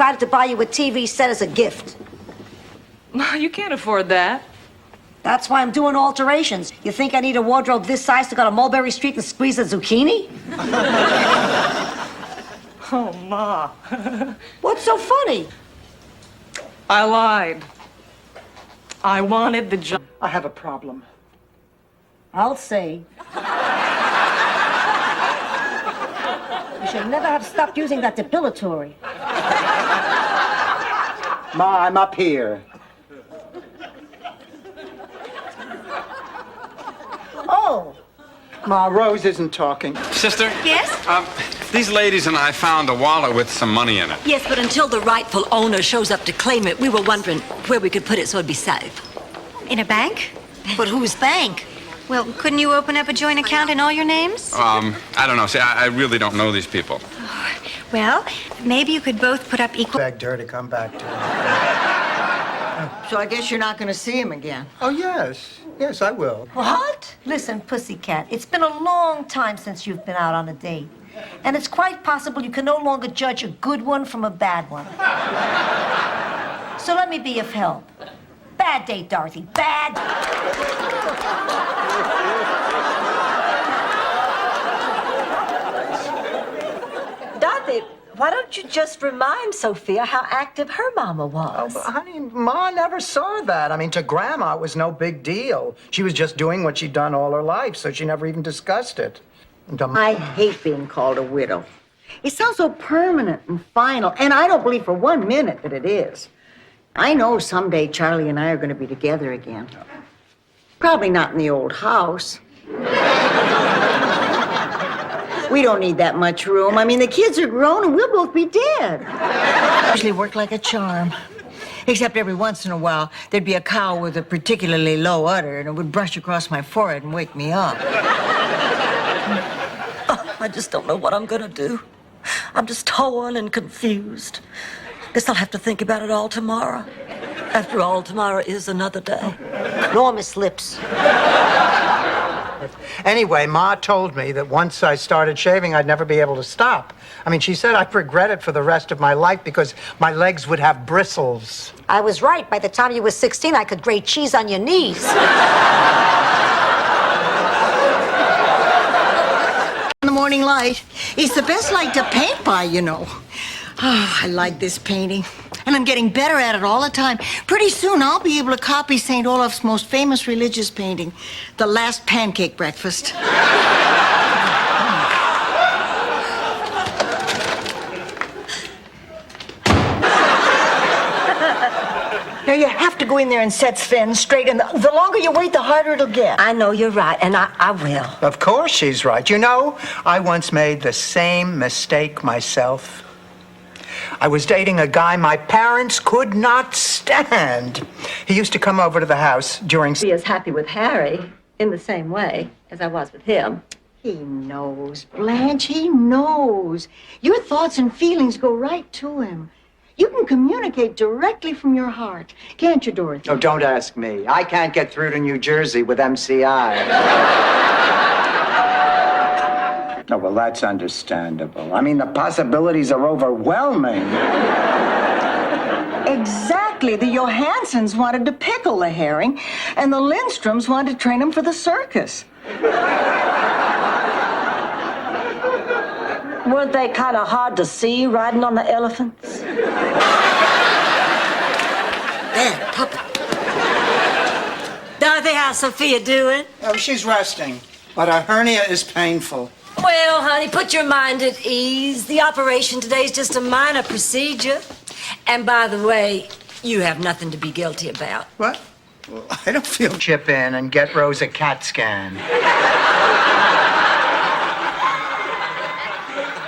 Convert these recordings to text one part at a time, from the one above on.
decided to buy you a TV set as a gift. Ma, you can't afford that. That's why I'm doing alterations. You think I need a wardrobe this size to go to Mulberry Street and squeeze a zucchini? Oh, Ma. What's so funny? I lied. I wanted the job. I have a problem. I'll say. You should never have stopped using that depilatory. Ma, I'm up here. Oh. Ma, Rose isn't talking. Sister? Yes? These ladies and I found a wallet with some money in it. Yes, but until the rightful owner shows up to claim it, we were wondering where we could put it so it'd be safe. In a bank? But whose bank? Well, couldn't you open up a joint account in all your names? I don't know. See, I really don't know these people. Well, maybe you could both put up equal... Begged her to come back to her. So I guess you're not going to see him again. Oh, yes. Yes, I will. What? Listen, Pussycat, it's been a long time since you've been out on a date. And it's quite possible you can no longer judge a good one from a bad one. So let me be of help. Bad date, Dorothy. Bad. Dorothy, why don't you just remind Sophia how active her mama was? Oh, but honey, Ma never saw that. I mean, to Grandma, it was no big deal. She was just doing what she'd done all her life, so she never even discussed it. And to I hate being called a widow. It sounds so permanent and final, and I don't believe for 1 minute that it is. I know someday Charlie and I are going to be together again. Probably not in the old house. We don't need that much room. I mean, the kids are grown and we'll both be dead. Usually work like a charm. Except every once in a while, there'd be a cow with a particularly low udder and it would brush across my forehead and wake me up. I just don't know what I'm gonna do. I'm just torn and confused. Guess I'll have to think about it all tomorrow. After all, tomorrow is another day. Enormous lips. Anyway, Ma told me that once I started shaving, I'd never be able to stop. I mean, she said I'd regret it for the rest of my life because my legs would have bristles. I was right. By the time you were 16, I could grate cheese on your knees. The morning light. It's the best light to paint by, you know. Oh, I like this painting. And I'm getting better at it all the time. Pretty soon, I'll be able to copy St. Olaf's most famous religious painting, The Last Pancake Breakfast. Now, you have to go in there and set Sven straight, and the longer you wait, the harder it'll get. I know you're right, and I will. Of course she's right. You know, I once made the same mistake myself. I was dating a guy my parents could not stand. He used to come over to the house during... Be as happy with Harry in the same way as I was with him. He knows, Blanche, he knows. Your thoughts and feelings go right to him. You can communicate directly from your heart. Can't you, Dorothy? Oh, don't ask me. I can't get through to New Jersey with MCI. Oh, well, that's understandable. I mean, the possibilities are overwhelming. Exactly. The Johansons wanted to pickle the herring, and the Lindstroms wanted to train him for the circus. Weren't they kind of hard to see riding on the elephants? There, puppet. Dorothy, how's Sophia doing? Oh, she's resting, but her hernia is painful. Well, honey, put your mind at ease. The operation today is just a minor procedure. And by the way, you have nothing to be guilty about. What? Well, I don't feel... Chip in and get Rose a CAT scan.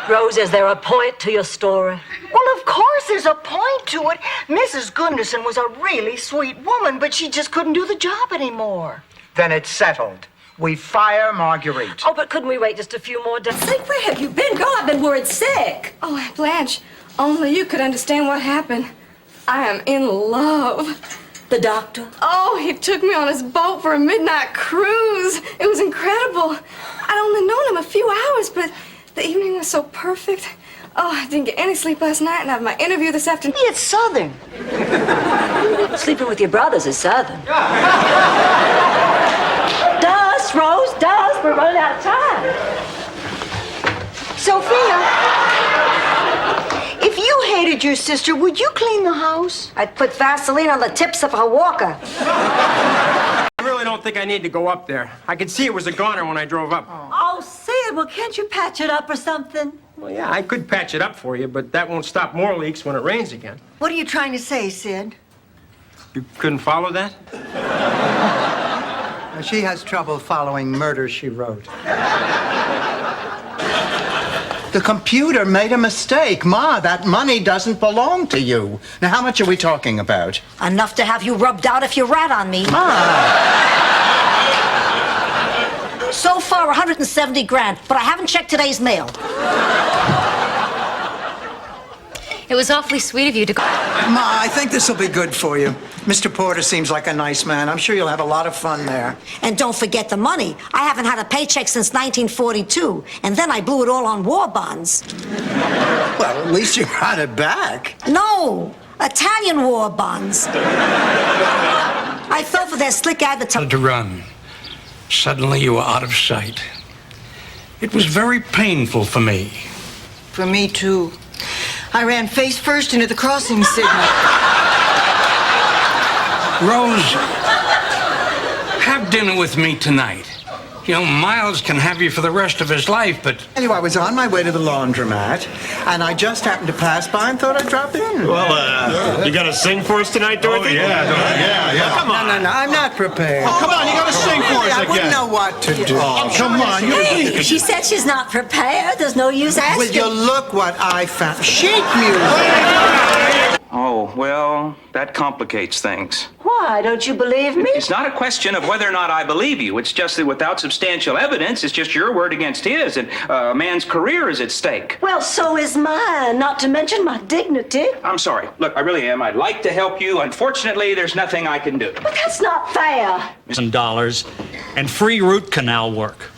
Rose, is there a point to your story? Well, of course there's a point to it. Mrs. Gunderson was a really sweet woman, but she just couldn't do the job anymore. Then it's settled. We fire Marguerite. Oh, but couldn't we wait just a few more days? Say, where have you been, girl? I've been worried sick. Oh, Blanche, only you could understand what happened. I am in love. The doctor? Oh, he took me on his boat for a midnight cruise. It was incredible. I'd only known him a few hours, but the evening was so perfect. Oh, I didn't get any sleep last night, and I have my interview this afternoon. It's Southern. Sleeping with your brothers is Southern. Does, Rose, does. We're running out of time. Sophia, if you hated your sister, would you clean the house? I'd put Vaseline on the tips of her walker. I really don't think I need to go up there. I could see it was a goner when I drove up. Oh, Sid, well, can't you patch it up or something? Well, yeah, I could patch it up for you, but that won't stop more leaks when it rains again. What are you trying to say, Sid? You couldn't follow that? She has trouble following Murder, She Wrote. The computer made a mistake. Ma, that money doesn't belong to you. Now, how much are we talking about? Enough to have you rubbed out if you rat on me. So far, 170 grand, but I haven't checked today's mail. It was awfully sweet of you to go. Ma, I think this will be good for you. Mr. Porter seems like a nice man. I'm sure you'll have a lot of fun there. And don't forget the money. I haven't had a paycheck since 1942, and then I blew it all on war bonds. Well, at least you got it back. No, Italian war bonds. I fell for their slick advertising. To run. Suddenly you were out of sight. It was very painful for me. For me, too. I ran face first into the crossing signal. Rose, have dinner with me tonight. You know, Miles can have you for the rest of his life, but... Anyway, I was on my way to the laundromat, and I just happened to pass by and thought I'd drop in. Well, you gotta sing for us tonight, Dorothy? Yeah. Come on. No, I'm not prepared. Oh, come on, you gotta sing for us I again. wouldn't know what to do. Oh, come on. Hey, she said she's not prepared. There's no use asking. Will you look what I found? Sheet music. Oh, well, that complicates things. Why? Don't you believe me? It's not a question of whether or not I believe you. It's just that without substantial evidence, it's just your word against his, and a man's career is at stake. Well, so is mine, not to mention my dignity. I'm sorry. Look, I really am. I'd like to help you. Unfortunately, there's nothing I can do. But that's not fair. $1,000 and free root canal work.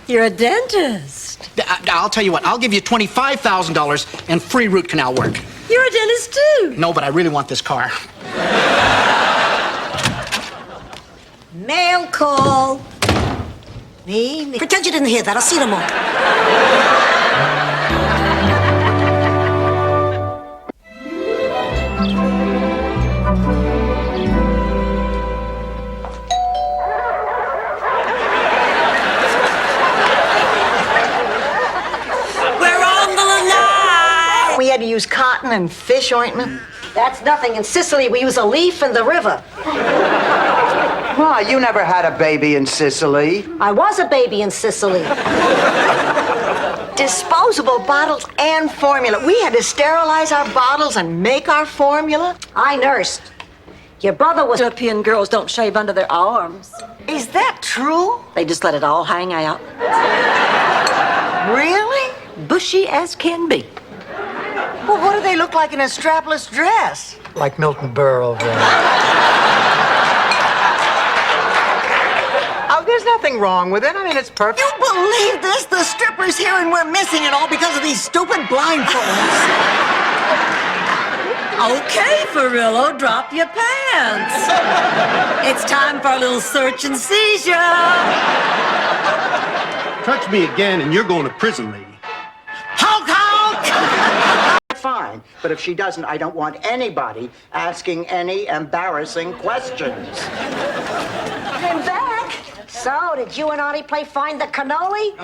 You're a dentist. I'll tell you what, I'll give you $25,000 and free root canal work. You're a dentist, too. No, but I really want this car. Mail call. Me. Pretend you didn't hear that. I'll see you tomorrow. We had to use cotton and fish ointment. That's nothing. In Sicily, we use a leaf in the river. Ma, you never had a baby in Sicily. I was a baby in Sicily. Disposable bottles and formula. We had to sterilize our bottles and make our formula. I nursed. Your brother was... European girls don't shave under their arms. Is that true? They just let it all hang out. Really? Bushy as can be. Well, what do they look like in a strapless dress? Like Milton Berle. Oh, there's nothing wrong with it. I mean, it's perfect. You believe this? The stripper's here and we're missing it all because of these stupid blindfolds. Okay, Farillo, drop your pants. It's time for a little search and seizure. Touch me again and you're going to prison, lady. Honk, honk! Fine, but if she doesn't, I don't want anybody asking any embarrassing questions. I'm back. So, did you and Artie play Find the Cannoli?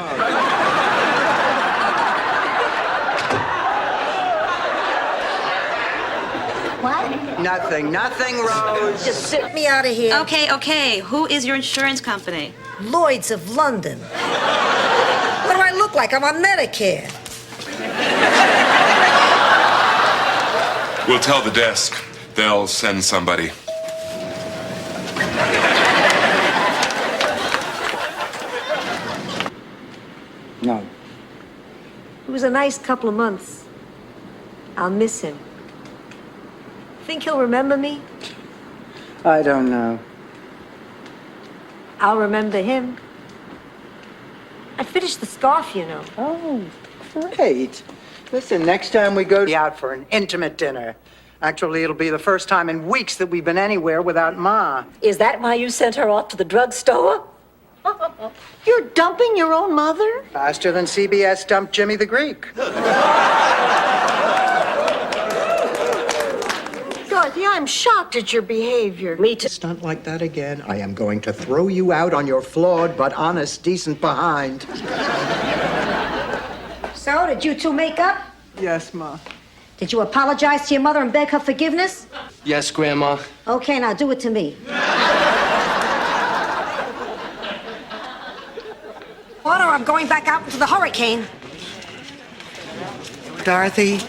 What? Nothing, Rose. Just sit me out of here. Okay. Who is your insurance company? Lloyd's of London. What do I look like? I'm on Medicare. We'll tell the desk. They'll send somebody. No. It was a nice couple of months. I'll miss him. Think he'll remember me? I don't know. I'll remember him. I finished the scarf, you know. Oh, great. Listen, next time we go out for an intimate dinner, actually, it'll be the first time in weeks that we've been anywhere without Ma. Is that why you sent her off to the drugstore? You're dumping your own mother? Faster than CBS dumped Jimmy the Greek. Dorothy, I'm shocked at your behavior. Me too. Stunt like that again, I am going to throw you out on your flawed but honest, decent behind. So, did you two make up? Yes, Ma. Did you apologize to your mother and beg her forgiveness? Yes, Grandma. Okay, now do it to me. Water, I'm going back out into the hurricane. Dorothy?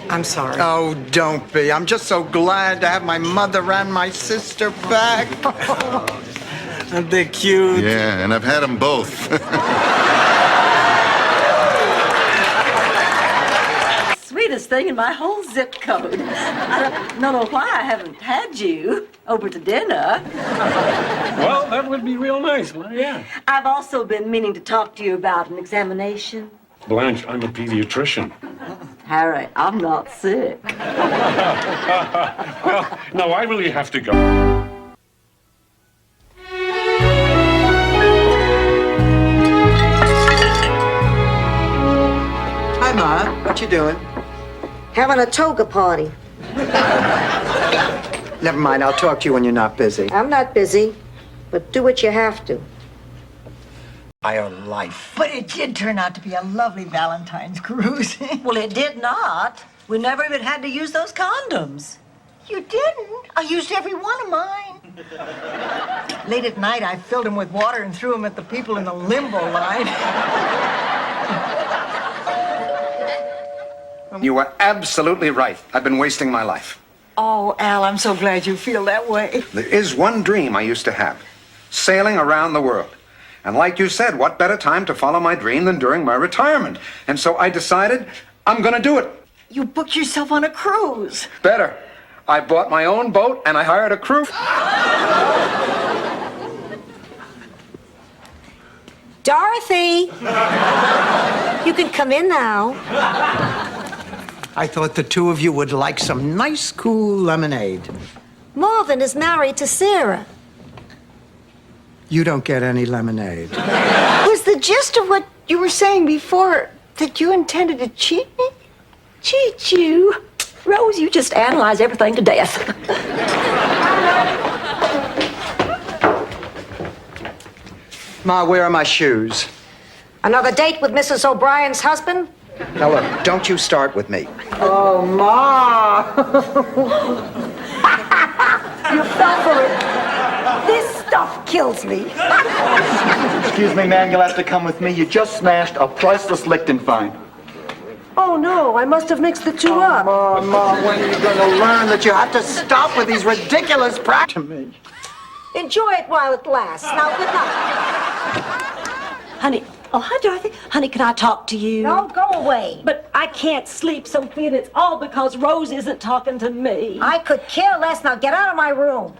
I'm sorry. Oh, don't be. I'm just so glad to have my mother and my sister back. Aren't they cute? Yeah, and I've had them both. Sweetest thing in my whole zip code. I don't know why I haven't had you over to dinner. Well, that would be real nice. Well, yeah. I've also been meaning to talk to you about an examination. Blanche, I'm a pediatrician. Harry, I'm not sick. Well, no, I really have to go. Hi, Ma. What you doing? Having a toga party. Never mind. I'll talk to you when you're not busy. I'm not busy, but do what you have to. My life. But it did turn out to be a lovely Valentine's cruise. Well, it did not. We never even had to use those condoms. You didn't? I used every one of mine. Late at night, I filled them with water and threw them at the people in the limbo line. You were absolutely right. I've been wasting my life. Oh, Al, I'm so glad you feel that way. There is one dream I used to have, sailing around the world. And like you said, what better time to follow my dream than during my retirement? And so I decided I'm going to do it. You booked yourself on a cruise. Better. I bought my own boat and I hired a crew. Dorothy! You can come in now. I thought the two of you would like some nice, cool lemonade. Marvin is married to Sarah. You don't get any lemonade. Was the gist of what you were saying before that you intended to cheat me? Cheat you? Rose, you just analyze everything to death. Ma, where are my shoes? Another date with Mrs. O'Brien's husband? Now look, don't you start with me. Oh, Ma! You fell for it. This stuff kills me. Excuse me, ma'am, you'll have to come with me. You just smashed a priceless Lichtenstein. Oh, no, I must have mixed the two up. Ma, when are you going to learn that you have to stop with these ridiculous practices? Enjoy it while it lasts. Now, good night. Honey, oh, hi, Dorothy. Honey, can I talk to you? No, go away. But I can't sleep, Sophia, and it's all because Rose isn't talking to me. I could care less. Now, get out of my room.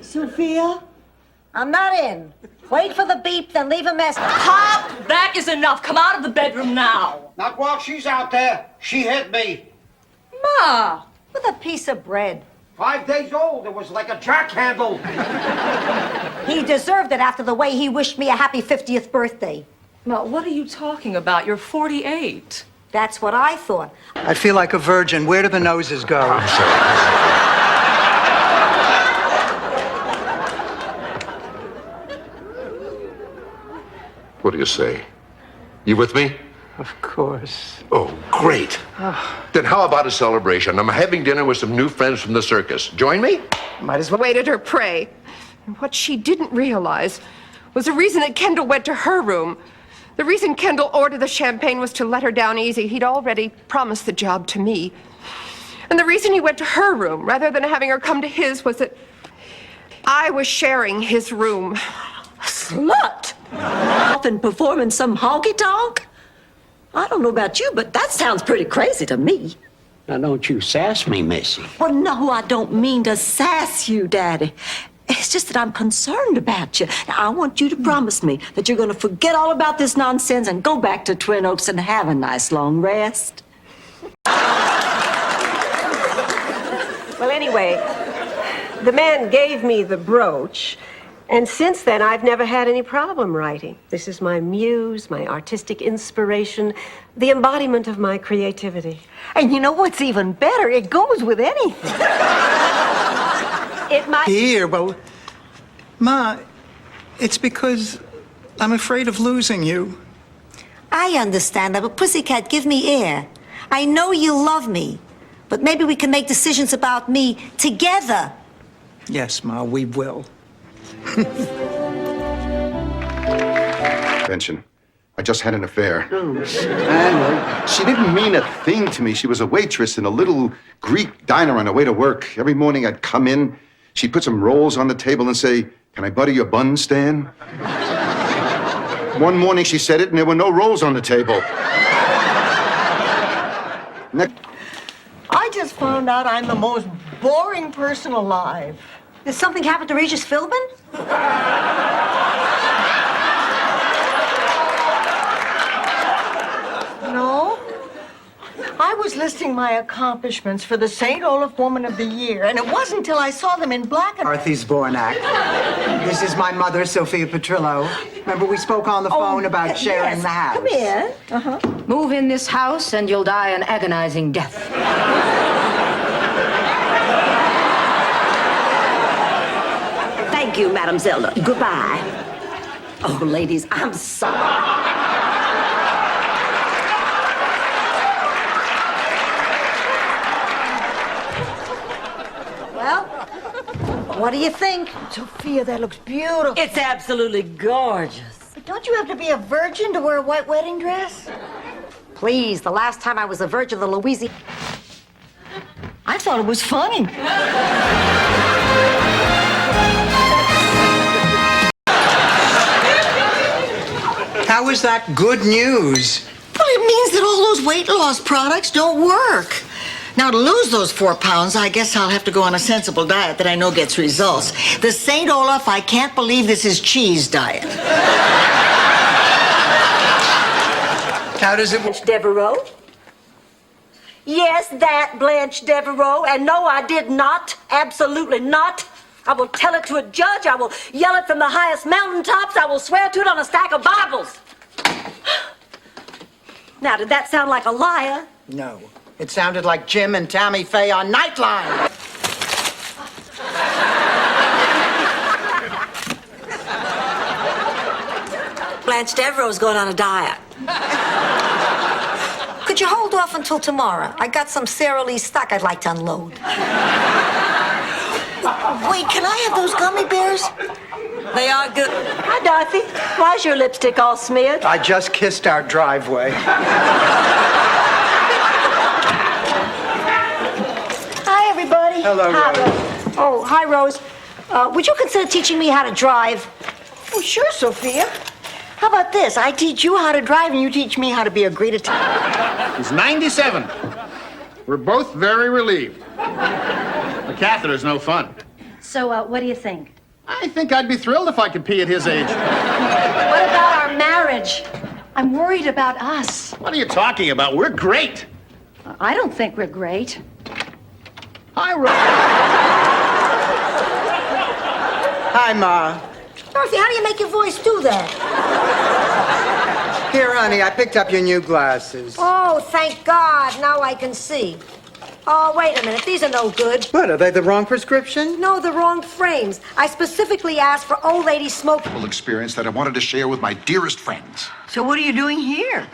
Sophia? I'm not in. Wait for the beep, then leave a message. Pop, that is enough. Come out of the bedroom now. Not while she's out there. She hit me. Ma, with a piece of bread. 5 days old. It was like a jack handle. He deserved it after the way he wished me a happy 50th birthday. Ma, what are you talking about? You're 48. That's what I thought. I feel like a virgin. Where do the noses go? What do you say? You with me? Of course. Oh, great. Then how about a celebration? I'm having dinner with some new friends from the circus. Join me? Might as well. Waited her prey. And what she didn't realize was the reason that Kendall went to her room. The reason Kendall ordered the champagne was to let her down easy. He'd already promised the job to me. And the reason he went to her room rather than having her come to his was that I was sharing his room. Slut! Often performing some honky-tonk? I don't know about you, but that sounds pretty crazy to me. Now, don't you sass me, Missy. Well, no, I don't mean to sass you, Daddy. It's just that I'm concerned about you. Now, I want you to promise me that you're going to forget all about this nonsense and go back to Twin Oaks and have a nice long rest. Well, anyway, the man gave me the brooch, and since then I've never had any problem writing. This is my muse, my artistic inspiration, the embodiment of my creativity. And you know what's even better? It goes with anything. It might... Here, well, Ma, it's because I'm afraid of losing you. I understand that, but Pussycat, give me air. I know you love me, but maybe we can make decisions about me together. Yes, Ma, we will. Benson, I just had an affair. And she didn't mean a thing to me. She was a waitress in a little Greek diner on her way to work. Every morning I'd come in, she'd put some rolls on the table and say, "Can I butter your bun, Stan?" One morning she said it and there were no rolls on the table. I just found out I'm the most boring person alive. Did something happen to Regis Philbin? No. I was listing my accomplishments for the St. Olaf Woman of the Year, and it wasn't until I saw them in black and... Dorothy Zbornak. This is my mother, Sophia Petrillo. Remember we spoke on the phone about sharing the house? Come in. Move in this house and you'll die an agonizing death. Thank you, Madame Zelda. Goodbye. Oh, ladies, I'm sorry. Well, what do you think? Sophia, that looks beautiful. It's absolutely gorgeous. But don't you have to be a virgin to wear a white wedding dress? Please, the last time I was a virgin, the Louisiana... I thought it was funny. How is that good news? Well, it means that all those weight loss products don't work. Now, to lose those 4 pounds, I guess I'll have to go on a sensible diet that I know gets results. The St. Olaf, I can't believe this is cheese diet. How does it... Blanche Devereaux? Yes, that Blanche Devereaux. And no, I did not. Absolutely not. I will tell it to a judge. I will yell it from the highest mountaintops. I will swear to it on a stack of Bibles. Now, did that sound like a liar? No. It sounded like Jim and Tammy Faye on Nightline. Blanche Devereaux's going on a diet. Could you hold off until tomorrow? I got some Sara Lee stock I'd like to unload. Wait, can I have those gummy bears? They are good. Hi, Dorothy. Why's your lipstick all smeared? I just kissed our driveway. Hi, everybody. Hello, Hi, Rose. Oh, hi, Rose. Would you consider teaching me how to drive? Oh, sure, Sophia. How about this? I teach you how to drive and you teach me how to be a great Italian. He's 97. We're both very relieved. The catheter's no fun. So, what do you think? I think I'd be thrilled if I could pee at his age. What about our marriage? I'm worried about us. What are you talking about? We're great. I don't think we're great. Hi, Rose. Hi, Ma. Dorothy, how do you make your voice do that? Here, honey, I picked up your new glasses. Oh, thank God. Now I can see. Oh, wait a minute. These are no good. What, are they the wrong prescription? No, the wrong frames. I specifically asked for old lady smoke. Experience that I wanted to share with my dearest friends. So what are you doing here?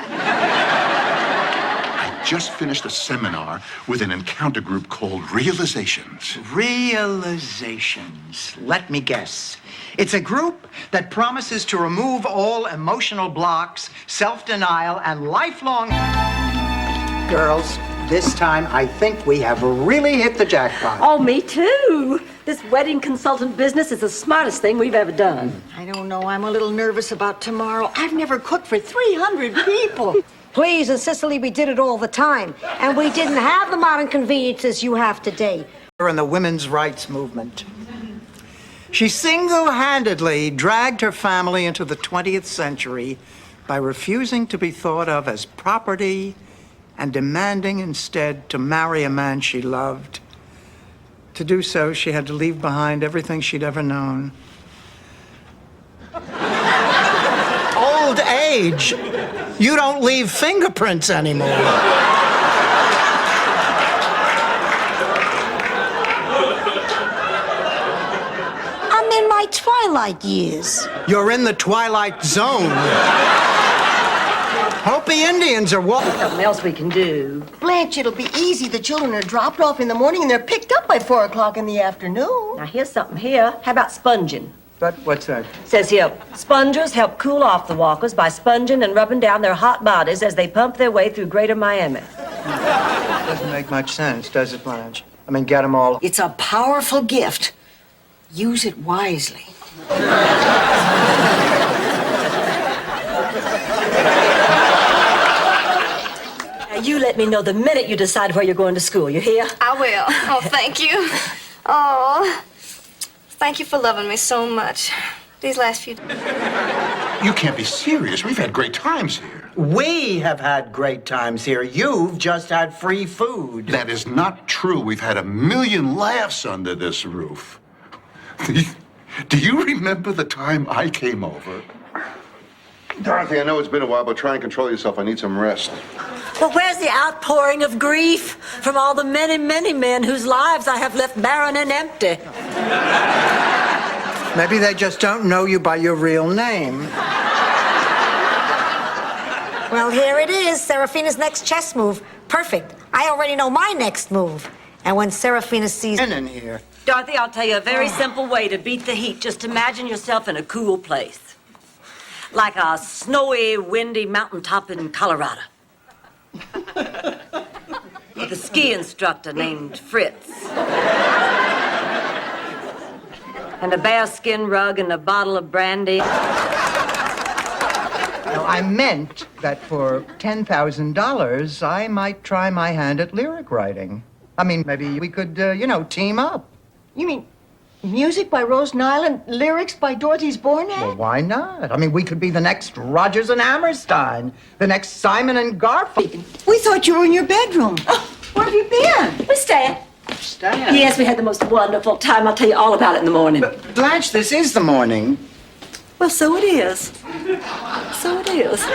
I just finished a seminar with an encounter group called Realizations. Realizations. Let me guess. It's a group that promises to remove all emotional blocks, self-denial, and lifelong... Girls, this time I think we have really hit the jackpot. Oh, me too. This wedding consultant business is the smartest thing we've ever done. I don't know. I'm a little nervous about tomorrow. I've never cooked for 300 people. Please, in Sicily, we did it all the time. And we didn't have the modern conveniences you have today. In the women's rights movement. She single-handedly dragged her family into the 20th century by refusing to be thought of as property and demanding instead to marry a man she loved. To do so, she had to leave behind everything she'd ever known. Old age. You don't leave fingerprints anymore. I'm in my twilight years. You're in the twilight zone. Hopi Indians are what? Something else we can do. Blanche, it'll be easy. The children are dropped off in the morning and they're picked up by 4 o'clock in the afternoon. Now, here's something here. How about sponging? But what's that? Says here, spongers help cool off the walkers by sponging and rubbing down their hot bodies as they pump their way through Greater Miami. Doesn't make much sense, does it, Blanche? I mean, get them all. It's a powerful gift. Use it wisely. Now, you let me know the minute you decide where you're going to school. You hear? I will. Oh, thank you. Oh, thank you for loving me so much. These last few... You can't be serious. We've had great times here. We have had great times here. You've just had free food. That is not true. We've had 1,000,000 laughs under this roof. Do you remember the time I came over? Dorothy, I know it's been a while, but try and control yourself. I need some rest. Well, where's the outpouring of grief from all the many, many men whose lives I have left barren and empty? Maybe they just don't know you by your real name. Well, here it is, Serafina's next chess move. Perfect. I already know my next move. And when Serafina sees in here. Dorothy, I'll tell you a very simple way to beat the heat. Just imagine yourself in a cool place. Like a snowy, windy mountaintop in Colorado. With a ski instructor named Fritz. And a bearskin rug and a bottle of brandy. No, I meant that for $10,000, I might try my hand at lyric writing. I mean, maybe we could, team up. You mean music by Rose Nile and lyrics by Dorothy's Bornat? Well, why not? I mean, we could be the next Rodgers and Hammerstein, the next Simon and Garfunkel. We thought you were in your bedroom. Where have you been? We're staying. Stan. Yes, we had the most wonderful time. I'll tell you all about it in the morning. But Blanche, this is the morning. Well, so it is. So it is.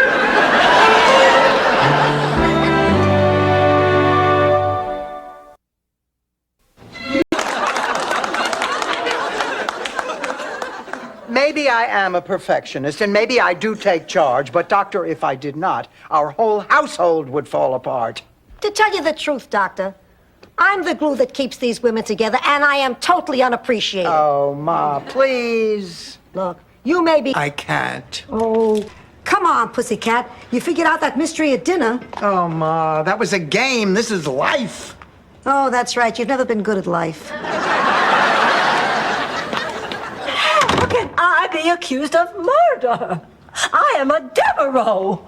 Maybe I am a perfectionist, and maybe I do take charge, but, Doctor, if I did not, our whole household would fall apart. To tell you the truth, Doctor, I'm the glue that keeps these women together, and I am totally unappreciated. Oh, Ma, please. Look, you may be... I can't. Oh, come on, pussycat. You figured out that mystery at dinner. Oh, Ma, that was a game. This is life. Oh, that's right. You've never been good at life. How can I be accused of murder? I am a Devereaux.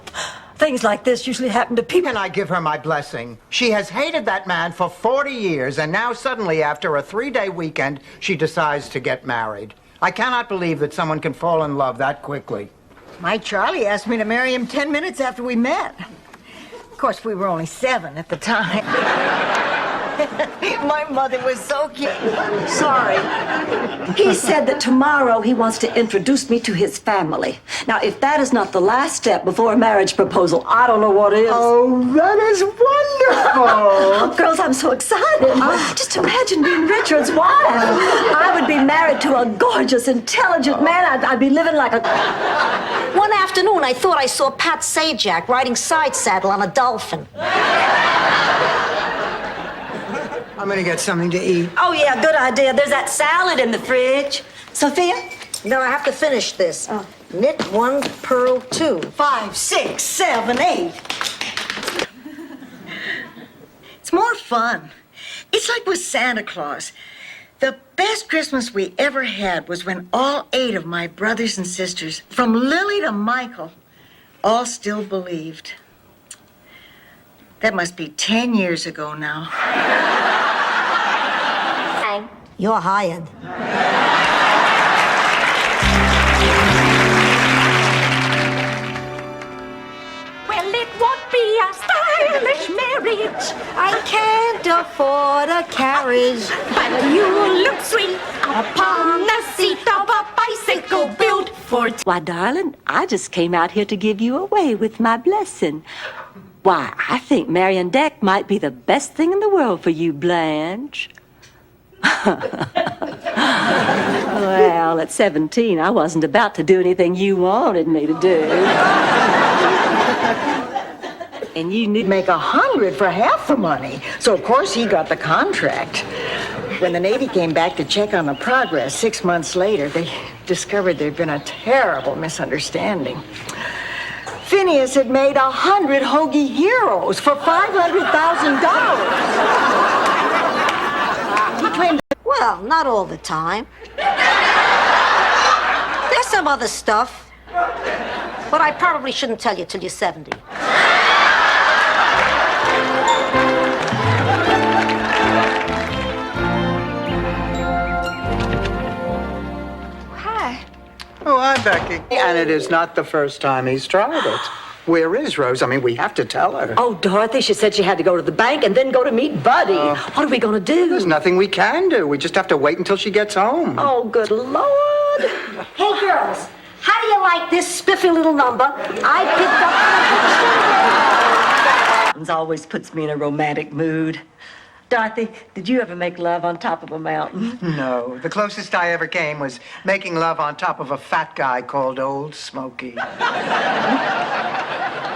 Things like this usually happen to people. Can I give her my blessing? She has hated that man for 40 years, and now suddenly, after a 3-day weekend, she decides to get married. I cannot believe that someone can fall in love that quickly. My Charlie asked me to marry him 10 minutes after we met. Of course, we were only 7 at the time. My mother was so cute. Sorry. He said that tomorrow he wants to introduce me to his family. Now, if that is not the last step before a marriage proposal, I don't know what is. Oh, that is wonderful. Girls, I'm so excited. Just imagine being Richard's wife. I would be married to a gorgeous, intelligent man. I'd be living like a... One afternoon, I thought I saw Pat Sajak riding side saddle on a dolphin. I'm gonna get something to eat. Oh, yeah, good idea. There's that salad in the fridge. Sophia? No, I have to finish this. Knit 1, purl 2. 5, 6, 7, 8. It's more fun. It's like with Santa Claus. The best Christmas we ever had was when all 8 of my brothers and sisters, from Lily to Michael, all still believed. That must be 10 years ago now. You're hired. rich. I can't afford a carriage. But you look sweet upon the seat of a bicycle built for... Why, darling, I just came out here to give you away with my blessing. Why, I think Marion Deck might be the best thing in the world for you, Blanche. Well, at 17, I wasn't about to do anything you wanted me to do. And you need to make 100 for half the money. So, of course, he got the contract. When the Navy came back to check on the progress 6 months later, they discovered there'd been a terrible misunderstanding. Phineas had made 100 Hoagie Heroes for $500,000. He claimed... Well, not all the time. There's some other stuff. But I probably shouldn't tell you till you're 70. Oh, hi, Becky. And it is not the first time he's tried it. Where is Rose? I mean, we have to tell her. Oh, Dorothy, she said she had to go to the bank and then go to meet Buddy. What are we going to do? There's nothing we can do. We just have to wait until she gets home. Oh, good Lord. Hey, girls, how do you like this spiffy little number I picked up? It always puts me in a romantic mood. Dorothy, did you ever make love on top of a mountain? No. The closest I ever came was making love on top of a fat guy called Old Smoky.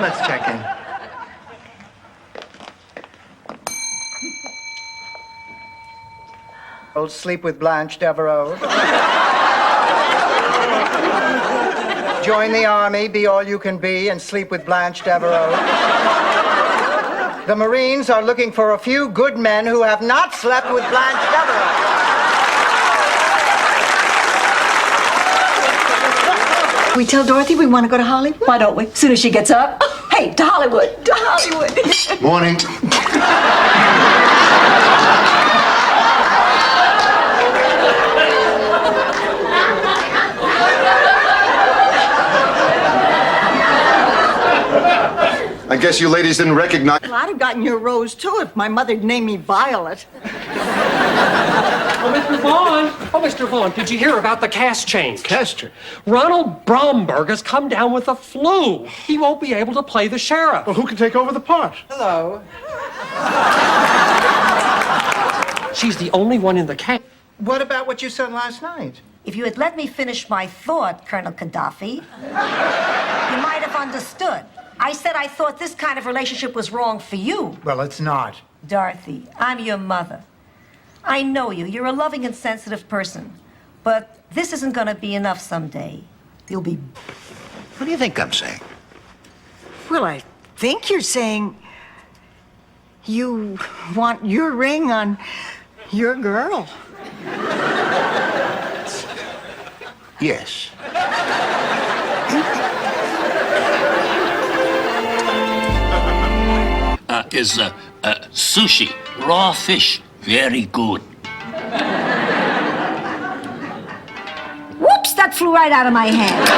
Let's check in. Old Sleep with Blanche Devereaux. Join the army, be all you can be, and sleep with Blanche Devereaux. The Marines are looking for a few good men who have not slept with Blanche Devereaux. We tell Dorothy we want to go to Hollywood? Why don't we? As soon as she gets up. Hey, to Hollywood. To Hollywood. Morning. I guess you ladies didn't recognize... Well, I'd have gotten your Rose, too, if my mother'd named me Violet. Oh, Mr. Vaughn. Oh, Mr. Vaughn, did you hear about the cast change? Kester. Ronald Bromberg has come down with the flu. He won't be able to play the sheriff. Well, who can take over the part? Hello. She's the only one in the cast. What about what you said last night? If you had let me finish my thought, Colonel Gaddafi, you might have understood. I said I thought this kind of relationship was wrong for you. Well, it's not. Dorothy, I'm your mother. I know you. You're a loving and sensitive person. But this isn't going to be enough someday. You'll be... What do you think I'm saying? Well, I think you're saying you want your ring on your girl. Yes. Is sushi, raw fish, very good. Whoops, that flew right out of my hand.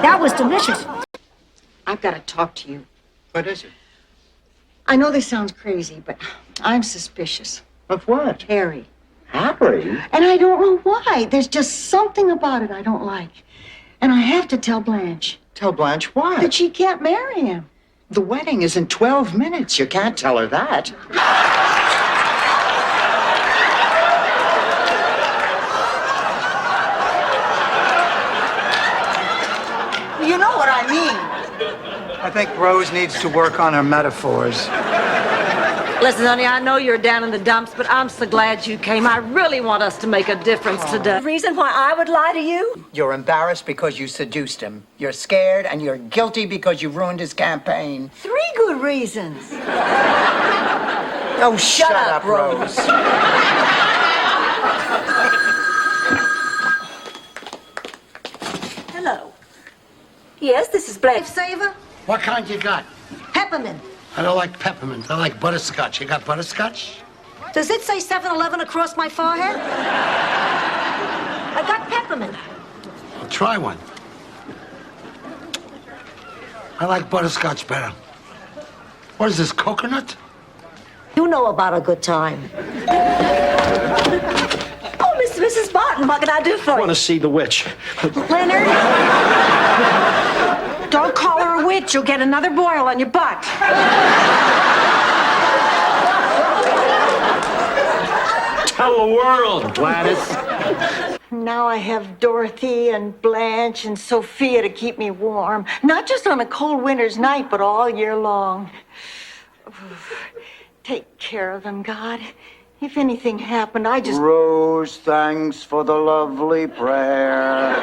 That was delicious. I've got to talk to you. What is it? I know this sounds crazy, but I'm suspicious. Of what? Harry. Harry? And I don't know why. There's just something about it I don't like. And I have to tell Blanche. Tell Blanche what? That she can't marry him. The wedding is in 12 minutes. You can't tell her that. You know what I mean. I think Rose needs to work on her metaphors. Listen, honey, I know you're down in the dumps, but I'm so glad you came. I really want us to make a difference today. The reason why I would lie to you? You're embarrassed because you seduced him. You're scared and you're guilty because you've ruined his campaign. 3 good reasons. Oh, shut up, Rose. Hello. Yes, this is Blanche. Lifesaver? What kind you got? Peppermint. I don't like peppermint. I like butterscotch. You got butterscotch? Does it say 7-Eleven across my forehead? I got peppermint. try one. I like butterscotch better. What is this, coconut? You know about a good time. Oh, Mrs. Barton, what can I do for I you? want to see the witch. Leonard, don't call her a witch. You'll get another boil on your butt. Tell the world, Gladys. Now I have Dorothy and Blanche and Sophia to keep me warm. Not just on a cold winter's night, but all year long. Take care of them, God. If anything happened, I just... Rose, thanks for the lovely prayer.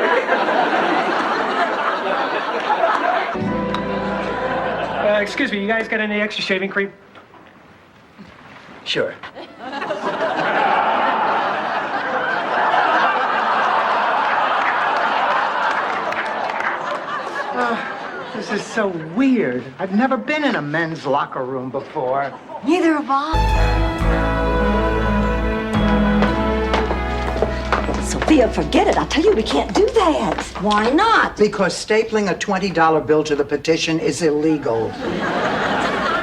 Excuse me, you guys got any extra shaving cream? Sure. This is so weird. I've never been in a men's locker room before. Neither have I. Sophia, forget it. I tell you, we can't do that. Why not? Because stapling a $20 bill to the petition is illegal.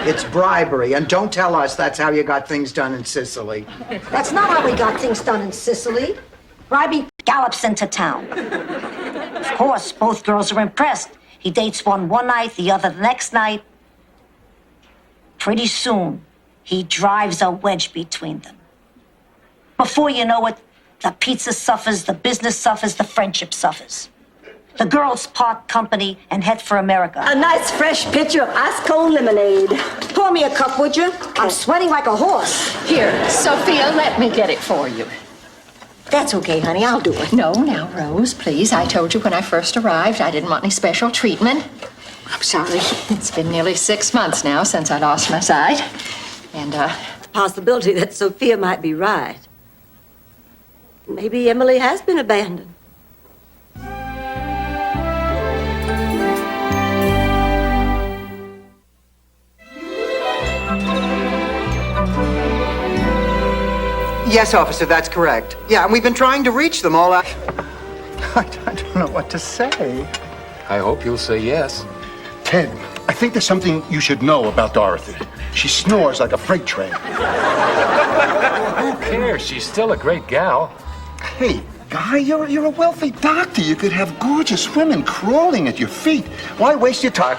It's bribery, and don't tell us that's how you got things done in Sicily. That's not how we got things done in Sicily. Bribey gallops into town. Of course, both girls are impressed. He dates one night, the other the next night. Pretty soon, he drives a wedge between them. Before you know it, the pizza suffers, the business suffers, the friendship suffers. The girls part company and head for America. A nice fresh pitcher of ice cold lemonade. Pour me a cup, would you? I'm sweating like a horse. Here, Sophia, let me get it for you. That's okay, honey. I'll do it. No, now, Rose, please. I told you when I first arrived I didn't want any special treatment. I'm sorry. It's been nearly 6 months now since I lost my sight. And, The possibility that Sophia might be right. Maybe Emily has been abandoned. Yes, officer, that's correct. Yeah, and we've been trying to reach them all. I don't know what to say. I hope you'll say yes. Ted, I think there's something you should know about Dorothy. She snores like a freight train. Who cares? She's still a great gal. Hey, Guy, you're a wealthy doctor. You could have gorgeous women crawling at your feet. Why waste your time?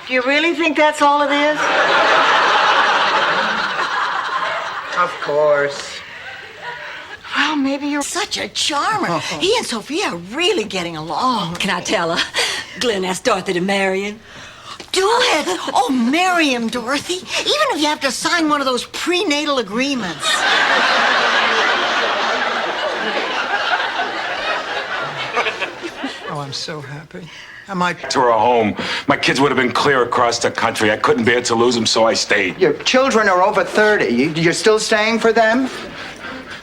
Do you really think that's all it is? Of course. Well, maybe you're such a charmer. He and Sophia are really getting along. Can I tell her? Glenn asked Dorothy to marry him. Do it! Oh, marry him, Dorothy. Even if you have to sign one of those prenatal agreements. Oh, I'm so happy. Am I... To her home. My kids would have been clear across the country. I couldn't bear to lose them, so I stayed. Your children are over 30. You're still staying for them?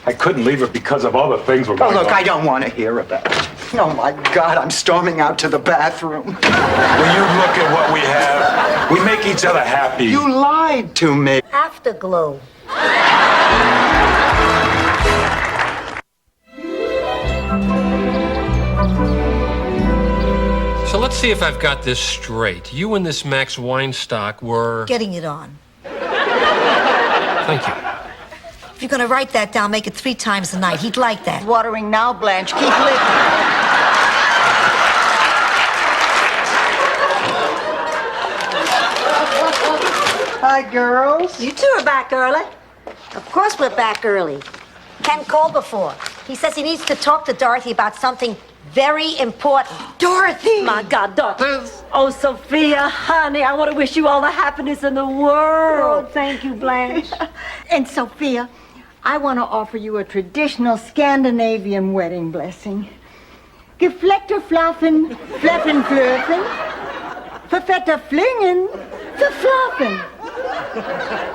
I couldn't leave her because of other things were Oh, going on. look, I don't want to hear about it. Oh, my God, I'm storming out to the bathroom. Will you look at what we have? We make each other happy. You lied to me. Afterglow. So let's see if I've got this straight. You and this Max Weinstock were... Getting it on. Thank you. If you're going to write that down, make it 3 times a night. He'd like that. Watering now, Blanche. Keep licking. Hi, girls. You two are back early. Of course we're back early. Ken called before. He says he needs to talk to Dorothy about something very important. Dorothy! My God, Dorothy. Oh, Sophia, honey, I want to wish you all the happiness in the world. Oh, thank you, Blanche. And Sophia, I want to offer you a traditional Scandinavian wedding blessing. Gefleckter flaffen, flaffen flöfen, verfetter flingen, verflaffen.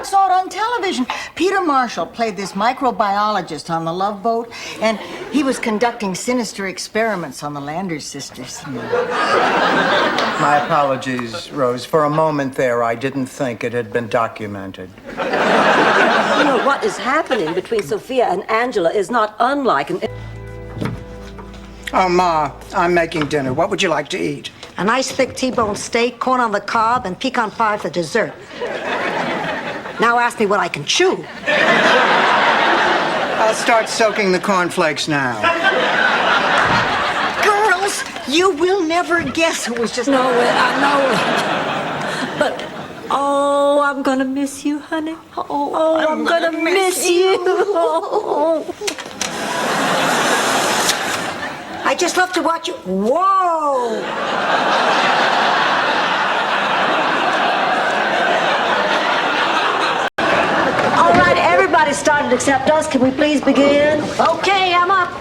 Saw it on television. Peter Marshall played this microbiologist on the Love Boat, and he was conducting sinister experiments on the Landers sisters. My apologies, Rose. For a moment there, I didn't think it had been documented. You know, what is happening between Sophia and Angela is not unlike an... Oh, Ma, I'm making dinner. What would you like to eat? A nice thick T-bone steak, corn on the cob, and pecan pie for dessert. Now ask me what I can chew. I'll start soaking the cornflakes now. Girls, you will never guess who was just... No, I know. But, oh, I'm gonna miss you, honey. Oh, I'm gonna miss you. Oh. I just love to watch you. Whoa! All right, everybody's starting to accept us. Can we please begin? Okay, I'm up.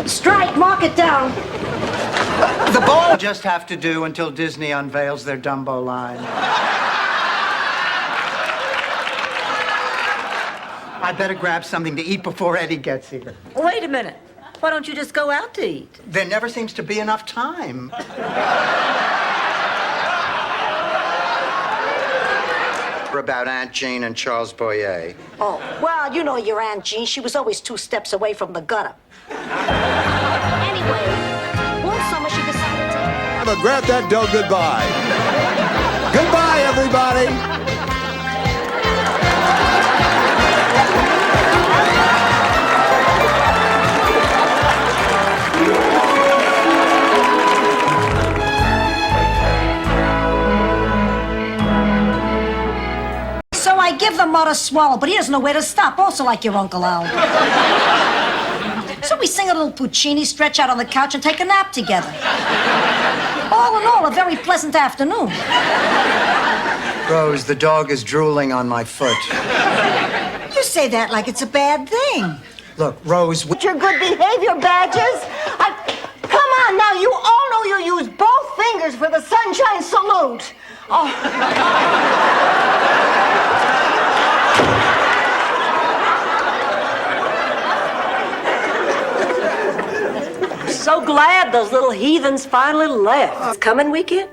Strike, mark it down. The ball just have to do until Disney unveils their Dumbo line. I better grab something to eat before Eddie gets here. Wait a minute. Why don't you just go out to eat? There never seems to be enough time. About Aunt Jean and Charles Boyer. Oh, well, you know your Aunt Jean. She was always 2 steps away from the gutter. Anyway, one summer she decided to... But grab that dough goodbye. Goodbye, everybody. So I give the mud a swallow, but he doesn't know where to stop, also like your Uncle Al. So we sing a little Puccini, stretch out on the couch, and take a nap together. All in all, a very pleasant afternoon. Rose, the dog is drooling on my foot. You say that like it's a bad thing. Look, Rose... Your good behavior badges? Come on now, you all know you use both fingers for the sunshine salute. Oh. So glad those little heathens finally left. It's coming weekend?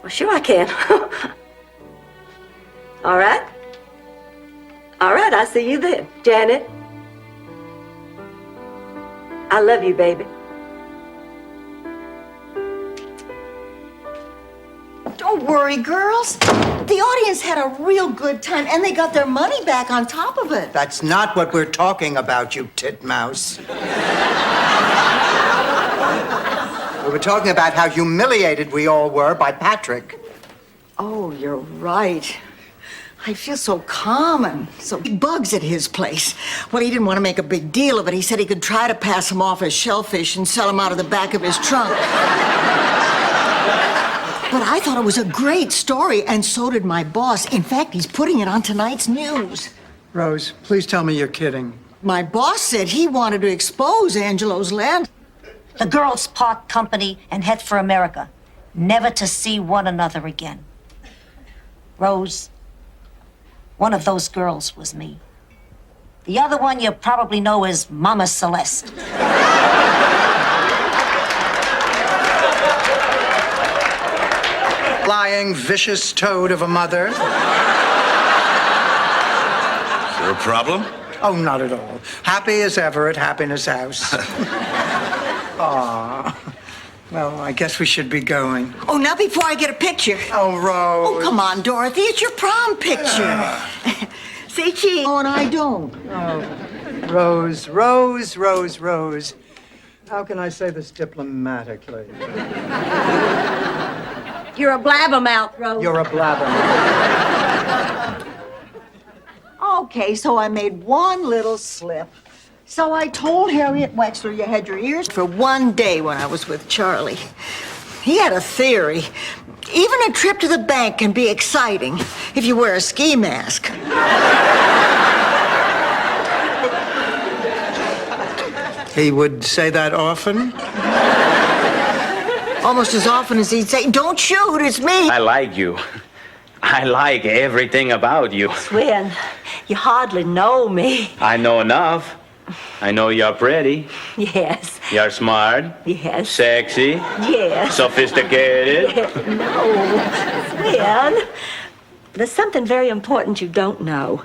Well, sure I can. All right. All right, I'll see you then. Janet. I love you, baby. Don't worry, girls. The audience had a real good time, and they got their money back on top of it. That's not what we're talking about, you titmouse. We were talking about how humiliated we all were by Patrick. Oh, you're right. I feel so common. So bugs at his place. Well, he didn't want to make a big deal of it. He said he could try to pass him off as shellfish and sell him out of the back of his trunk. But I thought it was a great story, and so did my boss. In fact, he's putting it on tonight's news. Rose, please tell me you're kidding. My boss said he wanted to expose Angelo's land. The girls part company and head for America, never to see one another again. Rose, one of those girls was me. The other one you probably know as Mama Celeste. Lying, vicious toad of a mother. Is there a problem? Oh, not at all. Happy as ever at Happiness House. Aw. Well, I guess we should be going. Oh, now before I get a picture. Oh, Rose. Oh, come on, Dorothy. It's your prom picture. Say cheese. Oh, and I don't. Oh, Rose, Rose, Rose, Rose. How can I say this diplomatically? You're a blabbermouth, Rose. You're a blabbermouth. Okay, so I made one little slip. So I told Harriet Wexler you had your ears for one day when I was with Charlie. he had a theory. Even a trip to the bank can be exciting if you wear a ski mask. He would say that often? Almost as often as he'd say, "Don't shoot, it's me." I like you. I like everything about you. Swin, you hardly know me. I know enough. I know you're pretty. Yes. You're smart. Yes. Sexy. Yes. Sophisticated. No. Swin, there's something very important you don't know.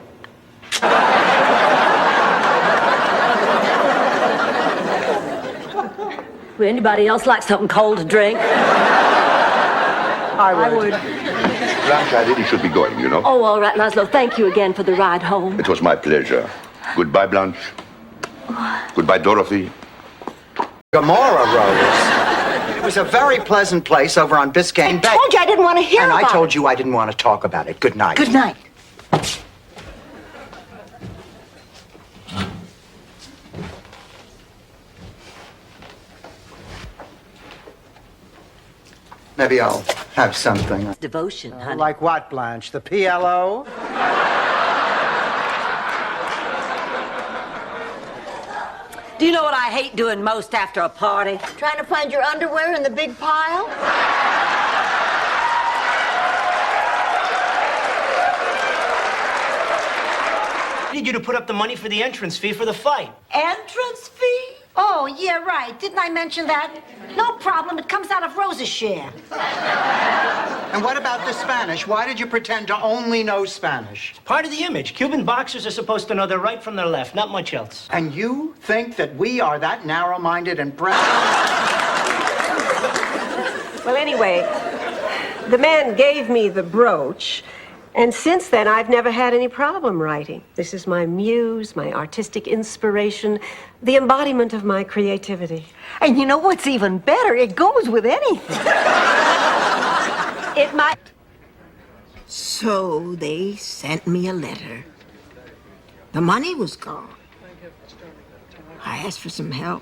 Would anybody else like something cold to drink? I would. Blanche, I really should be going, you know. Oh, all right, Laszlo. Thank you again for the ride home. It was my pleasure. Goodbye, Blanche. Goodbye, Dorothy. Gomorrah Rose. It was a very pleasant place over on Biscayne Bay. I told you I didn't want to hear And about I told you I didn't want to talk about it. Good night. it. Good night. Maybe I'll have something. Devotion, honey. Like what, Blanche? The PLO? Do you know what I hate doing most after a party? Trying to find your underwear in the big pile? I need you to put up the money for the entrance fee for the fight. Entrance fee? Oh, yeah, right. Didn't I mention that? No problem. It comes out of Rose's share. And what about the Spanish? Why did you pretend to only know Spanish? Part of the image. Cuban boxers are supposed to know their right from their left, not much else. And you think that we are that narrow-minded and proud? Well, anyway, the man gave me the brooch, and since then I've never had any problem writing. This is my muse, my artistic inspiration, the embodiment of my creativity. And you know what's even better? It goes with anything. It might. So they sent me a letter. The money was gone. I asked for some help.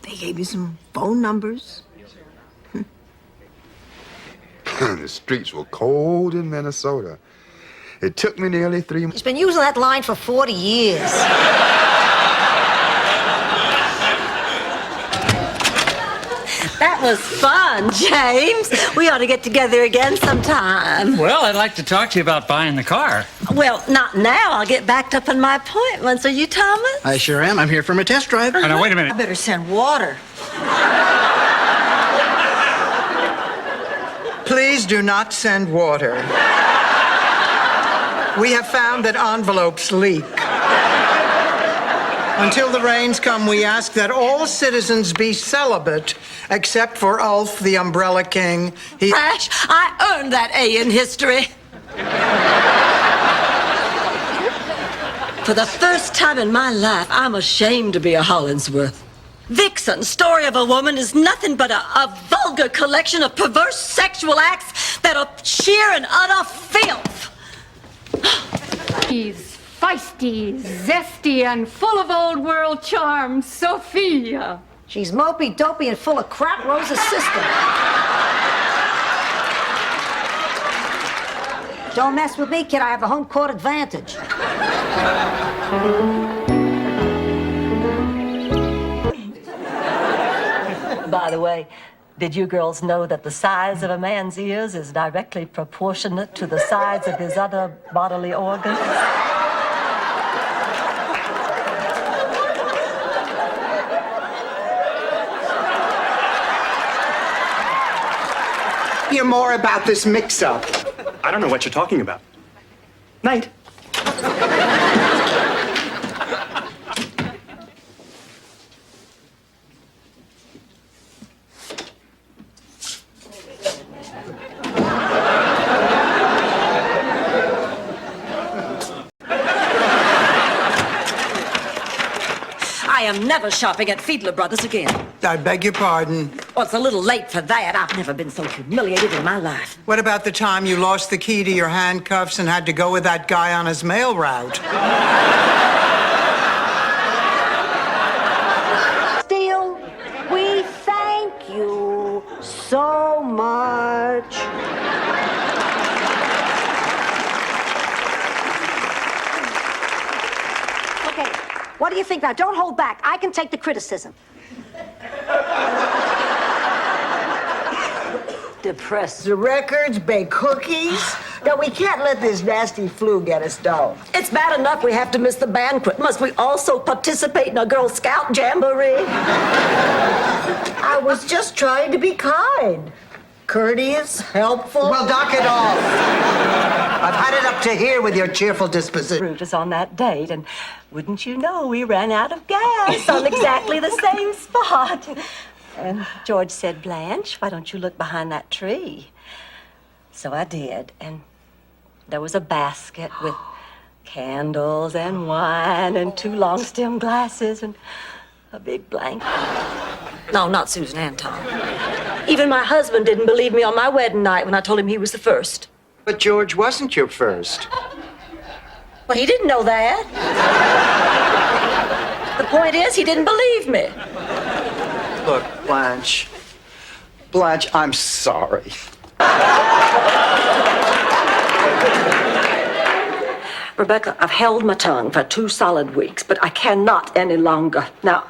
They gave me some phone numbers. The streets were cold in Minnesota. It took me nearly 3 months. He's been using that line for 40 years. That was fun, James. We ought to get together again sometime. Well, I'd like to talk to you about buying the car. Well, not now. I'll get backed up in my appointments. Are you Thomas? I sure am. I'm here from a test drive. Oh, now, wait a minute. I better send water. Please do not send water. We have found that envelopes leak. Until the rains come, we ask that all citizens be celibate, except for Ulf, the Umbrella King. Crash, I earned that A in history. For the first time in my life, I'm ashamed to be a Hollingsworth. Vixen, Story of a Woman, is nothing but a vulgar collection of perverse sexual acts that are sheer and utter filth. She's feisty, zesty, and full of old world charms, Sophia. She's mopey, dopey, and full of crap, Rose's sister. Don't mess with me, kid. I have the home court advantage. By the way, did you girls know that the size of a man's ears is directly proportionate to the size of his other bodily organs? Hear more about this mix-up. I don't know what you're talking about. Night. I am never shopping at Fiedler Brothers again. I beg your pardon. Well, it's a little late for that. I've never been so humiliated in my life. What about the time you lost the key to your handcuffs and had to go with that guy on his mail route? Steele, we thank you. March. Okay, what do you think now? Don't hold back. I can take the criticism. Depress the records, bake cookies. Now, we can't let this nasty flu get us down. It's bad enough we have to miss the banquet. Must we also participate in a Girl Scout jamboree? I was just trying to be kind. Courteous, helpful. Well, dock it off. I've had it up to here with your cheerful disposition. Fruit is on that date, and wouldn't you know, we ran out of gas on exactly the same spot. And George said, Blanche, why don't you look behind that tree? So I did, and there was a basket with candles and wine and 2 long-stem glasses and a big blanket. No, not Susan and Tom. Even my husband didn't believe me on my wedding night when I told him he was the first. But George wasn't your first. Well, he didn't know that. The point is, he didn't believe me. Look, Blanche. Blanche, I'm sorry. Rebecca, I've held my tongue for 2 solid weeks, but I cannot any longer. Now,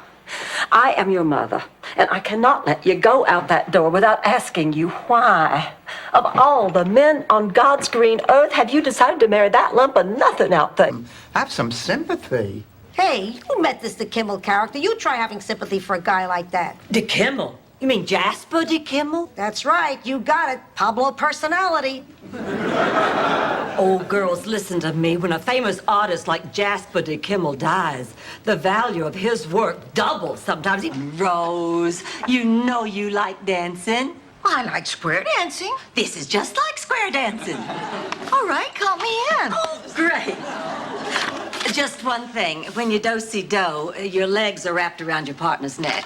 I am your mother, and I cannot let you go out that door without asking you why. Of all the men on God's green earth, have you decided to marry that lump of nothing out there? Have some sympathy. Hey, you met this DeKimmel character. You try having sympathy for a guy like that. DeKimmel? You mean Jasper DeKimmel? That's right. You got it. Pablo personality. Oh, girls, listen to me. When a famous artist like Jasper DeKimmel dies, the value of his work doubles sometimes. Rose, you know you like dancing. I like square dancing. This is just like square dancing. All right, count me in. Oh, great. Just one thing. When you do-si-do, your legs are wrapped around your partner's neck.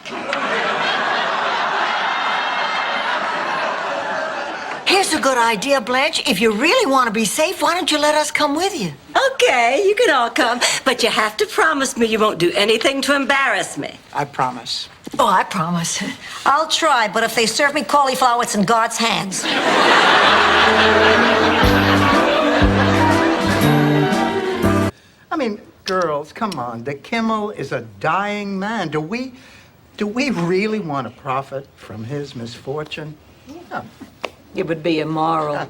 Here's a good idea, Blanche. If you really want to be safe, why don't you let us come with you? Okay, you can all come, but you have to promise me you won't do anything to embarrass me. I promise. Oh, I promise. I'll try, but if they serve me cauliflower, it's in God's hands. I mean, girls, come on. DeKimmel is a dying man. Do we really want to profit from his misfortune? Yeah. It would be immoral.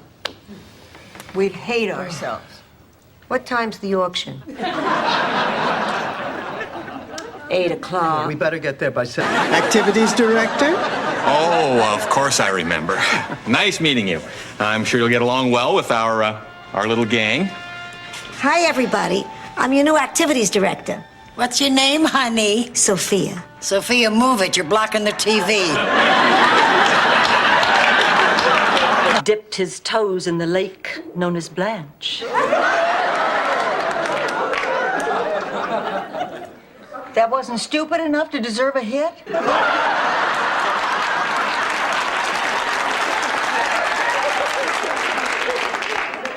We'd hate ourselves. What time's the auction? 8 o'clock. We better get there by 7. Activities director? Oh, of course I remember. Nice meeting you. I'm sure you'll get along well with our little gang. Hi, everybody. I'm your new activities director. What's your name, honey? Sophia. Sophia, move it. You're blocking the TV. Dipped his toes in the lake known as Blanche. That wasn't stupid enough to deserve a hit?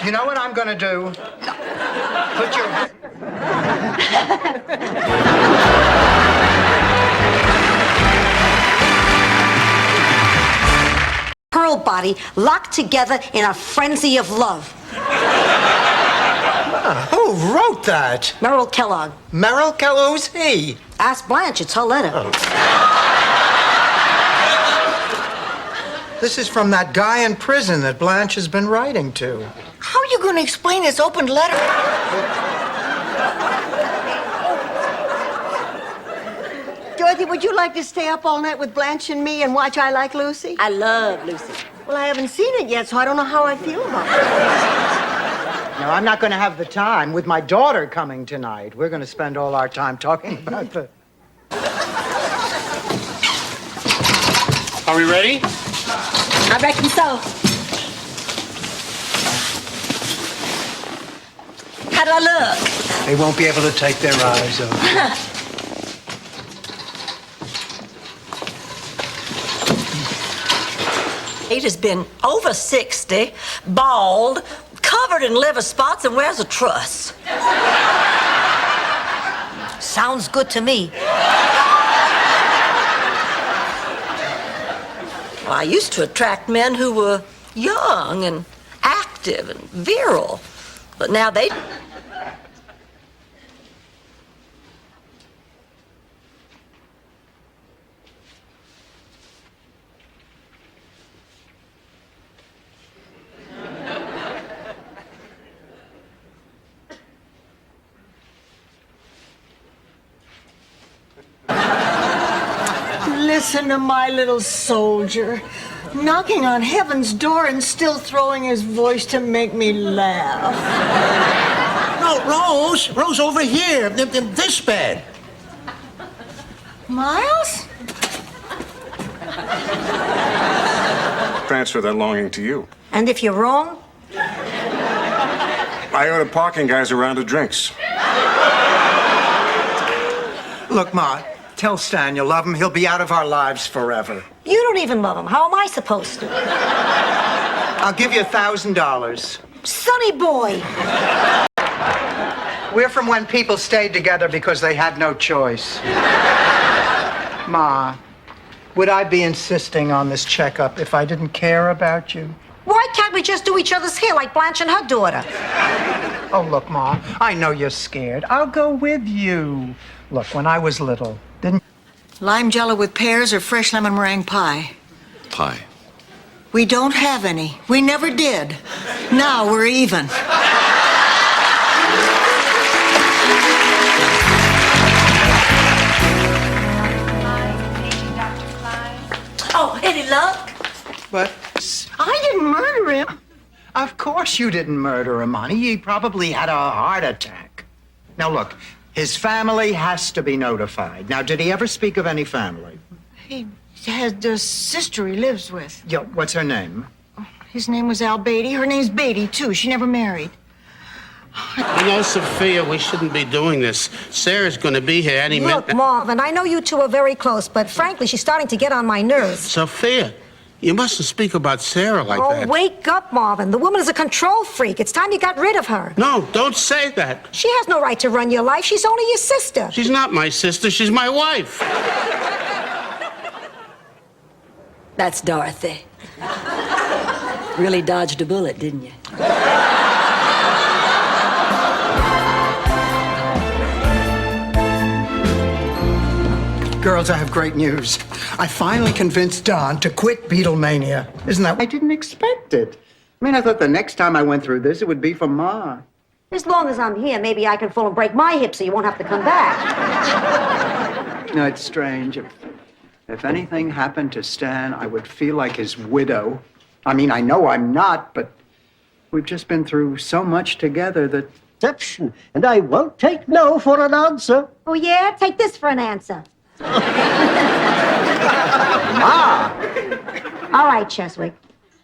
You know what I'm going to do? Put your... Pearl body locked together in a frenzy of love. Who wrote that? Merrill Kellogg. Merrill Kellogg? Who's he? Ask Blanche. It's her letter. This is from that guy in prison that Blanche has been writing to. How are you going to explain this open letter? Dorothy, would you like to stay up all night with Blanche and me and watch I Like Lucy? I love Lucy. Well, I haven't seen it yet, so I don't know how I feel about it. No, I'm not going to have the time. With my daughter coming tonight, we're going to spend all our time talking about the... Are we ready? I reckon so. How do I look? They won't be able to take their eyes off. He has been over 60, bald, covered in liver spots, and wears a truss. Sounds good to me. Well, I used to attract men who were young and active and virile, but now they... Listen to my little soldier, knocking on heaven's door and still throwing his voice to make me laugh. No, Rose over here, this bed. Miles? Transfer that longing to you. And if you're wrong? I ordered parking guys a round of drinks. Look, Ma, tell Stan you love him. He'll be out of our lives forever. You don't even love him. How am I supposed to? I'll give you $1,000. Sonny boy! We're from when people stayed together because they had no choice. Ma, would I be insisting on this checkup if I didn't care about you? Why can't we just do each other's hair like Blanche and her daughter? Oh, look, Ma, I know you're scared. I'll go with you. Look, when I was little, didn't... Lime jello with pears or fresh lemon meringue pie? Pie. We don't have any. We never did. Now we're even. Oh, any luck? But I didn't murder him. of course you didn't murder him, honey. He probably had a heart attack. Now, look, his family has to be notified. Now, did he ever speak of any family? He has a sister he lives with. Yo, what's her name? His name was Al Beatty. Her name's Beatty, too. She never married. You know, Sophia, we shouldn't be doing this. Sarah's going to be here any minute. Look, Marvin, I know you two are very close, but frankly, she's starting to get on my nerves. Sophia, you mustn't speak about Sarah like that. Oh, wake up, Marvin. The woman is a control freak. It's time you got rid of her. No, don't say that. She has no right to run your life. She's only your sister. She's not my sister. She's my wife. That's Dorothy. Really dodged a bullet, didn't you? Girls, I have great news. I finally convinced Don to quit Beatlemania. Isn't that? I didn't expect it. I mean, I thought the next time I went through this, it would be for Ma. As long as I'm here, maybe I can fall and break my hip so you won't have to come back. No, it's strange. If anything happened to Stan, I would feel like his widow. I mean, I know I'm not, but we've just been through so much together that... Exception, and I won't take no for an answer. Oh, yeah? Take this for an answer. Ma! All right, Cheswick.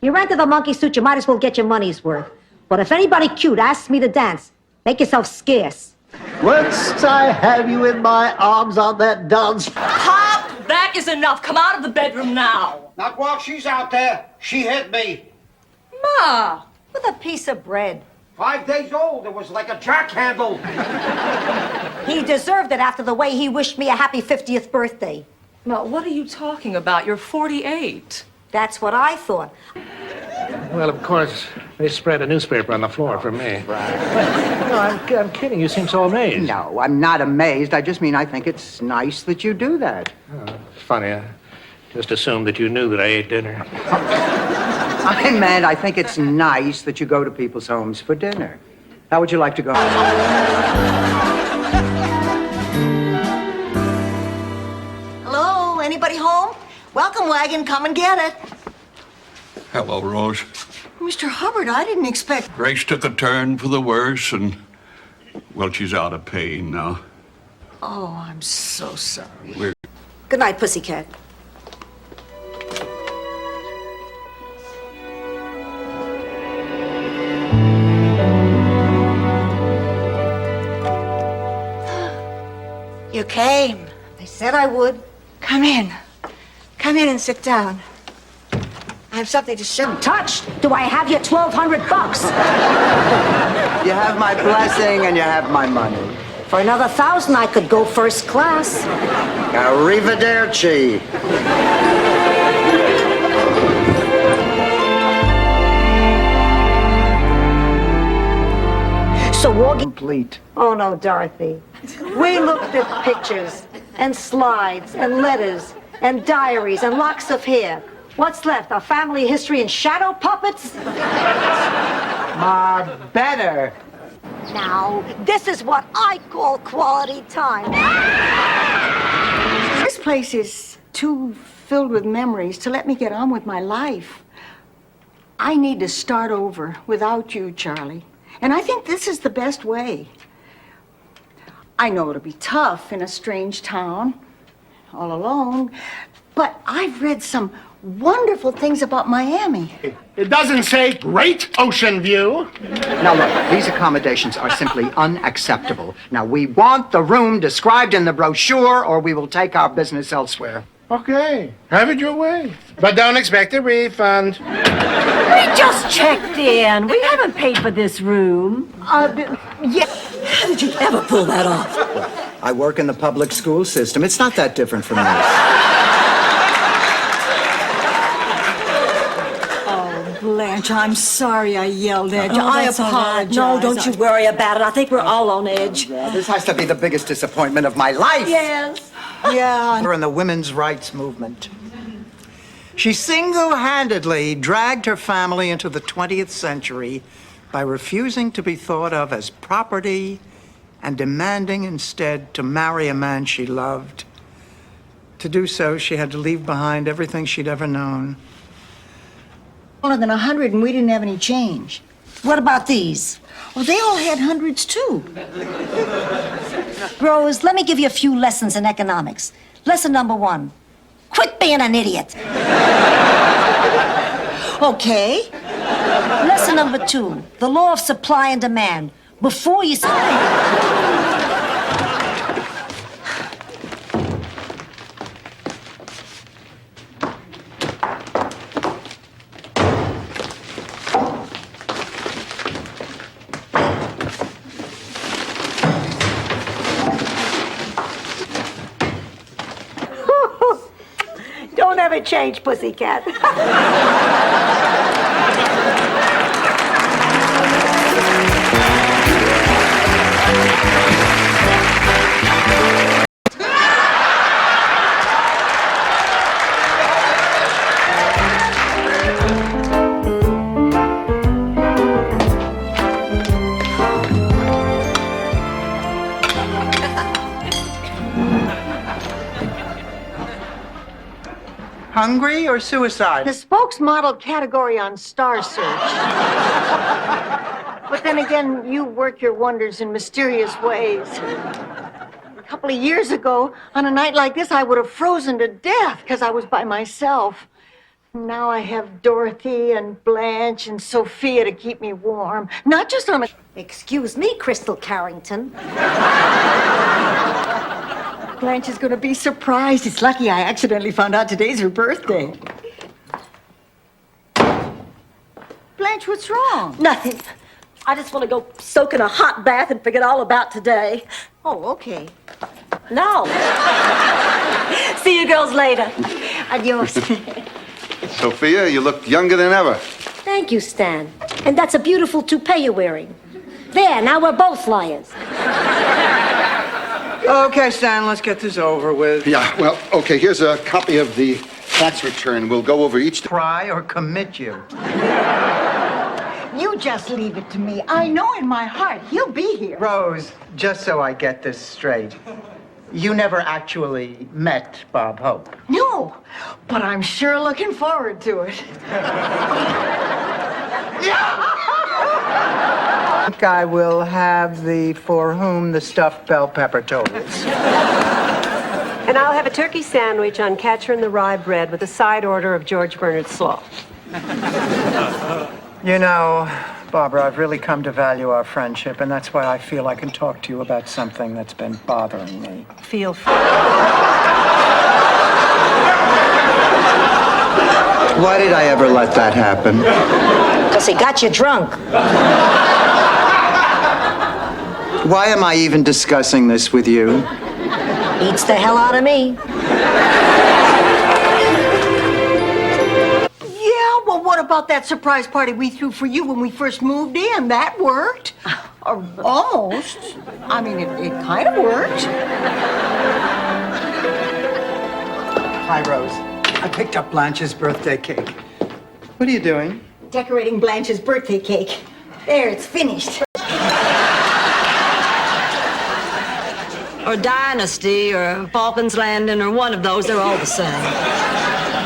You rented the monkey suit, you might as well get your money's worth. But if anybody cute asks me to dance, make yourself scarce. Once I have you in my arms on that dance... Pop, that is enough. Come out of the bedroom now. Not while she's out there. She hit me. Ma, with a piece of bread. 5 days old. It was like a jack handle. He deserved it after the way he wished me a happy 50th birthday. Well, what are you talking about? You're 48. That's what I thought. Well, of course, they spread a newspaper on the floor for me. No, I'm kidding. You seem so amazed. No, I'm not amazed. I just mean I think it's nice that you do that. Oh, funny. I just assumed that you knew that I ate dinner. I meant I think it's nice that you go to people's homes for dinner. How would you like to go? Hello, anybody home? Welcome wagon, come and get it. Hello, Rose. Mr. Hubbard, I didn't expect... Grace took a turn for the worse, and, well, she's out of pain now. Oh, I'm so sorry. Good night, pussycat. You came. I said I would. Come in. Come in and sit down. I have something to show. Touched. Do I have your $1,200? You have my blessing and you have my money. For another 1,000, I could go first class. Arrivederci. war. Complete. Oh, no, Dorothy. We looked at pictures and slides and letters and diaries and locks of hair. What's left? Our family history and shadow puppets? Ma, better. Now, this is what I call quality time. This place is too filled with memories to let me get on with my life. I need to start over without you, Charlie. And I think this is the best way. I know it'll be tough in a strange town, all alone, but I've read some wonderful things about Miami. It doesn't say great ocean view. Now look, these accommodations are simply unacceptable. Now we want the room described in the brochure or we will take our business elsewhere. Okay, have it your way. But don't expect a refund. We just checked in. We haven't paid for this room. Yeah. How did you ever pull that off? I work in the public school system. It's not that different from this. Blanche, I'm sorry I yelled at you. Oh, I that's all right. apologize. No, don't you worry about it. I think we're all on edge. This has to be the biggest disappointment of my life. Yes. Yeah. We're in the women's rights movement. She single-handedly dragged her family into the 20th century by refusing to be thought of as property and demanding instead to marry a man she loved. To do so, she had to leave behind everything she'd ever known. More than 100 and we didn't have any change. What about these? Well, they all had hundreds too. Rose, let me give you a few lessons in economics. Lesson number 1. Quit being an idiot. Okay. Lesson number 2. The law of supply and demand. Before you... Don't ever change, pussycat. Hungry or suicide? The spokesmodel category on Star Search. But then again, you work your wonders in mysterious ways. A couple of years ago, on a night like this, I would have frozen to death because I was by myself. Now I have Dorothy and Blanche and Sophia to keep me warm. Not just on a... Excuse me, Crystal Carrington. Blanche is going to be surprised. It's lucky I accidentally found out today's her birthday. Blanche, what's wrong? Nothing. I just want to go soak in a hot bath and forget all about today. Oh, okay. No. See you girls later. Adios. Sophia, you look younger than ever. Thank you, Stan. And that's a beautiful toupee you're wearing. There, now we're both liars. Okay, Stan, let's get this over with. Yeah, well, okay, here's a copy of the tax return. We'll go over each... Try or commit you. You just leave it to me. I know in my heart he'll be here. Rose, just so I get this straight, you never actually met Bob Hope. No, but I'm sure looking forward to it. I think I will have the For Whom the Stuffed Bell Pepper Tolls. And I'll have a turkey sandwich on Catcher in the Rye bread with a side order of George Bernard slaw. You know, Barbara, I've really come to value our friendship, and that's why I feel I can talk to you about something that's been bothering me. Feel free. Why did I ever let that happen? Because he got you drunk. Why am I even discussing this with you? Beats the hell out of me. Yeah, well, what about that surprise party we threw for you when we first moved in? That worked. Almost. I mean, it kind of worked. Hi, Rose. I picked up Blanche's birthday cake. What are you doing? Decorating Blanche's birthday cake. There, it's finished. Or Dynasty, or Falcon's Landing, or one of those. They're all the same.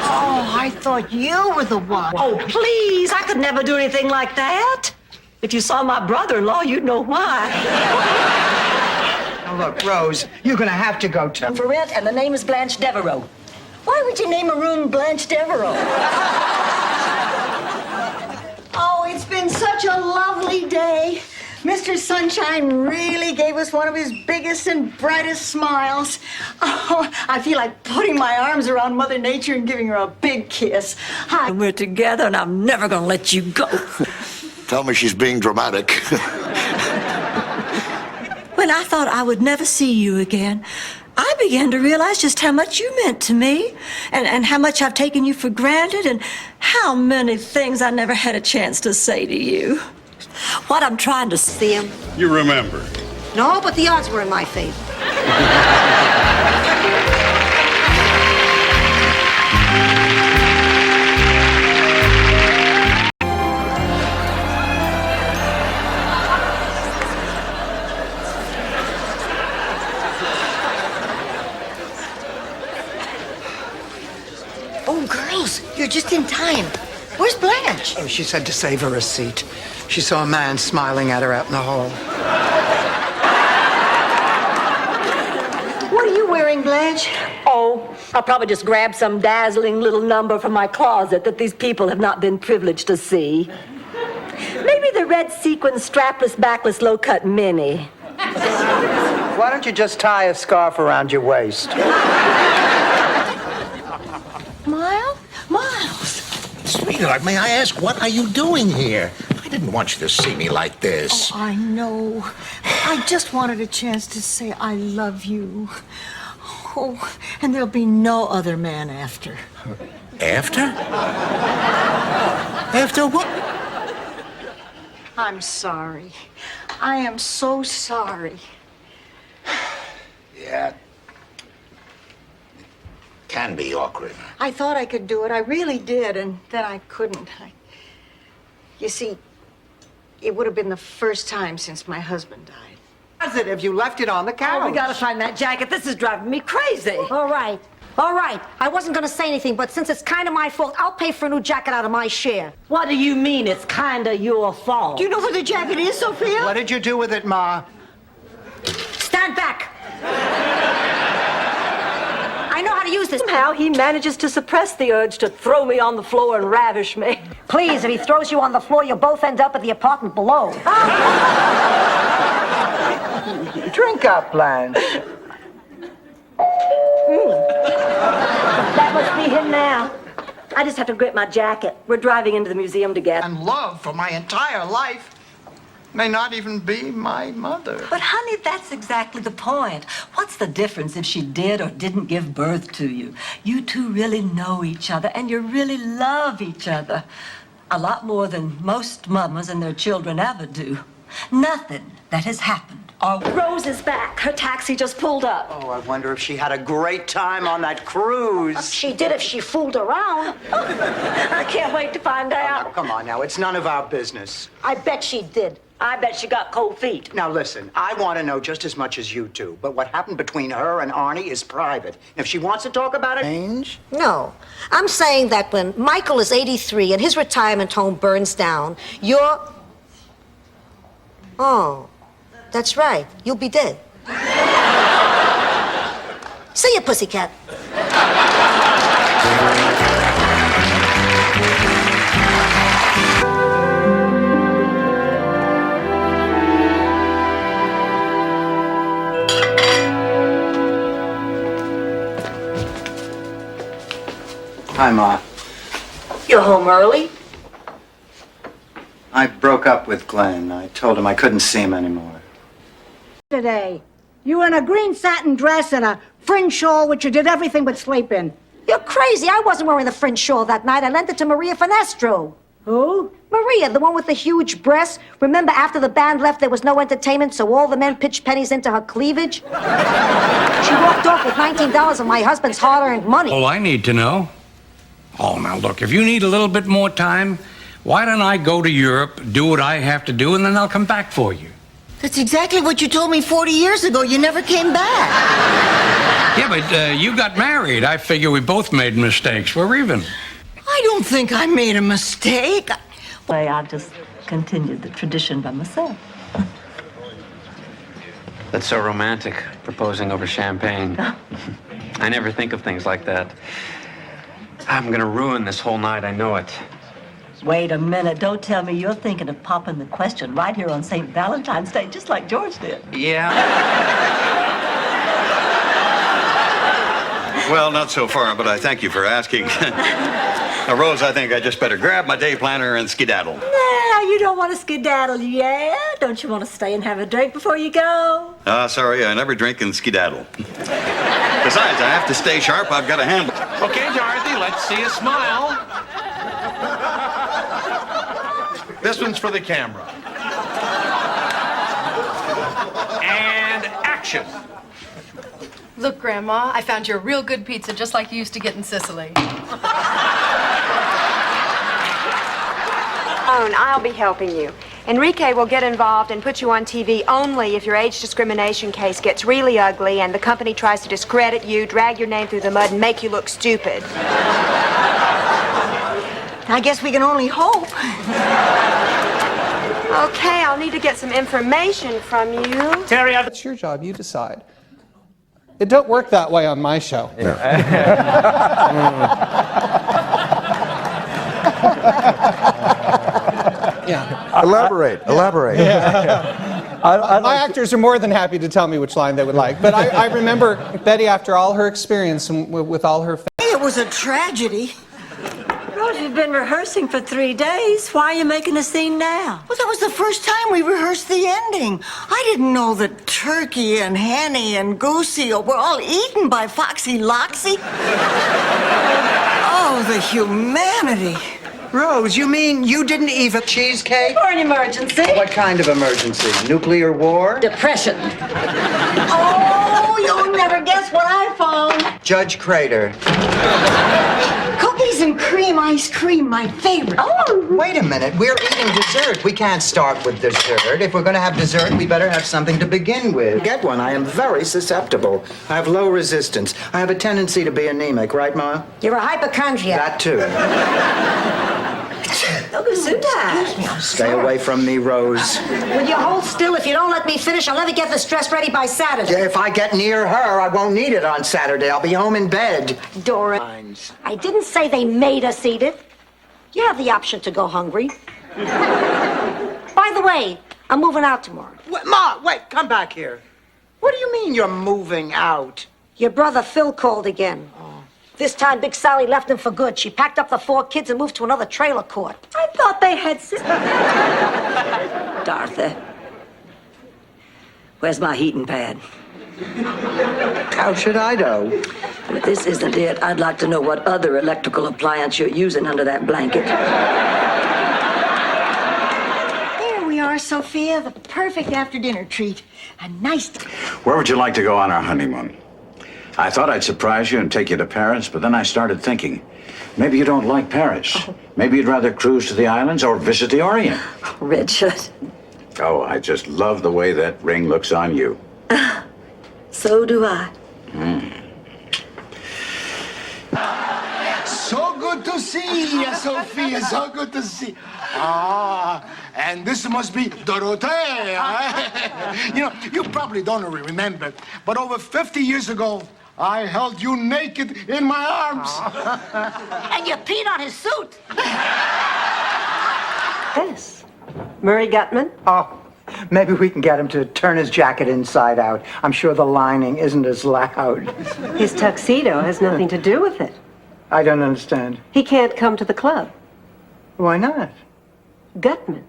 Oh, I thought you were the one. Oh, please. I could never do anything like that. If you saw my brother-in-law, you'd know why. Now, look, Rose, you're going to have to go to... For rent, and the name is Blanche Devereaux. Why would you name a room Blanche Devereaux? Oh, it's been such a lovely day. Mr. Sunshine really gave us one of his biggest and brightest smiles. Oh, I feel like putting my arms around Mother Nature and giving her a big kiss. Hi. We're together, and I'm never gonna let you go. Tell me she's being dramatic. When I thought I would never see you again, I began to realize just how much you meant to me, and how much I've taken you for granted, and how many things I never had a chance to say to you. What I'm trying to see him. You remember. No, but the odds were in my favor. Oh, girls, you're just in time. Where's Blanche? Oh, she said to save her a seat. She saw a man smiling at her out in the hall. What are you wearing, Blanche? Oh, I'll probably just grab some dazzling little number from my closet that these people have not been privileged to see. Maybe the red sequin strapless, backless, low-cut mini. Why don't you just tie a scarf around your waist? Miles? Sweetheart, may I ask, what are you doing here? I didn't want you to see me like this. Oh, I know. I just wanted a chance to say I love you. Oh, and there'll be no other man after. After? After what? I'm sorry. I am so sorry. Yeah. Can be awkward. I thought I could do it. I really did, and then I couldn't. You see, it would have been the first time since my husband died. Positive, you left it on the couch. Oh, we gotta find that jacket. This is driving me crazy. All right. I wasn't going to say anything, but since it's kind of my fault, I'll pay for a new jacket out of my share. What do you mean it's kinda your fault? Do you know where the jacket is, Sophia? What did you do with it, Ma? Stand back. I know how to use this. Somehow he manages to suppress the urge to throw me on the floor and ravish me. Please, if he throws you on the floor, you'll both end up at the apartment below. Drink up, Blanche. That must be him now. I just have to grip my jacket. We're driving into the museum together. And love for my entire life may not even be my mother. But honey, that's exactly the point. What's the difference if she did or didn't give birth to you? You two really know each other, and you really love each other. A lot more than most mamas and their children ever do. Nothing that has happened. Rose is back. Her taxi just pulled up. Oh, I wonder if she had a great time on that cruise. She did if she fooled around. I can't wait to find out. Oh, come on now, it's none of our business. I bet she did. I bet she got cold feet. Now listen, I want to know just as much as you do, but what happened between her and Arnie is private. And if she wants to talk about it, change. No. I'm saying that when Michael is 83 and his retirement home burns down, you're... Oh, that's right. You'll be dead. See ya, pussycat. Hi, Ma. You're home early? I broke up with Glenn. I told him I couldn't see him anymore. Today, you were in a green satin dress and a fringe shawl, which you did everything but sleep in. You're crazy. I wasn't wearing the fringe shawl that night. I lent it to Maria Finestro. Who? Maria, the one with the huge breasts. Remember, after the band left, there was no entertainment, so all the men pitched pennies into her cleavage? She walked off with $19 of my husband's hard-earned money. Oh, I need to know. Oh, now look, if you need a little bit more time, why don't I go to Europe, do what I have to do, and then I'll come back for you. That's exactly what you told me 40 years ago. You never came back. Yeah, but you got married. I figure we both made mistakes. We're even. I don't think I made a mistake. Well, I've just continued the tradition by myself. That's so romantic, proposing over champagne. I never think of things like that. I'm gonna ruin this whole night, I know it. Wait a minute. Don't tell me you're thinking of popping the question right here on St. Valentine's Day, just like George did. Yeah. Well, not so far, but I thank you for asking. Now, Rose, I think I just better grab my day planner and skedaddle. Nah, you don't want to skedaddle, yeah? Don't you want to stay and have a drink before you go? Sorry, I never drink and skedaddle. Besides, I have to stay sharp. I've got a handle. Okay, Dorothy, let's see a smile. This one's for the camera. And action. Look, Grandma, I found you a real good pizza just like you used to get in Sicily. I'll be helping you. Enrique will get involved and put you on TV only if your age discrimination case gets really ugly and the company tries to discredit you, drag your name through the mud, and make you look stupid. I guess we can only hope. Okay, I'll need to get some information from you. Terry, it's your job. You decide. It don't work that way on my show. Yeah. Elaborate. Yeah. My actors are more than happy to tell me which line they would like. But I remember Betty, after all her experience and with all her... It was a tragedy. Rose, you've been rehearsing for 3 days. Why are you making a scene now? Well, that was the first time we rehearsed the ending. I didn't know that Turkey and Henny and Goosey were all eaten by Foxy Loxy. Oh, the humanity. Rose, you mean you didn't even cheesecake? For an emergency. What kind of emergency? Nuclear war? Depression. Oh, you'll never guess what I found. Judge Crater. Cookies and cream ice cream, my favorite. Oh, wait a minute. We're eating dessert. We can't start with dessert. If we're going to have dessert, we better have something to begin with. Get one. I am very susceptible. I have low resistance. I have a tendency to be anemic, right, Ma? You're a hypochondriac. That too. Stay away from me, Rose. Will you hold still? If you don't let me finish, I'll never get this dress ready by Saturday. If I get near her, I won't need it on Saturday. I'll be home in bed. Dora, I didn't say they made us eat it. You have the option to go hungry. By the way, I'm moving out tomorrow. Wait, Ma, wait, come back here. What do you mean you're moving out? Your brother Phil called again. This time, Big Sally left him for good. She packed up the 4 kids and moved to another trailer court. I thought they had... Dorothy, where's my heating pad? How should I know? If this isn't it, I'd like to know what other electrical appliance you're using under that blanket. There we are, Sophia, the perfect after-dinner treat. A nice... Where would you like to go on our honeymoon? I thought I'd surprise you and take you to Paris, but then I started thinking, maybe you don't like Paris. Maybe you'd rather cruise to the islands or visit the Orient. Richard. Oh, I just love the way that ring looks on you. So do I. So good to see you, Sophia. So good to see. And this must be Dorothea. You know, you probably don't remember, but over 50 years ago, I held you naked in my arms. And you peed on his suit. Yes. Murray Gutman? Oh, maybe we can get him to turn his jacket inside out. I'm sure the lining isn't as loud. His tuxedo has nothing to do with it. I don't understand. He can't come to the club. Why not? Gutman.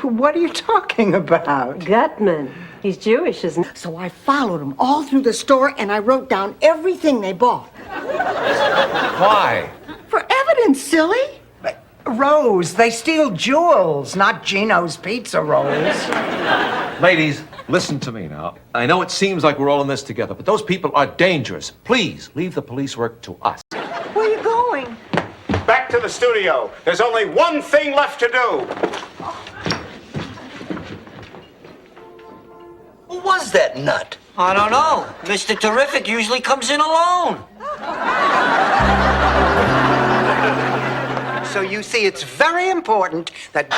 What are you talking about? Gutman. He's Jewish, isn't he? So I followed them all through the store and I wrote down everything they bought. Why? For evidence, silly. Rose, they steal jewels, not Gino's pizza rolls. Ladies, listen to me now. I know it seems like we're all in this together, but those people are dangerous. Please leave the police work to us. Where are you going? Back to the studio. There's only one thing left to do. Who was that nut? I don't know. Mr. Terrific usually comes in alone. So you see, it's very important that...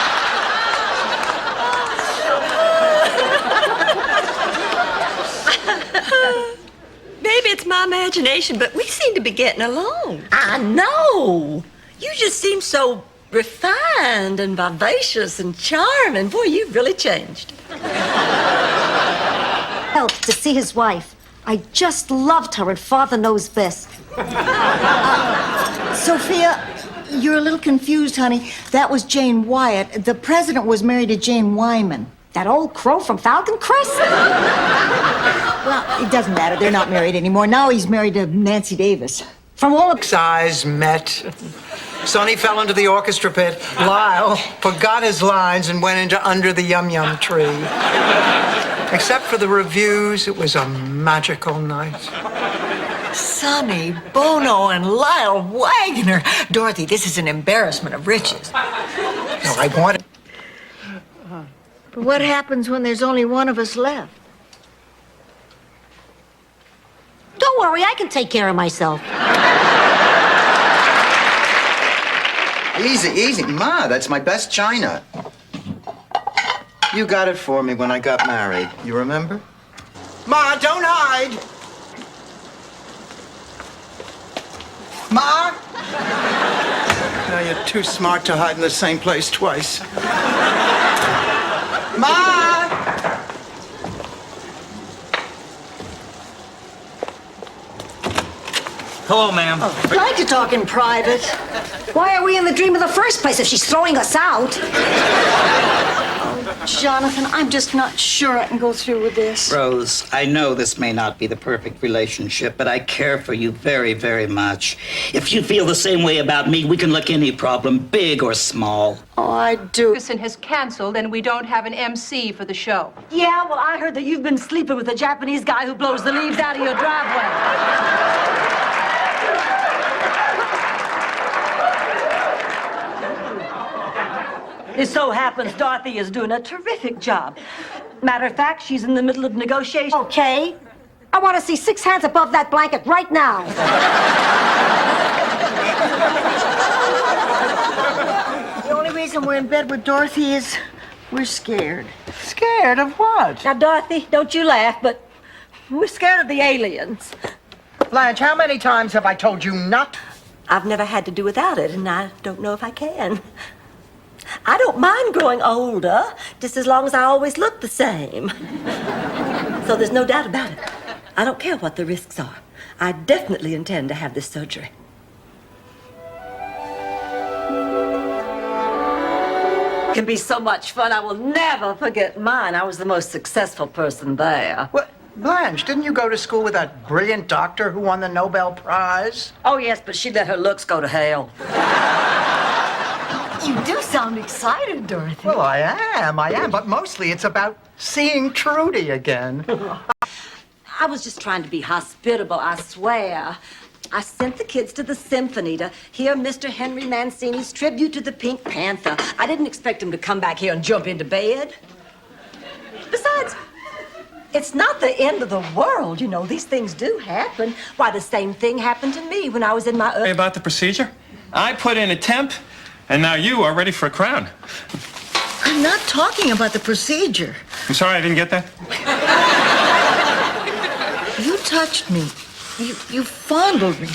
Maybe it's my imagination, but we seem to be getting along. I know. You just seem so refined and vivacious and charming. Boy, you've really changed. Help to see his wife. I just loved her, and Father knows best. Sophia, you're a little confused, honey. That was Jane Wyatt. The president was married to Jane Wyman. That old crow from Falcon Crest? Well, it doesn't matter. They're not married anymore. Now he's married to Nancy Davis. From all the eyes met. Sonny fell into the orchestra pit. Lyle forgot his lines and went into Under the Yum Yum Tree. Except for the reviews, it was a magical night. Sonny, Bono, and Lyle Wagner. Dorothy, this is an embarrassment of riches. No, I wanted... But what happens when there's only one of us left? Don't worry, I can take care of myself. Easy, easy. Ma, that's my best china. You got it for me when I got married. You remember? Ma, don't hide! Ma? No, you're too smart to hide in the same place twice. Ma! Hello, ma'am. I'd like to talk in private. Why are we in the dream in the first place if she's throwing us out? Jonathan, I'm just not sure I can go through with this. Rose, I know this may not be the perfect relationship, but I care for you very, very much. If you feel the same way about me, we can look any problem, big or small. Oh, I do. Ferguson has canceled, and we don't have an MC for the show. Yeah, well, I heard that you've been sleeping with a Japanese guy who blows the leaves out of your driveway. It so happens Dorothy is doing a terrific job. Matter of fact, she's in the middle of negotiations. Okay. I want to see 6 hands above that blanket right now. The only reason we're in bed with Dorothy is we're scared. Scared of what? Now, Dorothy, don't you laugh, but we're scared of the aliens. Blanche, how many times have I told you not? I've never had to do without it, and I don't know if I can. I don't mind growing older, just as long as I always look the same. So there's no doubt about it. I don't care what the risks are. I definitely intend to have this surgery. It can be so much fun. I will never forget mine. I was the most successful person there. What? Blanche, didn't you go to school with that brilliant doctor who won the Nobel Prize? Oh, yes, but she let her looks go to hell. You do sound excited, Dorothy. Well, I am, but mostly it's about seeing Trudy again. I was just trying to be hospitable, I swear. I sent the kids to the symphony to hear Mr. Henry Mancini's tribute to the Pink Panther. I didn't expect him to come back here and jump into bed. Besides, it's not the end of the world, you know. These things do happen. Why, the same thing happened to me when I was in my... About the procedure? I put in a temp, and now you are ready for a crown. I'm not talking about the procedure. I'm sorry, I didn't get that. You touched me. You fondled me.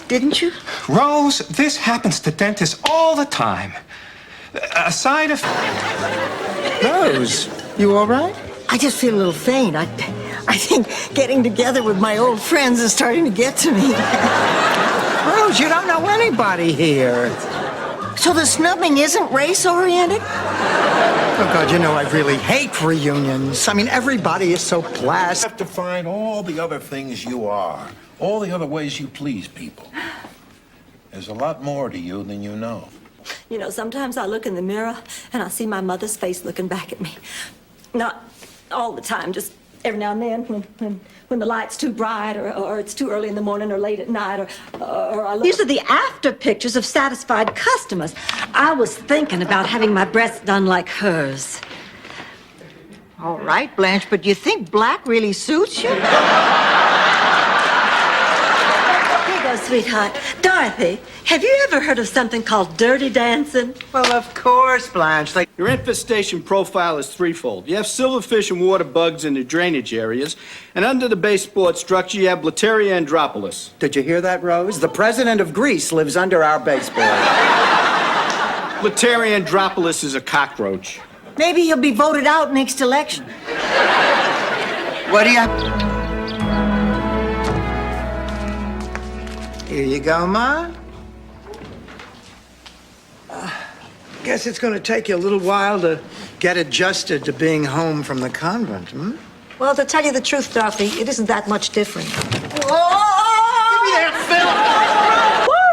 Didn't you? Rose, this happens to dentists all the time. A side of... Rose, you all right? I just feel a little faint. I think getting together with my old friends is starting to get to me. Rose, you don't know anybody here. So the snubbing isn't race-oriented? Oh, God, you know I really hate reunions. I mean, everybody is so plastic. You have to find all the other things you are, all the other ways you please people. There's a lot more to you than you know. You know, sometimes I look in the mirror and I see my mother's face looking back at me. Not all the time, just every now and then when the light's too bright or it's too early in the morning or late at night or I look. These are the after pictures of satisfied customers. I was thinking about having my breasts done like hers. All right, Blanche, but you think black really suits you? Here you go, sweetheart. Dorothy, have you ever heard of something called dirty dancing? Well, of course, Blanche. Your infestation profile is threefold. You have silverfish and water bugs in the drainage areas, and under the baseboard structure, you have Blattaria andropolis. Did you hear that, Rose? The president of Greece lives under our baseboard. Blattaria andropolis is a cockroach. Maybe he'll be voted out next election. What do you... Here you go, Ma. Guess it's going to take you a little while to get adjusted to being home from the convent, hmm? Well, to tell you the truth, Dorothy, it isn't that much different. Give me that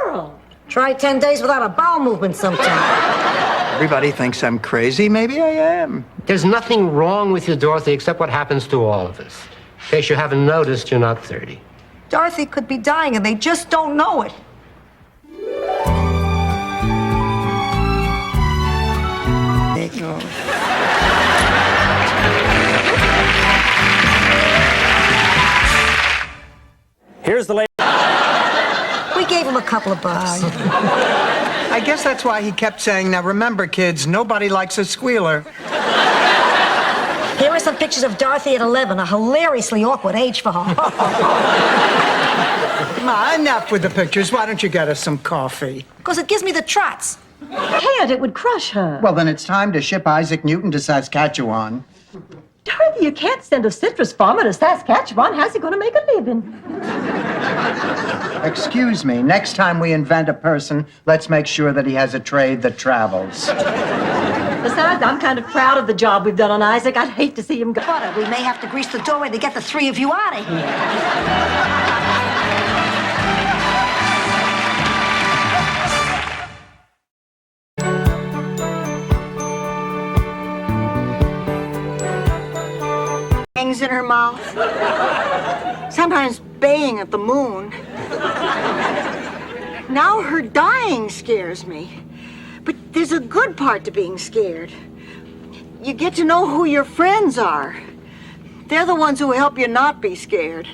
film! World! Try 10 days without a bowel movement sometime. Everybody thinks I'm crazy. Maybe I am. There's nothing wrong with you, Dorothy, except what happens to all of us. In case you haven't noticed, you're not 30. Dorothy could be dying and they just don't know it. Here's the lady. We gave him a couple of bucks. I guess that's why he kept saying, now remember, kids, nobody likes a squealer. Here are some pictures of Dorothy at 11, a hilariously awkward age for her. Ma, enough with the pictures. Why don't you get us some coffee? Because it gives me the trots. Can't, it would crush her. Well, then it's time to ship Isaac Newton to Saskatchewan. Dorothy, you can't send a citrus farmer to Saskatchewan. How's he going to make a living? Excuse me, next time we invent a person, let's make sure that he has a trade that travels. Besides, I'm kind of proud of the job we've done on Isaac. I'd hate to see him go. But we may have to grease the doorway to get the three of you out of here. Hangs in her mouth. Sometimes baying at the moon. Now her dying scares me. But there's a good part to being scared. You get to know who your friends are. They're the ones who help you not be scared.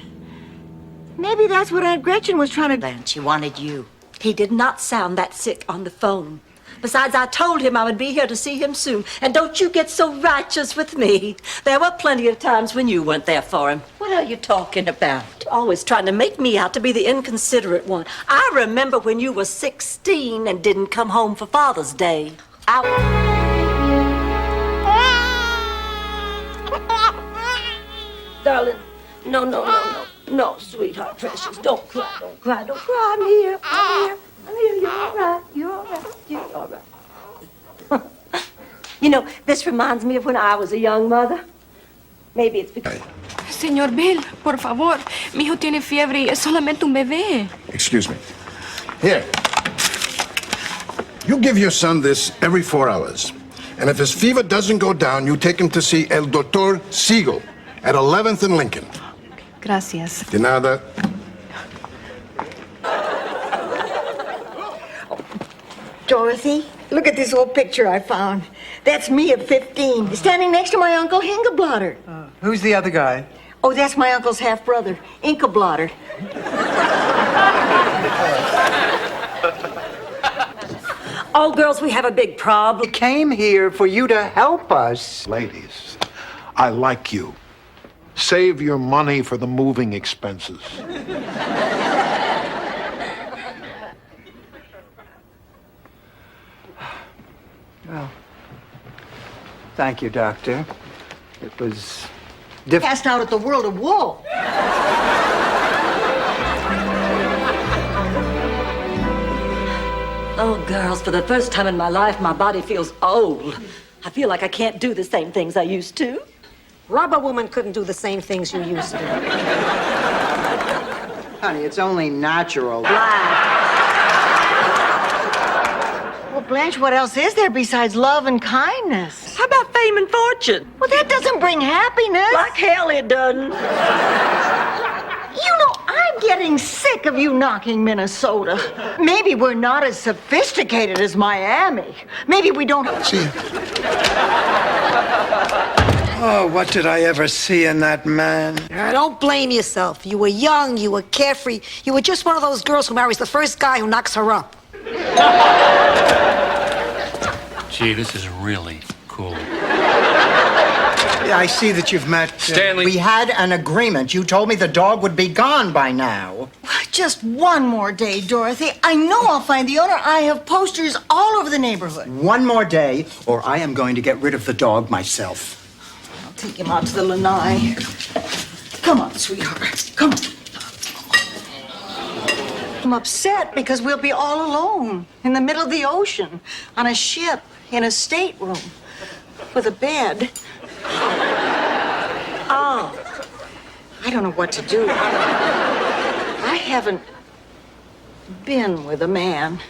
Maybe that's what Aunt Gretchen was trying to do. She wanted you. He did not sound that sick on the phone. Besides, I told him I would be here to see him soon. And don't you get so righteous with me. There were plenty of times when you weren't there for him. What are you talking about? Always trying to make me out to be the inconsiderate one. I remember when you were 16 and didn't come home for Father's Day. Darling, no, sweetheart, precious, don't cry. I'm here. You're all right. You know, this reminds me of when I was a young mother. Maybe it's because... Señor Bill, por favor. Mi hijo tiene fiebre y es solamente un bebé. Excuse me. Here. You give your son this every 4 hours. And if his fever doesn't go down, you take him to see El Doctor Siegel at 11th and Lincoln. Gracias. De nada. Dorothy, look at this old picture I found. That's me at 15, standing next to my uncle Hingablotter. Who's the other guy? Oh, that's my uncle's half-brother, Inkablotter. Oh, girls, we have a big problem. We came here for you to help us. Ladies, I like you. Save your money for the moving expenses. Well, thank you, Doctor. It was Cast out at the World of Wool. Oh, girls, for the first time in my life, my body feels old. I feel like I can't do the same things I used to. Rubber woman couldn't do the same things you used to. Honey, it's only natural. Well, Blanche, what else is there besides love and kindness? How about fame and fortune? Well, that doesn't bring happiness. Like hell it doesn't. You know, I'm getting sick of you knocking Minnesota. Maybe we're not as sophisticated as Miami. Maybe we don't... See. Oh, what did I ever see in that man? Don't blame yourself. You were young, you were carefree. You were just one of those girls who marries the first guy who knocks her up. Gee, this is really cool. I see that you've met... Stanley. We had an agreement. You told me the dog would be gone by now. Just one more day, Dorothy. I know I'll find the owner. I have posters all over the neighborhood. One more day, or I am going to get rid of the dog myself. I'll take him out to the lanai. Come on, sweetheart. Come on. I'm upset because we'll be all alone in the middle of the ocean, on a ship, in a stateroom, with a bed. Oh, I don't know what to do. I haven't been with a man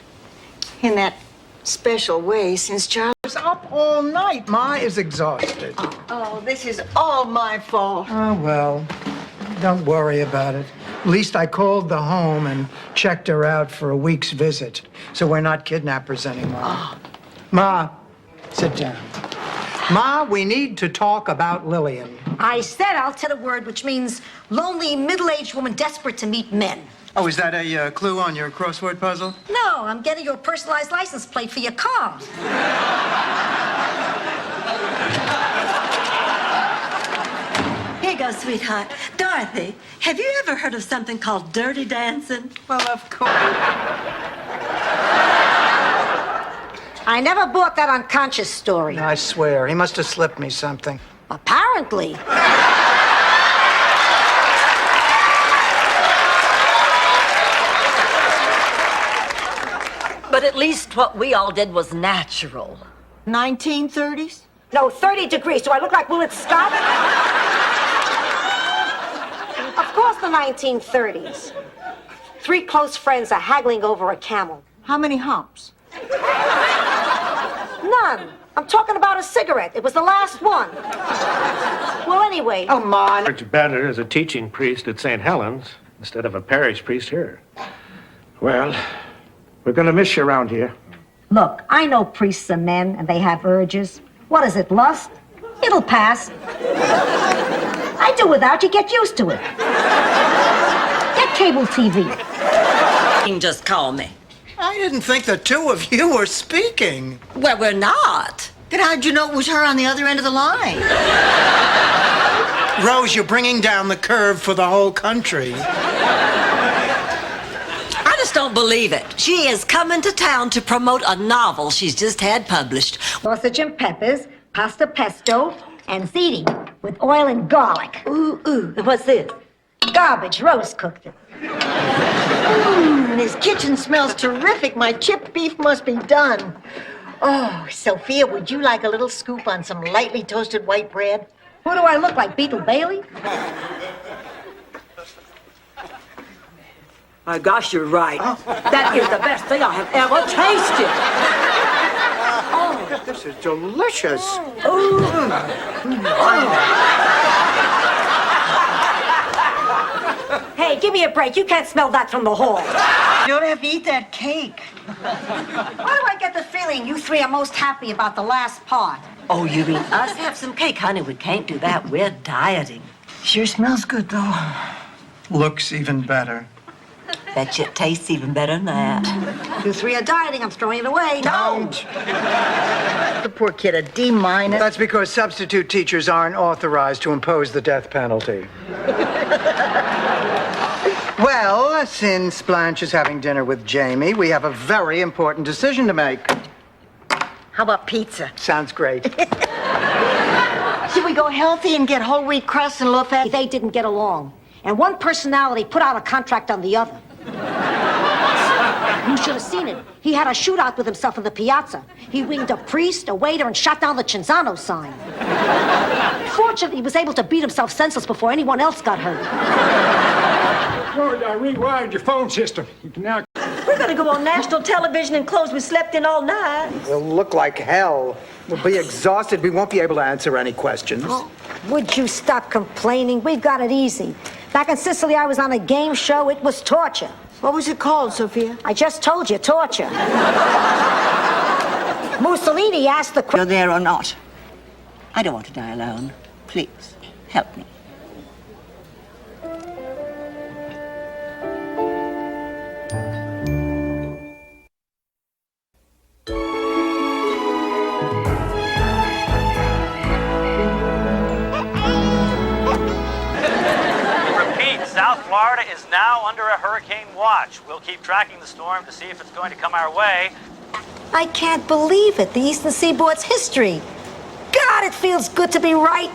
in that special way since Charlie was up all night. Ma is exhausted. Oh, this is all my fault. Oh, well, don't worry about it. At least I called the home and checked her out for a week's visit, so we're not kidnappers anymore. Oh. Ma, sit down. Ma, we need to talk about Lillian. I said I'll tell a word, which means lonely, middle-aged woman desperate to meet men. Oh, is that a clue on your crossword puzzle? No, I'm getting you a personalized license plate for your car. Here you go, sweetheart. Dorothy, have you ever heard of something called dirty dancing? Well, of course. I never bought that unconscious story. I swear, he must have slipped me something. Apparently. But at least what we all did was natural. 1930s? No, 30 degrees. Do I look like Willard Scott? Of course, the 1930s. 3 close friends are haggling over a camel. How many humps? None. I'm talking about a cigarette. It was the last one. Well, anyway. Oh, Ma. George Bennett is a teaching priest at St. Helens instead of a parish priest here. Well, we're going to miss you around here. Look, I know priests are men and they have urges. What is it, lust? It'll pass. I do without you. Get used to it. Get cable TV. You can just call me. I didn't think the two of you were speaking. Well, we're not. Then how'd you know it was her on the other end of the line? Rose, you're bringing down the curve for the whole country. I just don't believe it. She is coming to town to promote a novel she's just had published. Sausage and peppers, pasta pesto, and ziti with oil and garlic. Ooh, ooh. What's this? Garbage. Rose cooked it. This kitchen smells terrific. My chipped beef must be done. Oh, Sophia, would you like a little scoop on some lightly toasted white bread? Who do I look like, Beetle Bailey? My gosh, you're right. That is the best thing I have ever tasted. Oh, this is delicious. Hey, give me a break. You can't smell that from the hall. You don't have to eat that cake. Why do I get the feeling you 3 are most happy about the last part? Oh, you mean us have some cake? Honey, we can't do that. We're dieting. Sure smells good, though. Looks even better. Bet you it tastes even better than that. You 3 are dieting. I'm throwing it away. Don't. The poor kid, a D-. That's because substitute teachers aren't authorized to impose the death penalty. Well, since Blanche is having dinner with Jamie, we have a very important decision to make. How about pizza? Sounds great. Should we go healthy and get whole wheat crust and low fat? They didn't get along. And one personality put out a contract on the other. You should have seen it. He had a shootout with himself in the piazza. He winged a priest, a waiter, and shot down the Cinzano sign. Fortunately, he was able to beat himself senseless before anyone else got hurt. George, I rewired your phone system. You can now... We're gonna go on national television in clothes we slept in all night. We'll look like hell. We'll be exhausted. We won't be able to answer any questions. Oh, would you stop complaining? We've got it easy. Back in Sicily, I was on a game show. It was torture. What was it called, Sophia? I just told you, torture. Mussolini asked the question. You're there or not. I don't want to die alone. Please, help me. South Florida is now under a hurricane watch. We'll keep tracking the storm to see if it's going to come our way. I can't believe it. The Eastern Seaboard's history. God, it feels good to be right.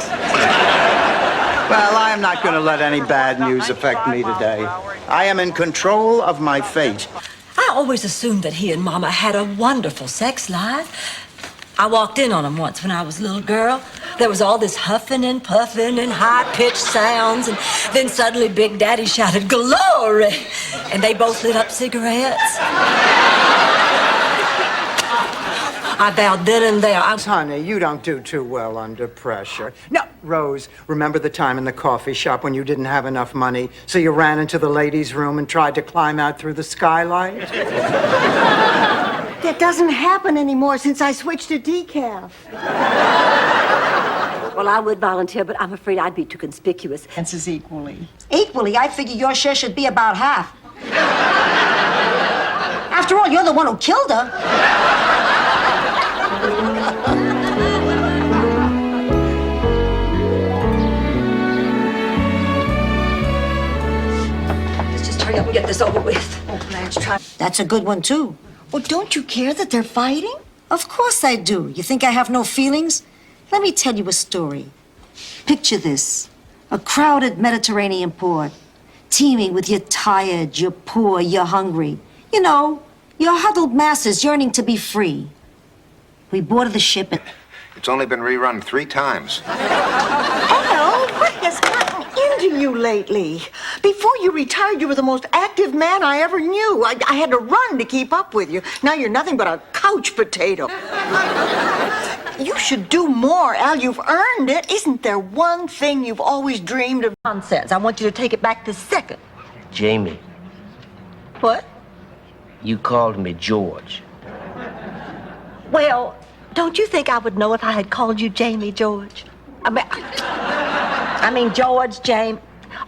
Well, I am not going to let any bad news affect me today. I am in control of my fate. I always assumed that he and Mama had a wonderful sex life. I walked in on him once when I was a little girl. There was all this huffing and puffing and high-pitched sounds, and then suddenly Big Daddy shouted, "Glory!" And they both lit up cigarettes. I vowed then and there. Honey, you don't do too well under pressure. No, Rose, remember the time in the coffee shop when you didn't have enough money, so you ran into the ladies' room and tried to climb out through the skylight? That doesn't happen anymore since I switched to decaf. Well, I would volunteer, but I'm afraid I'd be too conspicuous. Chances equally. Equally, I figure your share should be about half. After all, you're the one who killed her. Let's just hurry up and get this over with. Oh, Blanche, try. That's a good one, too. Well, don't you care that they're fighting? Of course I do. You think I have no feelings? Let me tell you a story. Picture this. A crowded Mediterranean port, teeming with you're tired, you're poor, you're hungry. You know, your huddled masses yearning to be free. We boarded the ship and... It's only been rerun 3 times. Hello, what has gotten into you lately? Before you retired, you were the most active man I ever knew. I had to run to keep up with you. Now you're nothing but a couch potato. You should do more, Al. You've earned it. Isn't there one thing you've always dreamed of? Nonsense. I want you to take it back this second. Jamie, What? you called me George. Well, don't you think I would know if I had called you Jamie George? I mean George, James.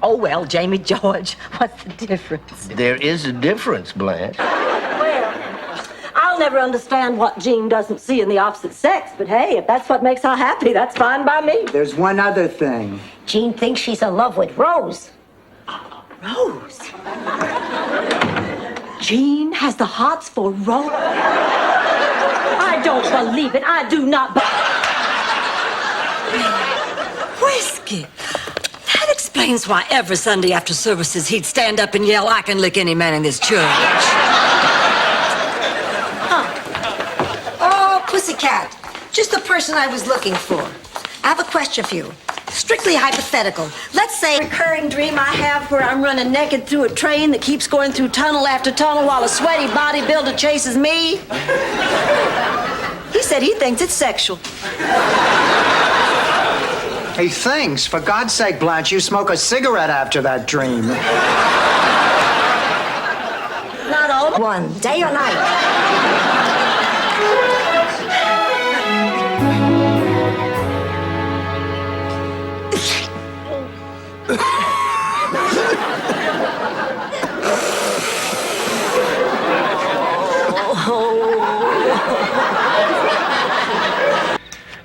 Oh, well, Jamie George. What's the difference? There is a difference, Blanche. Well, I'll never understand what Jean doesn't see in the opposite sex, but hey, if that's what makes her happy, that's fine by me. There's one other thing. Jean thinks she's in love with Rose. Rose? Jean has the hots for Rose? I don't believe it. I do not Whiskey. That explains why every Sunday after services he'd stand up and yell, "I can lick any man in this church." Oh, Pussycat. Just the person I was looking for. I have a question for you. Strictly hypothetical. Let's say A recurring dream I have where I'm running naked through a train that keeps going through tunnel after tunnel while a sweaty bodybuilder chases me. He said he thinks it's sexual. He thinks. For God's sake, Blanche, you smoke a cigarette after that dream. Not all. one, day or night.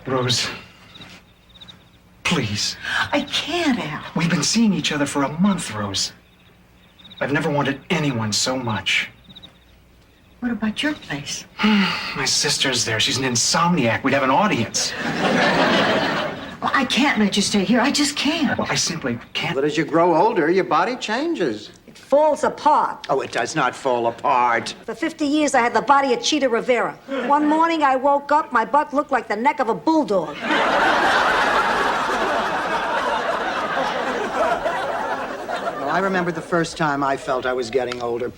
Rose, please. I can't, Al. We've been seeing each other for a month, Rose. I've never wanted anyone so much. What about your place? My sister's there. She's an insomniac. We'd have an audience. Well, I can't let you stay here. I just can't. Well, I simply can't. But as you grow older, your body changes. It falls apart. Oh, it does not fall apart. For 50 years, I had the body of Cheetah Rivera. One morning, I woke up, my butt looked like the neck of a bulldog. Well, I remember the first time I felt I was getting older.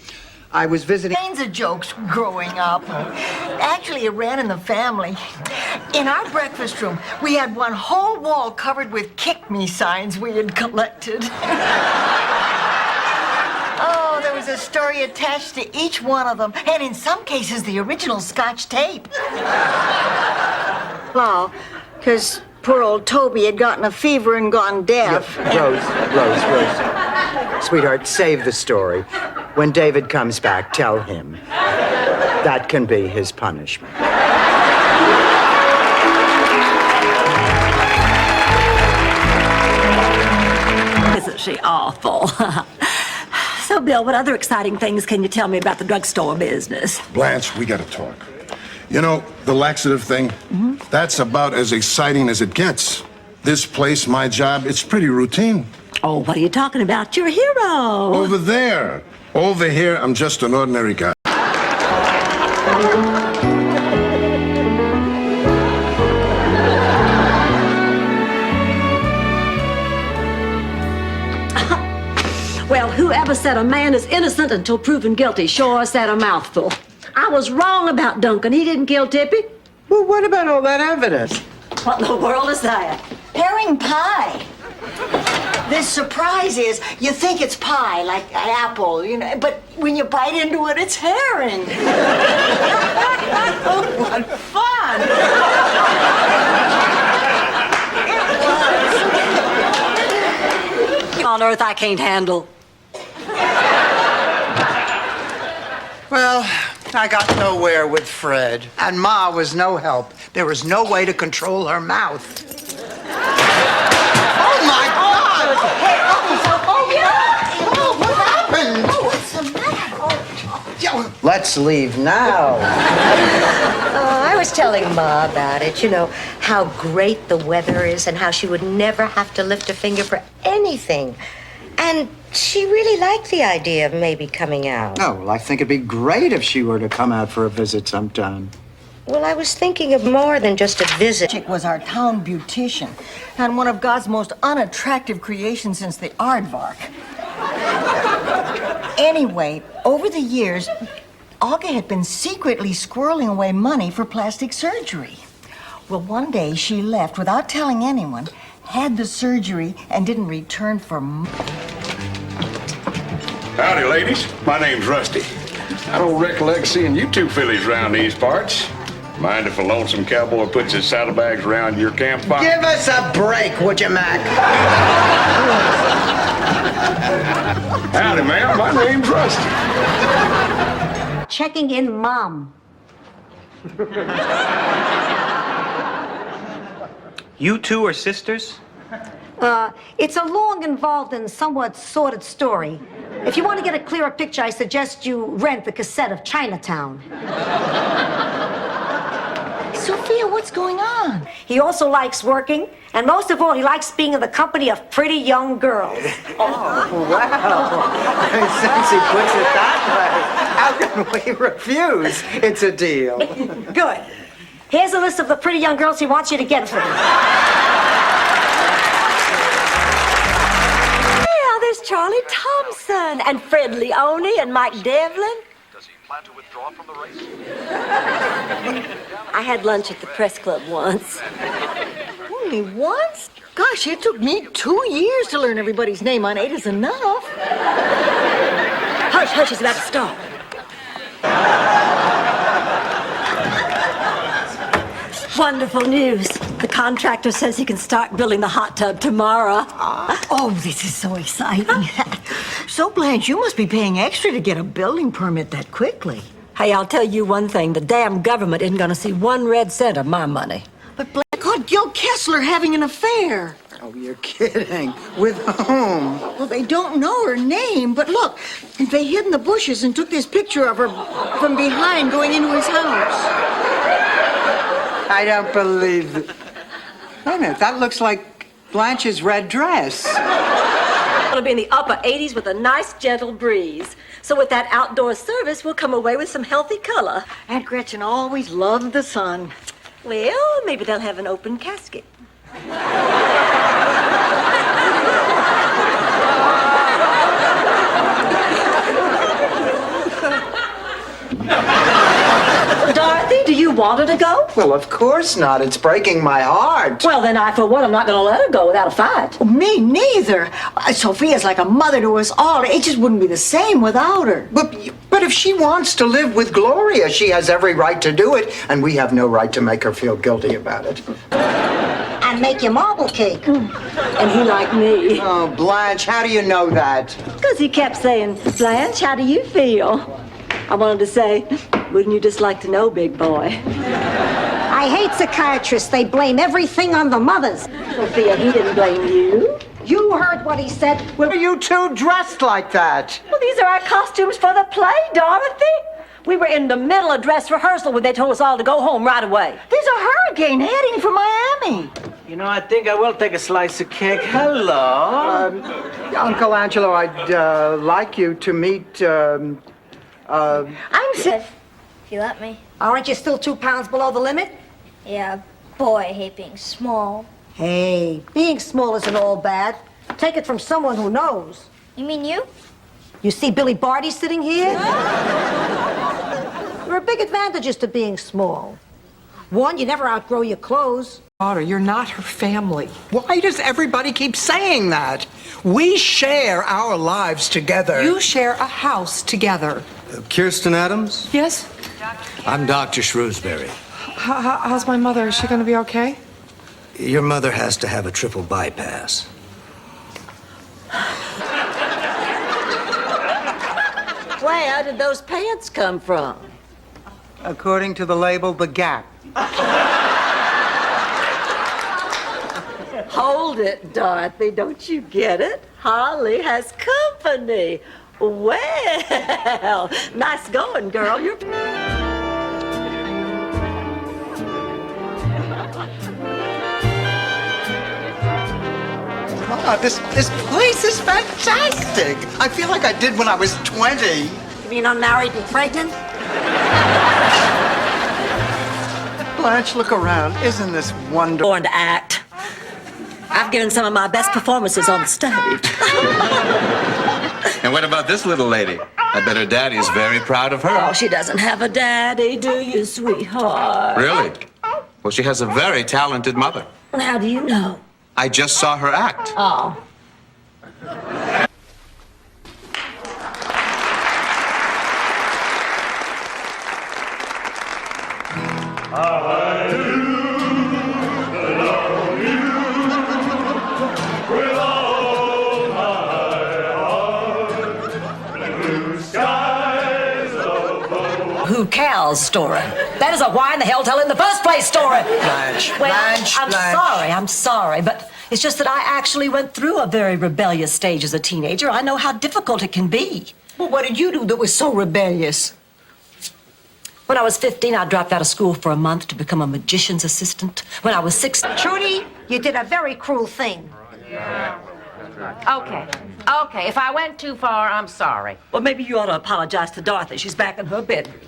I was visiting. Kinds of jokes growing up. Actually, it ran in the family. In our breakfast room, we had one whole wall covered with kick me signs we had collected. Oh, there was a story attached to each one of them, and in some cases, the original Scotch tape. Well, because poor old Toby had gotten a fever and gone deaf. Rose. Sweetheart, save the story. When David comes back, tell him. That can be his punishment. Isn't she awful? So, Bill, what other exciting things can you tell me about the drugstore business? Blanche, we gotta talk. You know, the laxative thing, that's about as exciting as it gets. This place, my job, it's pretty routine. Oh, what are you talking about? You're a hero. Over there. Over here, I'm just an ordinary guy. Well, whoever said a man is innocent until proven guilty sure said a mouthful. I was wrong about Duncan. He didn't kill Tippy. Well, what about all that evidence? What in the world is that? Herring pie. The surprise is you think it's pie, like an apple, you know, but when you bite into it, it's herring. What fun! On earth I can't handle. Well, I got nowhere with Fred, and Ma was no help. There was no way to control her mouth. Oh, my God! What happened? What's the matter? Let's leave now. I was telling Ma about it, you know, how great the weather is and how she would never have to lift a finger for anything. And she really liked the idea of maybe coming out. Oh, well, I think it'd be great if she were to come out for a visit sometime. Well, I was thinking of more than just a visit. Chick was our town beautician and one of God's most unattractive creations since the aardvark. Anyway, over the years, Olga had been secretly squirreling away money for plastic surgery. Well, one day she left without telling anyone, had the surgery, and didn't return for Howdy, ladies. My name's Rusty. I don't recollect seeing you two fillies around these parts. Mind if a lonesome cowboy puts his saddlebags around your campfire? Give us a break, would you, Mac? Howdy, ma'am. My name's Rusty. Checking in, Mom. You two are sisters? It's a long, involved, and somewhat sordid story. If you want to get a clearer picture, I suggest you rent the cassette of Chinatown. Sophia, what's going on? He also likes working, and most of all, he likes being in the company of pretty young girls. Oh, wow. Since he puts it that way, how can we refuse? It's a deal. Good. Here's a list of the pretty young girls he wants you to get for him. Yeah, there's Charlie Thompson, and Fred Leone, and Mike Devlin. Does he plan to withdraw from the race? I had lunch at the press club once. Only once? Gosh, it took me 2 years to learn everybody's name on 8 is enough. Hush, hush, he's about to start. Wonderful news. The contractor says he can start building the hot tub tomorrow. Oh, this is so exciting. So, Blanche, you must be paying extra to get a building permit that quickly. Hey, I'll tell you one thing. The damn government isn't going to see 1 red cent of my money. But Blanche, caught Gil Kessler having an affair. Oh, you're kidding. With whom? Well, they don't know her name, but look, they hid in the bushes and took this picture of her from behind going into his house. I don't believe it. Wait a minute, that looks like Blanche's red dress. It'll be in the upper 80s with a nice, gentle breeze. So with that outdoor service, we'll come away with some healthy color. Aunt Gretchen always loved the sun. Well, maybe they'll have an open casket. want her to go? Well, of course not. It's breaking my heart. Well, then I, for one, I'm not going to let her go without a fight. Me neither. Sophia's like a mother to us all. It just wouldn't be the same without her. But if she wants to live with Gloria, she has every right to do it, and we have no right to make her feel guilty about it. And make you marble cake. And he like me. Oh, Blanche, how do you know that? Because he kept saying, Blanche, how do you feel? I wanted to say, wouldn't you just like to know, big boy? I hate psychiatrists. They blame everything on the mothers. Sophia, he didn't blame you. You heard what he said. Well, are you two dressed like that? Well, these are our costumes for the play, Dorothy. We were in the middle of dress rehearsal when they told us all to go home right away. There's a hurricane heading for Miami. You know, I think I will take a slice of cake. Hello. Uncle Angelo, I'd like you to meet, I'm sick. If you let me. Aren't you still 2 pounds below the limit? Yeah, boy, I hate being small. Hey, being small isn't all bad. Take it from someone who knows. You mean you? You see Billy Barty sitting here? There are big advantages to being small. One, you never outgrow your clothes. Daughter, you're not her family. Why does everybody keep saying that? We share our lives together. You share a house together. Kirsten Adams? Yes? I'm Dr. Shrewsbury. How's my mother? Is she going to be okay? Your mother has to have a triple bypass. Where did those pants come from? According to the label, The Gap. Hold it, Dorothy. Don't you get it? Holly has company. Well, nice going, girl. You're... Wow, this place is fantastic. I feel like I did when I was 20. You mean unmarried and pregnant? Blanche, look around. Isn't this wonderful? Born to act. I've given some of my best performances on the stage. And what about this little lady? I bet her daddy's very proud of her. Oh, she doesn't have a daddy, do you, sweetheart? Really? Well, she has a very talented mother. How do you know? I just saw her act. Oh. Who Cal's story. That is a why in the hell tell in the first place story. Blanche, Well, Blanche, I'm sorry, but it's just that I actually went through a very rebellious stage as a teenager. I know how difficult it can be. Well, what did you do that was so rebellious? When I was 15, I dropped out of school for a month to become a magician's assistant. When I was 16... Trudy, you did a very cruel thing. Okay. If I went too far, I'm sorry. Well, maybe you ought to apologize to Dorothy. She's back in her bedroom.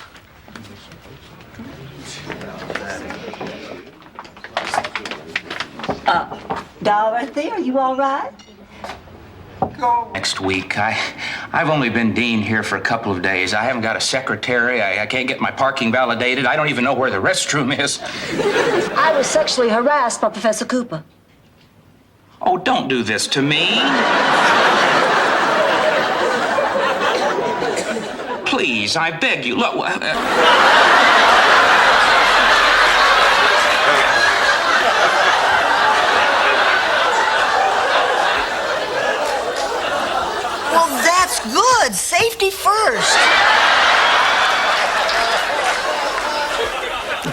Dorothy, are you all right? Next week. I've only been dean here for a couple of days. I haven't got a secretary. I can't get my parking validated. I don't even know where the restroom is. I was sexually harassed by Professor Cooper. Oh, don't do this to me. Please, I beg you. Look. Well, that's good. Safety first.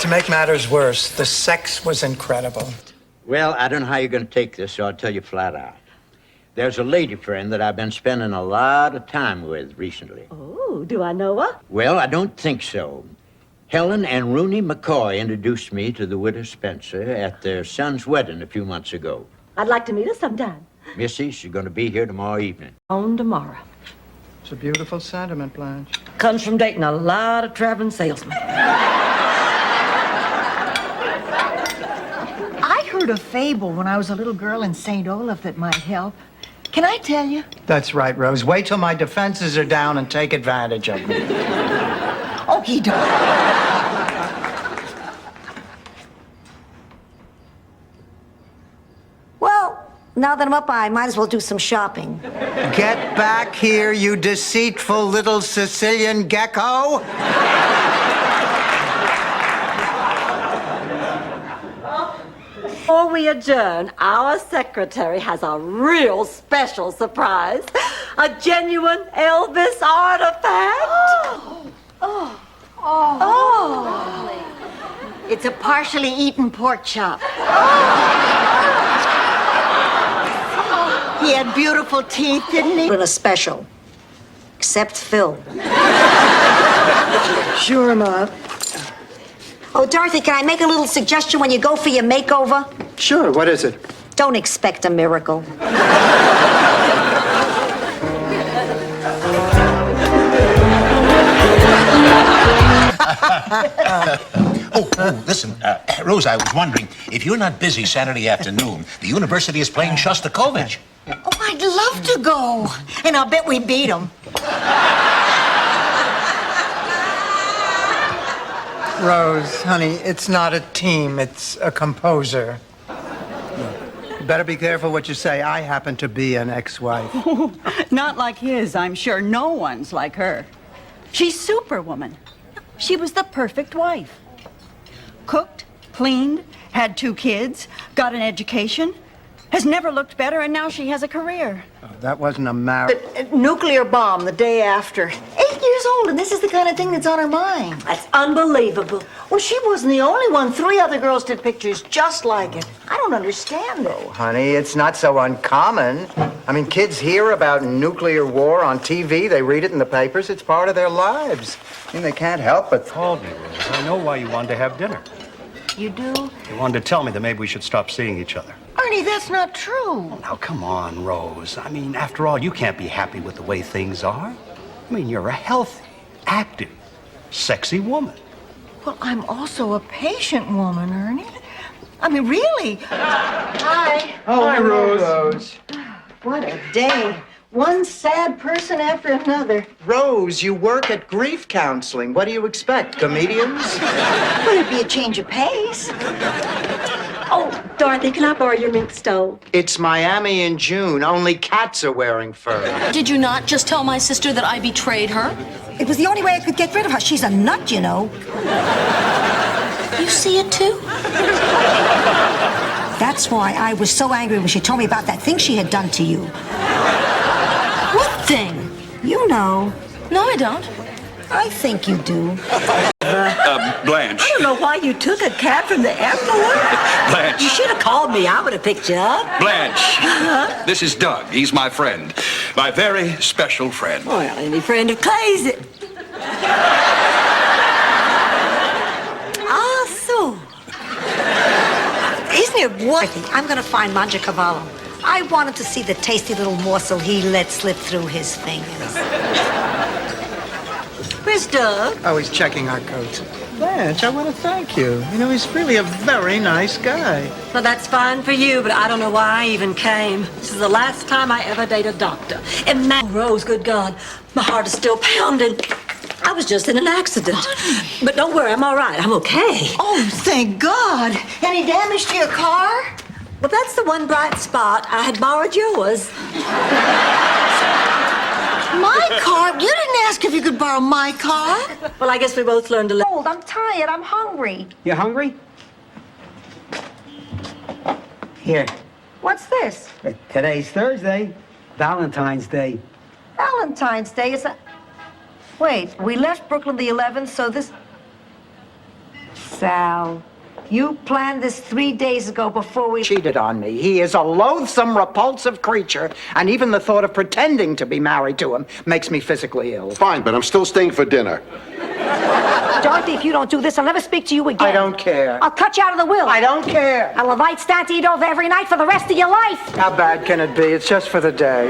To make matters worse, the sex was incredible. Well, I don't know how you're going to take this, so I'll tell you flat out. There's a lady friend that I've been spending a lot of time with recently. Oh, do I know her? Well, I don't think so. Helen and Rooney McCoy introduced me to the widow Spencer at their son's wedding a few months ago. I'd like to meet her sometime. Missy, she's going to be here tomorrow evening. On tomorrow. It's a beautiful sentiment, Blanche. Comes from dating a lot of traveling salesmen. I heard a fable when I was a little girl in St. Olaf that might help. Can I tell you? That's right, Rose. Wait till my defenses are down and take advantage of me. Okie doke. Now that I'm up, I might as well do some shopping. Get back here, you deceitful little Sicilian gecko! Before we adjourn, our secretary has a real special surprise. A genuine Elvis artifact. It's a partially eaten pork chop. He had beautiful teeth, didn't he? In a special. Except Phil. Sure, Ma. Oh, Dorothy, can I make a little suggestion when you go for your makeover? Sure, what is it? Don't expect a miracle. Listen, Rose, I was wondering, if you're not busy Saturday afternoon, the university is playing Shostakovich. Oh, I'd love to go. And I'll bet we beat him. Rose, honey, it's not a team, it's a composer. You better be careful what you say. I happen to be an ex-wife. Not like his, I'm sure. No one's like her. She's Superwoman. She was the perfect wife. Cooked, cleaned, had 2 kids, got an education, has never looked better, and now she has a career. Oh, that wasn't a marriage. Nuclear bomb the day after. 8 years old, and this is the kind of thing that's on her mind. That's unbelievable. Well, she wasn't the only one. 3 other girls did pictures just like it. I don't understand it. Oh, honey, it's not so uncommon. I mean, kids hear about nuclear war on TV. They read it in the papers. It's part of their lives. I mean, they can't help but... Called me, Rose. I know why you wanted to have dinner. You do? You wanted to tell me that maybe we should stop seeing each other. Ernie, that's not true. Now, come on, Rose. I mean, after all, you can't be happy with the way things are. I mean, you're a healthy, active, sexy woman. Well, I'm also a patient woman, Ernie. I mean, really. Hi. Oh, hi, Rose. What a day. One sad person after another. Rose, you work at grief counseling. What do you expect, comedians? Well, it'd be a change of pace. Oh, Dorothy, can I borrow your mink stole? It's Miami in June. Only cats are wearing fur. Did you not just tell my sister that I betrayed her? It was the only way I could get rid of her. She's a nut, you know. You see it too? That's why I was so angry when she told me about that thing she had done to you. What thing? You know. No, I don't. I think you do. Blanche. I don't know why you took a cab from the airport. Blanche. You should have called me. I would have picked you up. Blanche. This is Doug. He's my friend. My very special friend. Well, any friend of Clay's. So. Isn't it worthy? I'm going to find Mangiacavallo. I wanted to see the tasty little morsel he let slip through his fingers. Where's Doug? Oh, he's checking our coats. Blanche, I want to thank you. You know, he's really a very nice guy. Well, that's fine for you, but I don't know why I even came. This is the last time I ever date a doctor. And Rose, good God, my heart is still pounding. I was just in an accident. But don't worry, I'm all right. I'm okay. Oh, thank God. Any damage to your car? Well, that's the one bright spot. I had borrowed yours. My car? You didn't ask if you could borrow my car. Well, I guess we both learned to live. I'm tired. I'm hungry. You hungry? Here. What's this? Today's Thursday, Valentine's Day. Valentine's Day is a... Wait, we left Brooklyn the 11th, so this... Sal, you planned this 3 days ago before we... Cheated on me. He is a loathsome, repulsive creature, and even the thought of pretending to be married to him makes me physically ill. Fine, but I'm still staying for dinner. Dorothy, if you don't do this, I'll never speak to you again. I don't care. I'll cut you out of the will. I don't care. I'll invite Stan to eat over every night for the rest of your life. How bad can it be? It's just for the day.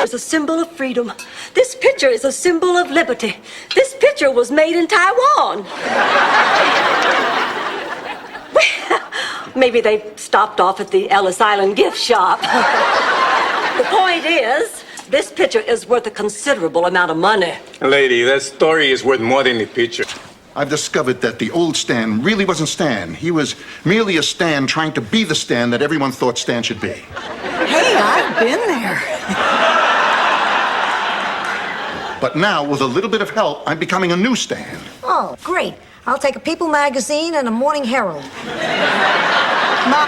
It's a symbol of freedom. This picture is a symbol of liberty. This picture was made in Taiwan. Well, maybe they stopped off at the Ellis Island gift shop. The point is, this picture is worth a considerable amount of money. Lady, that story is worth more than the picture. I've discovered that the old Stan really wasn't Stan. He was merely a Stan trying to be the Stan that everyone thought Stan should be. Hey, I've been there. But now, with a little bit of help, I'm becoming a new Stan. Oh, great. I'll take a People magazine and a Morning Herald. Ma,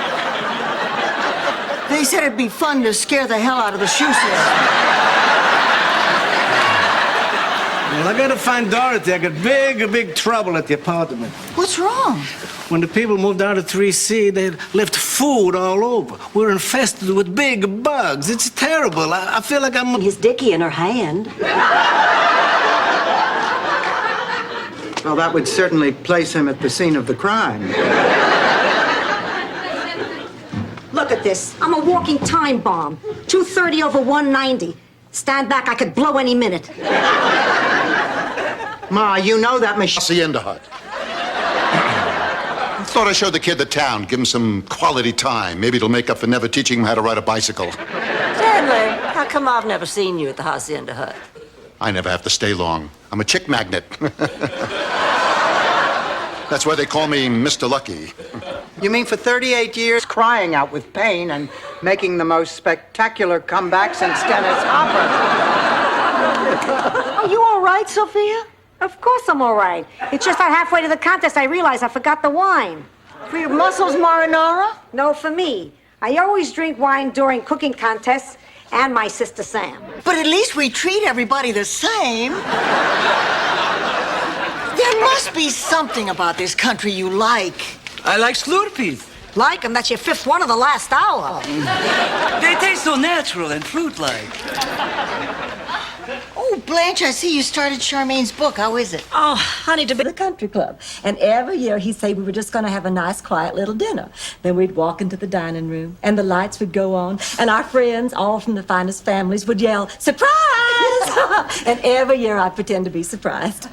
they said it'd be fun to scare the hell out of the shoe salesman. Well, I gotta find Dorothy. I got big trouble at the apartment. What's wrong? When the people moved out of 3C, they left food all over. We're infested with big bugs. It's terrible. I feel like I'm... His dickie in her hand. Well, that would certainly place him at the scene of the crime. Look at this. I'm a walking time bomb. 230 over 190. Stand back, I could blow any minute. Ma, you know that machine. Hacienda Hut. Thought I showed the kid the town, give him some quality time. Maybe it'll make up for never teaching him how to ride a bicycle. Stanley, how come I've never seen you at the Hacienda Hut? I never have to stay long. I'm a chick magnet. That's why they call me Mr. Lucky. You mean for 38 years crying out with pain and making the most spectacular comeback since Dennis Hopper? Are you all right, Sophia? Of course I'm all right. It's just that halfway to the contest I realized I forgot the wine. For your muscles, marinara? No, for me. I always drink wine during cooking contests and my sister Sam. But at least we treat everybody the same. There must be something about this country you like. I like Slurpees. Like 'em? That's your fifth one of the last hour. They taste so natural and fruit-like. Oh, Blanche, I see you started Charmaine's book. How is it? Oh, honey, to be the country club. And every year he'd say we were just going to have a nice, quiet little dinner. Then we'd walk into the dining room, and the lights would go on, and our friends, all from the finest families, would yell, "Surprise!" And every year I'd pretend to be surprised.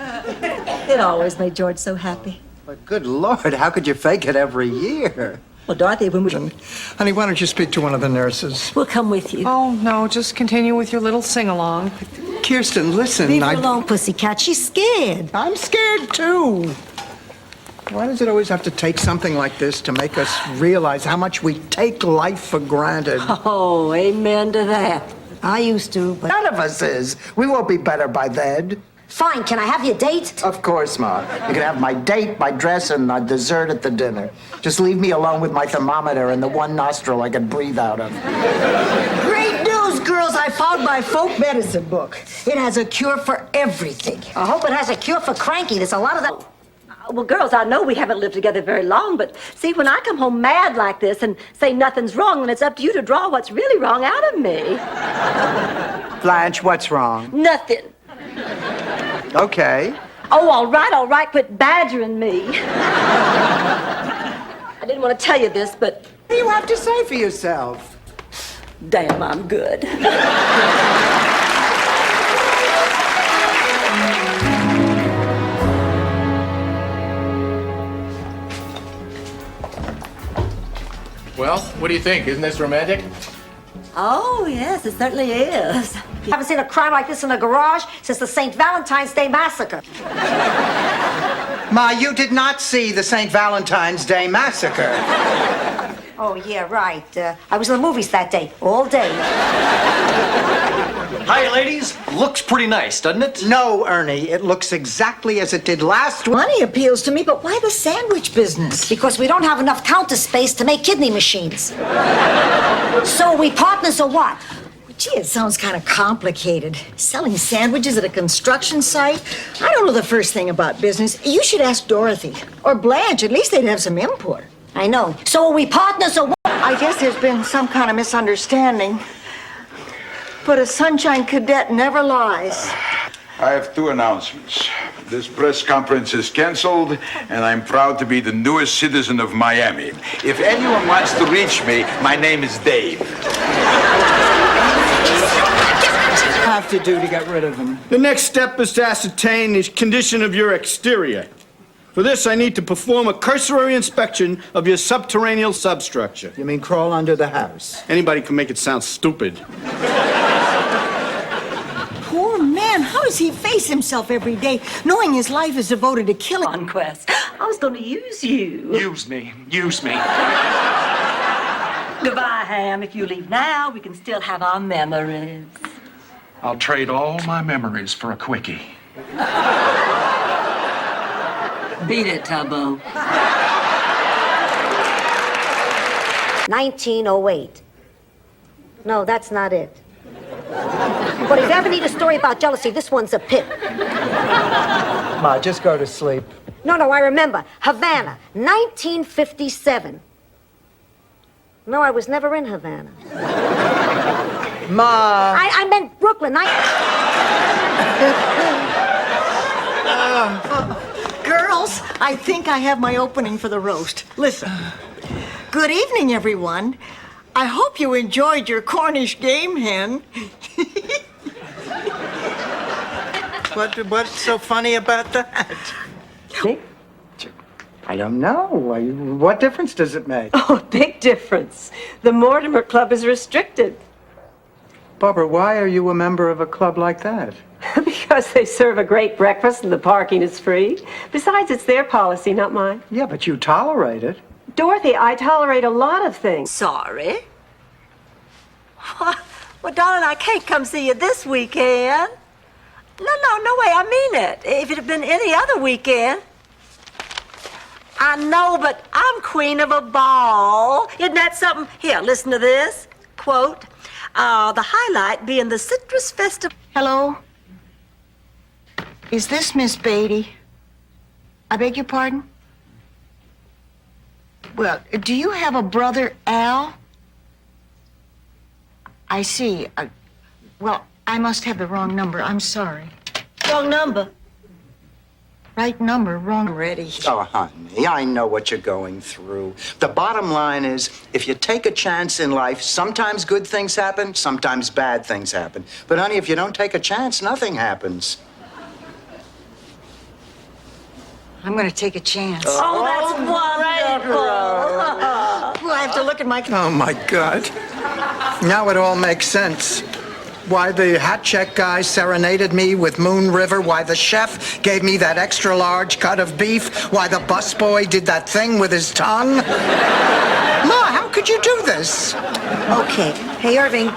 It always made George so happy. But good Lord, how could you fake it every year? Well, Dorothy, when we... Honey, why don't you speak to one of the nurses? We'll come with you. Oh, no, just continue with your little sing-along. Kirsten, listen, Leave her alone, pussycat. She's scared. I'm scared, too. Why does it always have to take something like this to make us realize how much we take life for granted? Oh, amen to that. I used to, but... None of us is. We won't be better by then. Fine, can I have your date? Of course, Ma. You can have my date, my dress, and my dessert at the dinner. Just leave me alone with my thermometer and the one nostril I can breathe out of. Great news, girls. I found my folk medicine book. It has a cure for everything. I hope it has a cure for cranky. There's a lot of that... Well, girls, I know we haven't lived together very long, but see, when I come home mad like this and say nothing's wrong, then it's up to you to draw what's really wrong out of me. Blanche, what's wrong? Nothing. Okay. Oh, all right, quit badgering me. I didn't want to tell you this, but... What do you have to say for yourself? Damn, I'm good. Well, what do you think? Isn't this romantic? Oh, yes, it certainly is. I haven't seen a crime like this in a garage since the St. Valentine's Day Massacre. Ma, you did not see the St. Valentine's Day Massacre. Oh, yeah, right. I was in the movies that day, all day. Hi, ladies. Looks pretty nice, doesn't it? No, Ernie, it looks exactly as it did last week. Money appeals to me, but why the sandwich business? Because we don't have enough counter space to make kidney machines. So are we partners or what? Gee, it sounds kind of complicated. Selling sandwiches at a construction site? I don't know the first thing about business. You should ask Dorothy. Or Blanche. At least they'd have some input. I know. So are we partners or what? I guess there's been some kind of misunderstanding. But a Sunshine Cadet never lies. I have two announcements. This press conference is canceled, and I'm proud to be the newest citizen of Miami. If anyone wants to reach me, my name is Dave. Have to do to get rid of him. The next step is to ascertain the condition of your exterior. For this, I need to perform a cursory inspection of your subterranean substructure. You mean crawl under the house? Anybody can make it sound stupid. Poor man, how does he face himself every day, knowing his life is devoted to killing? Conquest. I was going to use you. Use me. Use me. Goodbye, Ham. If you leave now, we can still have our memories. I'll trade all my memories for a quickie. Beat it, Tubbo. 1908. No, that's not it. But if you ever need a story about jealousy, this one's a pip. Ma, just go to sleep. No, I remember. Havana, 1957. No, I was never in Havana. Ma. I meant Brooklyn. Girls, I think I have my opening for the roast. Listen. Good evening, everyone. I hope you enjoyed your Cornish game hen. What's so funny about that? I don't know. What difference does it make? Oh, big difference. The Mortimer Club is restricted. Barbara, why are you a member of a club like that? Because they serve a great breakfast and the parking is free. Besides, it's their policy, not mine. Yeah, but you tolerate it. Dorothy, I tolerate a lot of things. Sorry. Well, darling, I can't come see you this weekend. No way, I mean it. If it had been any other weekend. I know, but I'm queen of a ball. Isn't that something? Here, listen to this. Quote, the highlight being the Citrus Festival. Hello? Is this Miss Beatty? I beg your pardon? Well, do you have a brother, Al? I see. Well, I must have the wrong number. I'm sorry. Wrong number. Right number, wrong already. Oh, honey, I know what you're going through. The bottom line is, if you take a chance in life, sometimes good things happen, sometimes bad things happen. But, honey, if you don't take a chance, nothing happens. I'm going to take a chance. Oh, that's wonderful. Well, I have to look at my... Oh, my God. Now it all makes sense. Why the hat check guy serenaded me with Moon River, why the chef gave me that extra large cut of beef, why the busboy did that thing with his tongue. Ma, how could you do this? Okay. Hey, Irving.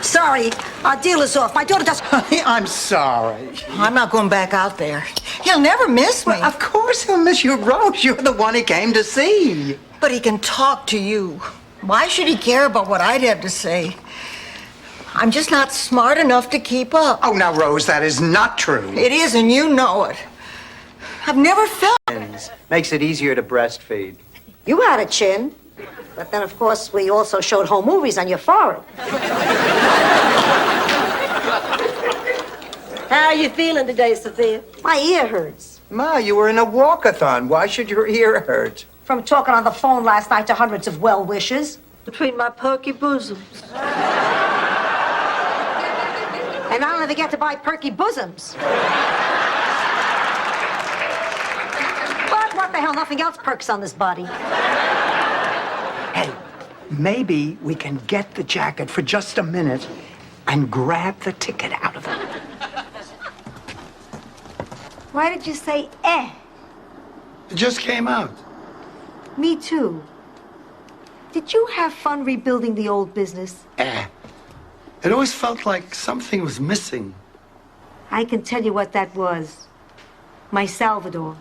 Sorry, our deal is off. My daughter does... I'm sorry. I'm not going back out there. He'll never miss me. Well, of course he'll miss you, Rose. You're the one he came to see. But he can talk to you. Why should he care about what I'd have to say? I'm just not smart enough to keep up. Oh, now, Rose, that is not true. It is, and you know it. I've never felt... Makes it easier to breastfeed. You had a chin. But then, of course, we also showed home movies on your forehead. How are you feeling today, Sophia? My ear hurts. Ma, you were in a walkathon. Why should your ear hurt? From talking on the phone last night to hundreds of well-wishers. Between my perky bosoms. And I'll never get to buy perky bosoms. But what the hell, nothing else perks on this body. Hey, maybe we can get the jacket for just a minute and grab the ticket out of it. Why did you say eh? It just came out. Me too. Did you have fun rebuilding the old business? It always felt like something was missing. I can tell you what that was. My Salvador.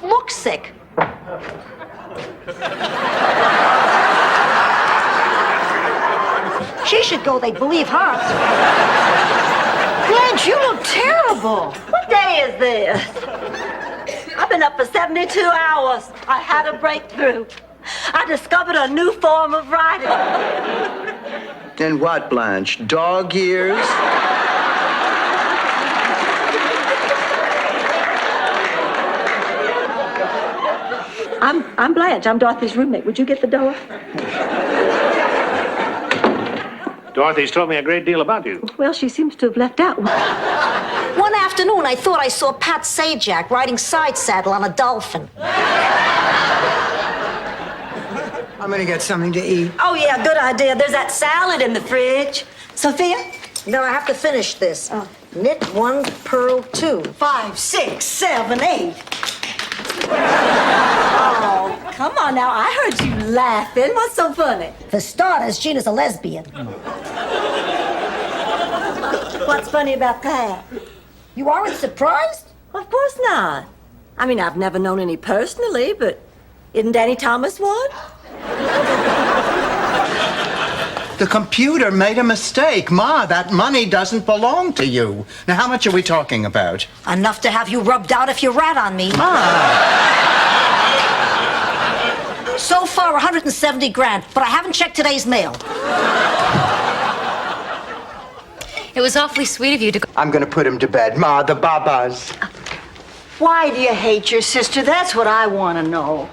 Look sick. She should go, they'd believe her. Blanche, you look terrible. What day is this? I've been up for 72 hours. I had a breakthrough. I discovered a new form of writing. In what, Blanche? Dog years? I'm Blanche. I'm Dorothy's roommate. Would you get the door? Dorothy's told me a great deal about you. Well, she seems to have left out one. One afternoon, I thought I saw Pat Sajak riding side saddle on a dolphin. I'm gonna get something to eat. Oh, yeah, good idea. There's that salad in the fridge. Sophia? No, I have to finish this. Knit 1, purl 2. 5, 6, 7, 8. Oh, come on now. I heard you laughing. What's so funny? For starters, Gina's a lesbian. What's funny about that? You aren't surprised? Of course not. I mean, I've never known any personally, but isn't Danny Thomas one? The computer made a mistake. Ma, that money doesn't belong to you. Now, how much are we talking about? Enough to have you rubbed out if you rat on me. So far, 170 grand, but I haven't checked today's mail. It was awfully sweet of you to go. I'm going to put him to bed. Ma, the babas. Why do you hate your sister? That's what I want to know.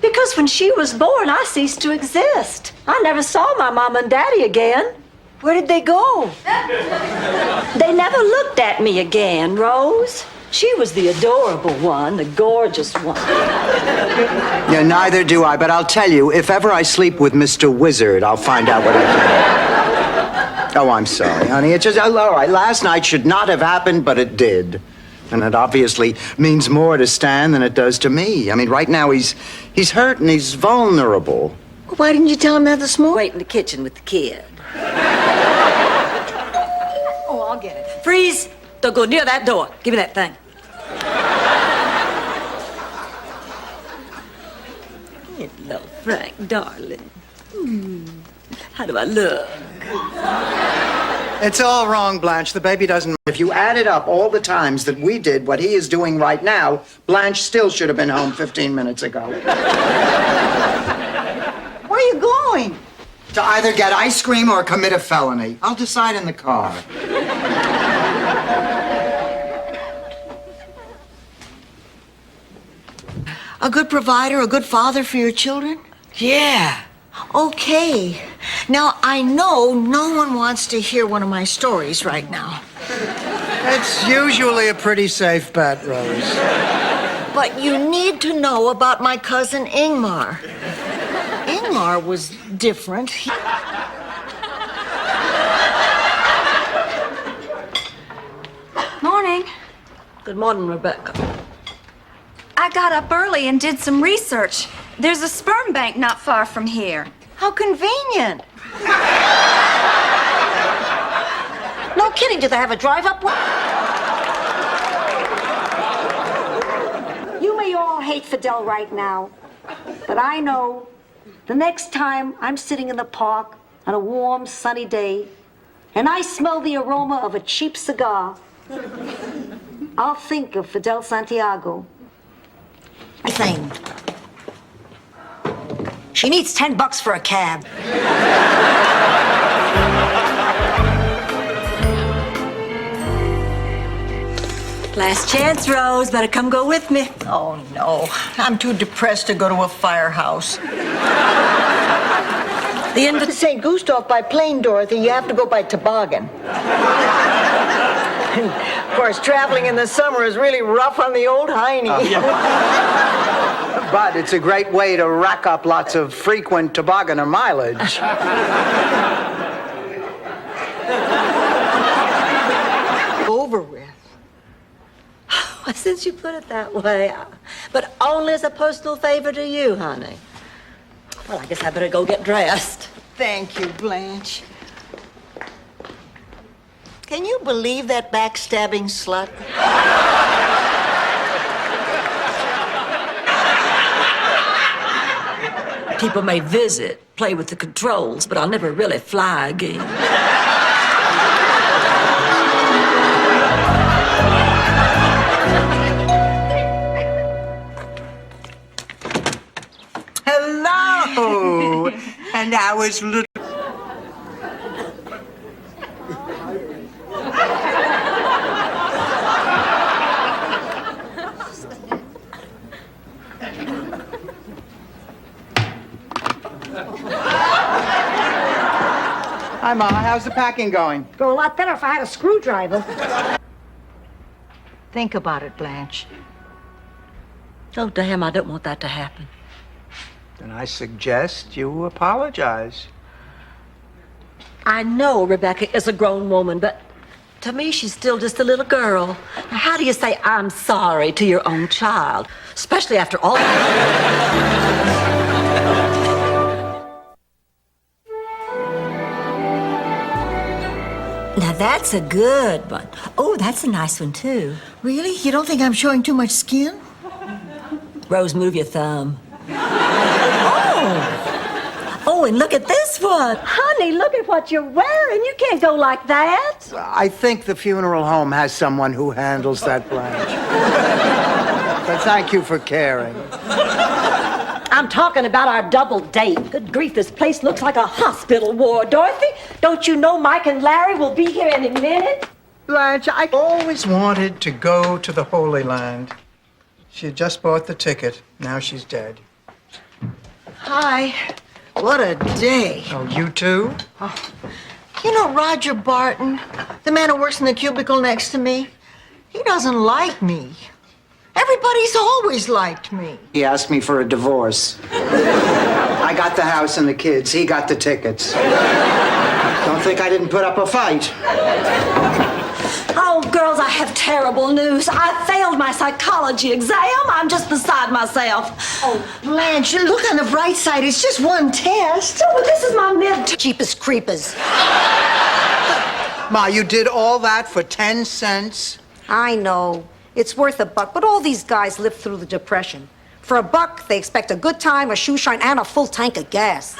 Because when she was born, I ceased to exist. I never saw my mom and daddy again. Where did they go? They never looked at me again, Rose. She was the adorable one, the gorgeous one. Yeah, neither do I, but I'll tell you, if ever I sleep with Mr. Wizard, I'll find out what I did. Oh, I'm sorry, honey. It's just, all right, last night should not have happened, but it did. And it obviously means more to Stan than it does to me. I mean, right now he's hurt and he's vulnerable. Why didn't you tell him that this morning? Wait in the kitchen with the kid. Oh, I'll get it. Freeze! Don't go near that door. Give me that thing. Hello, Frank, darling. How do I look? It's all wrong, Blanche. The baby doesn't. If you added up all the times that we did what he is doing right now, Blanche still should have been home 15 minutes ago. Where are you going? To either get ice cream or commit a felony. I'll decide in the car. A good provider, a good father for your children? Yeah. Okay. Now, I know no one wants to hear one of my stories right now. It's usually a pretty safe bet, Rose. But you need to know about my cousin Ingmar. Ingmar was different. Morning. Good morning, Rebecca. I got up early and did some research. There's a sperm bank not far from here. How convenient. No kidding, do they have a drive-up one? You may all hate Fidel right now, but I know the next time I'm sitting in the park on a warm, sunny day, and I smell the aroma of a cheap cigar, I'll think of Fidel Santiago. Thing. She needs $10 for a cab. Last chance, Rose. Better come go with me. Oh, no. I'm too depressed to go to a firehouse. The end To St. Gustav by plane, Dorothy, you have to go by toboggan. Of course, traveling in the summer is really rough on the old hiney. But it's a great way to rack up lots of frequent tobogganer mileage. Over with. Since you put it that way, but only as a personal favor to you, honey. Well, I guess I better go get dressed. Thank you, Blanche. Can you believe that backstabbing slut? People may visit, play with the controls, but I'll never really fly again. Hello! And I was little. Hi, Ma. How's the packing going? Go a lot better if I had a screwdriver. Think about it, Blanche. Oh, damn, I don't want that to happen. Then I suggest you apologize. I know Rebecca is a grown woman, but To me, she's still just a little girl. Now, how do you say I'm sorry to your own child? Especially after all... Now that's a good one. Oh, that's a nice one, too. Really? You don't think I'm showing too much skin? Rose, move your thumb. Oh, and look at this one. Honey, look at what you're wearing. You can't go like that. I think the funeral home has someone who handles that, Blanche. But thank you for caring. I'm talking about our double date. Good grief, this place looks like a hospital ward. Dorothy, don't you know Mike and Larry will be here any minute? Blanche, I always wanted to go to the Holy Land. She had just bought the ticket. Now she's dead. Hi. What a day. Oh, you too? You know Roger Barton, the man who works in the cubicle next to me? He doesn't like me. Everybody's always liked me. He asked me for a divorce. I got the house and the kids. He got the tickets. Don't think I didn't put up a fight. Oh, girls, I have terrible news. I failed my psychology exam. I'm just beside myself. Oh, Blanche, look on the bright side. It's just one test. Oh, but this is my midterm. Cheapest creepers. Ma, you did all that for 10 cents? I know. It's worth $1, but all these guys lived through the Depression. For $1, they expect a good time, a shoe shine, and a full tank of gas.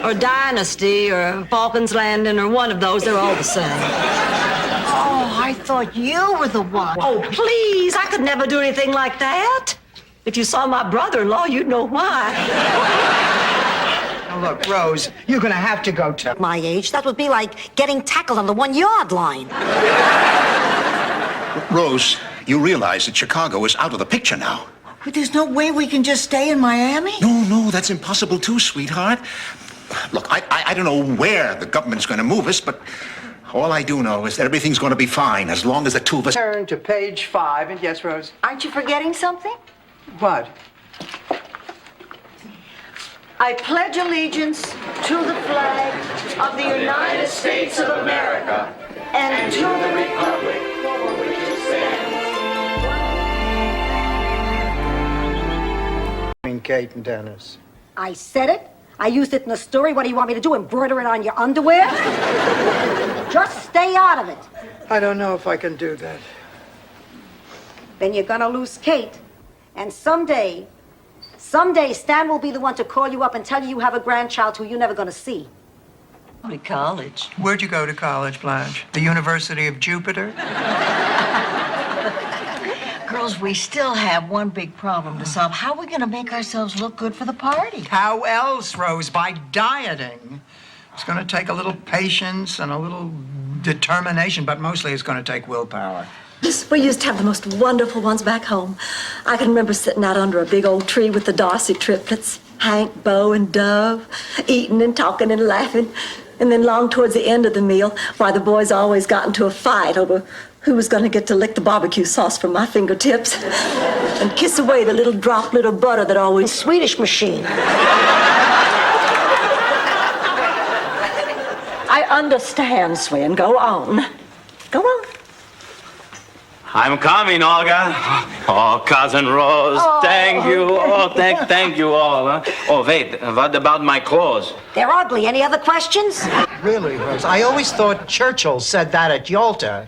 Or Dynasty, or Falcons Landing, or one of those. They're all the same. Oh, I thought you were the one. Oh, please. I could never do anything like that. If you saw my brother-in-law, you'd know why. Now look, Rose, you're gonna have to go to... My age, that would be like getting tackled on the 1-yard line. Rose, you realize that Chicago is out of the picture now. But there's no way we can just stay in Miami? No, that's impossible too, sweetheart. Look, I don't know where the government's going to move us, but all I do know is that everything's going to be fine as long as the two of us... Turn to page 5, and yes, Rose? Aren't you forgetting something? What? I pledge allegiance to the flag of the United States of America and to the republic for which it stands. Between Kate and Dennis. I said it. I used it in the story. What do you want me to do, embroider it on your underwear? Just stay out of it. I don't know if I can do that. Then you're gonna lose Kate. And someday Stan will be the one to call you up and tell you have a grandchild who you're never gonna see. To college. Where'd you go to college, Blanche? The University of Jupiter? Girls, we still have one big problem to solve. How are we going to make ourselves look good for the party? How else, Rose? By dieting. It's going to take a little patience and a little determination, but mostly it's going to take willpower. We used to have the most wonderful ones back home. I can remember sitting out under a big old tree with the Darcy triplets, Hank, Bo, and Dove, eating and talking and laughing. And then long towards the end of the meal, why the boys always got into a fight over who was going to get to lick the barbecue sauce from my fingertips and kiss away the little droplet of butter that always... Swedish machine. I understand, Swen. Go on. Go on. I'm coming, Olga. Oh, Cousin Rose, thank you. Oh, thank you all. Huh? Oh, wait, what about my clothes? They're ugly. Any other questions? Really, Rose? I always thought Churchill said that at Yalta.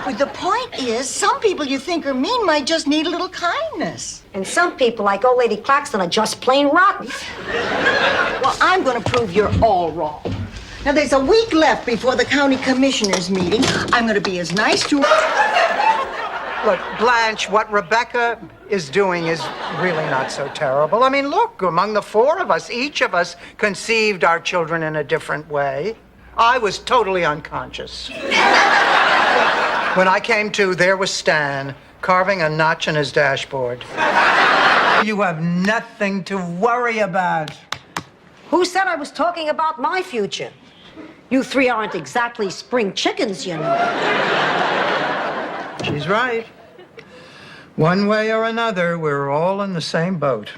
But the point is, some people you think are mean might just need a little kindness. And some people, like old Lady Claxton, are just plain rotten. Well, I'm going to prove you're all wrong. Now, there's a week left before the county commissioners' meeting. I'm going to be as nice to... Look, Blanche, what Rebecca is doing is really not so terrible. I mean, look, among the 4 of us, each of us conceived our children in a different way. I was totally unconscious. When I came to, there was Stan, carving a notch in his dashboard. You have nothing to worry about. Who said I was talking about my future? You 3 aren't exactly spring chickens, you know. She's right. One way or another, we're all in the same boat.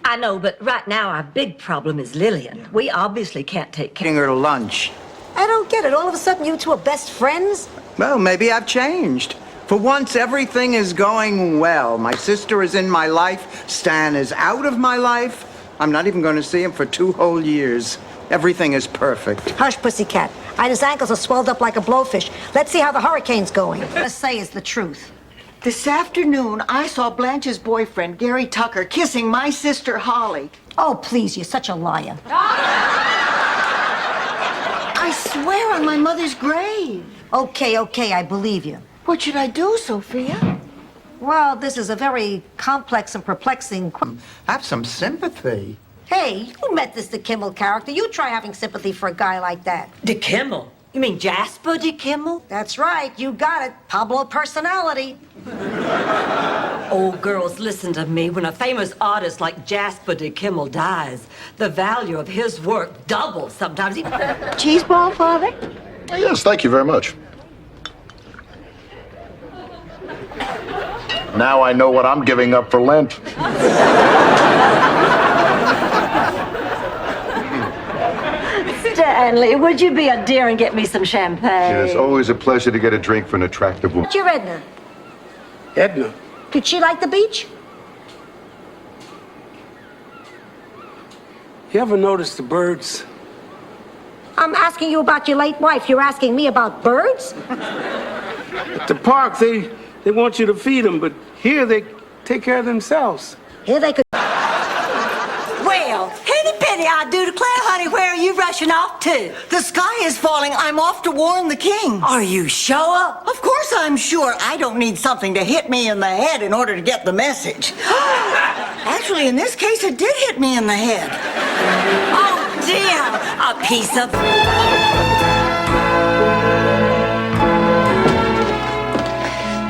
I know, but right now our big problem is Lillian. We obviously can't take care Taking her to lunch. I don't get it. All of a sudden, you two are best friends? Well, maybe I've changed. For once, everything is going well. My sister is in my life. Stan is out of my life. I'm not even going to see him for 2 whole years. Everything is perfect. Hush, pussycat. Ida's ankles are swelled up like a blowfish. Let's see how the hurricane's going. Let's say is the truth. This afternoon, I saw Blanche's boyfriend, Gary Tucker, kissing my sister, Holly. Oh, please, you're such a liar. I swear on my mother's grave. Okay, I believe you. What should I do, Sophia? Well, this is a very complex and perplexing... Have some sympathy. Hey, you met this DeKimmel character. You try having sympathy for a guy like that. DeKimmel? You mean Jasper DeKimmel? That's right. You got it. Pablo personality. Oh, girls, listen to me. When a famous artist like Jasper DeKimmel dies, the value of his work doubles sometimes. Cheese ball, Father? Yes, thank you very much. Now I know what I'm giving up for Lent. Stanley, would you be a dear and get me some champagne? It's always a pleasure to get a drink for an attractive woman. What's your Edna? Edna. Did she like the beach? You ever notice the birds? I'm asking you about your late wife. You're asking me about birds? At the park, they want you to feed them, but here they take care of themselves. Here they could... Well, henny penny, I do declare, honey, where are you rushing off to? The sky is falling. I'm off to warn the king. Are you sure? Of course I'm sure. I don't need something to hit me in the head in order to get the message. Actually, in this case, it did hit me in the head. Oh, dear. A piece of...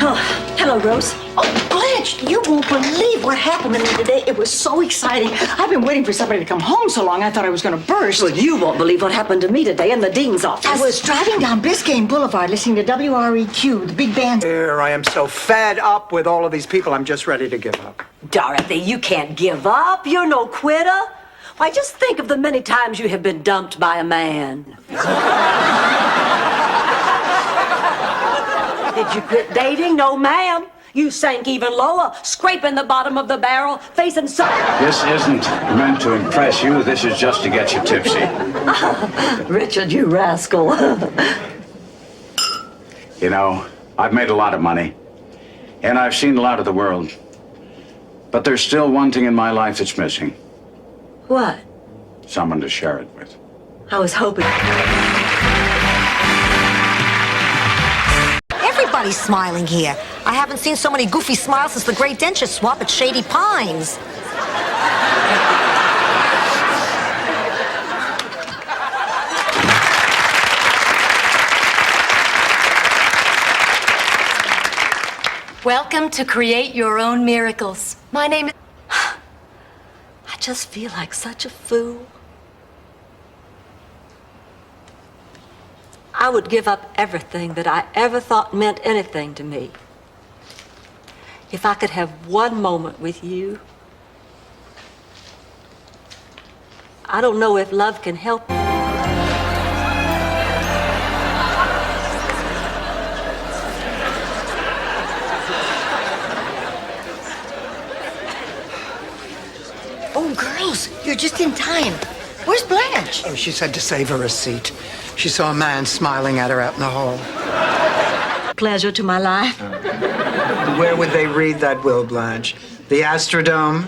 Oh, hello, Rose. Oh, Blanche, you won't believe what happened to me today. It was so exciting. I've been waiting for somebody to come home so long, I thought I was going to burst. Well, you won't believe what happened to me today in the dean's office. I was driving down Biscayne Boulevard listening to WREQ, the big band. Here, I am so fed up with all of these people, I'm just ready to give up. Dorothy, you can't give up. You're no quitter. Why, just think of the many times you have been dumped by a man. Did you quit dating? No, ma'am. You sank even lower, scraping the bottom of the barrel, facing some... This isn't meant to impress you. This is just to get you tipsy. Richard, you rascal. You know, I've made a lot of money, and I've seen a lot of the world. But there's still one thing in my life that's missing. What? Someone to share it with. I was hoping... Everybody's smiling here. I haven't seen so many goofy smiles since the great denture swap at Shady Pines. Welcome to Create Your Own Miracles. My name is... I just feel like such a fool. I would give up everything that I ever thought meant anything to me if I could have one moment with you. I don't know if love can help you. Oh, girls, you're just in time. Where's Blanche? Oh, she said to save her a seat. She saw a man smiling at her out in the hall. Pleasure to my life. Where would they read that will, Blanche? The Astrodome?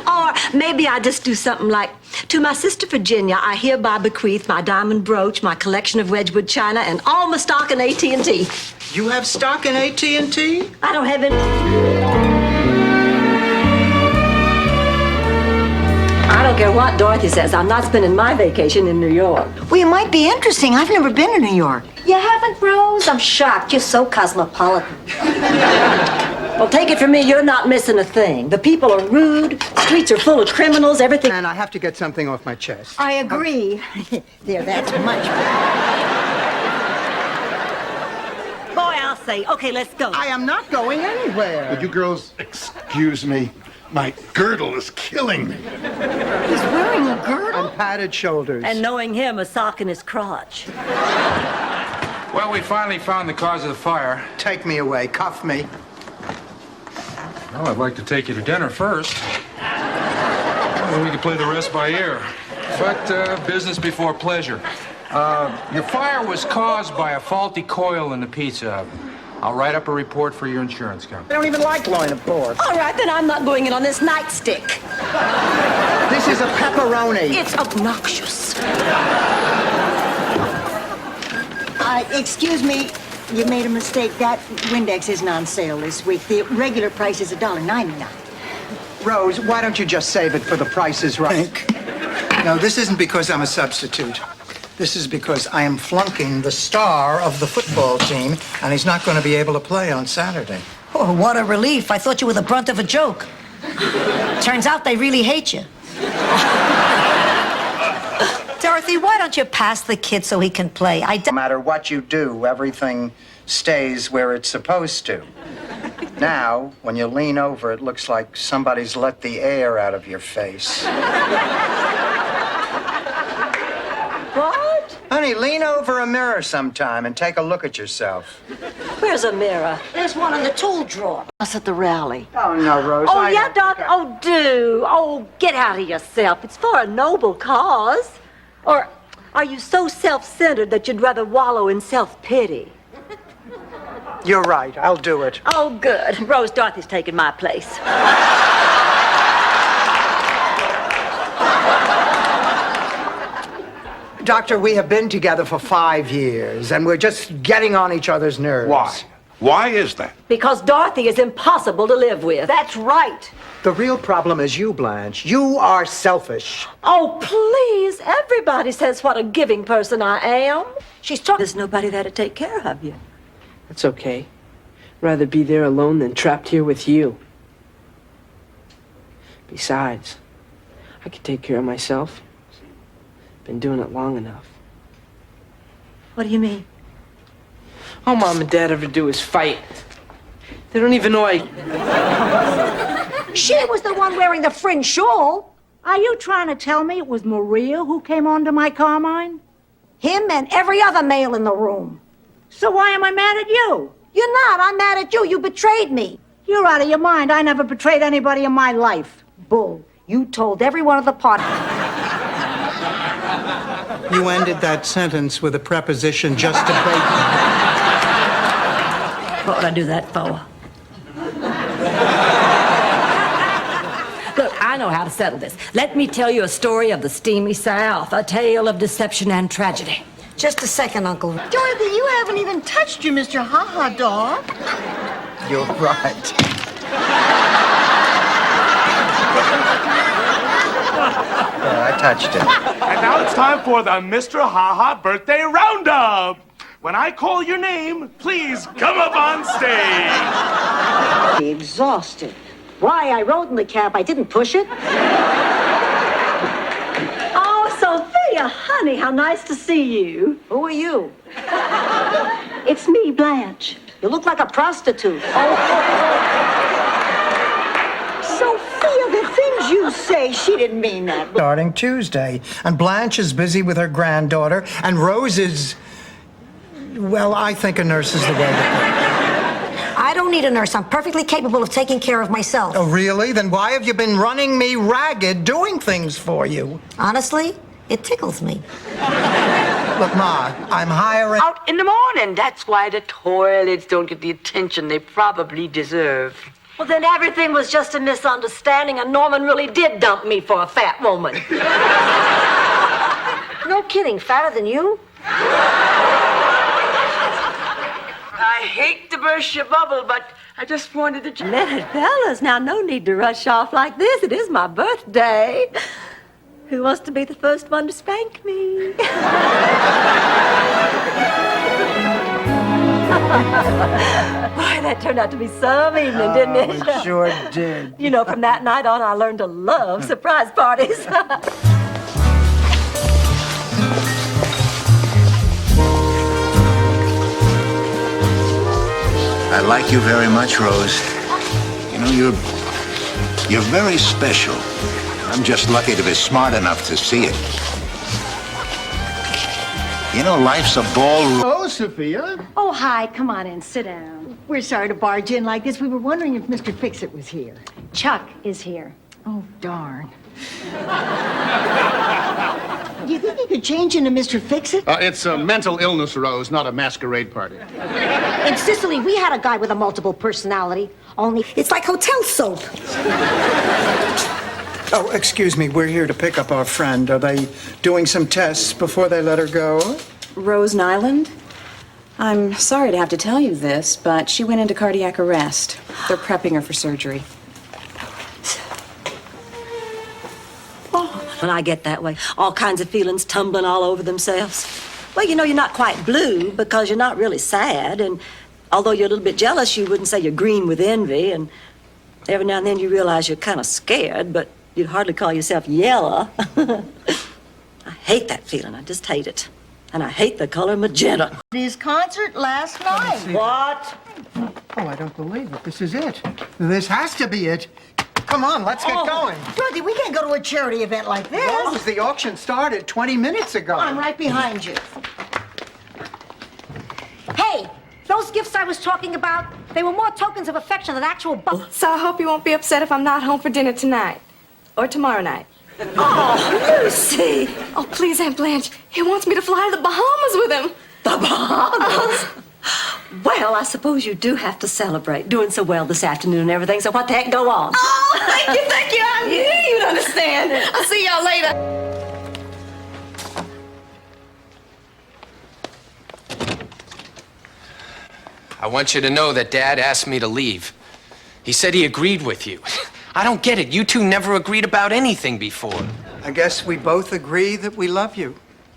Or maybe I just do something like, to my sister Virginia, I hereby bequeath my diamond brooch, my collection of Wedgwood china, and all my stock in AT&T. You have stock in AT&T? I don't have any... I don't care what Dorothy says. I'm not spending my vacation in New York. Well, it might be interesting. I've never been to New York. You haven't, Rose? I'm shocked. You're so cosmopolitan. Well, take it from me, you're not missing a thing. The people are rude, streets are full of criminals, everything... And I have to get something off my chest. I agree. There, that's much better. Boy, I'll say. Okay, let's go. I am not going anywhere. Would you girls excuse me? My girdle is killing me. He's wearing a girdle? And padded shoulders. And knowing him, a sock in his crotch. Well, we finally found the cause of the fire. Take me away. Cuff me. Well, I'd like to take you to dinner first. Then we can play the rest by ear. But business before pleasure. Your fire was caused by a faulty coil in the pizza oven. I'll write up a report for your insurance company. I don't even like loin of pork. All right, then I'm not going in on this nightstick. This is a pepperoni. It's obnoxious. Excuse me, you made a mistake. That Windex isn't on sale this week. The regular price is $1.99. Rose, why don't you just save it for the Price is Right? No, this isn't because I'm a substitute. This is because I am flunking the star of the football team, and he's not going to be able to play on Saturday. Oh, what a relief. I thought you were the brunt of a joke. Turns out they really hate you. Dorothy, why don't you pass the kid so he can play? No matter what you do, everything stays where it's supposed to. Now, when you lean over, it looks like somebody's let the air out of your face. What? Honey, lean over a mirror sometime and take a look at yourself. Where's a mirror? There's one in the tool drawer. Us at the rally. Oh, no, Rose. Oh, yeah, Doc? Oh, do. Oh, get out of yourself. It's for a noble cause. Or are you so self-centered that you'd rather wallow in self-pity? You're right. I'll do it. Oh, good. Rose, Dorothy's taking my place. Doctor, we have been together for 5 years, and we're just getting on each other's nerves. Why? Why is that? Because Dorothy is impossible to live with. That's right. The real problem is you, Blanche. You are selfish. Oh, please. Everybody says what a giving person I am. She's talking. There's nobody there to take care of you. That's okay. Rather be there alone than trapped here with you. Besides, I can take care of myself. Been doing it long enough. What do you mean? All Mom and Dad ever do is fight. They don't even know She was the one wearing the fringe shawl. Are you trying to tell me it was Maria who came onto my Carmine? Him and every other male in the room. So why am I mad at you? You're not. I'm mad at you. You betrayed me. You're out of your mind. I never betrayed anybody in my life. Bull. You told everyone at the party. You ended that sentence with a preposition just to bait me. What would I do that for? Look, I know how to settle this. Let me tell you a story of the steamy South, a tale of deception and tragedy. Just a second, Uncle. Dorothy, you haven't even touched your Mr. Ha-Ha dog. You're right. I touched it. And now it's time for the Mr. Ha-Ha Birthday Roundup. When I call your name, please come up on stage. Exhausted. Why, I rode in the cab. I didn't push it. Oh, Sophia, honey, how nice to see you. Who are you? It's me, Blanche. You look like a prostitute. Sophia, the things you say, she didn't mean that. Starting Tuesday. And Blanche is busy with her granddaughter, and Rose is... Well, I think a nurse is the way to go. I don't need a nurse. I'm perfectly capable of taking care of myself. Oh, really? Then why have you been running me ragged doing things for you? Honestly, it tickles me. Look, Ma, I'm hiring... Out in the morning. That's why the toilets don't get the attention they probably deserve. Well, then everything was just a misunderstanding, and Norman really did dump me for a fat woman. No kidding, fatter than you? I hate to burst your bubble, but I just wanted to... Let it, fellas. Now, no need to rush off like this. It is my birthday. Who wants to be the first one to spank me? Boy, that turned out to be some evening, didn't it? It sure did. You know, from that night on, I learned to love surprise parties. I like you very much, Rose. You know, you're very special. I'm just lucky to be smart enough to see it. You know, life's a ballroom. Oh, Sophia. Oh, hi. Come on in. Sit down. We're sorry to barge in like this. We were wondering if Mr. Fix-It was here. Chuck is here. Oh, darn. Do you think you could change into Mr. Fix-It? It's a mental illness, Rose, not a masquerade party. In Sicily, we had a guy with a multiple personality, only it's like hotel soap. Oh, excuse me. We're here to pick up our friend. Are they doing some tests before they let her go? Rose Nyland? I'm sorry to have to tell you this, but she went into cardiac arrest. They're prepping her for surgery. When I get that way, all kinds of feelings tumbling all over themselves. Well, you know, you're not quite blue because you're not really sad, and although you're a little bit jealous, you wouldn't say you're green with envy, and every now and then you realize you're kind of scared, but you'd hardly call yourself yellow. I hate that feeling. I just hate it. And I hate the color magenta. His concert last night. What? Oh, I don't believe it. This is it. This has to be it. Come on, let's get going. Dorothy, we can't go to a charity event like this. Rose, the auction started 20 minutes ago. I'm right behind you. Hey, those gifts I was talking about, they were more tokens of affection than actual So I hope you won't be upset if I'm not home for dinner tonight. Or tomorrow night. Oh, Lucy! Oh, please, Aunt Blanche. He wants me to fly to the Bahamas with him. The Bahamas? Well, I suppose you do have to celebrate. Doing so well this afternoon and everything, so what the heck, go on. Oh, thank you. I knew you'd understand. I'll see y'all later. I want you to know that Dad asked me to leave. He said he agreed with you. I don't get it. You two never agreed about anything before. I guess we both agree that we love you.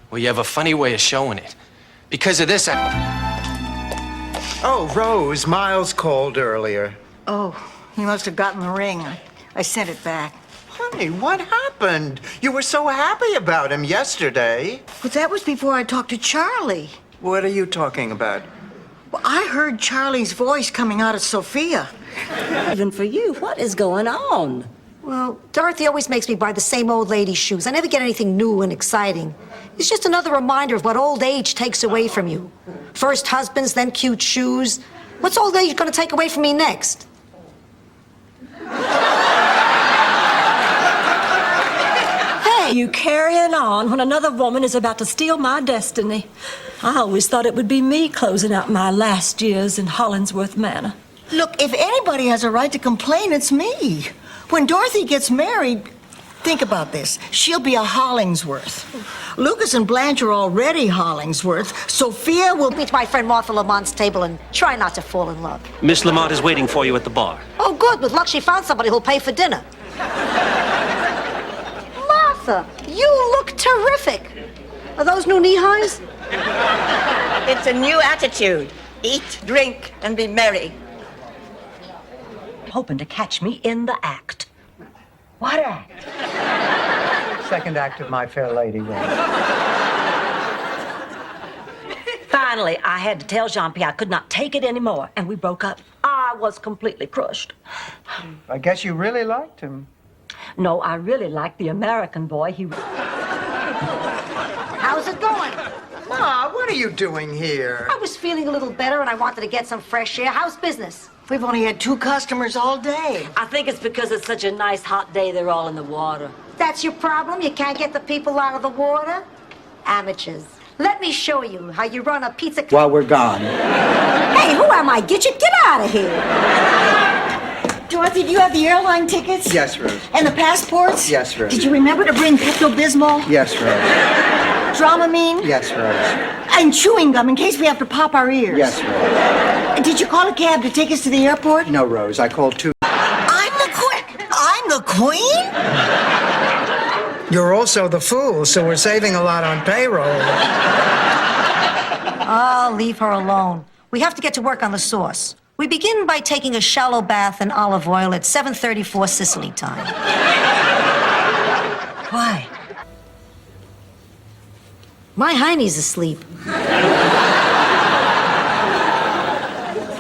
Well, you have a funny way of showing it. Because of this, Oh, Rose, Miles called earlier. Oh, he must have gotten the ring. I sent it back. Honey, what happened? You were so happy about him yesterday. But that was before I talked to Charlie. What are you talking about? Well, I heard Charlie's voice coming out of Sophia. Even for you, what is going on? Well, Dorothy always makes me buy the same old lady's shoes. I never get anything new and exciting. It's just another reminder of what old age takes away from you. First husbands, then cute shoes. What's old age gonna take away from me next? Hey, you carrying on when another woman is about to steal my destiny. I always thought it would be me closing out my last years in Hollingsworth Manor. Look, if anybody has a right to complain, it's me. When Dorothy gets married, think about this. She'll be a Hollingsworth. Lucas and Blanche are already Hollingsworth. Sophia will meet my friend Martha Lamont's table and try not to fall in love. Miss Lamont is waiting for you at the bar. Oh, good. With luck, she found somebody who'll pay for dinner. Martha, you look terrific. Are those new knee-highs? It's a new attitude. Eat, drink, and be merry. Hoping to catch me in the act. What act? Second act of My Fair Lady, Rose. Finally, I had to tell Jean-Pierre I could not take it anymore, and we broke up. I was completely crushed. I guess you really liked him. No, I really liked the American boy. How's it going? Ma, what are you doing here? I was feeling a little better and I wanted to get some fresh air. How's business? We've only had 2 customers all day. I think it's because it's such a nice hot day they're all in the water. That's your problem? You can't get the people out of the water? Amateurs. Let me show you how you run a pizza... While we're gone. Hey, who am I? Get out of here. Dorothy, do you have the airline tickets? Yes, Rose. And the passports? Yes, Rose. Did you remember to bring Pepto-Bismol? Yes, Rose. Dramamine? Yes, Rose. And chewing gum in case we have to pop our ears. Yes, Rose. Did you call a cab to take us to the airport? No, Rose. I called 2. I'm the queen? You're also the fool, so we're saving a lot on payroll. Oh, leave her alone. We have to get to work on the sauce. We begin by taking a shallow bath in olive oil at 7:34 Sicily time. Why? My Heine's asleep.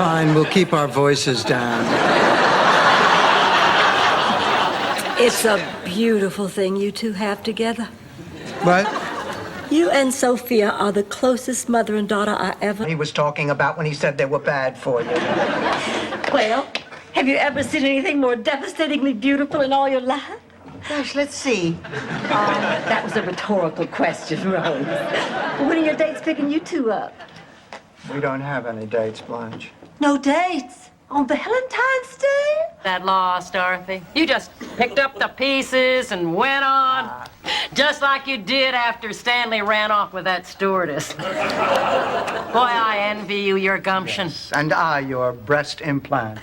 Fine, we'll keep our voices down. It's a beautiful thing you two have together. What? You and Sophia are the closest mother and daughter I ever... He was talking about when he said they were bad for you. Well, have you ever seen anything more devastatingly beautiful in all your life? Gosh, let's see. That was a rhetorical question, Rose. When are your dates picking you two up? We don't have any dates, Blanche. No dates? On Valentine's Day? That loss, Dorothy. You just picked up the pieces and went on. Just like you did after Stanley ran off with that stewardess. Boy, I envy you your gumption. Yes, and I, your breast implants.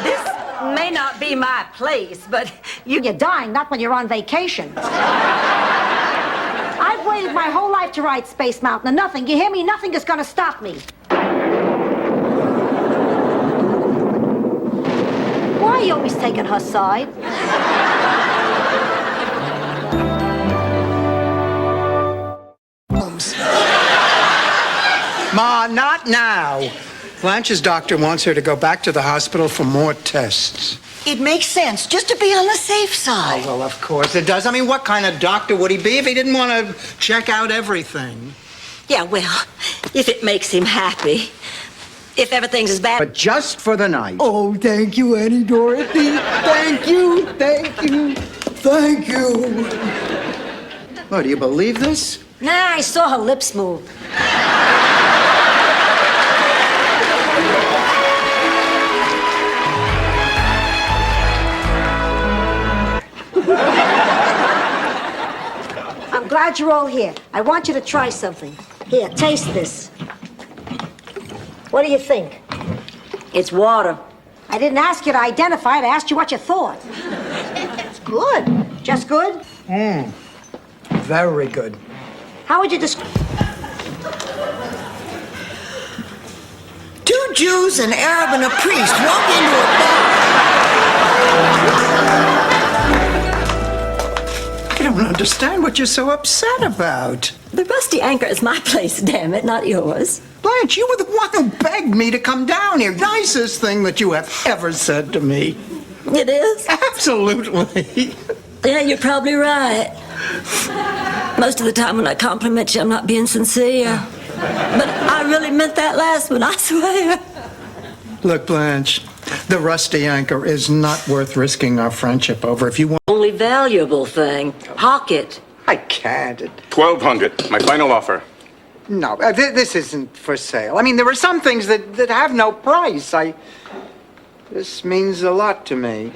This may not be my place, but You're dying, not when you're on vacation. I've waited my whole life to ride Space Mountain, and nothing, you hear me? Nothing is gonna stop me. Why are you always taking her side? Ma, not now. Blanche's doctor wants her to go back to the hospital for more tests. It makes sense, just to be on the safe side. Oh, well, of course it does. I mean, what kind of doctor would he be if he didn't want to check out everything? yeah, well, if it makes him happy. If everything's as bad... But just for the night. Oh, thank you, Annie Dorothy. Thank you, thank you, thank you. Oh, do you believe this? Nah, I saw her lips move. I'm glad you're all here. I want you to try something. Here, taste this. What do you think? It's water. I didn't ask you to identify it. I asked you what you thought. It's good. Just good? Very good. How would you describe... Two Jews, an Arab, and a priest walk into a bar. I don't understand what you're so upset about. The Rusty Anchor is my place, damn it, not yours. Blanche, you were the one who begged me to come down here. Nicest thing that you have ever said to me. It is? Absolutely. Yeah, you're probably right. Most of the time when I compliment you, I'm not being sincere. But I really meant that last one, I swear. Look, Blanche, the Rusty Anchor is not worth risking our friendship over. If you want... Only valuable thing. Hawk it. I can't. 1,200. My final offer. No, this isn't for sale. I mean, there are some things that have no price. This means a lot to me.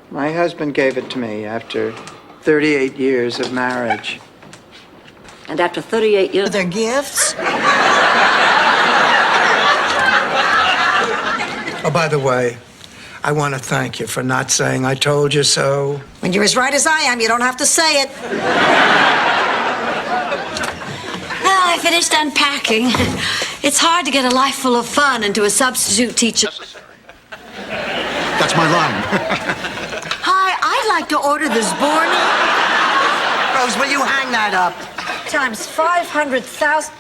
My husband gave it to me after 38 years of marriage. And after 38 years... Their gifts? Oh, by the way, I want to thank you for not saying I told you so. When you're as right as I am, you don't have to say it. Well, I finished unpacking. It's hard to get a life full of fun into a substitute teacher. That's my line. Hi, I'd like to order this Zborny. Rose, will you hang that up? Times 500,000.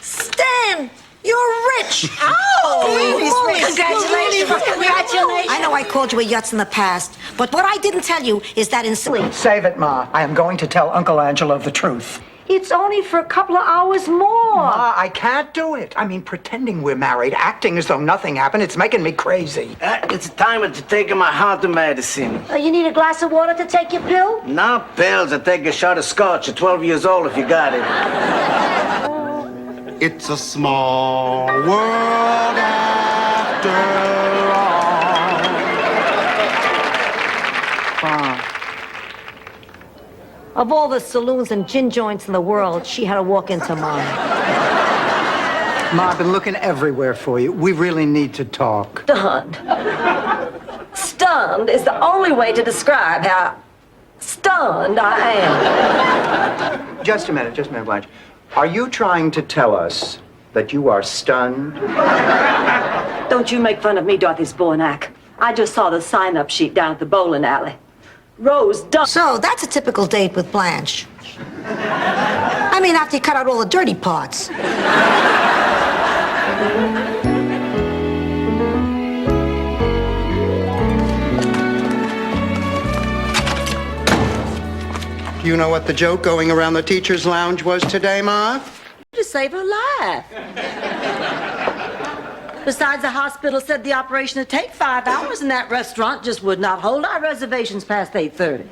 Stan, you're rich. Congratulations. Congratulations. I know I called you a yutz in the past, but what I didn't tell you is that in sleep. Save it, Ma. I am going to tell Uncle Angelo the truth. It's only for a couple of hours more. Ma, I can't do it. I mean, pretending we're married, acting as though nothing happened, it's making me crazy. It's time to take my heart medicine. You need a glass of water to take your pill? No pills. I take a shot of scotch at 12 years old if you got it. It's a small world after all. Of all the saloons and gin joints in the world, she had to walk into mine. Ma, I've been looking everywhere for you. We really need to talk. Stunned. Stunned is the only way to describe how stunned I am. Just a minute, Blanche. Are you trying to tell us that you are stunned? Don't you make fun of me, Dorothy Zbornak. I just saw the sign-up sheet down at the bowling alley. Rose Dunn. So, that's a typical date with Blanche. I mean, after you cut out all the dirty parts. You know what the joke going around the teacher's lounge was today, Ma? To save her life. Besides, the hospital said the operation would take 5 hours, and that restaurant just would not hold our reservations past 8:30.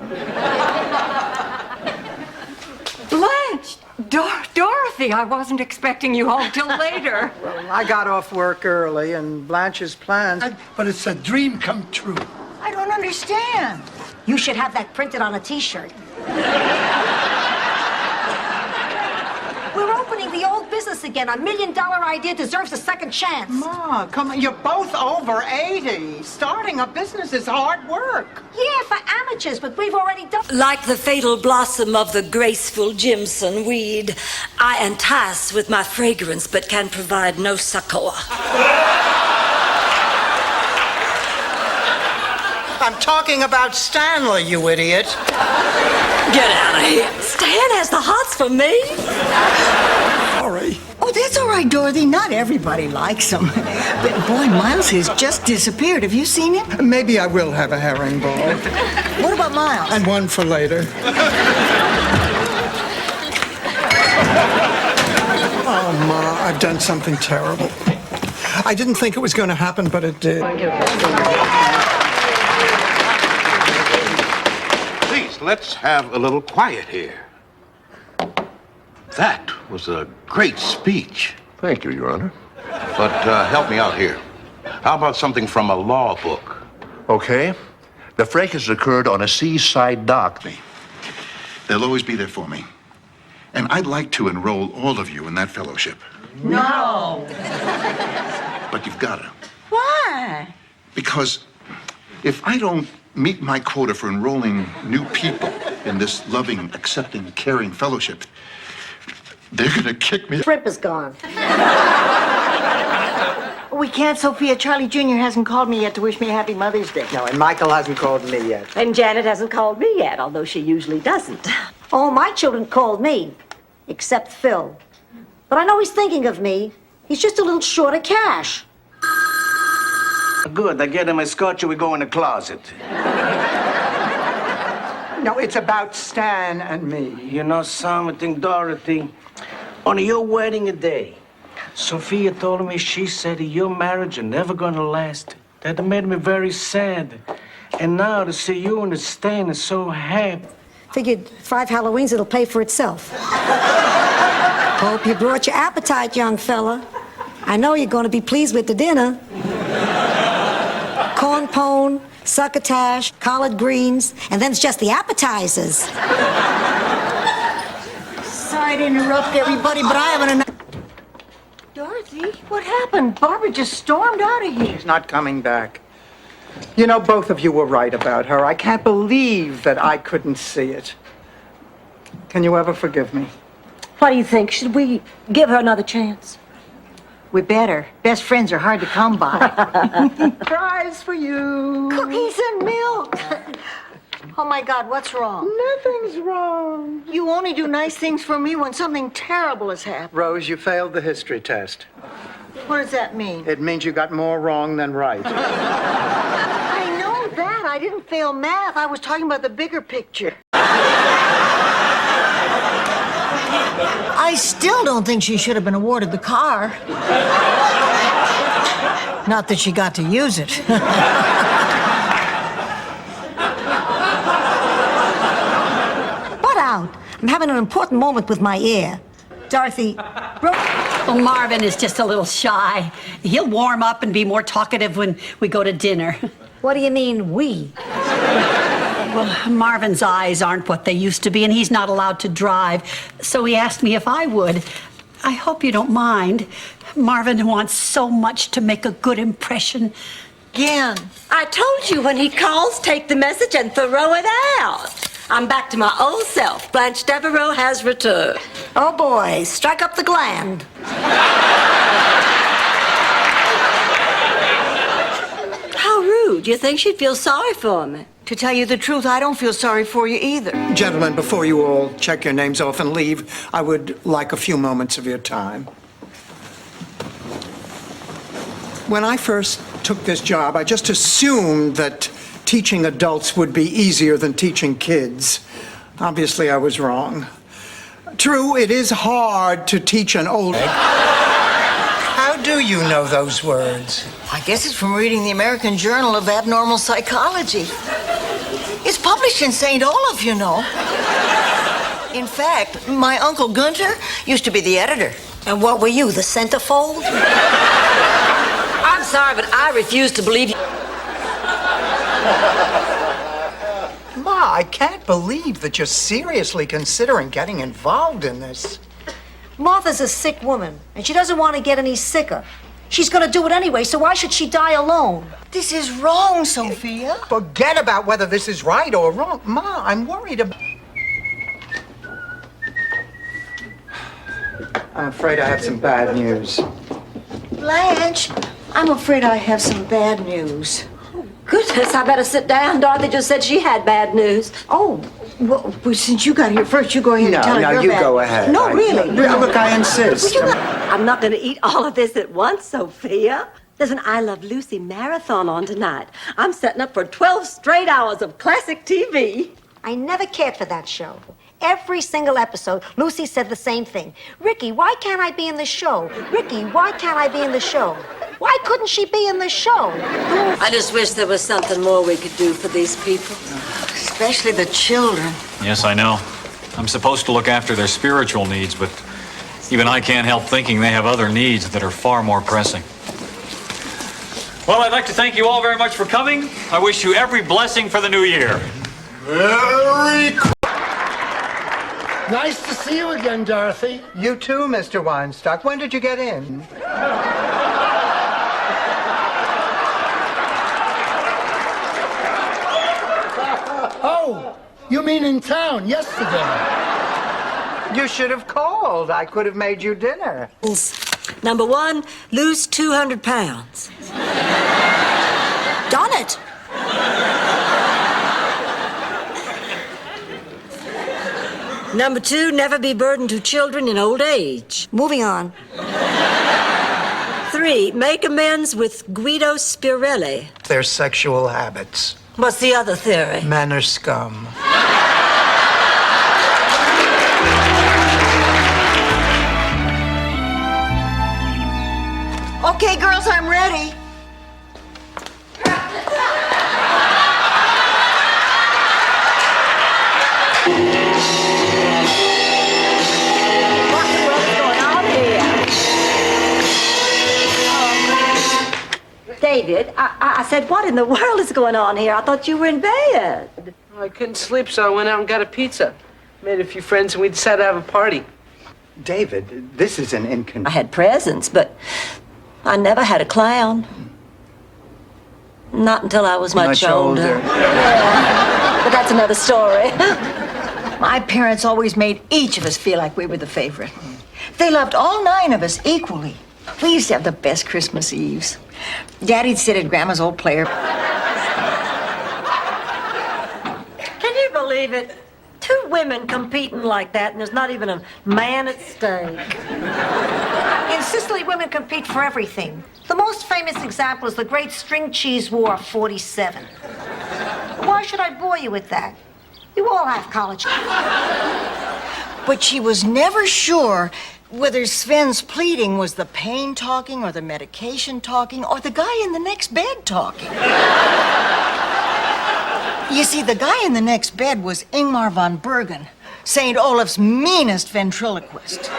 Blanche! Dorothy, I wasn't expecting you home till later. Well, I got off work early, and Blanche's plans... But it's a dream come true. I don't understand. You should have that printed on a T-shirt. We're opening the old business again. $1 million idea deserves a second chance. Ma, come on, you're both over 80. Starting a business is hard work. Yeah, for amateurs, but we've already done... Like the fatal blossom of the graceful Jimson weed, I entice with my fragrance, but can provide no succor. I'm talking about Stanley, you idiot. Get out of here. Stan has the hots for me. Sorry. Oh, that's all right, Dorothy. Not everybody likes him. But boy, Miles has just disappeared. Have you seen him? Maybe I will have a herringbone. What about Miles? And one for later. Oh, Ma, I've done something terrible. I didn't think it was going to happen, but it did. Please, let's have a little quiet here. That was a great speech. Thank you, Your Honor. But help me out here. How about something from a law book? Okay. The fracas occurred on a seaside dock. They'll always be there for me. And I'd like to enroll all of you in that fellowship. No. But you've got to. Why? Because if I don't meet my quota for enrolling new people in this loving, accepting, caring fellowship, they're going to kick me. Shrimp is gone. We can't, Sophia. Charlie Jr. hasn't called me yet to wish me a happy Mother's Day. No, and Michael hasn't called me yet. And Janet hasn't called me yet, although she usually doesn't. Oh, my children called me, except Phil. But I know he's thinking of me. He's just a little short of cash. Good, I get him a scotch and we go in the closet. No, it's about Stan and me. You know something, Dorothy? On your wedding day, Sophia told me she said your marriage are never gonna last. That made me very sad. And now to see you and Stan is so happy. Figured 5 Halloweens, it'll pay for itself. Hope you brought your appetite, young fella. I know you're going to be pleased with the dinner. Corn pone, succotash, collard greens, and then it's just the appetizers. Sorry to interrupt everybody, but I haven't enough. Dorothy, what happened? Barbara just stormed out of here. She's not coming back. You know, both of you were right about her. I can't believe that I couldn't see it. Can you ever forgive me? What do you think? Should we give her another chance? We better. Best friends are hard to come by. Prize for you. Cookies and milk. Oh, my God, what's wrong? Nothing's wrong. You only do nice things for me when something terrible has happened. Rose, you failed the history test. What does that mean? It means you got more wrong than right. I know that. I didn't fail math. I was talking about the bigger picture. I still don't think she should have been awarded the car. Not that she got to use it. Butt out. I'm having an important moment with my ear. Dorothy, Well, Marvin is just a little shy. He'll warm up and be more talkative when we go to dinner. What do you mean, we? Well, Marvin's eyes aren't what they used to be, and he's not allowed to drive. So he asked me if I would. I hope you don't mind. Marvin wants so much to make a good impression. Again. I told you when he calls, take the message and throw it out. I'm back to my old self. Blanche Devereaux has returned. Oh, boy, strike up the gland. How rude. You think she'd feel sorry for me? To tell you the truth, I don't feel sorry for you either. Gentlemen, before you all check your names off and leave, I would like a few moments of your time. When I first took this job, I just assumed that teaching adults would be easier than teaching kids. Obviously, I was wrong. True, it is hard to teach an old... How do you know those words? I guess it's from reading the American Journal of Abnormal Psychology. It's published in St. Olaf, you know. In fact, my Uncle Gunter used to be the editor. And what were you, the centerfold? I'm sorry, but I refuse to believe you. Ma, I can't believe that you're seriously considering getting involved in this. Martha's a sick woman, and she doesn't want to get any sicker. She's going to do it anyway, so why should she die alone? This is wrong, Sophia. Forget about whether this is right or wrong. Ma, I'm worried about... I'm afraid I have some bad news. Blanche, I'm afraid I have some bad news. Goodness, I better sit down. Dorothy just said she had bad news. Oh, well, since you got here first, you go ahead and tell her your you bad. go ahead. No, really. Look, I insist. I'm not going to eat all of this at once, Sophia. There's an I Love Lucy marathon on tonight. I'm setting up for 12 straight hours of classic TV. I never cared for that show. Every single episode, Lucy said the same thing. Ricky, why can't I be in the show? Ricky, why can't I be in the show? Why couldn't she be in the show? I just wish there was something more we could do for these people. Especially the children. Yes, I know. I'm supposed to look after their spiritual needs, but even I can't help thinking they have other needs that are far more pressing. Well, I'd like to thank you all very much for coming. I wish you every blessing for the new year. Very cool. Nice to see you again, Dorothy. You too, Mr. Weinstock. When did you get in? Oh, you mean in town yesterday? You should have called. I could have made you dinner. Number one, lose 200 pounds. Done it. Number two, never be burdened to children in old age. Moving on. 3, make amends with Guido Spirelli. Their sexual habits. What's the other theory? Men are scum. Okay, girls, I'm ready. David, I said, what in the world is going on here? I thought you were in bed. I couldn't sleep, so I went out and got a pizza. Made a few friends, and we decided to have a party. David, this is an inconvenience. I had presents, but I never had a clown. Not until I was much older. Yeah, but that's another story. My parents always made each of us feel like we were the favorite. They loved all 9 of us equally. We used to have the best Christmas Eves. Daddy'd sit at Grandma's old player. Can you believe it? 2 women competing like that, and there's not even a man at stake. In Sicily, women compete for everything. The most famous example is the Great String Cheese War of '47. Why should I bore you with that? You all have college. But she was never sure whether Sven's pleading was the pain talking or the medication talking or the guy in the next bed talking. You see, the guy in the next bed was Ingmar von Bergen, St. Olaf's meanest ventriloquist. Before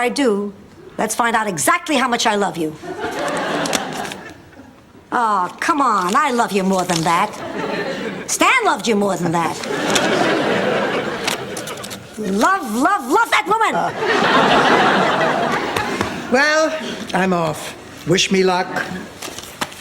I do, let's find out exactly how much I love you. Oh, come on. I love you more than that. Stan loved you more than that. Love, love, love that woman! Well, I'm off. Wish me luck.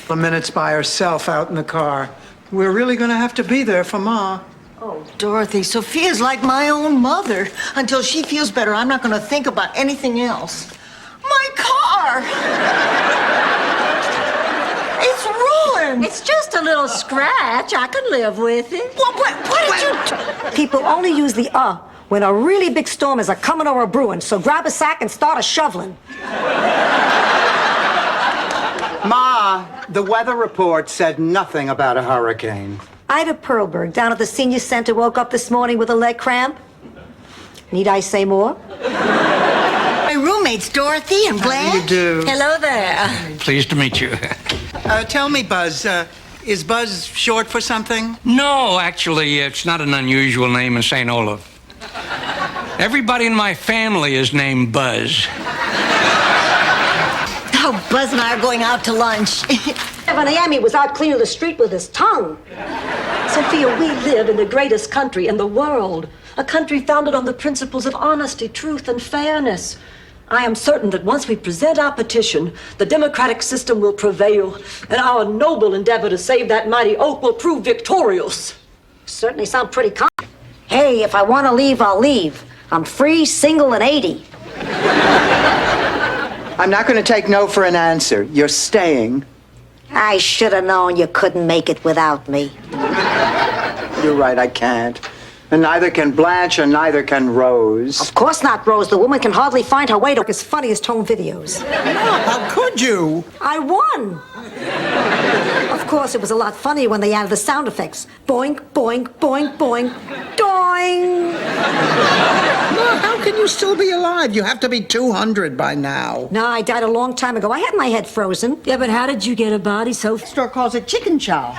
A minute's by herself out in the car. We're really going to have to be there for Ma. Oh, Dorothy, Sophia's like my own mother. Until she feels better, I'm not going to think about anything else. My car! It's ruined! It's just a little scratch. I can live with it. What did you... People only use the when a really big storm is a coming or a brewing, so grab a sack and start a shoveling. The weather report said nothing about a hurricane. Ida Perlberg down at the senior center woke up this morning with a leg cramp. Need I say more? My roommates, Dorothy and Blanche. How do you do? Hello there. Pleased to meet you. Tell me, Buzz, is Buzz short for something? No, actually, it's not an unusual name in St. Olaf. Everybody in my family is named Buzz. Oh, Buzz and I are going out to lunch. Miami was out cleaning the street with his tongue. Sophia, we live in the greatest country in the world. A country founded on the principles of honesty, truth, and fairness. I am certain that once we present our petition, the democratic system will prevail, and our noble endeavor to save that mighty oak will prove victorious. Certainly sound pretty calm. Hey, if I want to leave, I'll leave. I'm free, single, and 80. I'm not going to take no for an answer. You're staying. I should have known you couldn't make it without me. You're right, I can't. And neither can Blanche and neither can Rose. Of course not, Rose. The woman can hardly find her way to his funniest home videos. How could you? I won. Of course, it was a lot funnier when they added the sound effects. Boink, boink, boink, boink, doing. How can you still be alive? You have to be 200 by now. No, I died a long time ago. I had my head frozen. Yeah, but how did you get a body so... Store calls it chicken chow.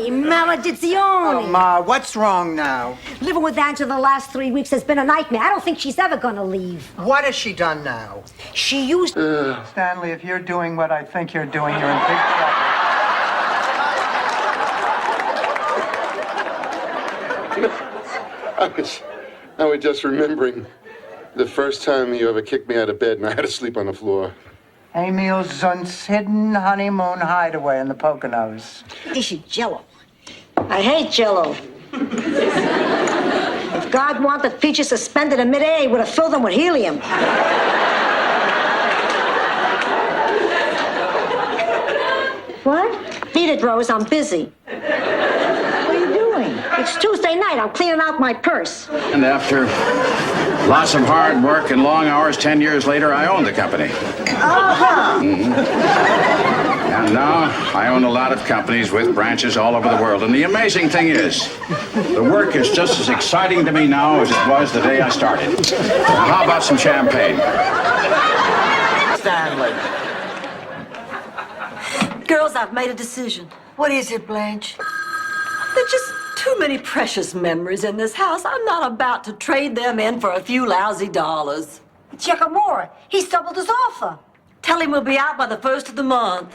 Maledizione. Oh, Ma, what's wrong now? Living with Angela the last 3 weeks has been a nightmare. I don't think she's ever gonna leave. What has she done now? She used... Stanley, if you're doing what I think you're doing, you're in big trouble. I was just remembering the first time you ever kicked me out of bed and I had to sleep on the floor. Emil Zundt's hidden honeymoon hideaway in the Poconos. This is Jell-O. I hate Jell-O. If God wanted peaches suspended in midair, he would have filled them with helium. What? Beat it, Rose. I'm busy. What are you doing? It's Tuesday night. I'm cleaning out my purse. And after lots of hard work and long hours, 10 years later, I own the company. Uh-huh. And now I own a lot of companies with branches all over the world. And the amazing thing is, the work is just as exciting to me now as it was the day I started. Now, how about some champagne? Stanley. Girls, I've made a decision. What is it, Blanche? There are just too many precious memories in this house. I'm not about to trade them in for a few lousy dollars. Check him more. He's doubled his offer. Tell him we'll be out by the 1st of the month.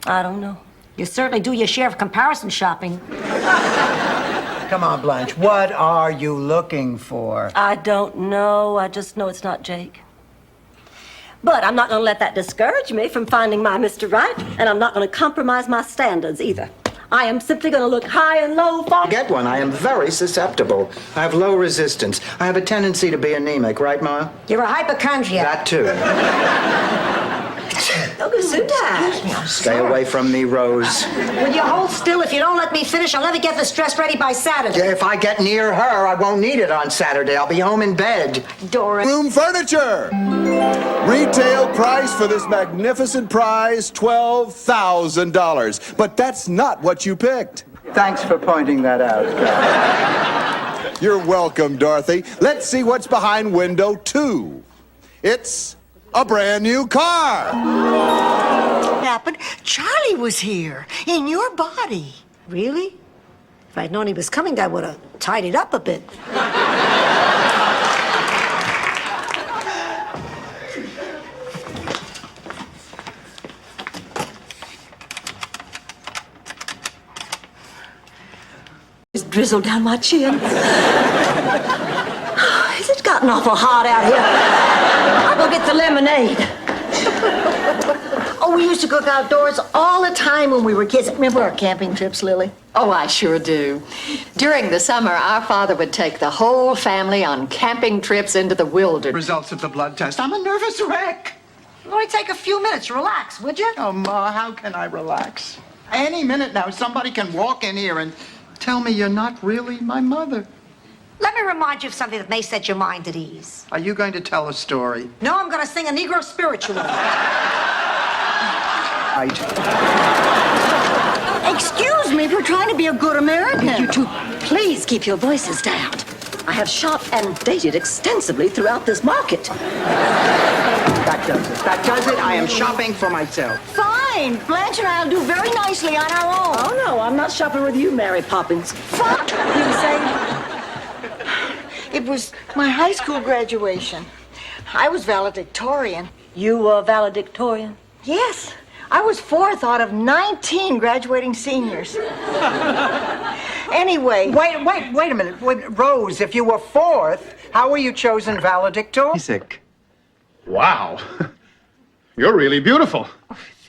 I don't know. You certainly do your share of comparison shopping. Come on, Blanche. What are you looking for? I don't know. I just know it's not Jake. But I'm not going to let that discourage me from finding my Mr. Right, and I'm not going to compromise my standards either. I am simply going to look high and low for... Get one. I am very susceptible. I have low resistance. I have a tendency to be anemic, right, Ma? You're a hypochondriac. That too. Oh, Gesundheit. Stay away from me, Rose. Will you hold still? If you don't let me finish, I'll never get this dress ready by Saturday. If I get near her, I won't need it on Saturday. I'll be home in bed. Doris. Room furniture. Retail price for this magnificent prize, $12,000. But that's not what you picked. Thanks for pointing that out. You're welcome, Dorothy. Let's see what's behind window 2. It's a brand new car. What happened? Charlie was here, in your body. Really? If I'd known he was coming, I would have tidied up a bit. It's drizzled down my chin. Has it gotten awful hot out here? I'll go get the lemonade. Oh, we used to cook outdoors all the time when we were kids. Remember our camping trips, Lily? Oh, I sure do. During the summer, our father would take the whole family on camping trips into the wilderness. Results of the blood test. I'm a nervous wreck. Only take a few minutes. Relax, would you? Oh, Ma, how can I relax? Any minute now, somebody can walk in here and Tell me you're not really my mother. Let me remind you of something that may set your mind at ease. Are you going to tell a story? No, I'm going to sing a Negro spiritual. Excuse me for trying to be a good American. You two, please keep your voices down. I have shopped and dated extensively throughout this market. That does it. That does it. I am shopping for myself. Fine. Blanche and I'll do very nicely on our own. Oh, no, I'm not shopping with you, Mary Poppins. Fuck! You say? It was my high school graduation. I was valedictorian. You were valedictorian? Yes. I was 4th out of 19 graduating seniors. Anyway. Wait a minute. Rose, if you were 4th, how were you chosen valedictorian? Wow. You're really beautiful.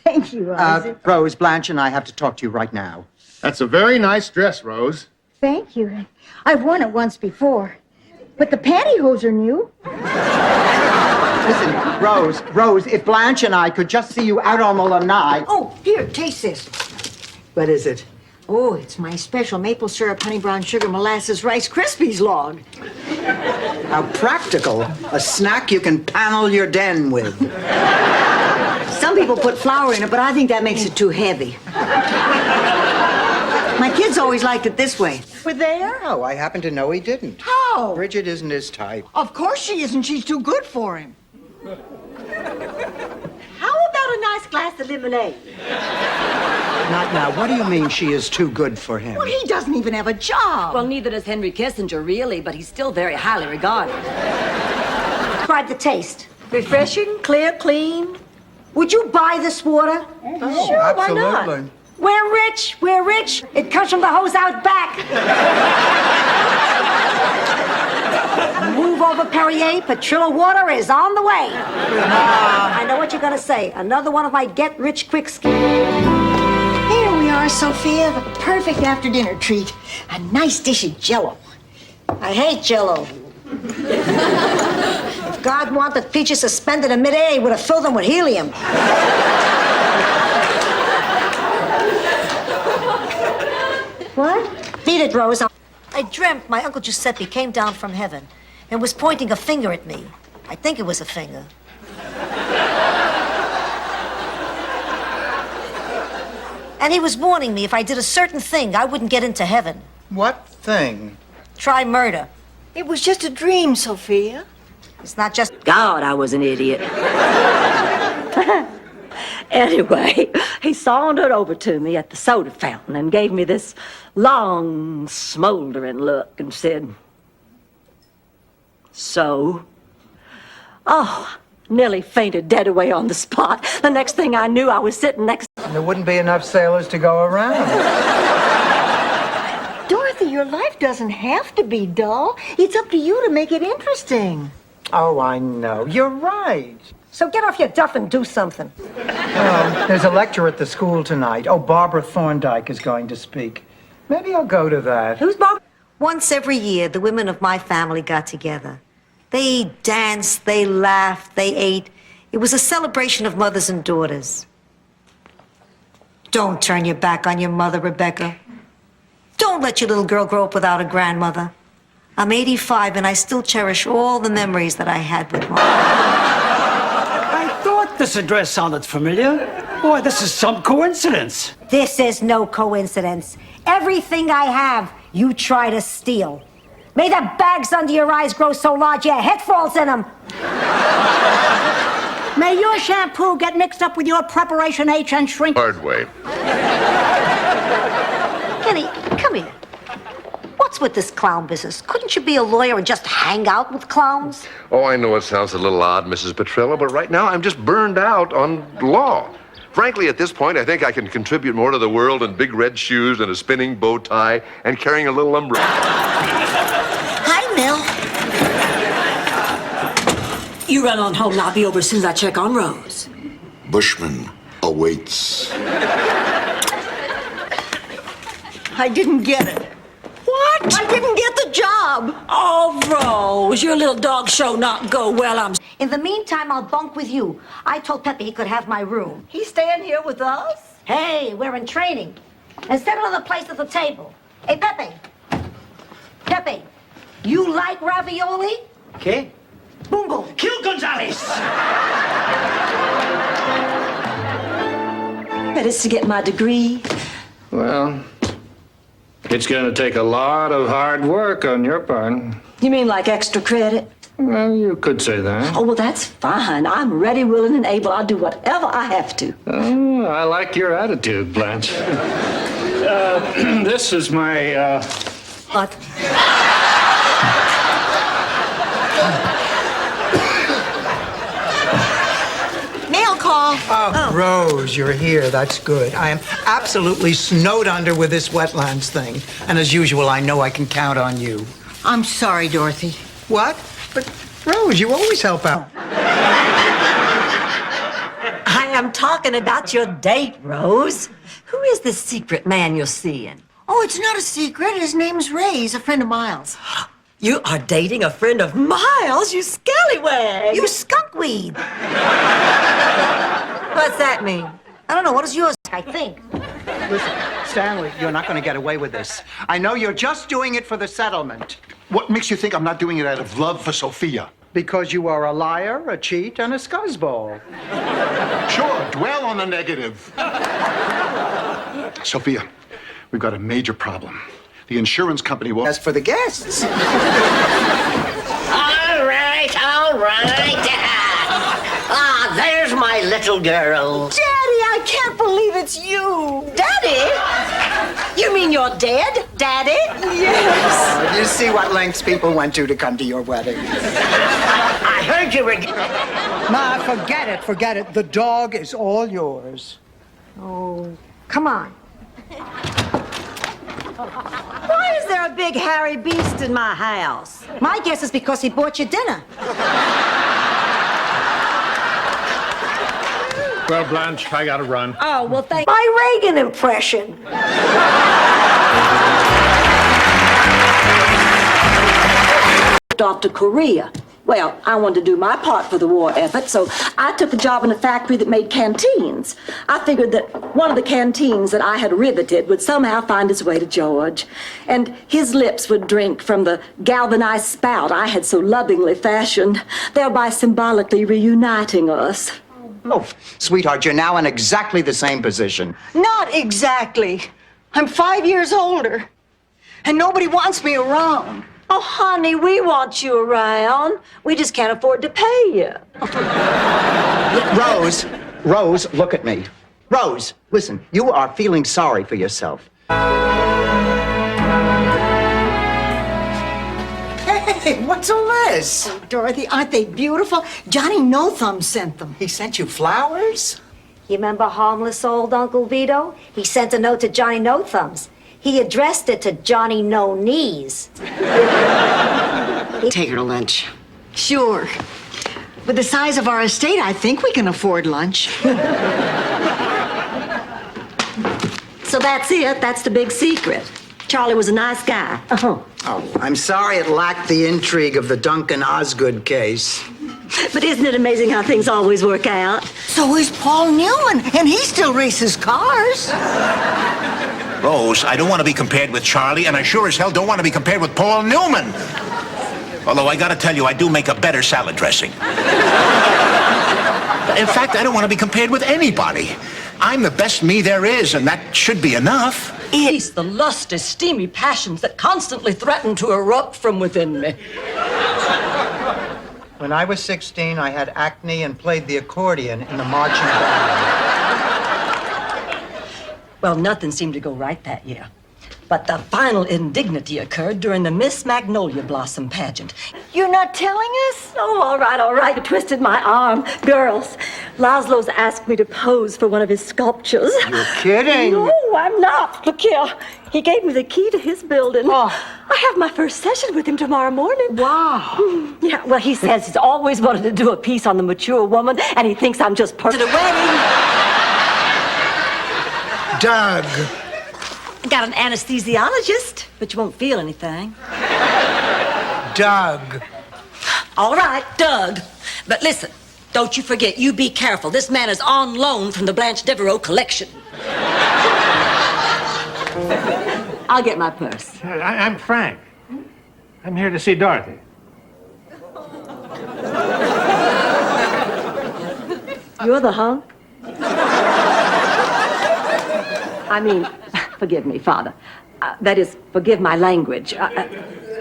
Thank you, Isaac. Rose, Blanche and I have to talk to you right now. That's a very nice dress, Rose. Thank you. I've worn it once before. But the pantyhose are new. Listen, Rose, if Blanche and I could just see you out on the lanai. Oh, here, taste this. What is it? Oh, it's my special maple syrup, honey brown sugar, molasses, Rice Krispies log. How practical. A snack you can panel your den with. Some people put flour in it, but I think that makes it too heavy. My kids always liked it this way. Were there? Oh, I happen to know he didn't. How? Bridget isn't his type. Of course she isn't. She's too good for him. How about a nice glass of lemonade? Not now. What do you mean she is too good for him? Well, he doesn't even have a job. Well, neither does Henry Kissinger, really, but he's still very highly regarded. Describe the taste. Refreshing, clear, clean. Would you buy this water? Sure, why not? Absolutely. We're rich. We're rich. It comes from the hose out back. Move over, Perrier. Petrillo water is on the way. I know what you're going to say. Another one of my get-rich-quick schemes. Here we are, Sophia, the perfect after-dinner treat. A nice dish of Jell-O. I hate Jell-O. If God wanted peaches suspended in midair, he would have filled them with helium. What? Beat it, Rose. I dreamt my Uncle Giuseppe came down from heaven and was pointing a finger at me. I think it was a finger. And he was warning me if I did a certain thing, I wouldn't get into heaven. What thing? Try murder. It was just a dream, Sophia. It's not just... God, I was an idiot. Anyway, he sauntered over to me at the soda fountain and gave me this long, smoldering look and said, "So?" Oh, nearly fainted dead away on the spot. The next thing I knew, I was sitting next... There wouldn't be enough sailors to go around. Dorothy, your life doesn't have to be dull. It's up to you to make it interesting. Oh, I know. You're right. So get off your duff and do something. There's a lecture at the school tonight. Oh, Barbara Thorndike is going to speak. Maybe I'll go to that. Who's Barbara? Once every year, the women of my family got together. They danced, they laughed, they ate. It was a celebration of mothers and daughters. Don't turn your back on your mother, Rebecca. Don't let your little girl grow up without a grandmother. I'm 85 and I still cherish all the memories that I had with Mom. This address sounded familiar. Boy, this is some coincidence. This is no coincidence. Everything I have, you try to steal. May the bags under your eyes grow so large your head falls in them. May your shampoo get mixed up with your preparation H and shrink. Hard way. Kenny, come here. What's with this clown business? Couldn't you be a lawyer and just hang out with clowns? Oh, I know it sounds a little odd, Mrs. Petrillo, but right now I'm just burned out on law. Frankly, at this point, I think I can contribute more to the world in big red shoes and a spinning bow tie and carrying a little umbrella. Hi, Mill. You run on home, and I'll be over as soon as I check on Rose. Bushman awaits. I didn't get it. What? I didn't get the job. Oh, Rose, your little dog show not go well. In the meantime, I'll bunk with you. I told Pepe he could have my room. He's staying here with us? Hey, we're in training. And set another place at the table. Hey, Pepe. Pepe, you like ravioli? Okay. Boom, boom. Kill Gonzalez! That is to get my degree. Well, it's going to take a lot of hard work on your part. You mean like extra credit? Well, you could say that. Oh, well, that's fine. I'm ready, willing, and able. I'll do whatever I have to. Oh, I like your attitude, Blanche. This is my, What? Mail call. Oh, Rose, you're here. That's good. I am absolutely snowed under with this wetlands thing. And as usual, I know I can count on you. I'm sorry, Dorothy. What? But, Rose, you always help out. I am talking about your date, Rose. Who is this secret man you're seeing? Oh, it's not a secret. His name's Ray. He's a friend of Miles. You are dating a friend of Miles, you scallywag. You skunkweed. What's that mean? I don't know. What is yours? I think. Listen, Stanley, you're not going to get away with this. I know you're just doing it for the settlement. What makes you think I'm not doing it out of love for Sophia? Because you are a liar, a cheat, and a scuzzball. Sure, dwell on the negative. Sophia, we've got a major problem. The insurance company will... As for the guests... All right, all right. Ah, there's my little girl. Daddy, I can't believe it's you. Daddy? You mean you're dead, Daddy? Yes. You see what lengths people went to come to your wedding. I heard you were... Ma, forget it, forget it. The dog is all yours. Oh, come on. Why is there a big hairy beast in my house? My guess is because he bought you dinner. well, Blanche, I gotta run. Oh, well, thank... My Reagan impression. Off to Korea. Well, I wanted to do my part for the war effort, so I took a job in a factory that made canteens. I figured that one of the canteens that I had riveted would somehow find its way to George, and his lips would drink from the galvanized spout I had so lovingly fashioned, thereby symbolically reuniting us. Oh, sweetheart, you're now in exactly the same position. Not exactly. I'm 5 years older, and nobody wants me around. Oh, honey, we want you around. We just can't afford to pay you. Rose, look at me. Rose, listen, you are feeling sorry for yourself. Hey, what's all this? Oh, Dorothy, aren't they beautiful? Johnny No Thumb sent them. He sent you flowers? You remember harmless old Uncle Vito? He sent a note to Johnny No Thumbs. He addressed it to Johnny No Knees. Take her to lunch. Sure. With the size of our estate, I think we can afford lunch. So that's it. That's the big secret. Charlie was a nice guy. Oh, I'm sorry it lacked the intrigue of the Duncan Osgood case. But isn't it amazing how things always work out? So is Paul Newman, and he still races cars. Rose, I don't want to be compared with Charlie, and I sure as hell don't want to be compared with Paul Newman. Although I gotta tell you, I do make a better salad dressing. In fact, I don't want to be compared with anybody. I'm the best me there is, and that should be enough. It's the lusty, steamy passions that constantly threaten to erupt from within me. When I was 16, I had acne and played the accordion in the marching band. Well, nothing seemed to go right that year. But the final indignity occurred during the Miss Magnolia Blossom pageant. You're not telling us? Oh, all right. I twisted my arm. Girls, Laszlo's asked me to pose for one of his sculptures. You're kidding. No, I'm not. Look here. He gave me the key to his building. Oh. I have my first session with him tomorrow morning. Wow. Yeah, well, he says he's always wanted to do a piece on the mature woman, and he thinks I'm just perfect. To the wedding. Doug. Got an anesthesiologist, but you won't feel anything. Doug. All right, Doug. But listen, don't you forget, you be careful. This man is on loan from the Blanche Devereaux collection. I'll get my purse. I'm Frank. I'm here to see Dorothy. You're the hunk? I mean, forgive me, Father. That is, forgive my language.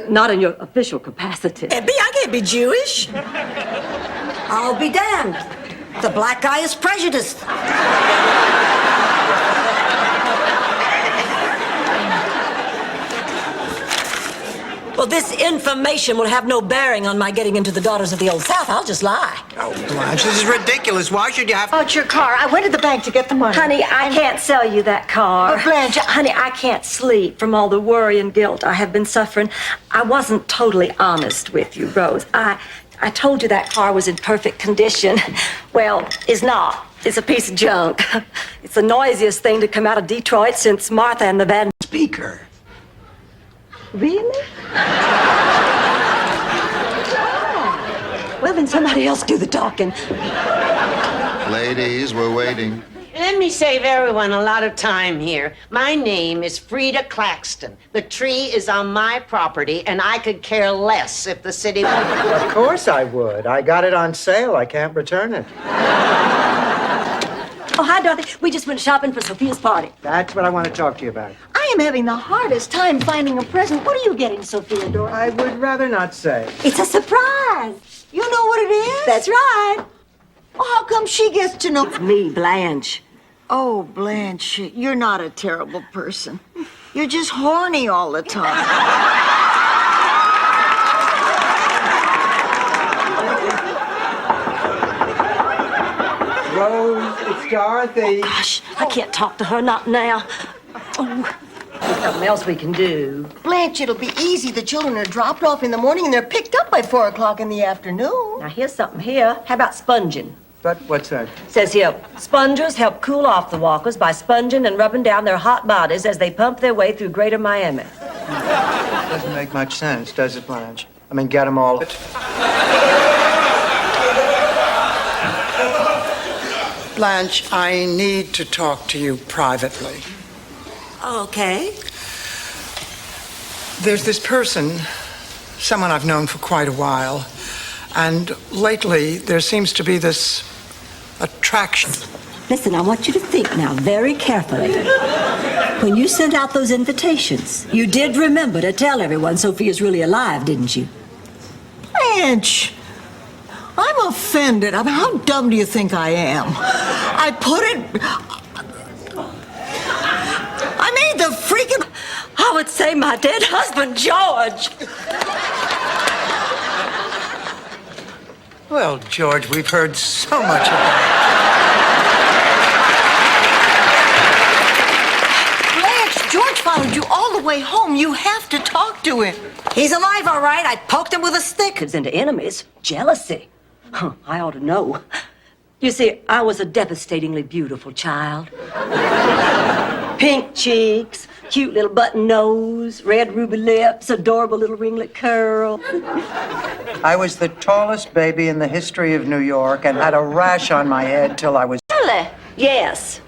Not in your official capacity. I can't be Jewish. I'll be damned. The black guy is prejudiced. Well, this information will have no bearing on my getting into the Daughters of the Old South. I'll just lie. Oh, Blanche, this is ridiculous. Why should you have... About your car. I went to the bank to get the money. Honey, I can't sell you that car. But Blanche, honey, I can't sleep from all the worry and guilt I have been suffering. I wasn't totally honest with you, Rose. I told you that car was in perfect condition. Well, it's not. It's a piece of junk. It's the noisiest thing to come out of Detroit since Martha and the Bad Speaker. Really? Well, then somebody else do the talking. Ladies, we're waiting. Let me save everyone a lot of time here. My name is Frida Claxton. The tree is on my property, and I could care less if the city... Of course I would. I got it on sale. I can't return it. Oh, hi, Dorothy. We just went shopping for Sophia's party. That's what I want to talk to you about. I am having the hardest time finding a present. What are you getting, Sophia, Dorothy? I would rather not say. It's a surprise. You know what it is? That's right. Well, how come she gets to know? It's me, Blanche. Oh, Blanche, you're not a terrible person. You're just horny all the time. Rose, it's Dorothy. Oh, gosh, I can't talk to her, not now. Oh, there's nothing else we can do. Blanche, it'll be easy. The children are dropped off in the morning and they're picked up by 4 o'clock in the afternoon. Now, here's something here. How about sponging? But what's that? Says here, spongers help cool off the walkers by sponging and rubbing down their hot bodies as they pump their way through greater Miami. Doesn't make much sense, does it, Blanche? I mean, get them all. Blanche, I need to talk to you privately. Okay. There's this person, someone I've known for quite a while, and lately there seems to be this attraction. Listen, I want you to think now very carefully. When you sent out those invitations, you did remember to tell everyone Sophia's really alive, didn't you? Blanche, I'm offended. I mean, how dumb do you think I am? I put it... I made the freaking... I would say my dead husband, George. Well, George, we've heard so much about it. Blanche, George followed you all the way home. You have to talk to him. He's alive, all right. I poked him with a stick. It's into enemies. Jealousy. Huh, I ought to know. You see, I was a devastatingly beautiful child. Pink cheeks, cute little button nose, red ruby lips, adorable little ringlet curl. I was the tallest baby in the history of New York and had a rash on my head till I was... Really? Yes.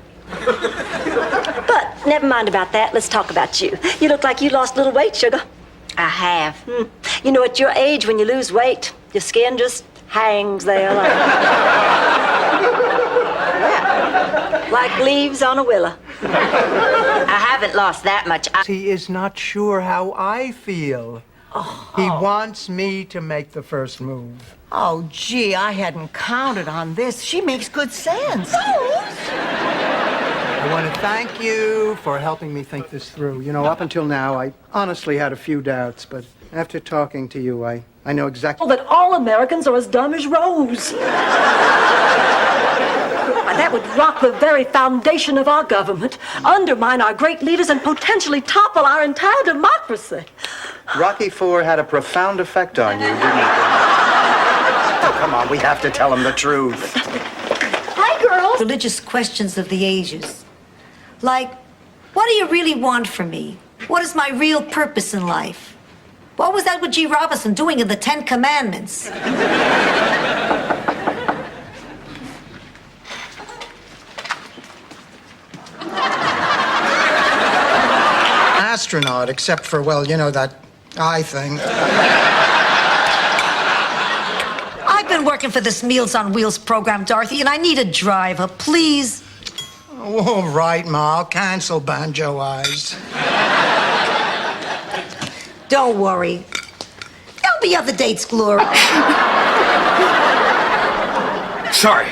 But never mind about that. Let's talk about you. You look like you lost a little weight, sugar. I have. You know, at your age, when you lose weight, your skin just hangs there like leaves on a willow. I haven't lost that much. He is not sure how I feel. He wants me to make the first move. Oh, gee, I hadn't counted on this. She makes good sense. I want to thank you for helping me think this through. You know, up until now, I honestly had a few doubts, but after talking to you, I know exactly... That all Americans are as dumb as Rose. That would rock the very foundation of our government, undermine our great leaders, and potentially topple our entire democracy. Rocky IV had a profound effect on you, didn't it? Oh, come on, we have to tell him the truth. Hi, girls. Religious questions of the ages. Like, what do you really want from me? What is my real purpose in life? What was Edward G. Robinson doing in the Ten Commandments? astronaut, except for, well, you know, that eye thing. I've been working for this Meals on Wheels program, Dorothy, and I need a driver, please. Oh, all right, Ma. I'll cancel Banjo Eyes. Don't worry. There'll be other dates, Gloria. Sorry.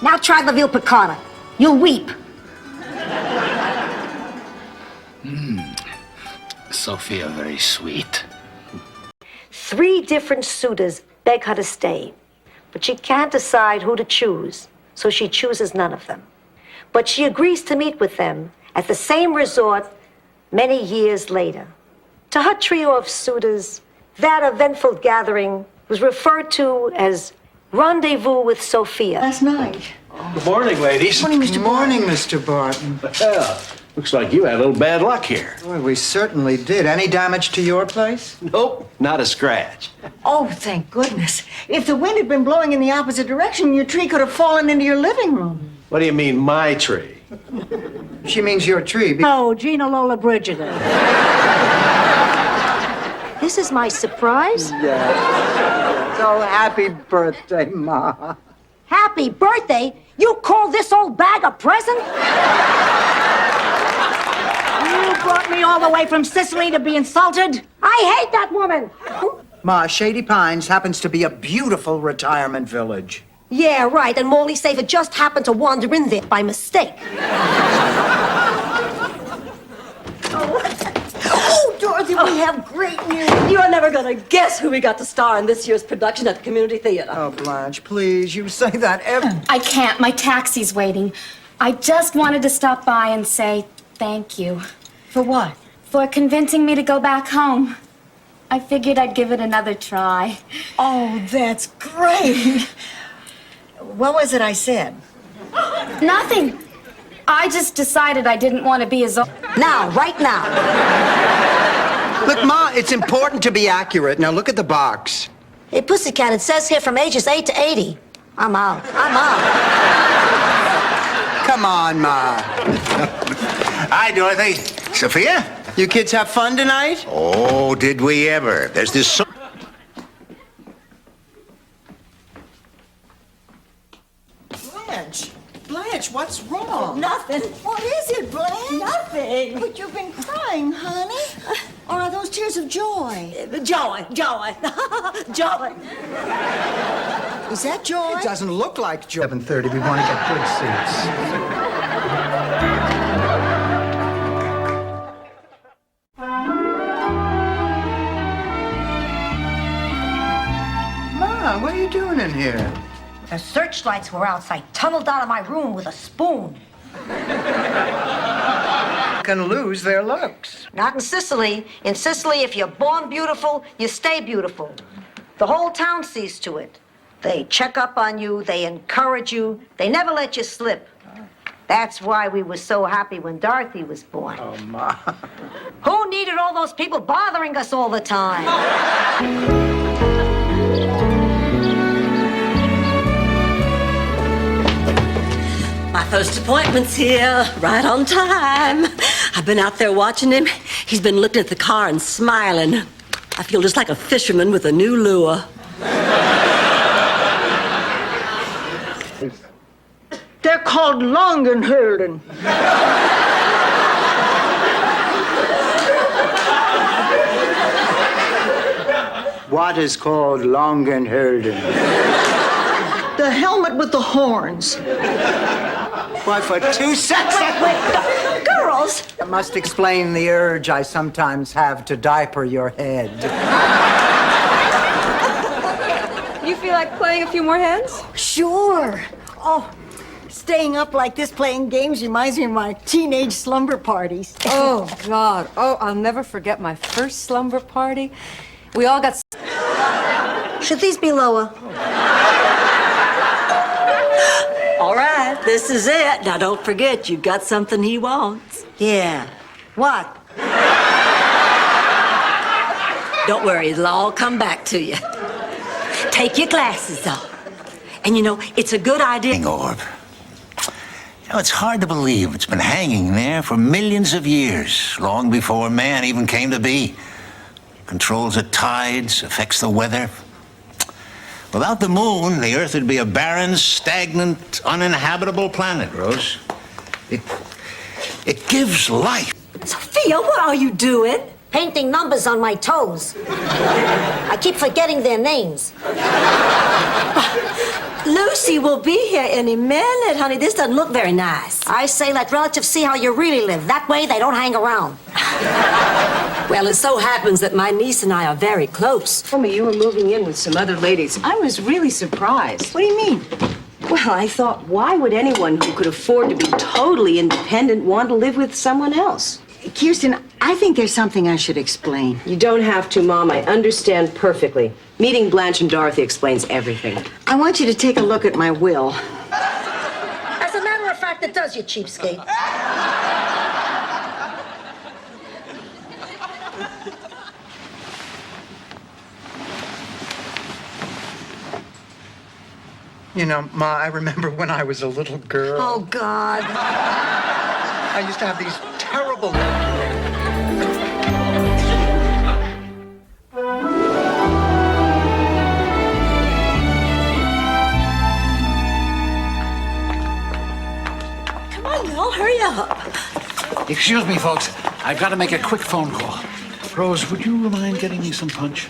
Now try the veal piccata. You'll weep. Sophia, very sweet. 3 different suitors beg her to stay, but she can't decide who to choose, so she chooses none of them. But she agrees to meet with them at the same resort many years later. To her trio of suitors, that eventful gathering was referred to as Rendezvous with Sophia. Last night. Good morning, ladies. Good morning, Mr. Barton. Well, looks like you had a little bad luck here. Boy, we certainly did. Any damage to your place? Nope, not a scratch. Oh, thank goodness. If the wind had been blowing in the opposite direction, your tree could have fallen into your living room. What do you mean, my tree? She means your tree. Oh, Gina Lola Brigida. This is my surprise. Yes. So happy birthday, Ma. Happy birthday? You call this old bag a present? You brought me all the way from Sicily to be insulted? I hate that woman! Ma, Shady Pines happens to be a beautiful retirement village. Yeah, right, and Morley Safer just happened to wander in there by mistake. Oh, Dorothy, we have great news. You're never gonna guess who we got to star in this year's production at the Community Theater. Oh, Blanche, please, you say that every... I can't. My taxi's waiting. I just wanted to stop by and say thank you. For what? For convincing me to go back home. I figured I'd give it another try. Oh, that's great. What was it I said? Nothing. I just decided I didn't want to be as... Now, right now. Look, Ma, it's important to be accurate. Now, look at the box. Hey, Pussycat, it says here from ages 8 to 80. I'm out. I'm out. Come on, Ma. Hi, Dorothy. Sophia? You kids have fun tonight? Oh, did we ever? There's this so... Blanche, what's wrong? Nothing. What is it, Blanche? Nothing. But you've been crying, honey. Or are those tears of joy? Joy. Joy. Is that joy? It doesn't look like joy. 7:30, we want to get good seats. Ma, what are you doing in here? The searchlights were out, so I tunneled out of my room with a spoon. Can lose their looks. Not in Sicily. In Sicily, if you're born beautiful, you stay beautiful. The whole town sees to it. They check up on you, they encourage you, they never let you slip. That's why we were so happy when Dorothy was born. Oh, Ma. Who needed all those people bothering us all the time? My first appointment's here, right on time. I've been out there watching him. He's been looking at the car and smiling. I feel just like a fisherman with a new lure. They're called Longenhölden. What is called Longenhölden? The helmet with the horns. Why, for 2 seconds... Wait, girls! I must explain the urge I sometimes have to diaper your head. You feel like playing a few more hands? Sure. Oh, staying up like this playing games reminds me of my teenage slumber parties. Oh, God. Oh, I'll never forget my first slumber party. We all got... Should these be lower? All right, this is it. Now, don't forget, you've got something he wants. Yeah. What? Don't worry, it'll all come back to you. Take your glasses off. And you know, it's a good idea. Orb. You know, it's hard to believe it's been hanging there for millions of years, long before man even came to be. Controls the tides, affects the weather. Without the moon, the Earth would be a barren, stagnant, uninhabitable planet, Rose. It gives life. Sophia, what are you doing? Painting numbers on my toes. I keep forgetting their names. Lucy will be here any minute, honey. This doesn't look very nice. I say let relatives see how you really live. That way they don't hang around. Well, it so happens that my niece and I are very close. Told me you were moving in with some other ladies. I was really surprised. What do you mean? Well, I thought, why would anyone who could afford to be totally independent want to live with someone else? Kirsten, I think there's something I should explain. You don't have to, Mom. I understand perfectly. Meeting Blanche and Dorothy explains everything. I want you to take a look at my will. As a matter of fact, it does, you cheapskate. You know, Ma, I remember when I was a little girl. Oh, God. I used to have these terrible... Come on, y'all, hurry up. Excuse me, folks. I've got to make a quick phone call. Rose, would you mind getting me some punch?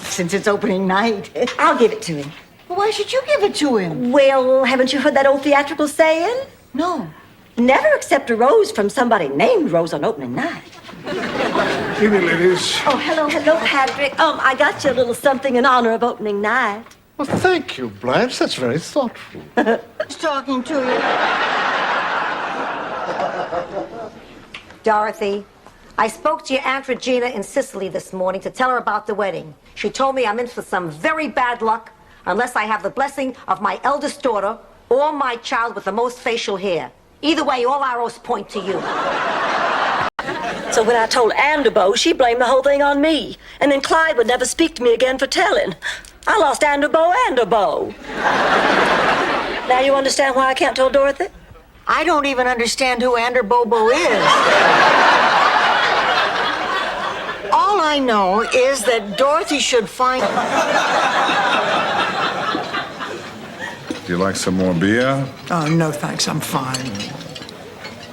Since it's opening night. I'll give it to him. Well, why should you give it to him? Well, haven't you heard that old theatrical saying? No. Never accept a rose from somebody named Rose on opening night. Evening, ladies. Oh, hello, Patrick. I got you a little something in honor of opening night. Well, thank you, Blanche. That's very thoughtful. Who's talking to you? Dorothy, I spoke to your Aunt Regina in Sicily this morning to tell her about the wedding. She told me I'm in for some very bad luck unless I have the blessing of my eldest daughter or my child with the most facial hair. Either way, all arrows point to you. So when I told Anderbo, she blamed the whole thing on me. And then Clyde would never speak to me again for telling. I lost Anderbo. Now you understand why I can't tell Dorothy? I don't even understand who Anderbobo is. All I know is that Dorothy should find... Do you like some more beer? Oh, no, thanks. I'm fine.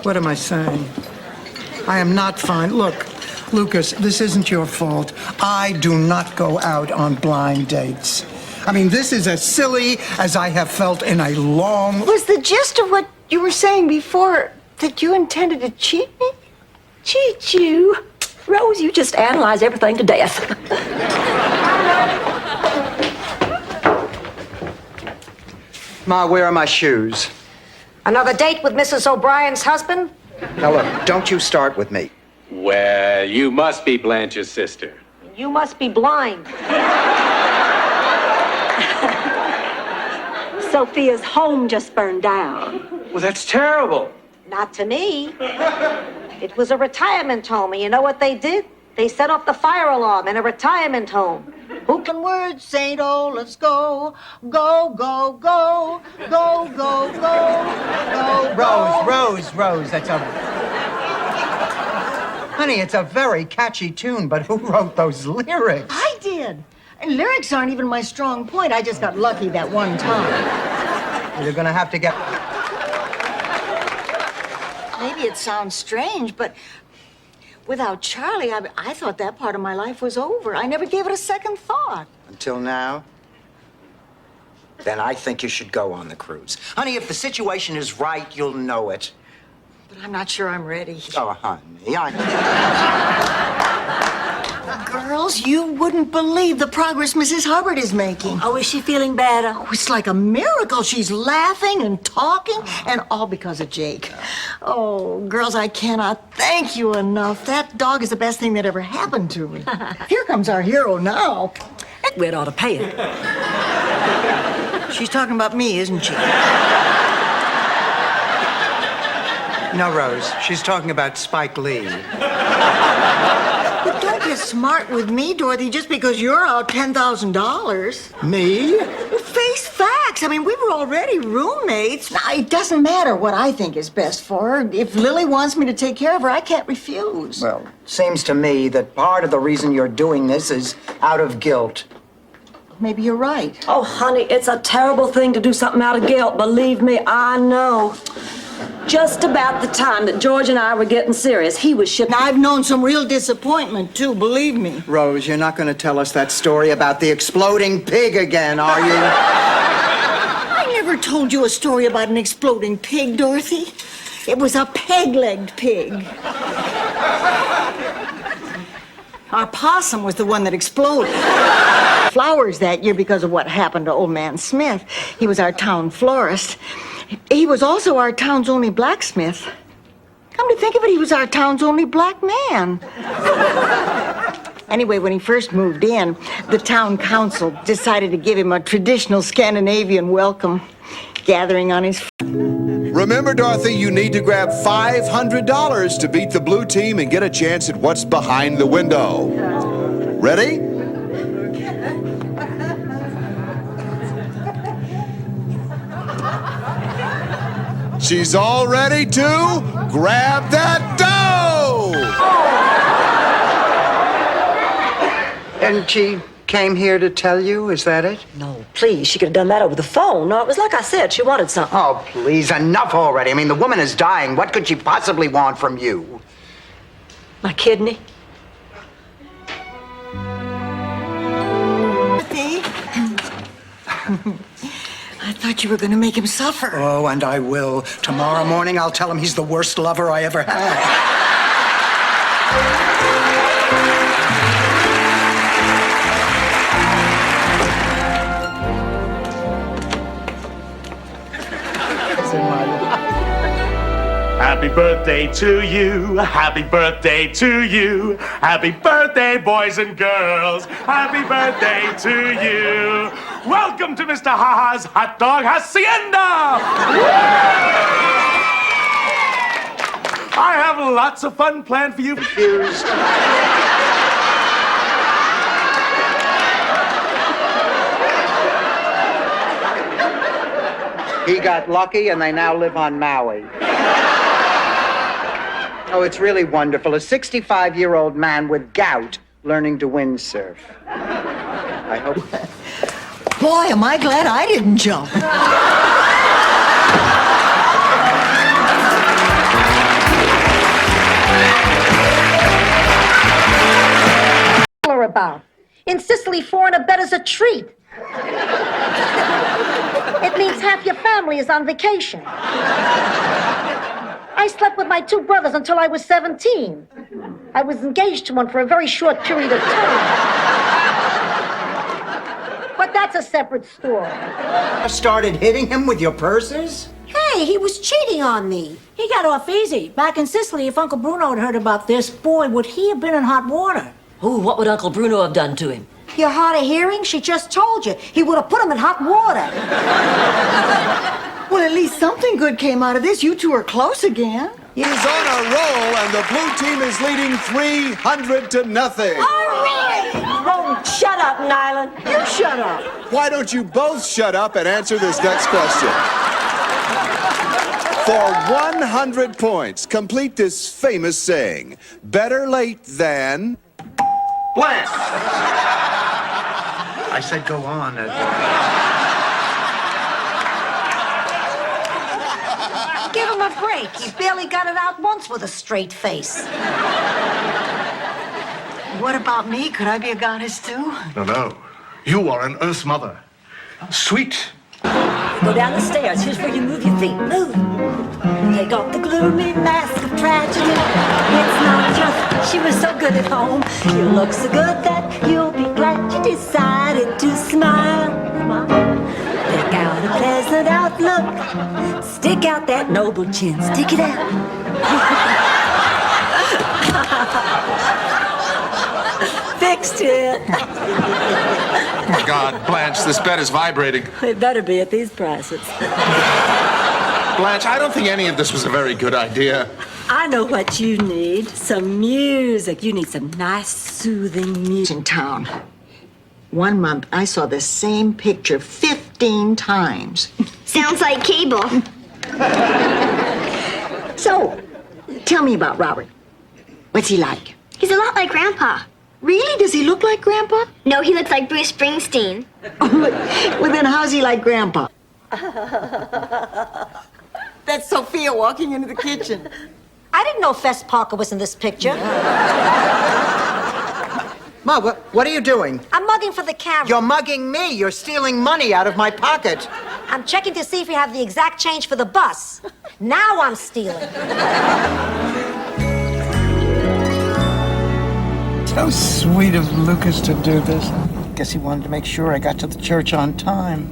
What am I saying? I am not fine. Look, Lucas, this isn't your fault. I do not go out on blind dates. I mean, this is as silly as I have felt in a long... Was the gist of what you were saying before that you intended to cheat me? Cheat you? Rose, you just analyze everything to death. Ma, where are my shoes? Another date with Mrs. O'Brien's husband? Now, look, don't you start with me. Well, you must be Blanche's sister. You must be blind. Sophia's home just burned down. Well, that's terrible. Not to me. It was a retirement home, and you know what they did? They set off the fire alarm in a retirement home. Who can words, St. Oh, let's go. Go, go, go. Go, go, go. Go, Rose, that's a... Honey, it's a very catchy tune, but who wrote those lyrics? I did. And lyrics aren't even my strong point. I just got lucky that one time. You're gonna have to get... Maybe it sounds strange, but without Charlie, I thought that part of my life was over. I never gave it a second thought. Until now? Then I think you should go on the cruise. Honey, if the situation is right, you'll know it. But I'm not sure I'm ready. Oh, honey, Girls, you wouldn't believe the progress Mrs. Hubbard is making. Oh, is she feeling better? Oh, it's like a miracle. She's laughing and talking, and all because of Jake. Oh, girls, I cannot thank you enough. That dog is the best thing that ever happened to me. Here comes our hero now. We'd ought to pay it. She's talking about me, isn't she? No, Rose, she's talking about Spike Lee. But don't get smart with me, Dorothy, just because you're out $10,000. Me? Face facts. Max, I mean, we were already roommates. Now, it doesn't matter what I think is best for her. If Lily wants me to take care of her, I can't refuse. Well, seems to me that part of the reason you're doing this is out of guilt. Maybe you're right. Oh, honey, it's a terrible thing to do something out of guilt. Believe me, I know. Just about the time that George and I were getting serious, he was shipping. Now, I've known some real disappointment, too, believe me. Rose, you're not going to tell us that story about the exploding pig again, are you? I never told you a story about an exploding pig, Dorothy. It was a peg-legged pig. Our possum was the one that exploded. Flowers that year because of what happened to old man Smith. He was our town florist. He was also our town's only blacksmith. Come to think of it, he was our town's only black man. Anyway, when he first moved in, the town council decided to give him a traditional Scandinavian welcome, gathering on his... Remember, Dorothy, you need to grab $500 to beat the blue team and get a chance at what's behind the window. Ready? She's all ready to grab that dough! And she came here to tell you, is that it? No, please, she could have done that over the phone. No, it was like I said, she wanted something. Oh, please, enough already. I mean, the woman is dying. What could she possibly want from you? My kidney. I thought you were going to make him suffer. Oh, and I will. Tomorrow morning, I'll tell him he's the worst lover I ever had. Happy birthday to you, happy birthday to you, happy birthday, boys and girls, happy birthday to you. Welcome to Mr. Ha-Ha's Hot Dog Hacienda! I have lots of fun planned for you. Confused. He got lucky and they now live on Maui. Oh, it's really wonderful. A 65-year-old man with gout learning to windsurf. I hope... Boy, am I glad I didn't jump. About. In Sicily, 4 and a bed is a treat. It means half your family is on vacation. I slept with my 2 brothers until I was 17. I was engaged to one for a very short period of time. But that's a separate story. You started hitting him with your purses? Hey, he was cheating on me. He got off easy. Back in Sicily, if Uncle Bruno had heard about this, boy, would he have been in hot water. Ooh, what would Uncle Bruno have done to him? You're hard of hearing? She just told you. He would have put him in hot water. Well, at least something good came out of this. You two are close again. He's on a roll, and the blue team is leading 300-0. Hooray! Oh, shut up, Nyland. You shut up. Why don't you both shut up and answer this next question? For 100 points, complete this famous saying, better late than... Blanche! I said go on. Give him a break. He barely got it out once with a straight face. What about me? Could I be a goddess, too? No. You are an Earth Mother. Sweet. Go down the stairs. Here's where you move your feet. Move. Take off the gloomy mask of tragedy. It's not just she was so good at home. You look so good that you'll be glad you decided to smile. Pick out a pleasant outlook. Stick out that noble chin. Stick it out. Fixed it. Oh, my God, Blanche, this bed is vibrating. It better be at these prices. Blanche, I don't think any of this was a very good idea. I know what you need. Some music. You need some nice, soothing music. In town. 1 month, I saw the same picture 50 15 times. Sounds like cable. So, tell me about Robert. What's he like? He's a lot like Grandpa. Really? Does he look like Grandpa? No, he looks like Bruce Springsteen. Well, then how's he like Grandpa? That's Sophia walking into the kitchen. I didn't know Fess Parker was in this picture. Ma, what are you doing? I'm mugging for the camera. You're mugging me. You're stealing money out of my pocket. I'm checking to see if you have the exact change for the bus. Now I'm stealing. So sweet of Lucas to do this. Guess he wanted to make sure I got to the church on time.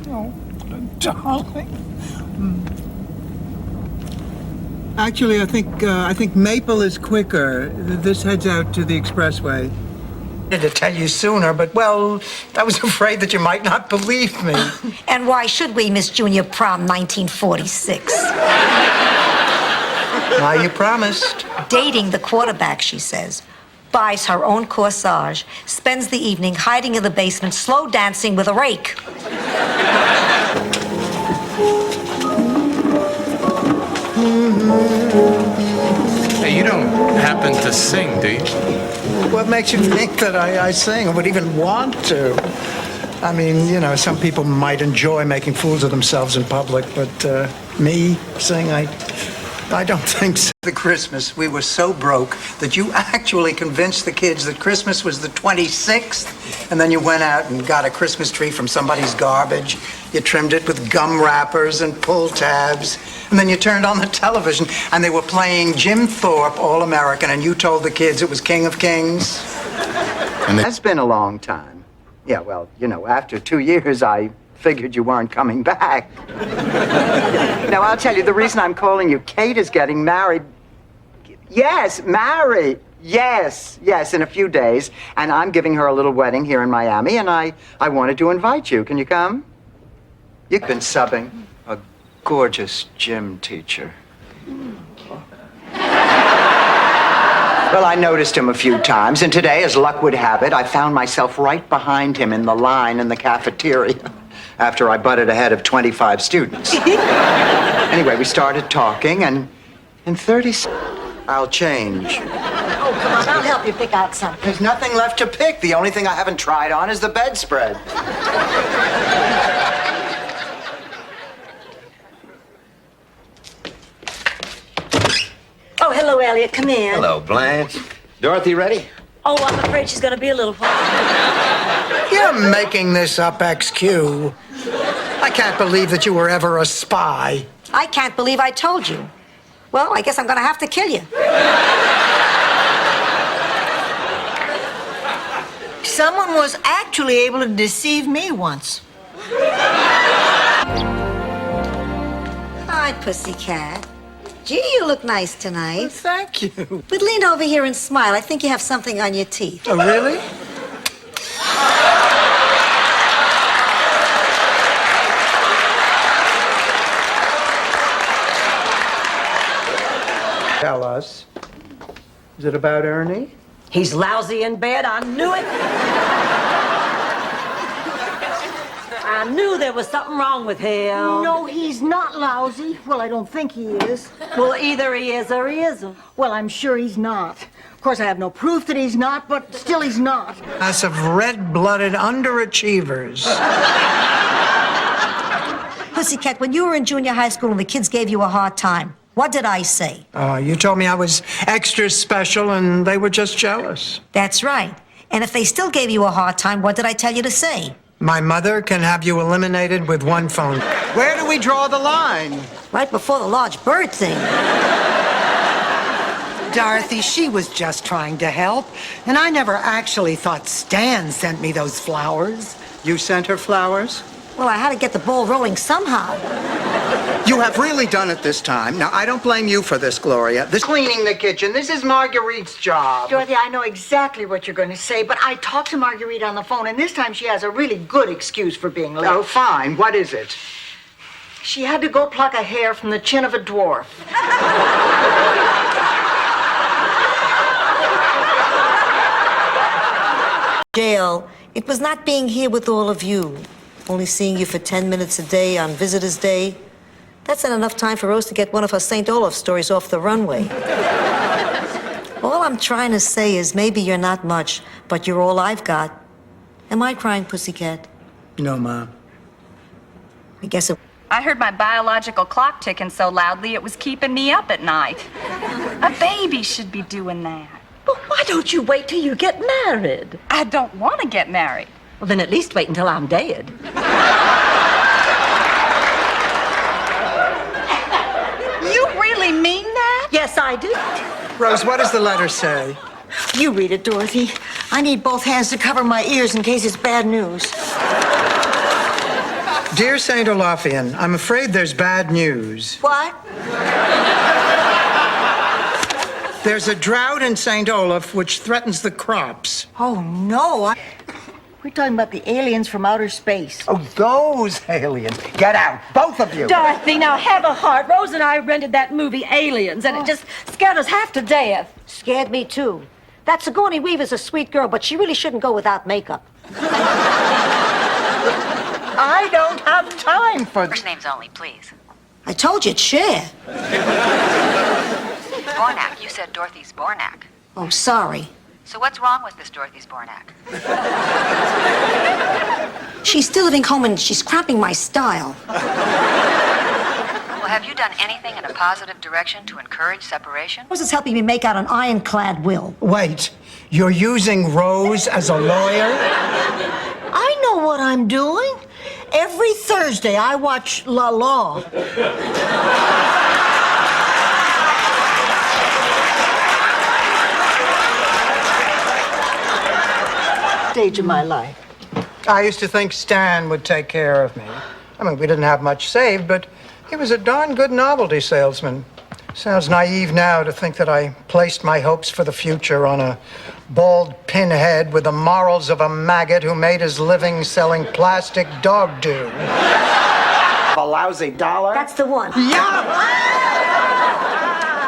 Oh, what a darling. Actually, I think Maple is quicker. This heads out to the expressway. I wanted to tell you sooner, but, well, I was afraid that you might not believe me. And why should we, Miss Junior Prom 1946? Now you promised. Dating the quarterback, she says. Buys her own corsage. Spends the evening hiding in the basement, slow dancing with a rake. Hey, you don't happen to sing, do you? What makes you think that I sing or would even want to? I mean, you know, some people might enjoy making fools of themselves in public, but me sing, I don't think so. The Christmas, we were so broke that you actually convinced the kids that Christmas was the 26th, and then you went out and got a Christmas tree from somebody's garbage. You trimmed it with gum wrappers and pull tabs, and then you turned on the television, and they were playing Jim Thorpe, All American, and you told the kids it was King of Kings. That's been a long time. Yeah, well, you know, after 2 years, I figured you weren't coming back. Now, I'll tell you, the reason I'm calling you, Kate is getting married. Yes, married. Yes, in a few days. And I'm giving her a little wedding here in Miami, and I wanted to invite you. Can you come? You've been subbing a gorgeous gym teacher. Well, I noticed him a few times, and today, as luck would have it, I found myself right behind him in the line in the cafeteria after I butted ahead of 25 students. Anyway, we started talking, and in 30 seconds, I'll change. Oh, come on, I'll help you pick out something. There's nothing left to pick. The only thing I haven't tried on is the bedspread. Oh, hello, Elliot. Come in. Hello, Blanche. Dorothy ready? Oh, I'm afraid she's going to be a little while. You're making this up, XQ. I can't believe that you were ever a spy. I can't believe I told you. Well, I guess I'm gonna have to kill you. Someone was actually able to deceive me once. Hi, pussycat. Gee, you look nice tonight. Well, thank you. But lean over here and smile. I think you have something on your teeth. Oh, really? Tell us. Is it about Ernie? He's lousy in bed. I knew it. I knew there was something wrong with him. No, he's not lousy. Well, I don't think he is. Well, either he is or he isn't. Well, I'm sure he's not. Of course, I have no proof that he's not, but still he's not. Us of red-blooded underachievers. Pussycat, when you were in junior high school and the kids gave you a hard time, what did I say? You told me I was extra special and they were just jealous. That's right. And if they still gave you a hard time, what did I tell you to say? My mother can have you eliminated with one phone. Where do we draw the line? Right before the large bird thing. Dorothy, she was just trying to help. And I never actually thought Stan sent me those flowers. You sent her flowers? Well, I had to get the ball rolling somehow. You have really done it this time. Now, I don't blame you for this, Gloria. This cleaning the kitchen, this is Marguerite's job. Dorothy, I know exactly what you're going to say, but I talked to Marguerite on the phone, and this time she has a really good excuse for being late. Oh, fine. What is it? She had to go pluck a hair from the chin of a dwarf. Gail, it was not being here with all of you. Only seeing you for 10 minutes a day on Visitor's Day. That's not enough time for Rose to get one of her St. Olaf stories off the runway. All I'm trying to say is maybe you're not much, but you're all I've got. Am I crying, pussycat? No, Ma. I guess it... I heard my biological clock ticking so loudly it was keeping me up at night. A baby should be doing that. But why don't you wait till you get married? I don't want to get married. Well, then at least wait until I'm dead. You really mean that? Yes, I do. Rose, what does the letter say? You read it, Dorothy. I need both hands to cover my ears in case it's bad news. Dear St. Olafian, I'm afraid there's bad news. What? There's a drought in St. Olaf which threatens the crops. Oh, no. We're talking about the aliens from outer space. Oh, those aliens. Get out, both of you. Dorothy, now have a heart. Rose and I rented that movie Aliens, and it just scared us half to death. Scared me, too. That Sigourney Weaver's a sweet girl, but she really shouldn't go without makeup. I don't have time for First names only, please. I told you, it's Cher. Bornak. You said Dorothy Zbornak. Oh, sorry. So what's wrong with this Dorothy Zbornak? She's still living home and she's cramping my style. Well, have you done anything in a positive direction to encourage separation? Rose is helping me make out an ironclad will. Wait, you're using Rose as a lawyer? I know what I'm doing. Every Thursday, I watch La La. Stage of my life. I used to think Stan would take care of me. I mean, we didn't have much saved, but he was a darn good novelty salesman. Sounds naive now to think that I placed my hopes for the future on a bald pinhead with the morals of a maggot who made his living selling plastic dog dew. A lousy dollar? That's the one. Yeah!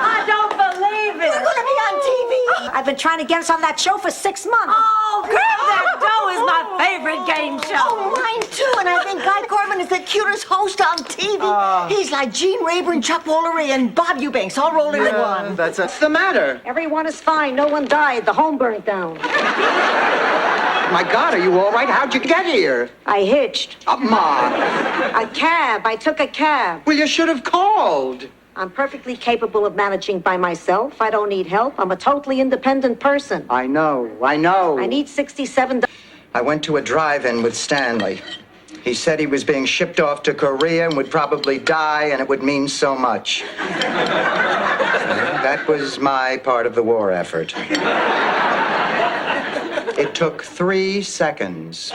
I don't believe it. We're gonna be on TV. I've been trying to get us on that show for 6 months. Oh, Grab That Dough is my favorite game show. Oh, mine too. And I think Guy Corman is the cutest host on TV. He's like Gene Rayburn, Chuck Woolery, and Bob Eubanks all rolled into one. What's the matter? Everyone is fine. No one died. The home burnt down. My God, are you all right? How'd you get here? I hitched. Ma. A cab. I took a cab. Well, you should have called. I'm perfectly capable of managing by myself. I don't need help. I'm a totally independent person. I know. I need $67. I went to a drive-in with Stanley. He said he was being shipped off to Korea and would probably die, and it would mean so much. That was my part of the war effort. It took 3 seconds.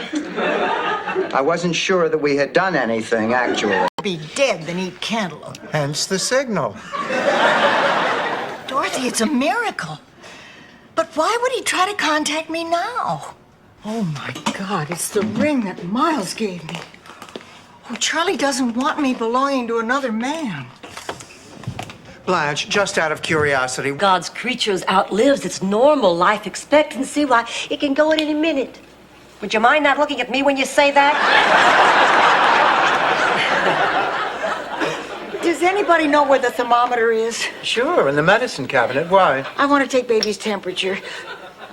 I wasn't sure that we had done anything, actually. Be dead than eat cantaloupe. Hence the signal. Dorothy, it's a miracle. But why would he try to contact me now? Oh, my God, it's the ring that Miles gave me. Oh, Charlie doesn't want me belonging to another man. Blanche, just out of curiosity. God's creatures outlives its normal life expectancy. Why, it can go at any minute. Would you mind not looking at me when you say that? Does anybody know where the thermometer is? Sure, in the medicine cabinet. Why? I want to take baby's temperature.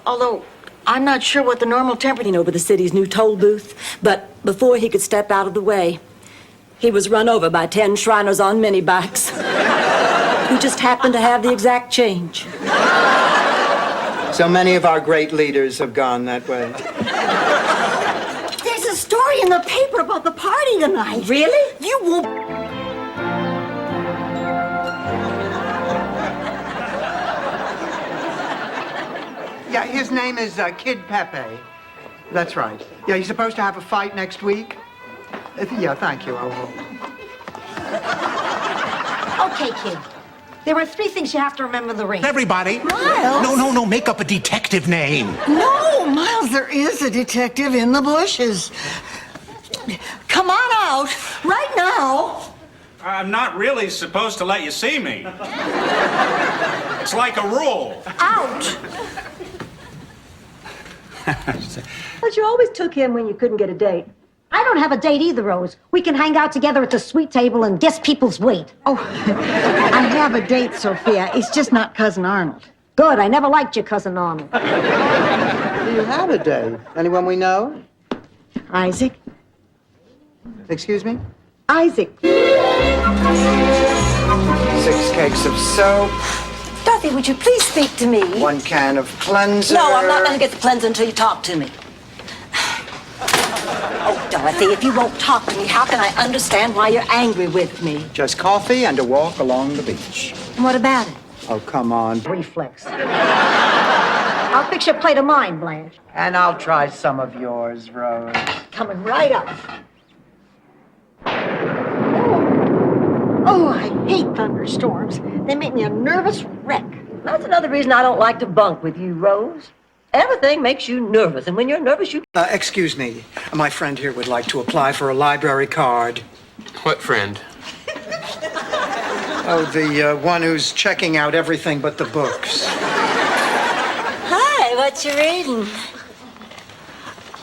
Although, I'm not sure what the normal temperature... Over the city's new toll booth. But before he could step out of the way, he was run over by 10 Shriners on mini bikes who just happened to have the exact change. So many of our great leaders have gone that way. There's a story in the paper about the party tonight. Really? You won't... Yeah, his name is Kid Pepe. That's right. Yeah, he's supposed to have a fight next week. Yeah, thank you. I will. Okay, kid. There are 3 things you have to remember in the ring. Everybody. Miles? No. Make up a detective name. No, Miles, there is a detective in the bushes. Come on out, right now. I'm not really supposed to let you see me. It's like a rule. Out. But you always took him when you couldn't get a date. I don't have a date either, Rose. We can hang out together at the sweet table and guess people's weight. Oh, I have a date, Sophia. It's just not Cousin Arnold. Good. I never liked your cousin Arnold. Do you have a date? Anyone we know? Isaac? Excuse me? Isaac. 6 cakes of soap, Dorothy, would you please speak to me? 1 can of cleanser. No, I'm not going to get the cleanser until you talk to me. Oh, Dorothy, if you won't talk to me, how can I understand why you're angry with me? Just coffee and a walk along the beach. What about it? Oh, come on. Reflex. I'll fix your plate of mine, Blanche. And I'll try some of yours, Rose. Coming right up. Oh, I hate thunderstorms. They make me a nervous wreck. That's another reason I don't like to bunk with you, Rose. Everything makes you nervous, and when you're nervous, you... Excuse me. My friend here would like to apply for a library card. What friend? Oh, the one who's checking out everything but the books. Hi, what you reading?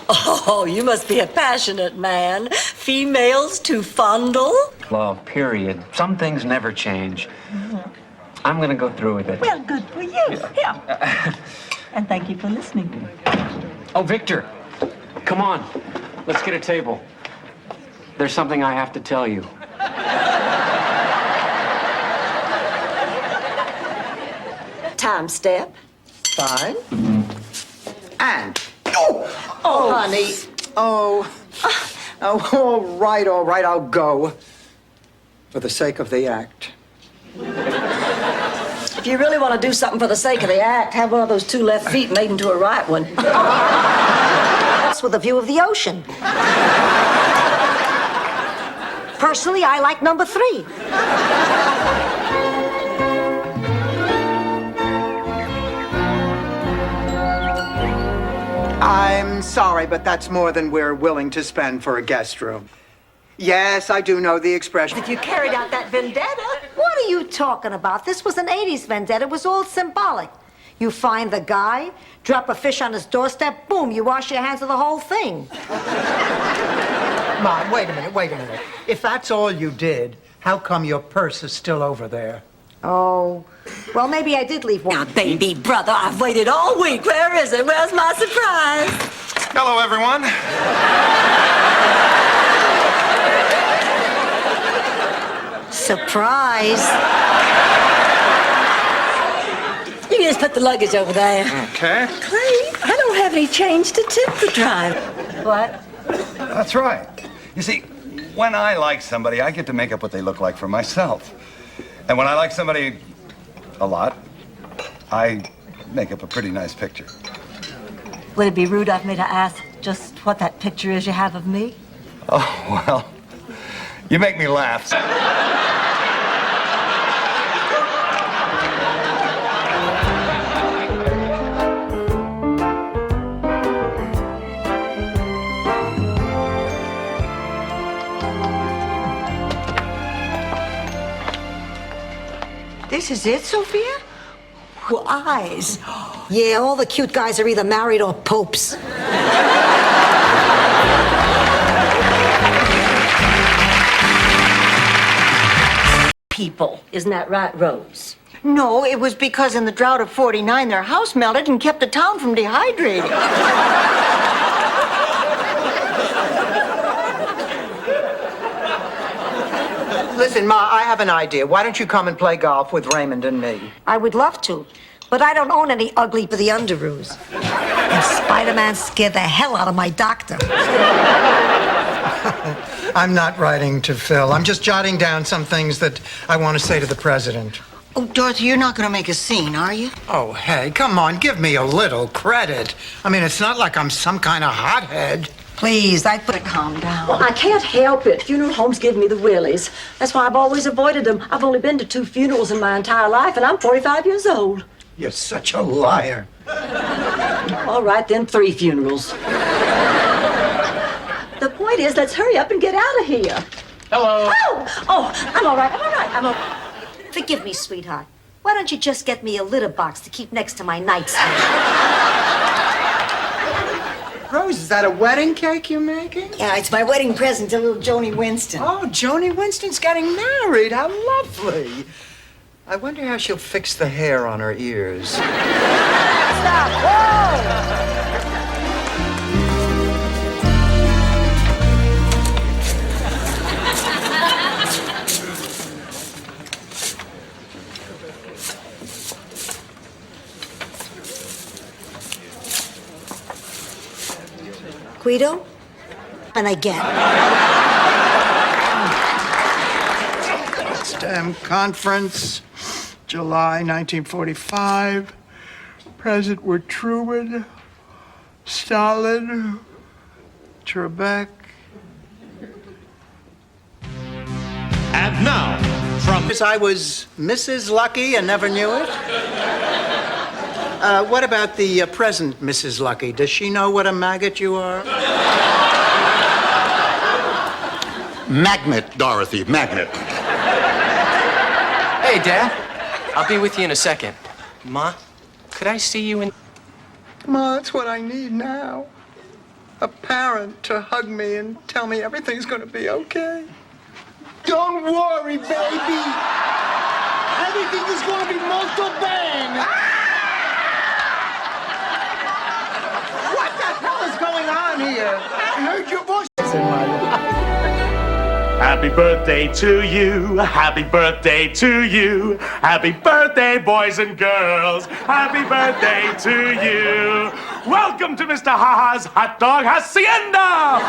Oh, you must be a passionate man. Females to fondle? Love, period. Some things never change. I'm gonna go through with it. Well, good for you. Yeah. And thank you for listening. Oh, Victor, come on. Let's get a table. There's something I have to tell you. Time step. 5. And... Oh, honey. Oh, all right, I'll go. For the sake of the act. If you really want to do something for the sake of the act, have one of those 2 left feet made into a right one. That's with a view of the ocean. Personally, I like number 3. I'm sorry, but that's more than we're willing to spend for a guest room. Yes, I do know the expression. If you carried out that vendetta... What are you talking about? This was an 80s vendetta. It was all symbolic. You find the guy, drop a fish on his doorstep, boom, you wash your hands of the whole thing. Mom, wait a minute. If that's all you did, how come your purse is still over there? Oh, well, maybe I did leave one. Now, baby brother, I've waited all week. Where is it? Where's my surprise? Hello, everyone. Surprise. You can just put the luggage over there. Okay. Clay, I don't have any change to tip the drive. What? That's right. You see, when I like somebody, I get to make up what they look like for myself. And when I like somebody a lot, I make up a pretty nice picture. Would it be rude of me to ask just what that picture is you have of me? Oh, well, you make me laugh. This is it, Sophia? Well, eyes. Yeah, all the cute guys are either married or popes. People. Isn't that right, Rose? No, it was because in the drought of 49, their house melted and kept the town from dehydrating. Listen, Ma, I have an idea. Why don't you come and play golf with Raymond and me? I would love to, but I don't own any ugly for the underoos. And Spider-Man scared the hell out of my doctor. I'm not writing to Phil. I'm just jotting down some things that I want to say to the president. Oh, Dorothy, you're not going to make a scene, are you? Oh, hey, come on, give me a little credit. I mean, it's not like I'm some kind of hothead. Please, I put Calm down. Well, I can't help it. Funeral homes give me the willies. That's why I've always avoided them. I've only been to 2 funerals in my entire life, and I'm 45 years old. You're such a liar. All right, then, 3 funerals. The point is, let's hurry up and get out of here. Hello. Oh, I'm all right. Forgive me, sweetheart. Why don't you just get me a litter box to keep next to my nightstand? Rose, is that a wedding cake you're making? Yeah, it's my wedding present to little Joni Winston. Oh, Joni Winston's getting married. How lovely. I wonder how she'll fix the hair on her ears. Stop! Whoa! Guido? And again. STEM conference, July 1945. Present were Truman, Stalin, Trebek. And now, from... I was Mrs. Lucky and never knew it. What about the present Mrs. Lucky? Does she know what a maggot you are? Magnet, Dorothy, magnet. Hey, Dad. I'll be with you in a second. Ma, could I see you in... Ma, that's what I need now. A parent to hug me and tell me everything's gonna be okay. Don't worry, baby. Everything is going to be molto bene. What the hell is going on here? I heard your voices in my life. Happy birthday to you, happy birthday to you, happy birthday, boys and girls, happy birthday to you. Welcome to Mr. Ha-Ha's Hot Dog Hacienda!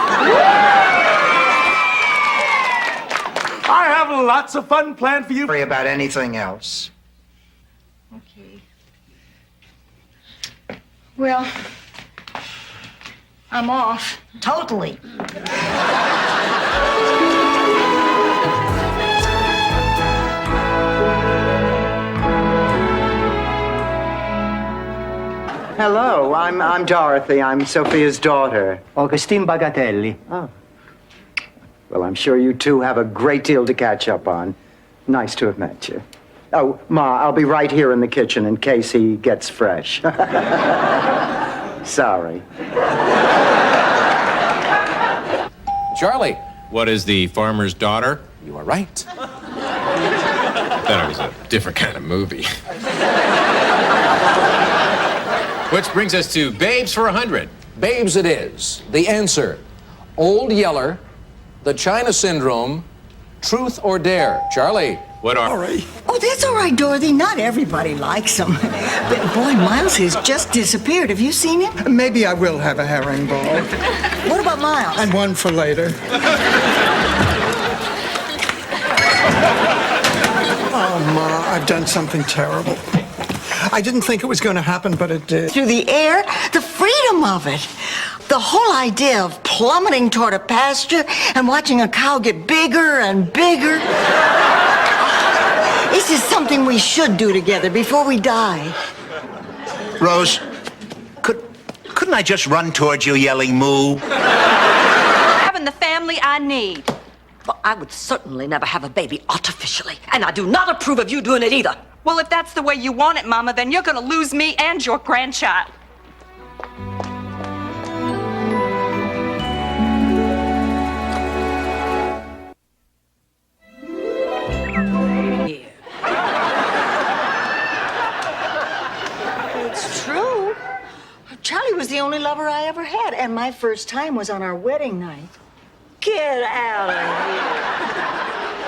I have lots of fun planned for you. Worry about anything else. Okay. Well, I'm off. Totally. Hello, I'm Dorothy. I'm Sophia's daughter. Augustine Bagatelli. Oh. Well, I'm sure you two have a great deal to catch up on. Nice to have met you. Oh, Ma, I'll be right here in the kitchen in case he gets fresh. Sorry. Charlie. What is the farmer's daughter? You are right. Thought it was a different kind of movie. Which brings us to Babes for 100. Babes it is. The answer, Old Yeller, The China Syndrome, Truth or Dare. Charlie. What are... Oh, that's all right, Dorothy. Not everybody likes him. But boy, Miles has just disappeared. Have you seen him? Maybe I will have a herring ball. What about Miles? And one for later. Oh, Ma, I've done something terrible. I didn't think it was going to happen, but it did. Through the air, the freedom of it. The whole idea of plummeting toward a pasture and watching a cow get bigger and bigger. This is something we should do together before we die. Rose, couldn't I just run towards you yelling moo? Having the family I need. Well, I would certainly never have a baby artificially, and I do not approve of you doing it either. Well, if that's the way you want it, Mama, then you're gonna lose me and your grandchild. It's true. Charlie was the only lover I ever had, and my first time was on our wedding night. Get out of here.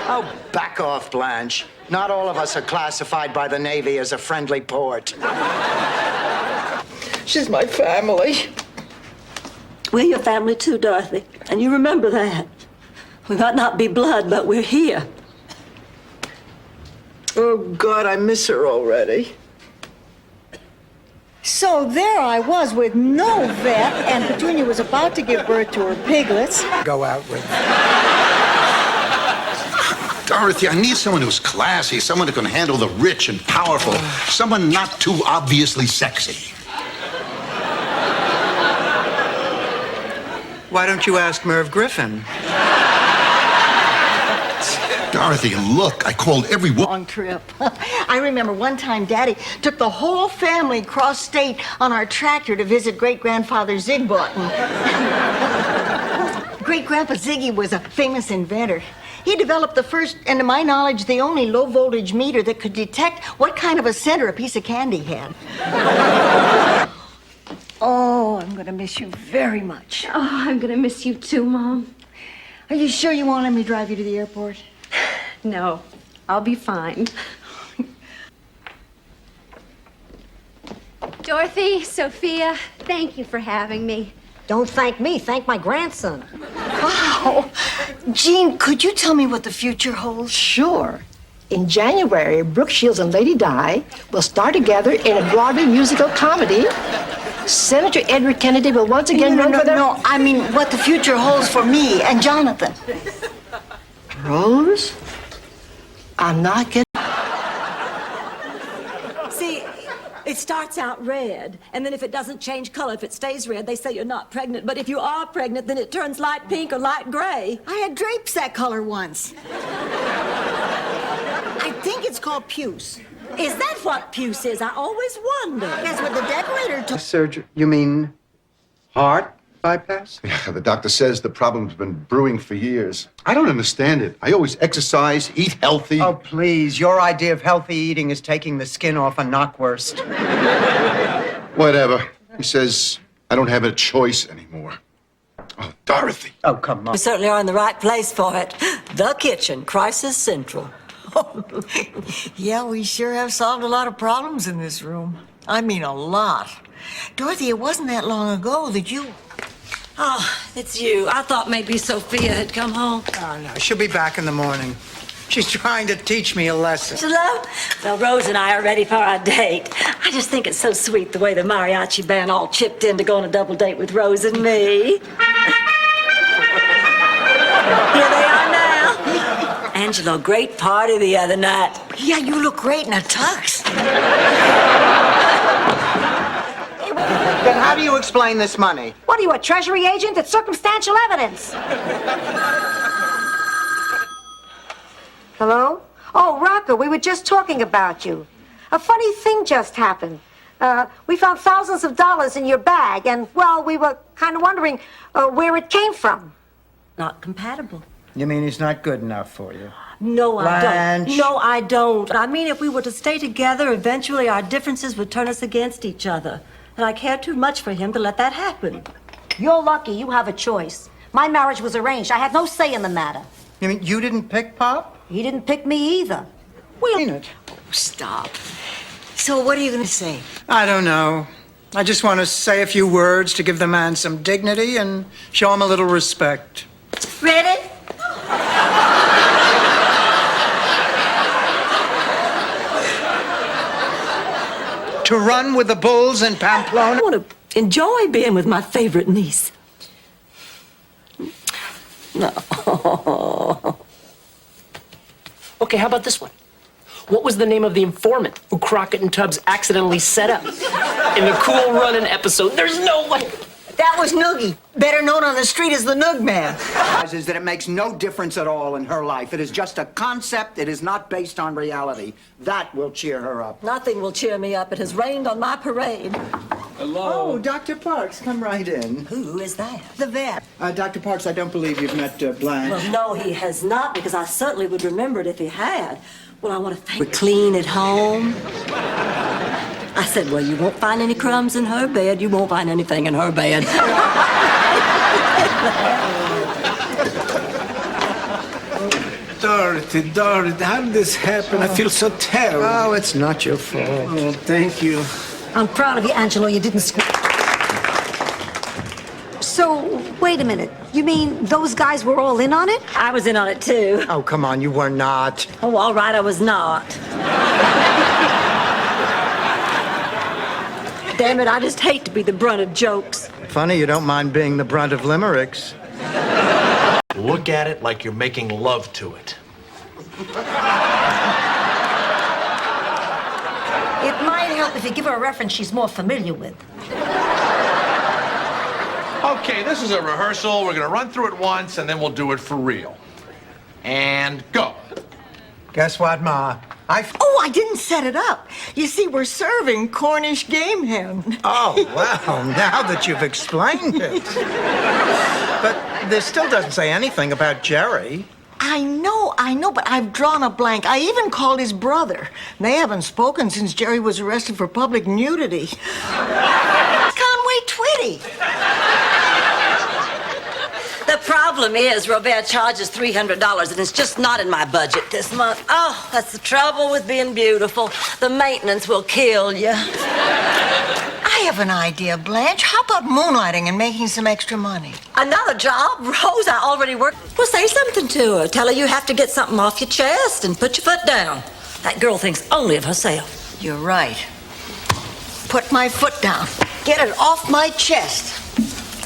Oh, back off, Blanche. Not all of us are classified by the Navy as a friendly port. She's my family. We're your family too, Dorothy. And you remember that. We might not be blood, but we're here. Oh, God, I miss her already. So there I was with no vet, and Petunia was about to give birth to her piglets. Go out with Dorothy, I need someone who's classy, someone who can handle the rich and powerful, someone not too obviously sexy. Why don't you ask Merv Griffin? Dorothy, look, I called every woman. Long trip. I remember one time Daddy took the whole family cross state on our tractor to visit great-grandfather Zigbarton. Great-grandpa Ziggy was a famous inventor. He developed the first, and to my knowledge, the only low-voltage meter that could detect what kind of a center a piece of candy had. Oh, I'm gonna miss you very much. Oh, I'm gonna miss you too, Mom. Are you sure you won't let me drive you to the airport? No, I'll be fine. Dorothy, Sophia, thank you for having me. Don't thank me, thank my grandson. Wow. Jean, could you tell me what the future holds? Sure. In January, Brooke Shields and Lady Di will star together in a Broadway musical comedy. Senator Edward Kennedy will once again run for their... No, I mean what the future holds for me and Jonathan. Rose? I'm not getting... See, it starts out red, and then if it doesn't change color, if it stays red, they say you're not pregnant. But if you are pregnant, then it turns light pink or light gray. I had drapes that color once. I think it's called puce. Is that what puce is? I always wonder. That's what the decorator took. Surgery? You mean heart bypass? Yeah, the doctor says the problem's been brewing for years. I don't understand it. I always exercise, eat healthy. Oh, please. Your idea of healthy eating is taking the skin off a knockwurst. Whatever. He says I don't have a choice anymore. Oh, Dorothy. Oh, come on. We certainly are in the right place for it. The kitchen, Crisis Central. Yeah, we sure have solved a lot of problems in this room. I mean, a lot. Dorothy, it wasn't that long ago that you... Oh, it's you. I thought maybe Sophia had come home. Oh, no. She'll be back in the morning. She's trying to teach me a lesson. Hello? Well, Rose and I are ready for our date. I just think it's so sweet the way the mariachi band all chipped in to go on a double date with Rose and me. Here they are now. Angelo, great party the other night. Yeah, you look great in a tux. Then how do you explain this money? What are you, a treasury agent? It's circumstantial evidence. Hello? Oh, Rocco, we were just talking about you. A funny thing just happened. We found thousands of dollars in your bag, and, well, we were kind of wondering where it came from. Not compatible. You mean he's not good enough for you? No, I Blanche. don't. No, I don't. I mean, if we were to stay together, eventually our differences would turn us against each other. And I care too much for him to let that happen. You're lucky you have a choice. My marriage was arranged. I had no say in the matter. You mean you didn't pick Pop? He didn't pick me either. It. Stop. So what are you going to say? I don't know. I just want to say a few words to give the man some dignity and show him a little respect. Ready? To run with the bulls in Pamplona? I want to enjoy being with my favorite niece. No. Okay, how about this one? What was the name of the informant who Crockett and Tubbs accidentally set up in the Cool Runnin' episode? There's no way. That was Noogie, better known on the street as the Noog Man. Is that it makes no difference at all in her life. It is just a concept. It is not based on reality. That will cheer her up. Nothing will cheer me up. It has rained on my parade. Oh, Dr. Parks, come right in. Who is that? The vet. Dr. Parks, I don't believe you've met Blanche. Well, no, he has not, because I certainly would remember it if he had. Well, I want to thank... We're clean at home. I said, well, you won't find any crumbs in her bed. You won't find anything in her bed. Dorothy, how did this happen? I feel so terrible. Oh, it's not your fault. Oh, thank you. I'm proud of you, Angelo. You didn't scream. So, wait a minute. You mean those guys were all in on it? I was in on it, too. Oh, come on, you were not. Oh, all right, I was not. Damn it, I just hate to be the brunt of jokes. Funny you don't mind being the brunt of limericks. Look at it like you're making love to it. It might help if you give her a reference she's more familiar with. Okay, this is a rehearsal. We're gonna run through it once, and then we'll do it for real. And go. Guess what, Ma? Oh, I didn't set it up. You see, we're serving Cornish game hen. Oh, well, now that you've explained it. But this still doesn't say anything about Jerry. I know, but I've drawn a blank. I even called his brother. They haven't spoken since Jerry was arrested for public nudity. Conway Twitty. The problem is Robert charges $300 and it's just not in my budget this month. Oh, that's the trouble with being beautiful. The maintenance will kill you. I have an idea, Blanche. How about moonlighting and making some extra money? Another job? Rose, I already work. Well, say something to her. Tell her you have to get something off your chest and put your foot down. That girl thinks only of herself. You're right. Put my foot down. Get it off my chest.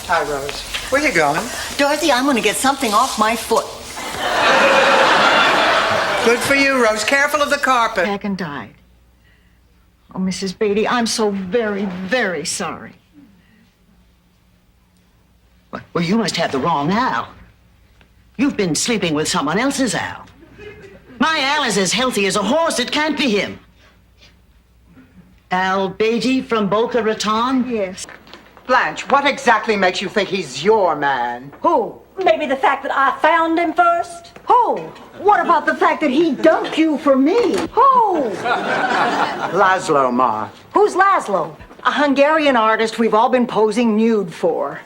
Hi, Rose. Where you going? Dorothy, I'm going to get something off my foot. Good for you, Rose. Careful of the carpet. Back and died. Oh, Mrs. Beatty, I'm so very, very sorry. Well, you must have the wrong Al. You've been sleeping with someone else's Al. My Al is as healthy as a horse. It can't be him. Al Beatty from Boca Raton? Yes. Blanche, what exactly makes you think he's your man? Who? Maybe the fact that I found him first? Who? What about the fact that he dumped you for me? Who? Laszlo, Ma. Who's Laszlo? A Hungarian artist we've all been posing nude for.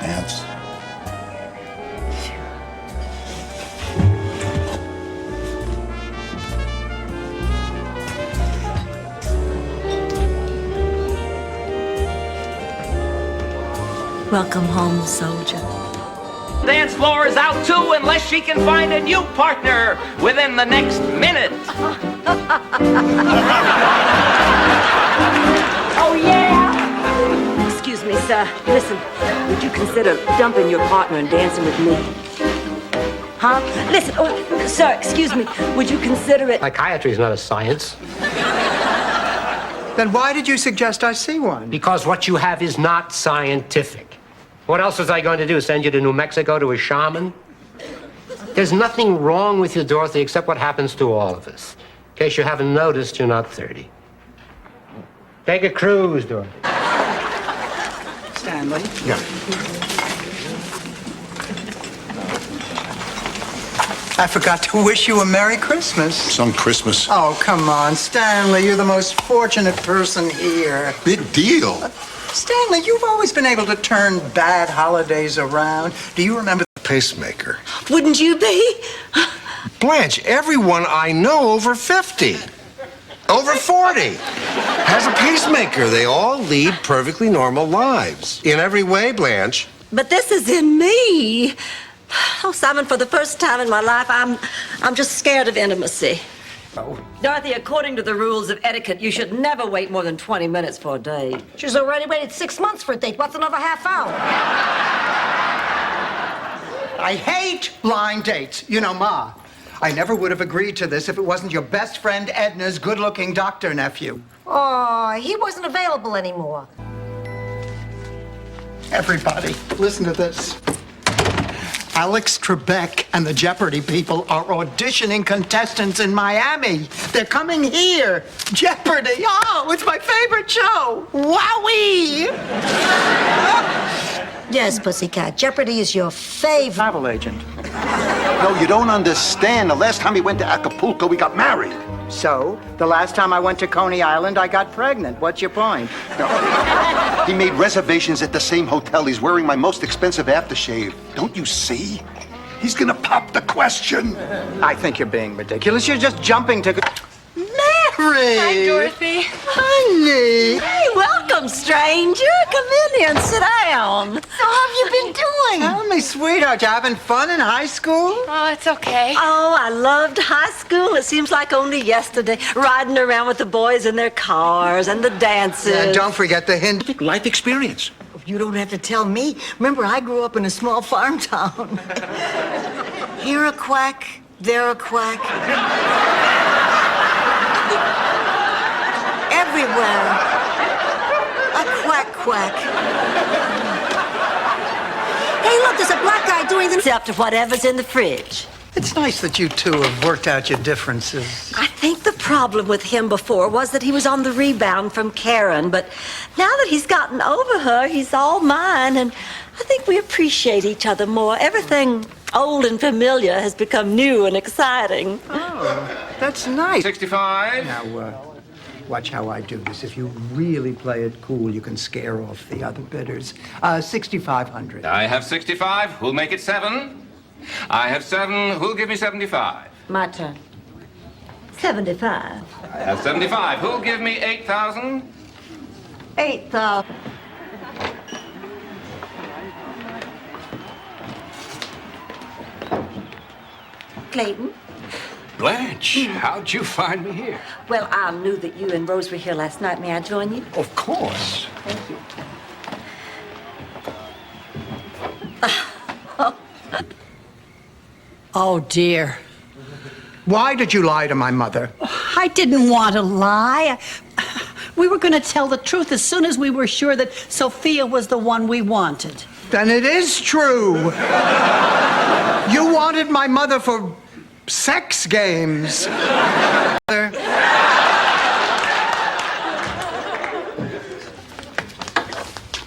Nance. Welcome home, soldier. Dance floor is out too unless she can find a new partner within the next minute. Oh, yeah? Excuse me, sir. Listen, would you consider dumping your partner and dancing with me? Huh? Listen, oh, sir, excuse me. Would you consider it? Psychiatry is not a science. Then why did you suggest I see one? Because what you have is not scientific. What else was I going to do? Send you to New Mexico to a shaman? There's nothing wrong with you, Dorothy, except what happens to all of us. In case you haven't noticed, you're not 30. Take a cruise, Dorothy. Stanley? Yeah. I forgot to wish you a Merry Christmas. Some Christmas. Oh, come on, Stanley. You're the most fortunate person here. Big deal. Stanley, you've always been able to turn bad holidays around. Do you remember the pacemaker? Wouldn't you be? Blanche, everyone I know over 50, over 40, has a pacemaker. They all lead perfectly normal lives. In every way, Blanche. But this is in me. Oh, Simon, for the first time in my life, I'm just scared of intimacy. Dorothy, according to the rules of etiquette, you should never wait more than 20 minutes for a date. She's already waited 6 months for a date. What's another half hour? I hate blind dates. You know, Ma, I never would have agreed to this if it wasn't your best friend Edna's good-looking doctor nephew. Oh, he wasn't available anymore. Everybody, listen to this. Alex Trebek and the Jeopardy people are auditioning contestants in Miami. They're coming here. Jeopardy! Oh, it's my favorite show! Wowee! Yes, Pussycat. Jeopardy is your favorite. Travel agent. No, you don't understand. The last time we went to Acapulco, we got married. So, the last time I went to Coney Island, I got pregnant. What's your point? He made reservations at the same hotel. He's wearing my most expensive aftershave. Don't you see? He's gonna pop the question. I think you're being ridiculous. You're just jumping to... Mary! Hi, Dorothy. Honey! Hey, welcome, stranger. Come in here and sit down. So how have you been doing? Tell me, sweetheart, you having fun in high school? Oh, it's okay. Oh, I loved high school. It seems like only yesterday. Riding around with the boys in their cars and the dances. And don't forget the hint. Life experience. You don't have to tell me. Remember, I grew up in a small farm town. Here a quack, there a quack. Everywhere, a quack quack. doing them Except whatever's in the fridge. It's nice that you two have worked out your differences. I think the problem with him before was that he was on the rebound from Karen, but now that he's gotten over her, he's all mine, and I think we appreciate each other more. Everything old and familiar has become new and exciting. Oh, that's nice. 65. Now, watch how I do this. If you really play it cool, you can scare off the other bidders. 6,500. I have 65. Who'll make it 7? I have 7. Who'll give me 75? My turn. 75. I have 75. Who'll give me 8,000? 8,000. Clayton? Blanche, how'd you find me here? Well, I knew that you and Rose were here last night. May I join you? Of course. Thank you. Oh, dear. Why did you lie to my mother? I didn't want to lie. We were going to tell the truth as soon as we were sure that Sophia was the one we wanted. Then it is true. You wanted my mother for sex games.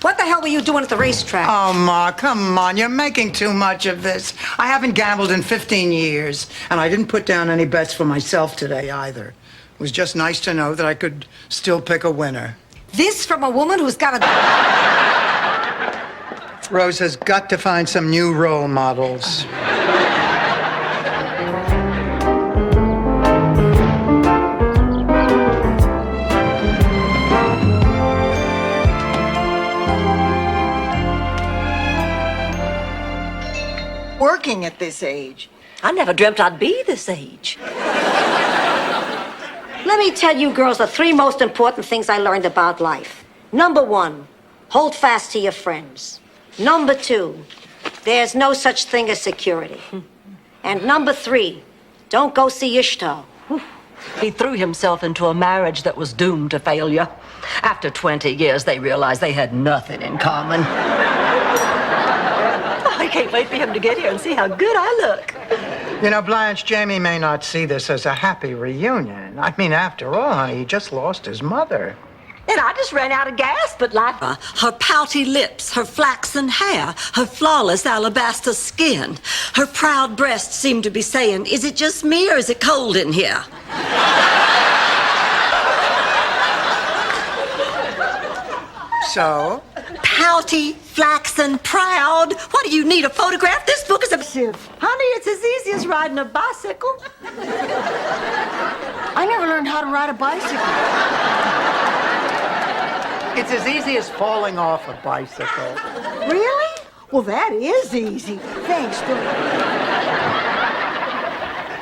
What the hell were you doing at the racetrack? Oh, Ma, come on. You're making too much of this. I haven't gambled in 15 years, and I didn't put down any bets for myself today either. It was just nice to know that I could still pick a winner. This from a woman who's got a... Rose has got to find some new role models. Working at this age. I never dreamt I'd be this age. Let me tell you girls the 3 most important things I learned about life. Number 1, hold fast to your friends. Number 2, there's no such thing as security. And number 3, don't go see Ishtar. He threw himself into a marriage that was doomed to failure. After 20 years, they realized they had nothing in common. I can't wait for him to get here and see how good I look. You know, Blanche, Jamie may not see this as a happy reunion. I mean, after all, honey, he just lost his mother. And I just ran out of gas, but like her pouty lips, her flaxen hair, her flawless alabaster skin, her proud breasts seemed to be saying, is it just me or is it cold in here? So? Pouty, flaxen, proud. What do you need, a photograph? This book is obsessive. Honey, it's as easy as riding a bicycle. I never learned how to ride a bicycle. It's as easy as falling off a bicycle. Really? Well, that is easy. Thanks, Phil.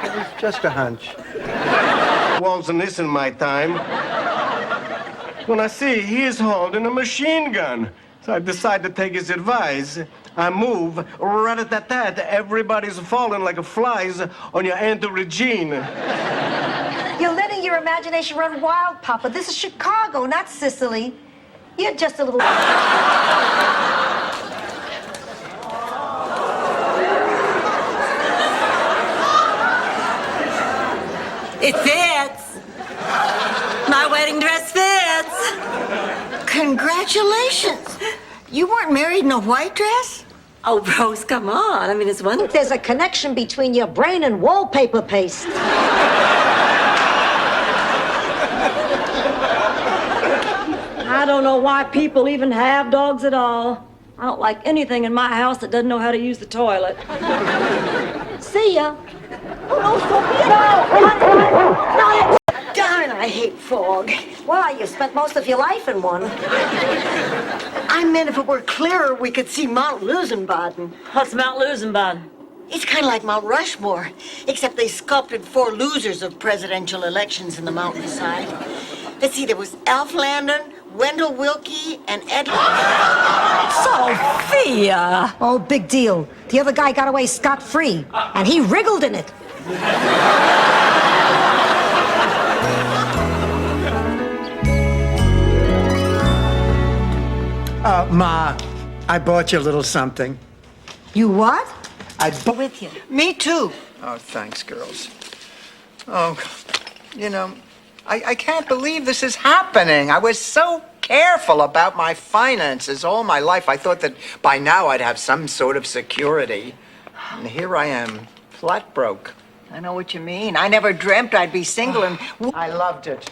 It was just a hunch. Wasn't this in my time? When I see he's holding a machine gun, so I decide to take his advice. I move, rat-a-tat-tat, everybody's falling like flies on your Aunt Regine. You're letting your imagination run wild, Papa. This is Chicago, not Sicily. You're just a little... It fits. My wedding dress fits. Congratulations. You weren't married in a white dress? Oh, Rose, come on. I mean, it's one... There's a connection between your brain and wallpaper paste. I don't know why people even have dogs at all. I don't like anything in my house that doesn't know how to use the toilet. See ya. Oh, no, Sophia, no! Darn, I hate fog. Why? You spent most of your life in one. I meant if it were clearer, we could see Mount Lusenbaden. What's Mount Lusenbaden? It's kind of like Mount Rushmore, except they sculpted 4 losers of presidential elections in the mountainside. Let's see, there was Alf Landon, Wendell Willkie, and Ed... Sophia! Oh, big deal. The other guy got away scot-free, and he wriggled in it. Ma, I bought you a little something. You what? I'd be with you. Me too. Oh, thanks, girls. Oh, you know, I can't believe this is happening. I was so careful about my finances all my life. I thought that by now I'd have some sort of security. And here I am, flat broke. I know what you mean. I never dreamt I'd be single and... I loved it.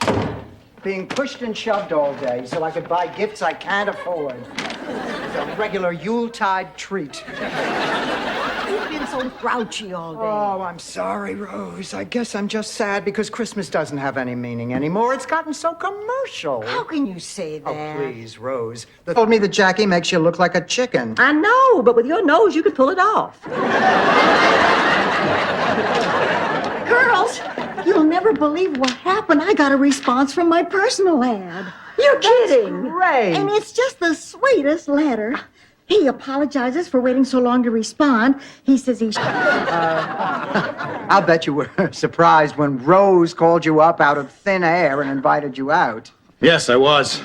Being pushed and shoved all day so I could buy gifts I can't afford. It's a regular Yuletide treat. You've been so grouchy all day. Oh, I'm sorry, Rose. I guess I'm just sad because Christmas doesn't have any meaning anymore. It's gotten so commercial. How can you say that? Oh, please, Rose. They told me that Jackie makes you look like a chicken. I know, but with your nose, you could pull it off. Girls, you'll never believe what happened. I got a response from my personal ad. You're kidding. Great. And it's just the sweetest letter. He apologizes for waiting so long to respond. He says he... I'll bet you were surprised when Rose called you up out of thin air and invited you out. Yes, I was.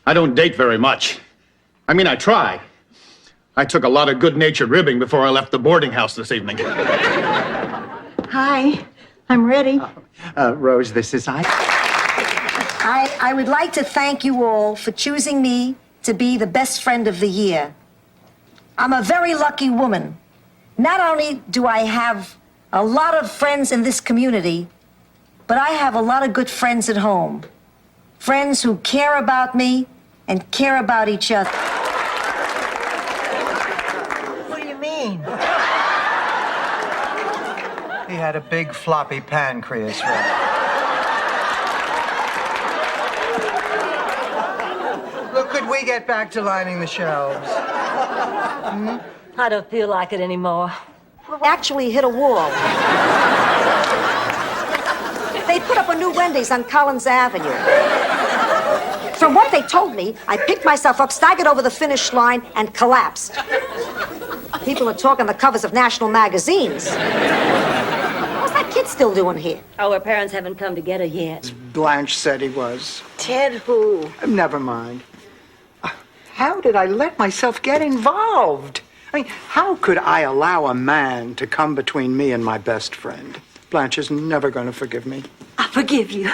I don't date very much. I mean, I try. I took a lot of good-natured ribbing before I left the boarding house this evening. Hi, I'm ready. Rose, this is I would like to thank you all for choosing me to be the best friend of the year. I'm a very lucky woman. Not only do I have a lot of friends in this community, but I have a lot of good friends at home. Friends who care about me and care about each other. What do you mean? He had a big floppy pancreas, right? Look, could we get back to lining the shelves? I don't feel like it anymore. We actually hit a wall. They put up a new Wendy's on Collins Avenue. From what they told me, I picked myself up, staggered over the finish line, and collapsed. People are talking the covers of national magazines. What's that kid still doing here? Oh, her parents haven't come to get her yet. Blanche said he was. Ted who? Never mind. How did I let myself get involved? I mean, how could I allow a man to come between me and my best friend? Blanche is never going to forgive me. I forgive you.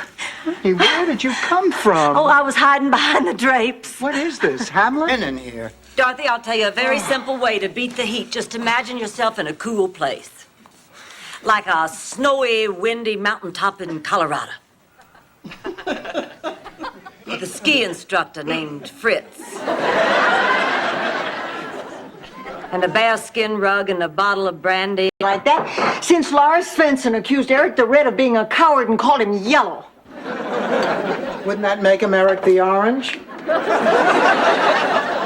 Hey, where did you come from? Oh, I was hiding behind the drapes. What is this, Hamlet? In here. Dorothy, I'll tell you a very simple way to beat the heat. Just imagine yourself in a cool place. Like a snowy, windy mountaintop in Colorado. With a ski instructor named Fritz. And a bearskin rug and a bottle of brandy. Like that? Since Lars Svensson accused Eric the Red of being a coward and called him yellow. Wouldn't that make him Eric the Orange?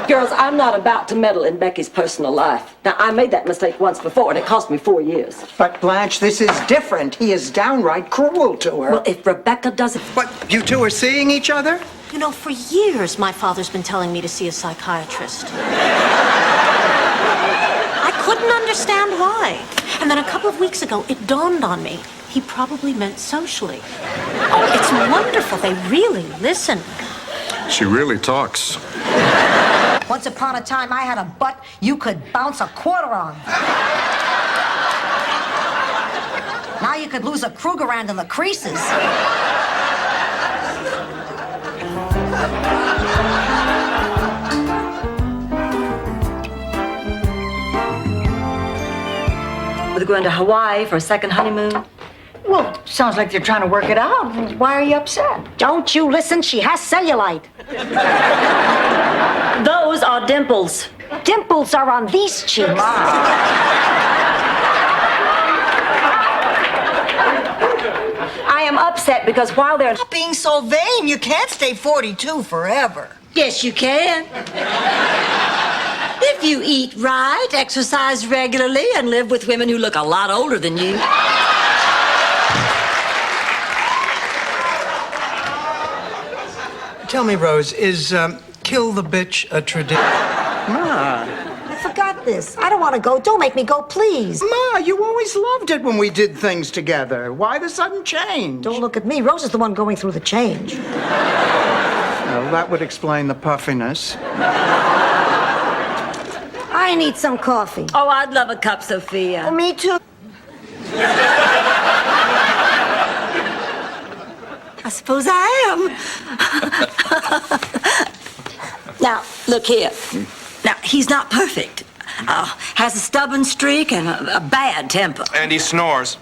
Girls, I'm not about to meddle in Becky's personal life. Now, I made that mistake once before, and it cost me 4 years. But, Blanche, this is different. He is downright cruel to her. Well, if Rebecca doesn't... What, you two are seeing each other? You know, for years, my father's been telling me to see a psychiatrist. I couldn't understand why. And then a couple of weeks ago, it dawned on me. He probably meant socially. Oh, it's wonderful. They really listen. She really talks. Once upon a time, I had a butt you could bounce a quarter on. Now you could lose a Krugerrand in the creases. We're going to Hawaii for a second honeymoon. Well, sounds like they're trying to work it out. Why are you upset? Don't you listen, she has cellulite. Those are dimples. Dimples are on these cheeks. I am upset because while they're... Stop being so vain. You can't stay 42 forever. Yes, you can. If you eat right, exercise regularly, and live with women who look a lot older than you. Tell me, Rose, is kill the bitch a tradition? Ma. I forgot this. I don't want to go. Don't make me go, please. Ma, you always loved it when we did things together. Why the sudden change? Don't look at me. Rose is the one going through the change. Well, that would explain the puffiness. I need some coffee. Oh, I'd love a cup, Sophia. Oh, me too. I suppose I am. Now, look here. Now, he's not perfect. Has a stubborn streak and a bad temper. And he snores.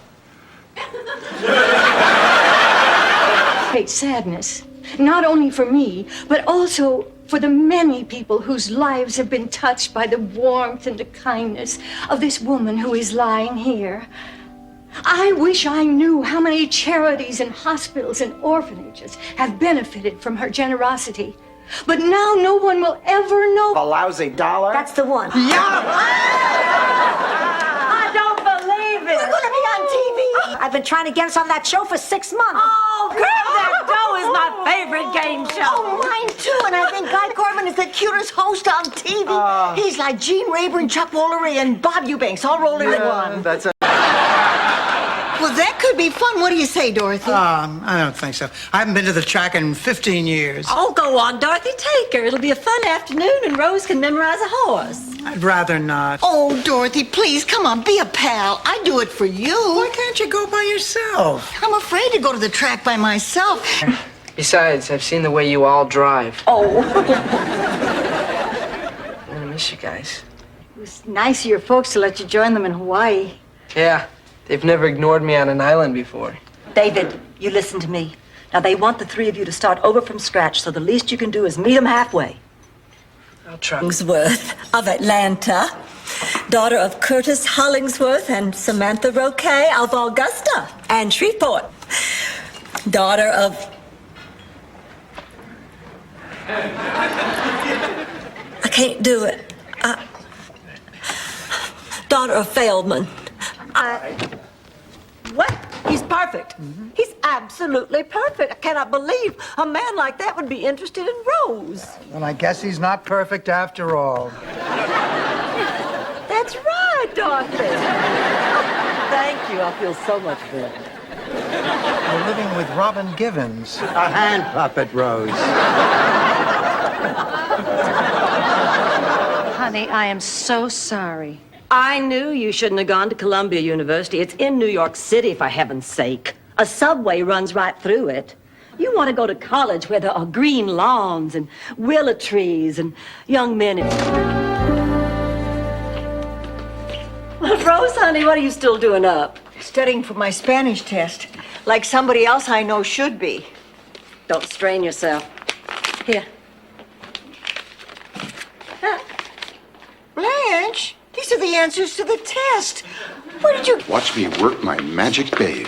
Great sadness, not only for me, but also for the many people whose lives have been touched by the warmth and the kindness of this woman who is lying here. I wish I knew how many charities and hospitals and orphanages have benefited from her generosity. But now no one will ever know. A lousy dollar? That's the one. I don't believe it. We're going to be on TV. I've been trying to get us on that show for 6 months. Oh, Grab That Dough is my favorite game show. Oh, mine too. And I think Guy Corbin is the cutest host on TV. He's like Gene Rayburn, Chuck Woolery, and Bob Eubanks all rolled into one. That's a... Well, that could be fun. What do you say, Dorothy? I don't think so. I haven't been to the track in 15 years. Oh, go on, Dorothy. Take her. It'll be a fun afternoon, and Rose can memorize a horse. I'd rather not. Oh, Dorothy, please, come on, be a pal. I'd do it for you. Why can't you go by yourself? I'm afraid to go to the track by myself. Besides, I've seen the way you all drive. Oh. I'm gonna miss you guys. It was nice of your folks to let you join them in Hawaii. Yeah, they've never ignored me on an island before. David, you listen to me. Now, they want the three of you to start over from scratch, so the least you can do is meet them halfway. I'll try. Hollingsworth of Atlanta, daughter of Curtis Hollingsworth and Samantha Roquet of Augusta and Shreveport, daughter of... I can't do it. Daughter of Feldman. What? He's perfect. He's absolutely perfect. I cannot believe a man like that would be interested in Rose. Well, I guess he's not perfect after all. That's right, Dorothy. Thank you. I feel so much better. We're living with Robin Givens, a hand puppet, Rose. Honey, I am so sorry. I knew you shouldn't have gone to Columbia University. It's in New York City, for heaven's sake. A subway runs right through it. You want to go to college where there are green lawns and willow trees and young men. Well, Rose, honey, what are you still doing up? Studying for my Spanish test, like somebody else I know should be. Don't strain yourself. Here. Blanche, these are the answers to the test. Where did you... Watch me work my magic babe.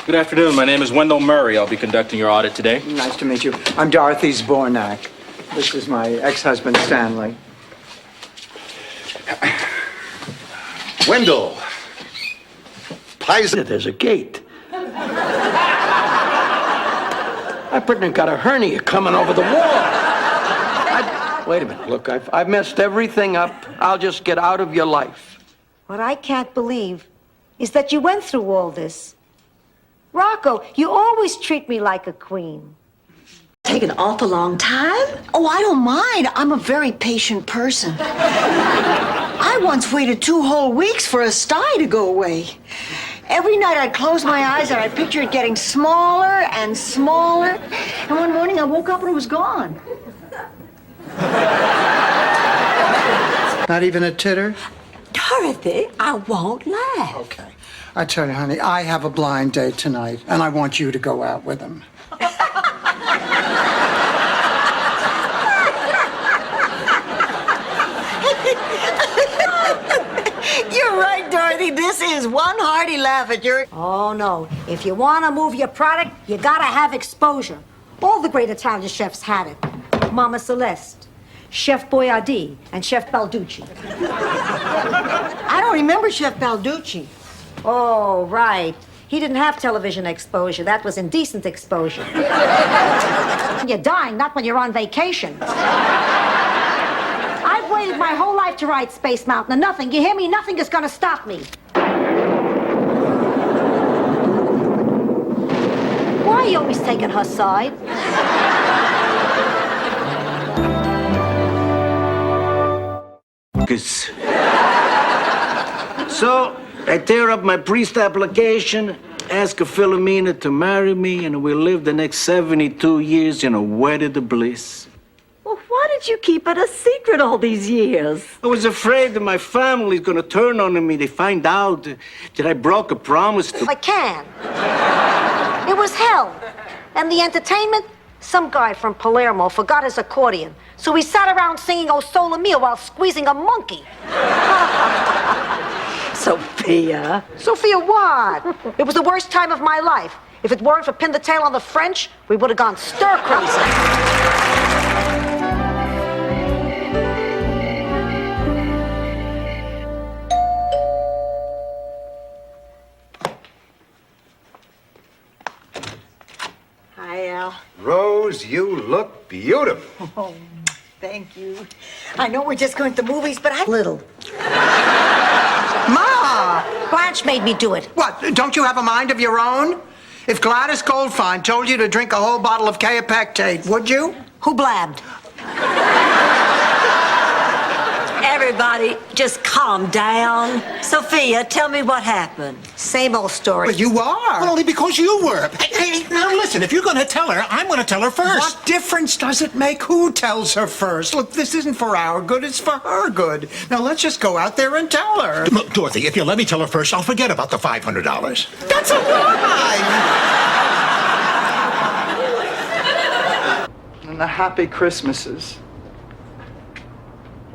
Good afternoon. My name is Wendell Murray. I'll be conducting your audit today. Nice to meet you. I'm Dorothy Zbornak. This is my ex-husband, Stanley. Wendell. Pies. There's a gate. I pretty much got a hernia coming over the wall. Wait a minute. Look, I've messed everything up. I'll just get out of your life. What I can't believe is that you went through all this. Rocco, you always treat me like a queen. Take an awful long time? Oh, I don't mind. I'm a very patient person. I once waited 2 whole weeks for a sty to go away. Every night I'd close my eyes and I'd picture it getting smaller and smaller. And one morning I woke up and it was gone. Not even a titter? Dorothy, I won't laugh. Okay. I tell you, honey, I have a blind date tonight, and I want you to go out with him. You're right, Dorothy. This is one hearty laugh at your... Oh, no. If you want to move your product, you got to have exposure. All the great Italian chefs had it. Mama Celeste, Chef Boyardee, and Chef Balducci. I don't remember Chef Balducci. Oh, right. He didn't have television exposure. That was indecent exposure. You're dying, not when you're on vacation. I've waited my whole life to ride Space Mountain, and nothing, you hear me? Nothing is going to stop me. Why are you always taking her side? So I tear up my priest application, ask Philomena to marry me, and we live the next 72 years in a wedded bliss. Well, why did you keep it a secret all these years? I was afraid that my family's gonna turn on me. They find out that I broke a promise to... I can. It was hell. And the entertainment? Some guy from Palermo forgot his accordion, so he sat around singing O Sole Mio while squeezing a monkey. Sophia. Sophia what? It was the worst time of my life. If it weren't for Pin the Tail on the French, we would have gone stir crazy. Hi, Al. Rose, you look beautiful. Oh, thank you. I know we're just going to the movies, but I... Little. Ma! Blanche made me do it. What, don't you have a mind of your own? If Gladys Goldfine told you to drink a whole bottle of Kaopectate, would you? Who blabbed? Everybody, just calm down. Sophia, tell me what happened. Same old story. Well, you are. Well, only because you were. Hey, now listen, if you're going to tell her, I'm going to tell her first. What difference does it make who tells her first? Look, this isn't for our good, it's for her good. Now, let's just go out there and tell her. Look, Dorothy, if you let me tell her first, I'll forget about the $500. That's a lie! And the happy Christmases.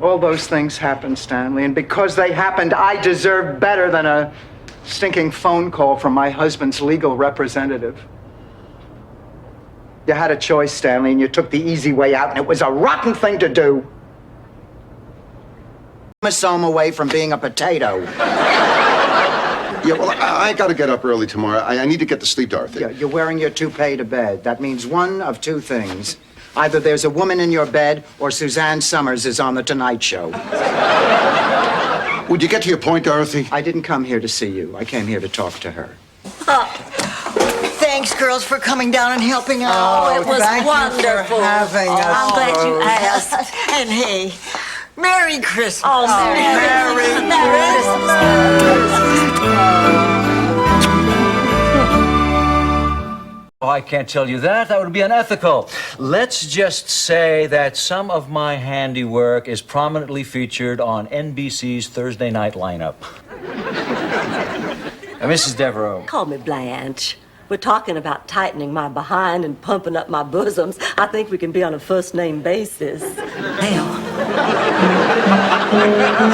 All those things happened, Stanley, and because they happened, I deserve better than a stinking phone call from my husband's legal representative. You had a choice, Stanley, and you took the easy way out, and it was a rotten thing to do. Chromosome away from being a potato. Yeah, well, I gotta get up early tomorrow. I need to get to sleep, Dorothy. Yeah, you're wearing your toupee to bed. That means one of two things. Either there's a woman in your bed, or Suzanne Summers is on The Tonight Show. Would you get to your point, Dorothy? I didn't come here to see you. I came here to talk to her. Thanks, girls, for coming down and helping out. Oh, it was thank wonderful. You for having us. I'm glad you asked. And hey, Merry Christmas. Oh, Merry Oh, I can't tell you that. That would be unethical. Let's just say that some of my handiwork is prominently featured on NBC's Thursday night lineup. Mrs. Devereaux. Call me Blanche. We're talking about tightening my behind and pumping up my bosoms. I think we can be on a first-name basis. Hell.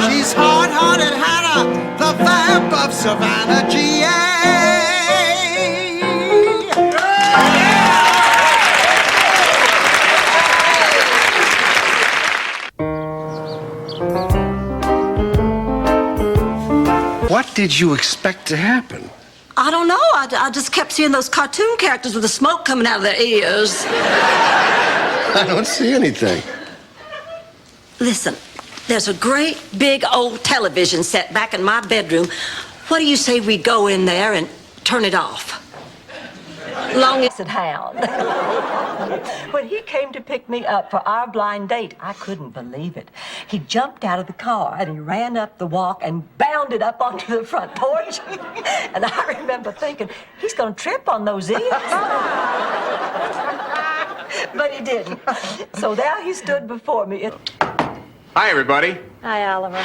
She's hard-hearted Hannah, the vamp of Savannah, GA. What did you expect to happen? I don't know. I just kept seeing those cartoon characters with the smoke coming out of their ears. I don't see anything. Listen, there's a great big old television set back in my bedroom. What do you say we go in there and turn it off? Long as it hound. When he came to pick me up for our blind date, I couldn't believe it. He jumped out of the car and he ran up the walk and bounded up onto the front porch. And I remember thinking, he's going to trip on those ears. But he didn't. So there he stood before me. Hi, everybody. Hi, Oliver.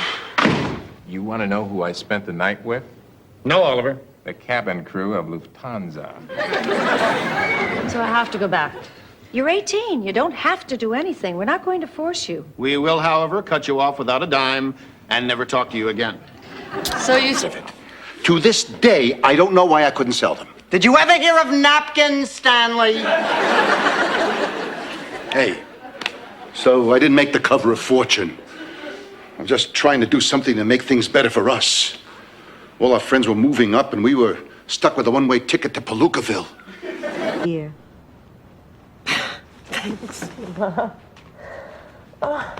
You want to know who I spent the night with? No, Oliver. The cabin crew of Lufthansa. So I have to go back. You're 18. You don't have to do anything. We're not going to force you. We will, however, cut you off without a dime and never talk to you again. So you... To this day, I don't know why I couldn't sell them. Did you ever hear of napkins, Stanley? Hey, so I didn't make the cover of Fortune. I'm just trying to do something to make things better for us. All our friends were moving up, and we were stuck with a one-way ticket to Palookaville. Here. Thanks, Ma. I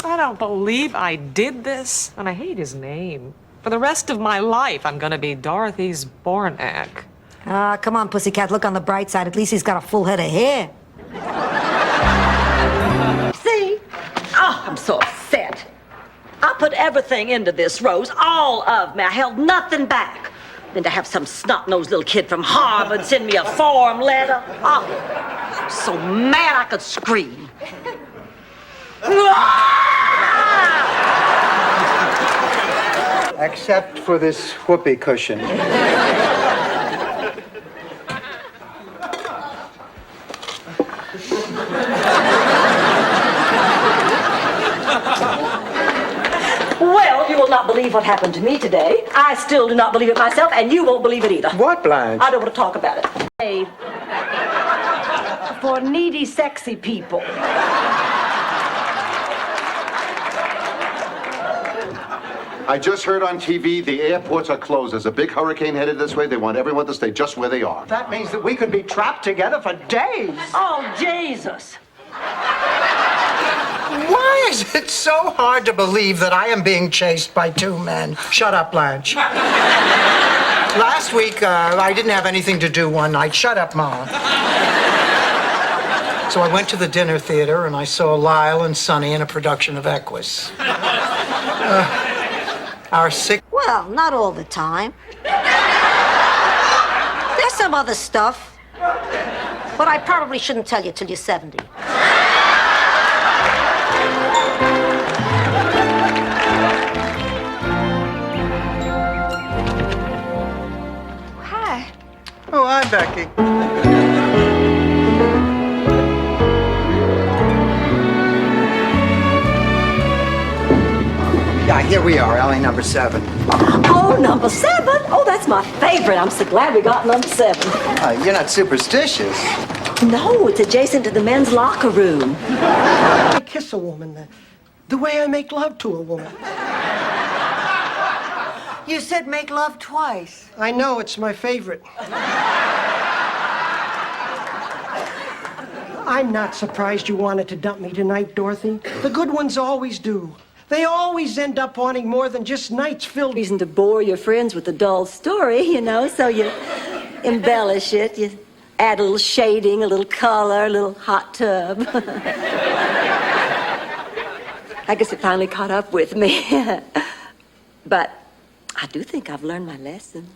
don't believe I did this, and I hate his name. For the rest of my life, I'm gonna be Dorothy Zbornak. Come on, pussycat, look on the bright side. At least he's got a full head of hair. See? Oh, I'm so upset. everything into this, Rose. All of me. I held nothing back. Then to have some snot-nosed little kid from Harvard send me a form letter. Oh, I'm so mad I could scream. Except for this whoopee cushion. Well, you will not believe what happened to me today. I still do not believe it myself, and you won't believe it either. What, Blanche? I don't want to talk about it. Hey, for needy, sexy people. I just heard on TV the airports are closed. There's a big hurricane headed this way. They want everyone to stay just where they are. That means that we could be trapped together for days. Oh, Jesus. Why is it so hard to believe that I am being chased by two men? Shut up, Blanche. Last week, I didn't have anything to do one night. Shut up, Mom. So I went to the dinner theater and I saw Lyle and Sonny in a production of Equus. Our sick... Well, not all the time. There's some other stuff. But I probably shouldn't tell you till you're 70. Hi. Oh, hi, Becky. Yeah, here we are, alley number 7. Oh, number 7? Oh, that's my favorite. I'm so glad we got number 7. You're not superstitious. No, it's adjacent to the men's locker room. I kiss a woman the way I make love to a woman. You said make love twice. I know, it's my favorite. I'm not surprised you wanted to dump me tonight, Dorothy. The good ones always do. They always end up wanting more than just nights filled... Reason to bore your friends with a dull story, you know, so you embellish it. You add a little shading, a little color, a little hot tub. I guess it finally caught up with me. But I do think I've learned my lesson.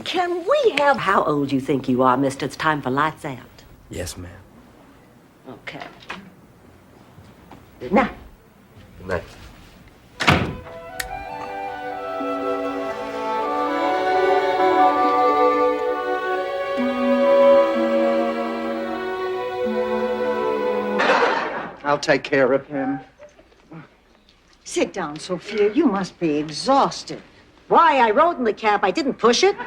Can we have... How old you think you are, mister? It's time for lights out. Yes, ma'am. Okay. Good night. Good night. I'll take care of him. Sit down, Sophia. You must be exhausted. Why? I rode in the cab. I didn't push it.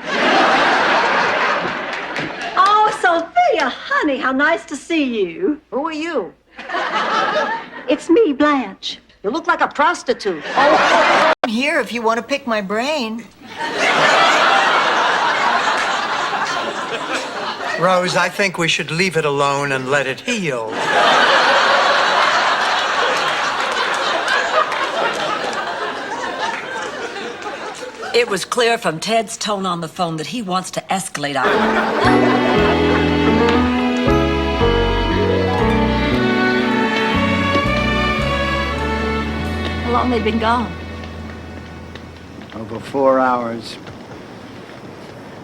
Oh, Sophia, honey, how nice to see you. Who are you? It's me, Blanche. You look like a prostitute. I'm here if you want to pick my brain. Rose, I think we should leave it alone and let it heal. It was clear from Ted's tone on the phone that he wants to escalate our... How long they been gone? Over 4 hours.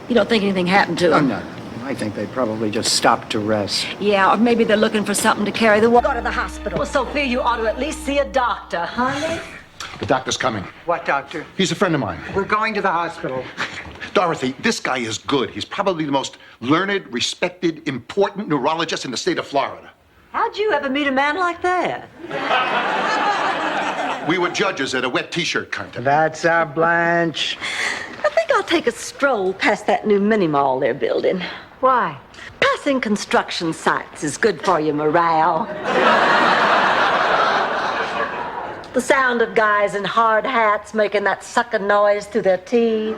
You don't think anything happened to Oh, them? no. I think they probably just stopped to rest. Yeah, or maybe they're looking for something to carry the water. Go to the hospital. Well, Sophia, you ought to at least see a doctor, honey. The doctor's coming. What doctor? He's a friend of mine. We're going to the hospital. Dorothy, this guy is good. He's probably the most learned, respected, important neurologist in the state of Florida. How'd you ever meet a man like that? We were judges at a wet t-shirt contest. That's our Blanche. I think I'll take a stroll past that new mini mall they're building. Why? Passing construction sites is good for your morale. The sound of guys in hard hats making that sucking noise through their teeth.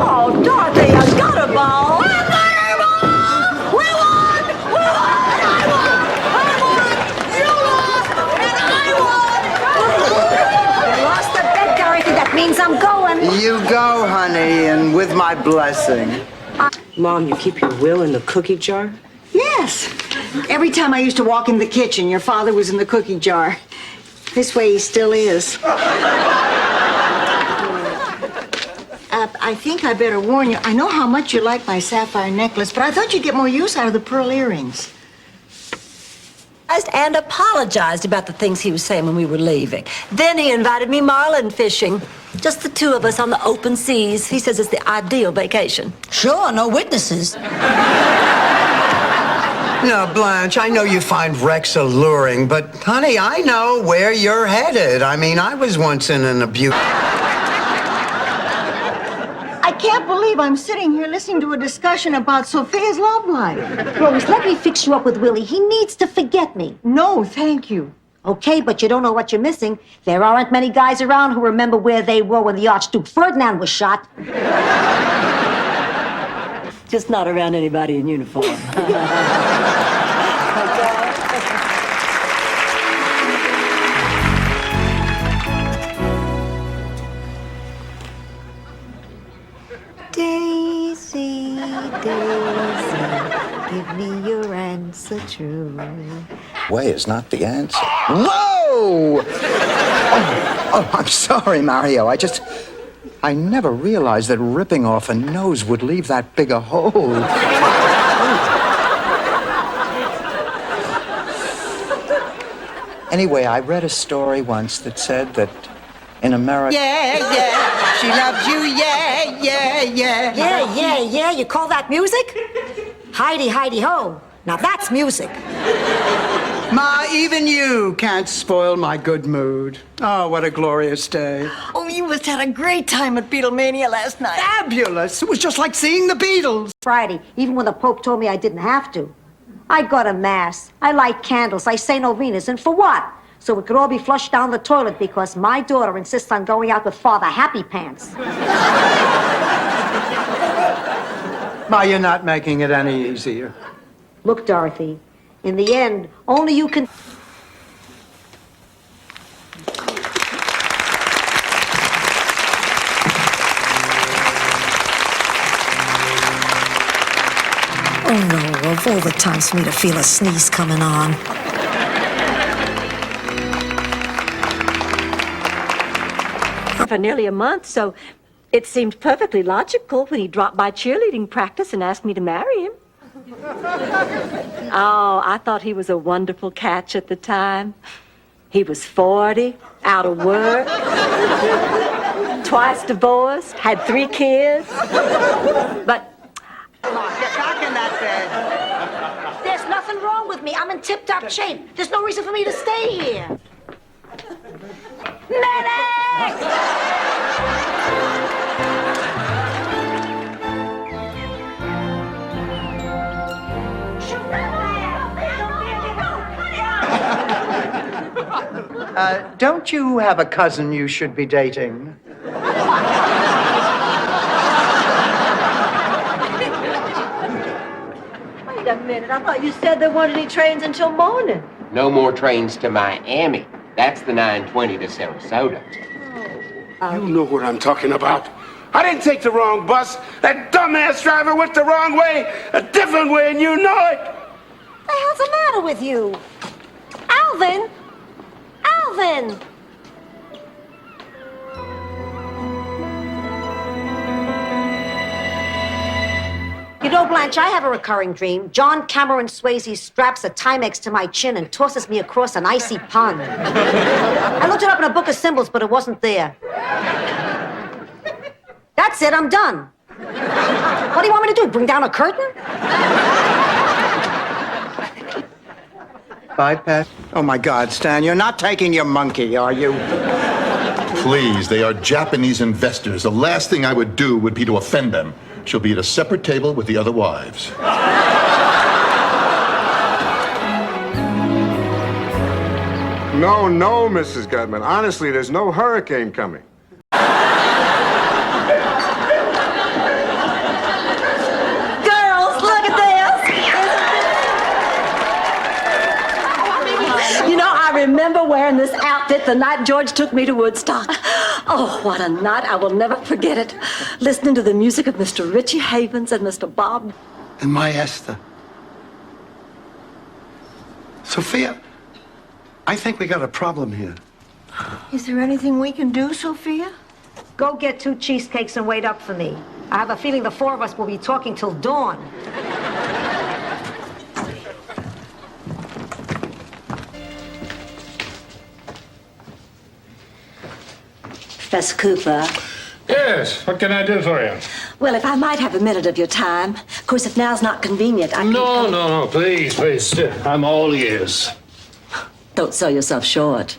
Oh, Dorothy, I got a ball. I got a ball! We won! We won! I won! You lost! And I won! You lost the bet, Dorothy. That means I'm going. You go, honey, and with my blessing. Mom, you keep your will in the cookie jar? Yeah, Yes. Every time I used to walk in the kitchen, your father was in the cookie jar. This way he still is. I think I better warn you. I know how much you like my sapphire necklace, but I thought you'd get more use out of the pearl earrings. And apologized about the things he was saying when we were leaving. Then he invited me marlin fishing. Just the two of us on the open seas. He says it's the ideal vacation. Sure, no witnesses. No, Blanche, I know you find Rex alluring, but honey, I know where you're headed. I mean, I was once in an abuse. I can't believe I'm sitting here listening to a discussion about Sophia's love life. Rose, let me fix you up with Willie. He needs to forget me. No, thank you. Okay, but you don't know what you're missing. There aren't many guys around who remember where they were when the Archduke Ferdinand was shot. Just not around anybody in uniform. Daisy, Daisy, give me your answer true. Way is not the answer. Whoa! Oh, I'm sorry, Mario. I never realized that ripping off a nose would leave that big a hole. Anyway, I read a story once that said that in America... Yeah, yeah, she loves you, yeah, yeah, yeah. Yeah, yeah, yeah, you call that music? Heidi, Heidi, ho. Now that's music. Ma, even you can't spoil my good mood. Oh, what a glorious day. Oh, you must have had a great time at Beatlemania last night. Fabulous. It was just like seeing the Beatles. Friday, even when the Pope told me I didn't have to. I go to Mass. I light candles. I say novenas. And for what? So it could all be flushed down the toilet because my daughter insists on going out with Father Happy Pants. Ma, you're not making it any easier. Look, Dorothy, in the end, only you can... Oh, no, of all the times for me to feel a sneeze coming on. For nearly a month, so it seemed perfectly logical when he dropped by cheerleading practice and asked me to marry him. Oh, I thought he was a wonderful catch at the time. He was 40, out of work, twice divorced, had 3 kids. But Come on, get back in that bed. There's nothing wrong with me. I'm in tip-top shape. There's no reason for me to stay here. Medic! Don't you have a cousin you should be dating? wait a minute, I thought you said there weren't any trains until morning. No more trains to Miami. That's the 9:20 to Sarasota. You know what I'm talking about. I didn't take the wrong bus. That dumbass driver went the wrong way, a different way, and you know it. What the hell's the matter with you? Alvin! Alvin! You know, Blanche, I have a recurring dream. John Cameron Swayze straps a Timex to my chin and tosses me across an icy pond. I looked it up in a book of symbols, but it wasn't there. That's it, I'm done. What do you want me to do, bring down a curtain? Bypass? Oh, my God, Stan, you're not taking your monkey, are you? Please, they are Japanese investors. The last thing I would do would be to offend them. She'll be at a separate table with the other wives. No, no, Mrs. Gutman. Honestly, there's no hurricane coming. Girls, look at this! You know, I remember wearing this outfit the night George took me to Woodstock. Oh, what a night. I will never forget it. Listening to the music of Mr. Richie Havens and Mr. Bob. And my Esther. Sophia, I think we got a problem here. Is there anything we can do, Sophia? Go get 2 cheesecakes and wait up for me. I have a feeling the 4 of us will be talking till dawn. Professor Cooper. Yes, what can I do for you? Well, if I might have a minute of your time. Of course, if now's not convenient, I can... No, please. I'm all ears. Don't sell yourself short.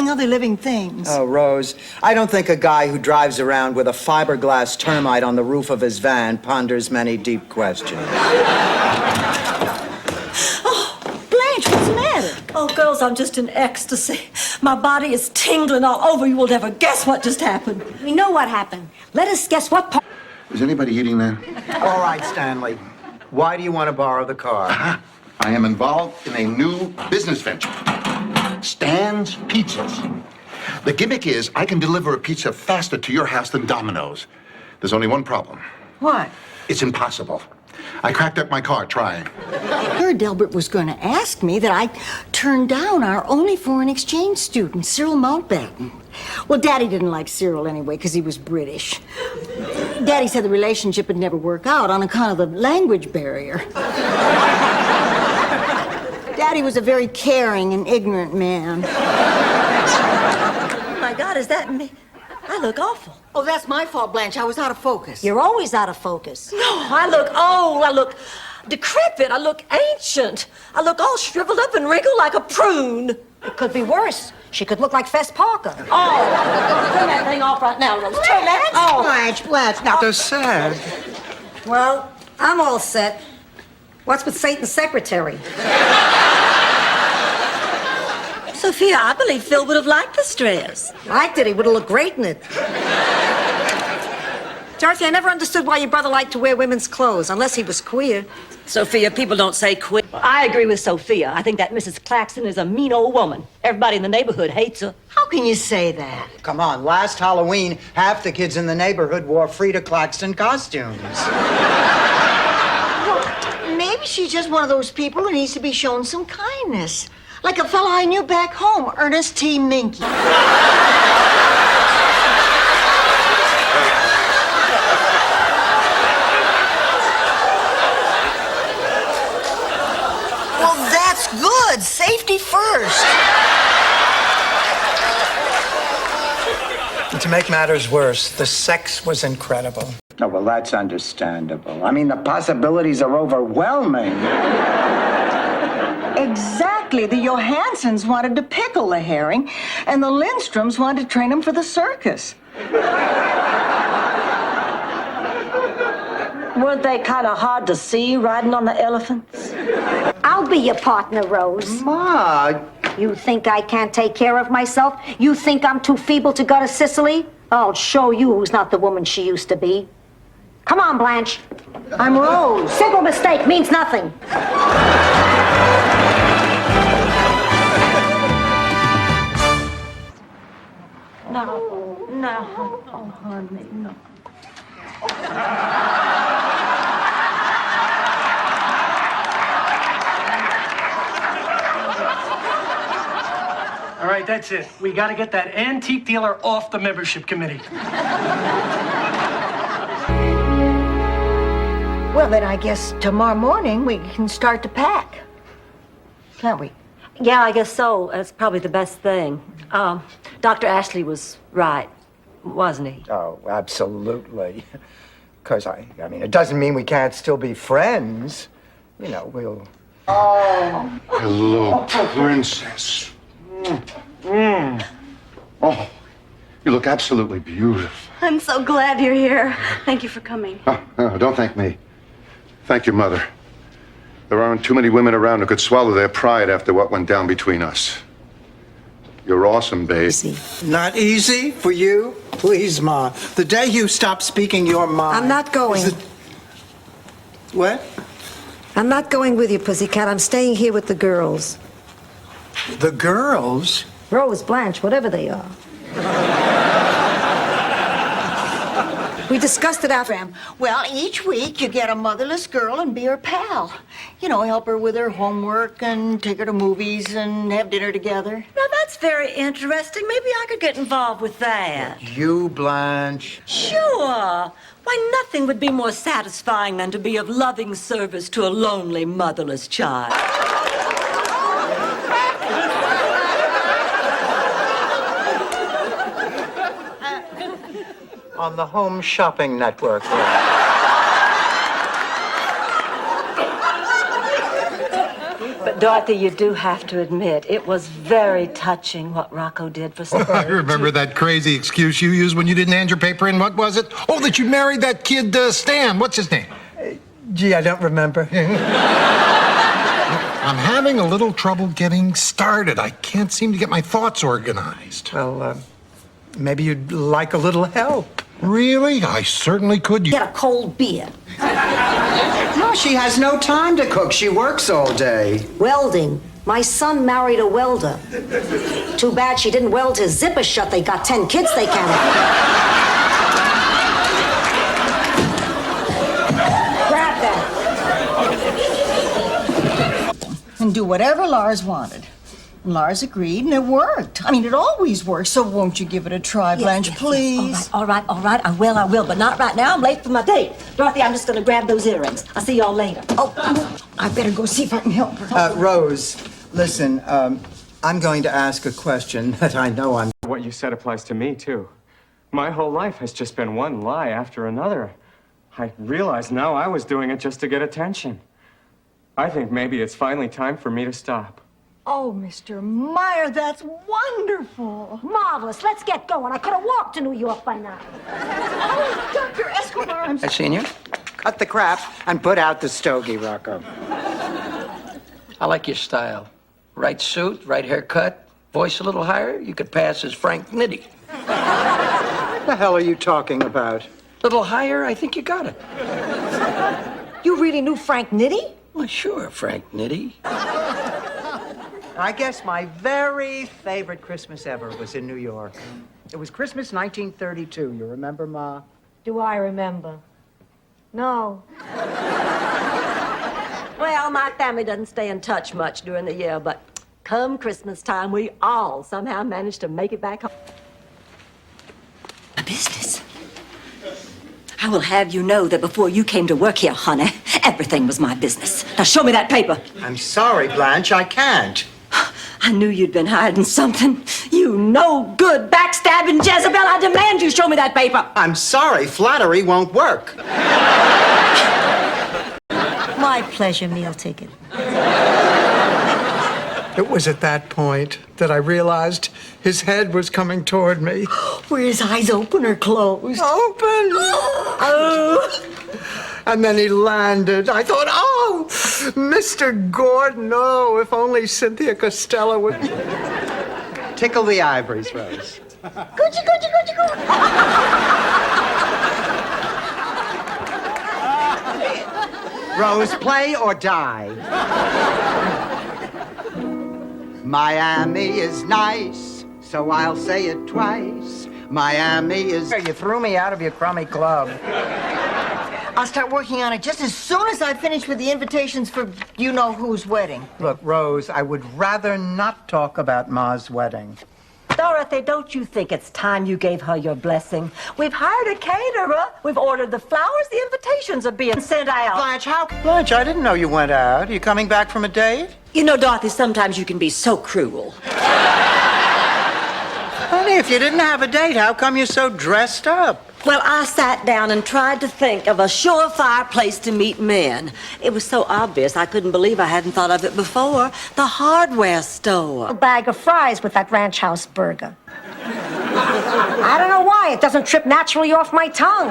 Other living things. Oh, Rose, I don't think a guy who drives around with a fiberglass termite on the roof of his van ponders many deep questions. Oh, Blanche, what's the matter? Oh, girls, I'm just in ecstasy. My body is tingling all over. You will never guess what just happened. We know what happened. Let us guess what part. Is anybody eating there? All right, Stanley. Why do you want to borrow the car? I am involved in a new business venture. Stan's Pizzas. The gimmick is I can deliver a pizza faster to your house than Domino's. There's only one problem. What? It's impossible. I cracked up my car trying. I heard Delbert was going to ask me that I turned down our only foreign exchange student, Cyril Mountbatten. Well, Daddy didn't like Cyril anyway because he was British. Daddy said the relationship would never work out on account of the language barrier. Daddy was a very caring and ignorant man. Oh, my God, is that me? I look awful. Oh, that's my fault, Blanche. I was out of focus. You're always out of focus. No, I look old. I look decrepit. I look ancient. I look all shriveled up and wrinkled like a prune. It could be worse. She could look like Fess Parker. Oh, turn that thing off right now, Rose. Turn that off. Blanche, now. So sad. Well, I'm all set. What's with Satan's secretary? Sophia, I believe Phil would have liked this dress. Liked it. He would have looked great in it. Dorothy, I never understood why your brother liked to wear women's clothes, unless he was queer. Sophia, people don't say queer. I agree with Sophia. I think that Mrs. Claxton is a mean old woman. Everybody in the neighborhood hates her. How can you say that? Come on, last Halloween, half the kids in the neighborhood wore Frida Claxton costumes. Well, maybe she's just one of those people who needs to be shown some kindness. Like a fella I knew back home, Ernest T. Minky. Well, that's good. Safety first. And to make matters worse, the sex was incredible. Oh, well, that's understandable. I mean, the possibilities are overwhelming. Exactly. The Johansons wanted to pickle the herring, and the Lindstroms wanted to train him for the circus. Weren't they kind of hard to see riding on the elephants? I'll be your partner, Rose. Ma, you think I can't take care of myself? You think I'm too feeble to go to Sicily? I'll show you who's not the woman she used to be. Come on, Blanche. I'm Rose. Simple mistake means nothing. No. Oh, honey, no. All right, that's it. We got to get that antique dealer off the membership committee. Well, then I guess tomorrow morning we can start to pack. Can't we? Yeah, I guess so. That's probably the best thing. Dr. Ashley was right, wasn't he? Oh, absolutely. Because, I mean, it doesn't mean we can't still be friends. You know, we'll... Oh. Hello, princess. Oh, you look absolutely beautiful. I'm so glad you're here. Thank you for coming. Oh, no, don't thank me. Thank your mother. There aren't too many women around who could swallow their pride after what went down between us. You're awesome, babe. Not easy for you? Please, Ma. The day you stop speaking your mind... I'm not going. What? I'm not going with you, Pussycat. I'm staying here with the girls. The girls? Rose, Blanche, whatever they are. We discussed it after him. Well, each week you get a motherless girl and be her pal. You know, help her with her homework and take her to movies and have dinner together. Now, that's very interesting. Maybe I could get involved with that. You, Blanche. Sure. Why, nothing would be more satisfying than to be of loving service to a lonely, motherless child. On the Home Shopping Network. But, Dorothy, you do have to admit, it was very touching what Rocco did for Spurge. I remember that crazy excuse you used when you didn't hand your paper in. What was it? Oh, that you married that kid, Stan. What's his name? Gee, I don't remember. I'm having a little trouble getting started. I can't seem to get my thoughts organized. Well, maybe you'd like a little help. Really? I certainly could. Get a cold beer. No, she has no time to cook. She works all day. Welding. My son married a welder. Too bad she didn't weld his zipper shut. They got 10 kids they can. Grab that. And do whatever Lars wanted. And Lars agreed, and it worked. I mean, it always works, so won't you give it a try, Blanche, please? All right. I will, but not right now. I'm late for my date. Dorothy, I'm just gonna grab those earrings. I'll see y'all later. Oh, I better go see if I can help her. Rose, listen, I'm going to ask a question that I know I'm... What you said applies to me, too. My whole life has just been one lie after another. I realized now I was doing it just to get attention. I think maybe it's finally time for me to stop. Oh, Mr. Meyer, that's wonderful. Marvelous. Let's get going. I could have walked to New York by now. Oh, Dr. Escobar, I'm Hey, Senior, cut the crap and put out the stogie, Rocco. I like your style. Right suit, right haircut, voice a little higher. You could pass as Frank Nitti. What the hell are you talking about? Little higher, I think you got it. You really knew Frank Nitti? Well, sure, Frank Nitti. I guess my very favorite Christmas ever was in New York. It was Christmas 1932. You remember, Ma? Do I remember? No. Well, my family doesn't stay in touch much during the year, but come Christmas time, we all somehow manage to make it back home. A business. I will have you know that before you came to work here, honey, everything was my business. Now show me that paper. I'm sorry, Blanche, I can't. I knew you'd been hiding something. You no good backstabbing Jezebel. I demand you show me that paper. I'm sorry, flattery won't work. My pleasure, meal ticket. It was at that point that I realized his head was coming toward me. Were his eyes open or closed? Open! Oh. And then he landed. I thought, oh, Mr. Gordon, oh, if only Cynthia Costello would... Tickle the ivories, Rose. Coochie, coochie, coochie, coochie. Rose, play or die. Miami is nice, so I'll say it twice. Miami is... You threw me out of your crummy club. I'll start working on it just as soon as I finish with the invitations for you-know-whose wedding. Look, Rose, I would rather not talk about Ma's wedding. Dorothy, don't you think it's time you gave her your blessing? We've hired a caterer. We've ordered the flowers. The invitations are being sent out. Blanche, how... Blanche, I didn't know you went out. Are you coming back from a date? You know, Dorothy, sometimes you can be so cruel. Honey, if you didn't have a date, how come you're so dressed up? Well, I sat down and tried to think of a surefire place to meet men. It was so obvious I couldn't believe I hadn't thought of it before. The hardware store. A bag of fries with that ranch house burger. I don't know why. It doesn't trip naturally off my tongue.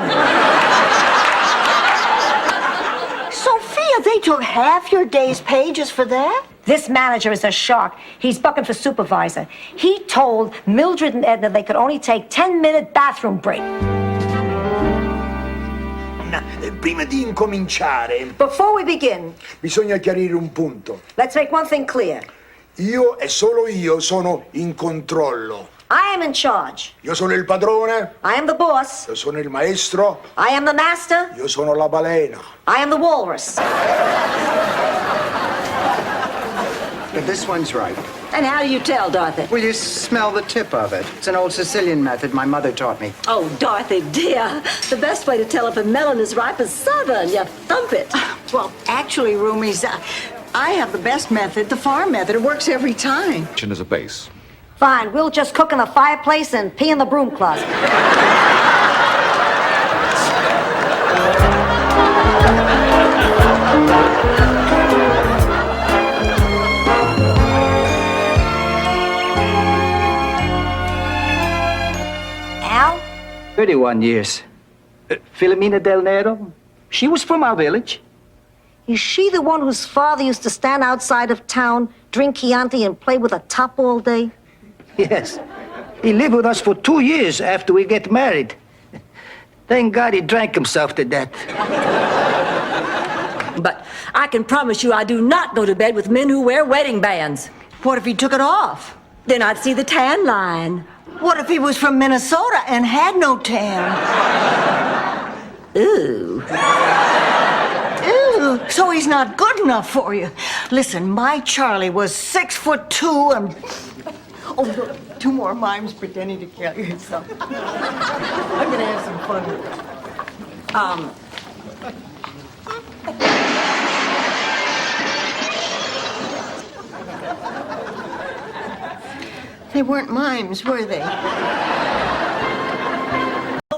Sophia, they took half your day's pages for that? This manager is a shark. He's bucking for supervisor. He told Mildred and Edna they could only take 10-minute bathroom break. Prima di incominciare, Before we begin, bisogna chiarire un punto. let's make one thing clear. Io e solo io sono in controllo. I am in charge. Io sono il padrone. I am the boss. Io sono il maestro. I am the master. Io sono la balena. I am the walrus. This one's right. And how do you tell, Dorothy? Well, you smell the tip of it. It's an old Sicilian method my mother taught me. Oh, Dorothy, dear. The best way to tell if a melon is ripe is southern. You thump it. Well, actually, Roomies, I have the best method, the farm method. It works every time. As a base. Fine, we'll just cook in the fireplace and pee in the broom closet. Al? 31 years. Filomena Del Nero? She was from our village. Is she the one whose father used to stand outside of town, drink Chianti, and play with a top all day? Yes. He lived with us for 2 years after we get married. Thank God he drank himself to death. But I can promise you I do not go to bed with men who wear wedding bands. What if he took it off? Then I'd see the tan line. What if he was from Minnesota and had no tan? Ooh. Ew, so he's not good enough for you. Listen, my Charlie was 6'2" and... Oh, look, 2 more mimes pretending to kill yourself. I'm gonna have some fun with it. They weren't mimes, were they?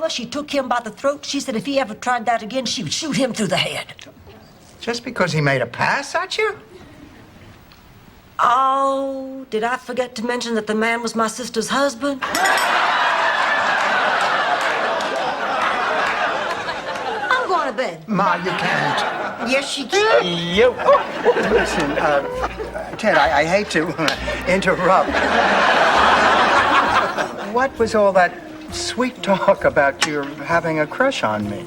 She took him by the throat. She said if he ever tried that again, she would shoot him through the head. Just because he made a pass at you? Oh, did I forget to mention that the man was my sister's husband? I'm going to bed. Ma, you can't. Yes, she can. You. Listen, Ted, I hate to interrupt. What was all that sweet talk about your having a crush on me?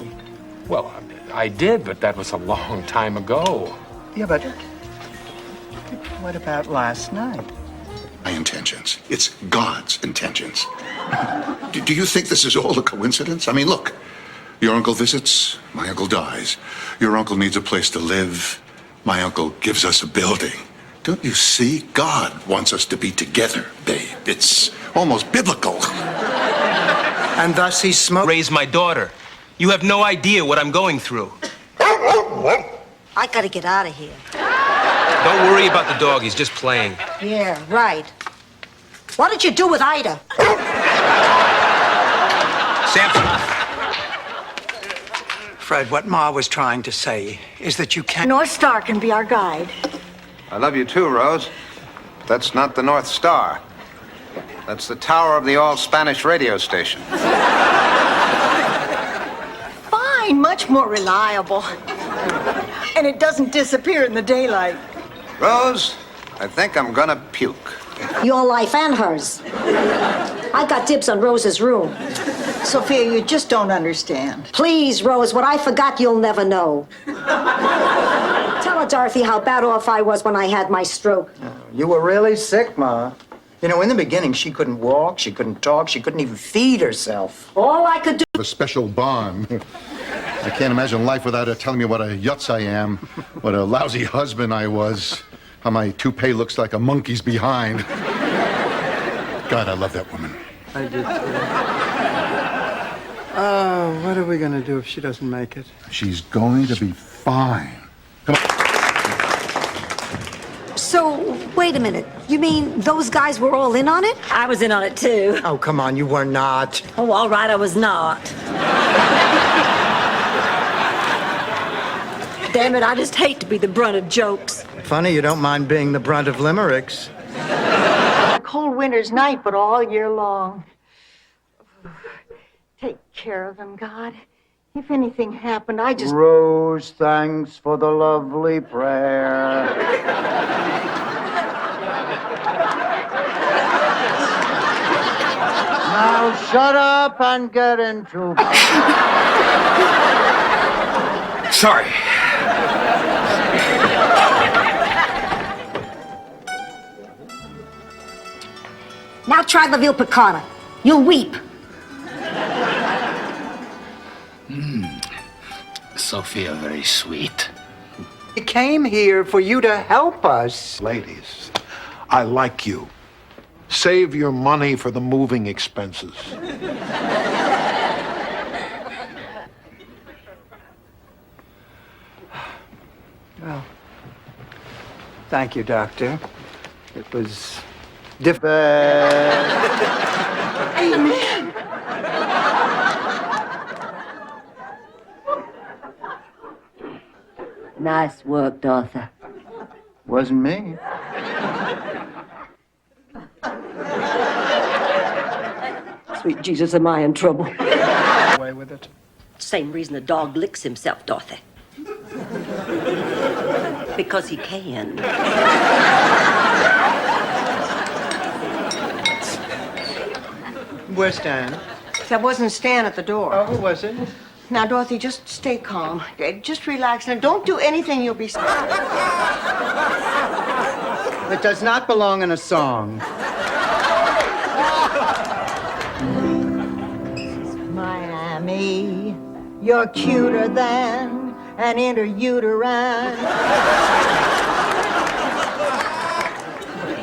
Well, I did, but that was a long time ago. Yeah, but what about last night? My intentions. It's God's intentions. Do you think this is all a coincidence? I mean, look. Your uncle visits, my uncle dies. Your uncle needs a place to live. My uncle gives us a building. Don't you see? God wants us to be together, babe. It's almost biblical. And thus he smoked. Raise my daughter. You have no idea what I'm going through. I gotta get out of here. Don't worry about the dog. He's just playing. Yeah, right. What did you do with Ida? Samson. Fred, what Ma was trying to say is that you can't... North Star can be our guide. I love you too, Rose. That's not the North Star. That's the tower of the all-Spanish radio station. Fine, much more reliable. And it doesn't disappear in the daylight. Rose, I think I'm gonna puke. Your life and hers. I got dibs on Rose's room. Sophia, you just don't understand. Please, Rose, what I forgot you'll never know. Tell her, Dorothy, how bad off I was when I had my stroke. You were really sick, Ma. You know, in the beginning, she couldn't walk, she couldn't talk, she couldn't even feed herself. All I could do... A special bond. I can't imagine life without her telling me what a yutz I am, what a lousy husband I was, how my toupee looks like a monkey's behind. God, I love that woman. I did too. Oh, what are we going to do if she doesn't make it? She's going to be fine. Come on. So, wait a minute. You mean those guys were all in on it? I was in on it too. Oh, come on, you were not. Oh, all right, I was not. Damn it, I just hate to be the brunt of jokes. Funny you don't mind being the brunt of limericks. A cold winter's night, but all year long. Take care of them, God. If anything happened, I just... Rose, thanks for the lovely prayer. Now shut up and get into... Sorry. Now try the veal piccata. You'll weep. Sophia, very sweet. We came here for you to help us. Ladies, I like you. Save your money for the moving expenses. Well, thank you, Doctor. It was difficult. Amen. Nice work, Dorothy. Wasn't me. Sweet Jesus, am I in trouble? Away with it. Same reason a dog licks himself, Dorothy. Because he can. Where's Stan? That wasn't Stan at the door. Oh, who was it? Now, Dorothy, just stay calm. Okay? Just relax and don't do anything you'll be... It does not belong in a song. Miami, you're cuter than an interuterine.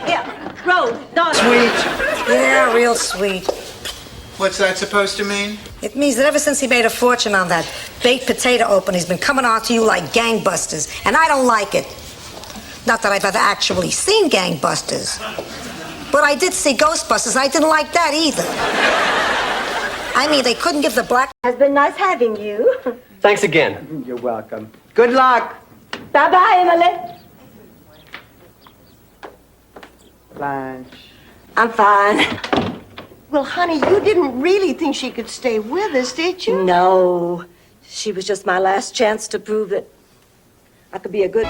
Yeah, Rose, Dorothy. Sweet. Yeah, real sweet. What's that supposed to mean? It means that ever since he made a fortune on that baked potato open, he's been coming on to you like gangbusters, and I don't like it. Not that I've ever actually seen gangbusters, but I did see Ghostbusters. I didn't like that either. I mean, they couldn't give the black... Has been nice having you. Thanks again. You're welcome. Good luck. Bye-bye, Emily. Blanche. I'm fine. Well, honey, you didn't really think she could stay with us, did you? No. She was just my last chance to prove that I could be a good...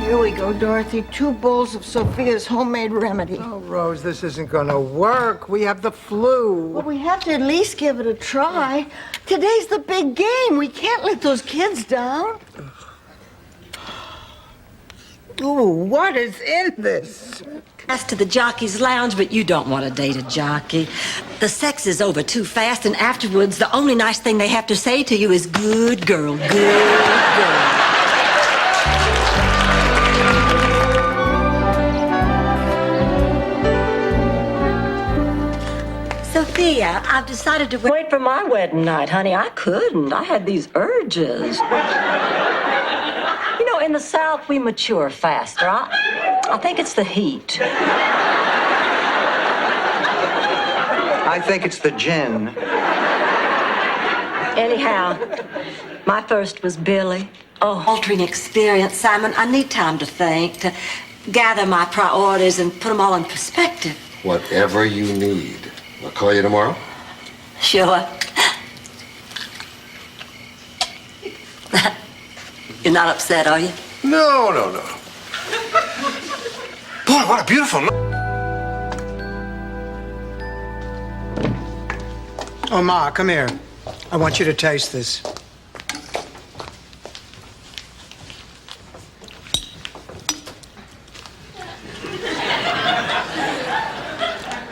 Here we go, Dorothy. 2 bowls of Sophia's homemade remedy. Oh, Rose, this isn't going to work. We have the flu. Well, we have to at least give it a try. Today's the big game. We can't let those kids down. Ooh, what is in this? As to the jockey's lounge, but you don't want to date a jockey. The sex is over too fast, and afterwards, the only nice thing they have to say to you is, good girl, good girl. Sophia, I've decided to wait for my wedding night, honey. I couldn't. I had these urges. You know, in the South, we mature faster. I think it's the heat. I think it's the gin. Anyhow, my first was Billy. Oh, altering experience, Simon. I need time to think, to gather my priorities and put them all in perspective. Whatever you need. I'll call you tomorrow. Sure. You're not upset, are you? No. Boy, what a beautiful night. Oh, Ma, come here. I want you to taste this.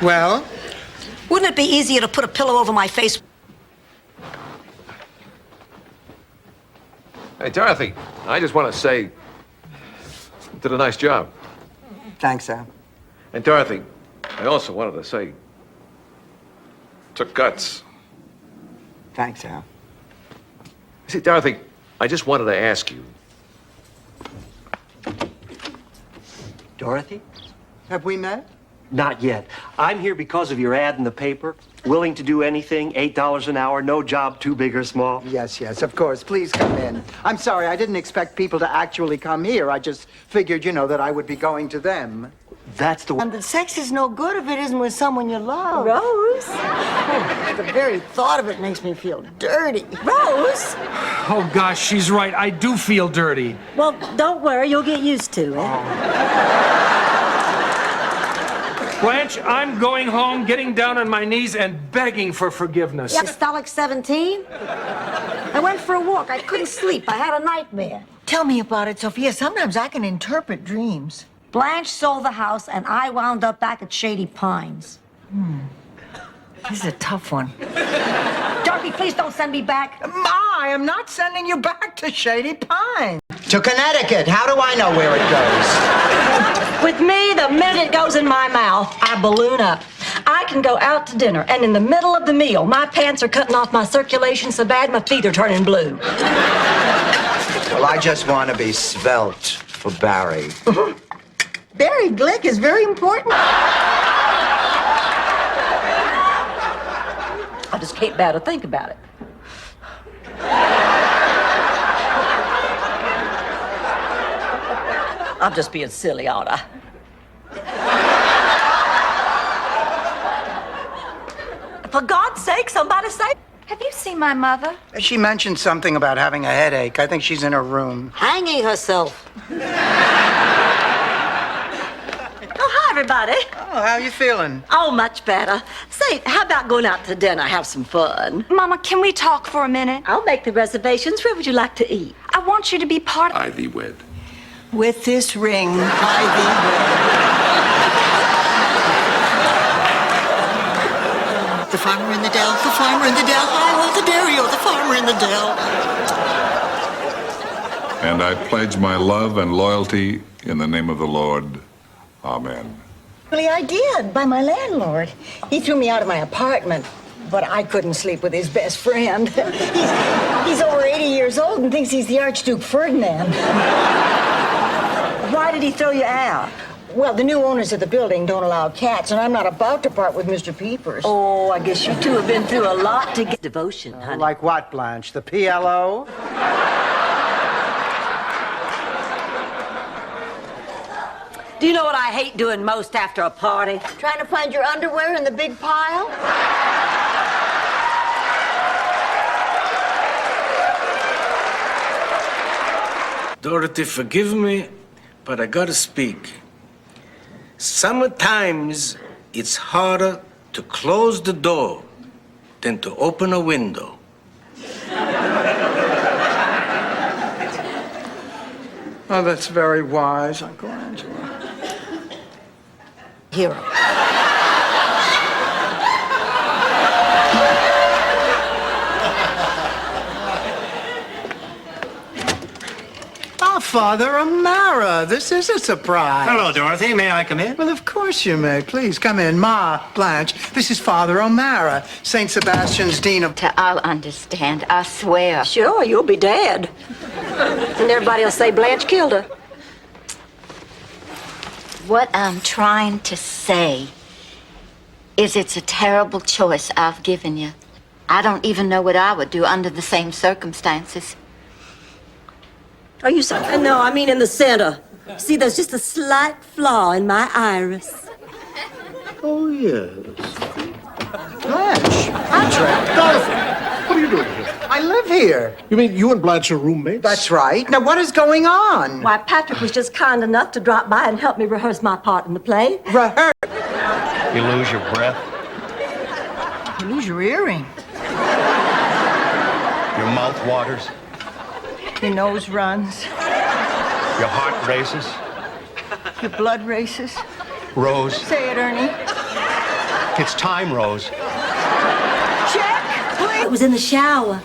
Well? Wouldn't it be easier to put a pillow over my face? Hey, Dorothy, I just want to say, you did a nice job. Thanks, Al. And Dorothy, I also wanted to say, took guts. Thanks, Al. See, Dorothy, I just wanted to ask you. Dorothy? Have we met? Not yet. I'm here because of your ad in the paper. Willing to do anything, $8 an hour, no job too big or small. Yes, of course. Please come in. I'm sorry, I didn't expect people to actually come here. I just figured, that I would be going to them. That's the one. And the sex is no good if it isn't with someone you love. Rose? Oh, the very thought of it makes me feel dirty. Rose? Oh, gosh, she's right. I do feel dirty. Well, don't worry. You'll get used to it. Blanche, I'm going home, getting down on my knees and begging for forgiveness. Yeah, Stalag 17? I went for a walk. I couldn't sleep. I had a nightmare. Tell me about it, Sophia. Sometimes I can interpret dreams. Blanche sold the house, and I wound up back at Shady Pines. This is a tough one. Dorothy, please don't send me back. Ma, I am not sending you back to Shady Pines. To Connecticut. How do I know where it goes? With me, the minute it goes in my mouth, I balloon up. I can go out to dinner, and in the middle of the meal, my pants are cutting off my circulation so bad my feet are turning blue. Well, I just want to be svelte for Barry. Barry Glick is very important. I just can't bear to think about it. I'm just being silly, aren't I? For God's sake, somebody say... Have you seen my mother? She mentioned something about having a headache. I think she's in her room. Hanging herself. Oh, hi, everybody. Oh, how you feeling? Oh, much better. Say, how about going out to dinner, have some fun? Mama, can we talk for a minute? I'll make the reservations. Where would you like to eat? I want you to be part of... I thee wed. With this ring, I thee wed. The farmer in the dell, the farmer in the dell, hi-ho, the dairy-o, the farmer in the dell. And I pledge my love and loyalty in the name of the Lord. Amen. Well, I did, by my landlord. He threw me out of my apartment, but I couldn't sleep with his best friend. He's over 80 years old and thinks he's the Archduke Ferdinand. Why did he throw you out? Well, the new owners of the building don't allow cats, and I'm not about to part with Mr. Peepers. Oh, I guess you two have been through a lot to get devotion, honey. Like what, Blanche? The PLO? Do you know what I hate doing most after a party? Trying to find your underwear in the big pile? Dorothy, forgive me, but I gotta speak. Sometimes it's harder to close the door than to open a window. Oh, that's very wise, Uncle Angelo. Hero. Oh, Father Amara, this is a surprise. Hello, Dorothy. May I come in? Well, of course you may. Please come in. Ma, Blanche, this is Father O'Mara, St. Sebastian's Dean of... I'll understand, I swear. Sure, you'll be dead. And everybody will say Blanche killed her. What I'm trying to say is it's a terrible choice I've given you. I don't even know what I would do under the same circumstances. Are you sorry? No, I mean in the center. See, there's just a slight flaw in my iris. Oh, yes. Blanche, Patrick, Dorothy, what are you doing here? I live here. You mean you and Blanche are roommates? That's right. Now, what is going on? Why, Patrick was just kind enough to drop by and help me rehearse my part in the play. Rehearse? You lose your breath. You lose your earring. Your mouth waters. Your nose runs. Your heart races. Your blood races. Rose. Say it, Ernie. It's time, Rose. Check, please. It was in the shower.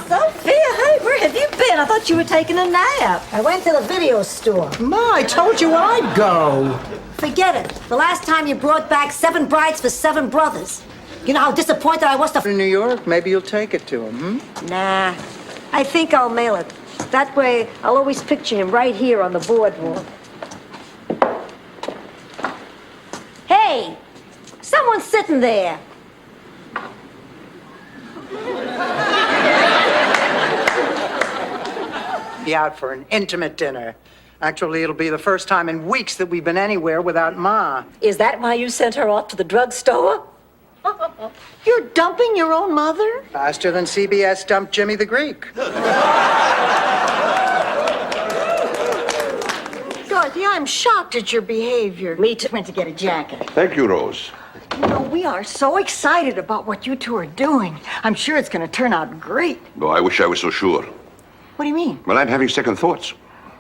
Sophia, hey, where have you been? I thought you were taking a nap. I went to the video store. Ma, I told you I'd go. Forget it. The last time you brought back 7 brides for 7 brothers. You know how disappointed I was to... In New York, maybe you'll take it to him, Nah. I think I'll mail it. That way, I'll always picture him right here on the boardwalk. Hey! Someone's sitting there. Be out for an intimate dinner. Actually, it'll be the first time in weeks that we've been anywhere without Ma. Is that why you sent her off to the drugstore? You're dumping your own mother? Faster than CBS dumped Jimmy the Greek. Dorothy, I'm shocked at your behavior. Me too. Went to get a jacket. Thank you, Rose. You know, we are so excited about what you two are doing. I'm sure it's going to turn out great. Oh, I wish I was so sure. What do you mean? Well, I'm having second thoughts.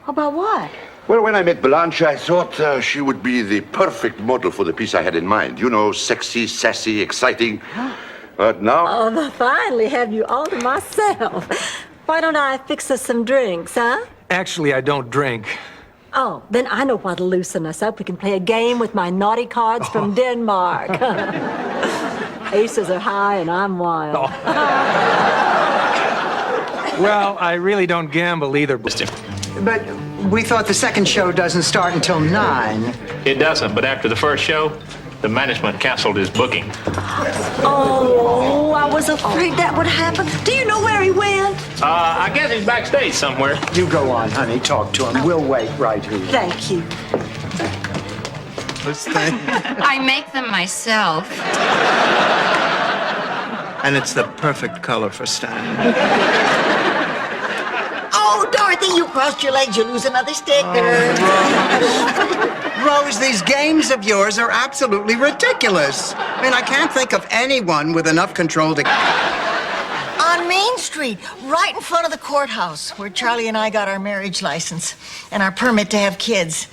About what? Well, when I met Blanche, I thought she would be the perfect model for the piece I had in mind. You know, sexy, sassy, exciting. But now... Oh, I finally have you all to myself. Why don't I fix us some drinks, huh? Actually, I don't drink. Oh, then I know what'll loosen us up. We can play a game with my naughty cards from Denmark. Aces are high and I'm wild. Well, I really don't gamble either. But we thought the second show doesn't start until 9. It doesn't, but after the first show, the management canceled his booking. Oh, I was afraid that would happen. Do you know where he went? I guess he's backstage somewhere. You go on, honey. Talk to him. We'll wait right here. Thank you. I make them myself. And it's the perfect color for Stan. Oh, Dorothy, you crossed your legs. You lose another sticker. Rose, these games of yours are absolutely ridiculous. I mean, I can't think of anyone with enough control to... On Main Street, right in front of the courthouse, where Charlie and I got our marriage license and our permit to have kids.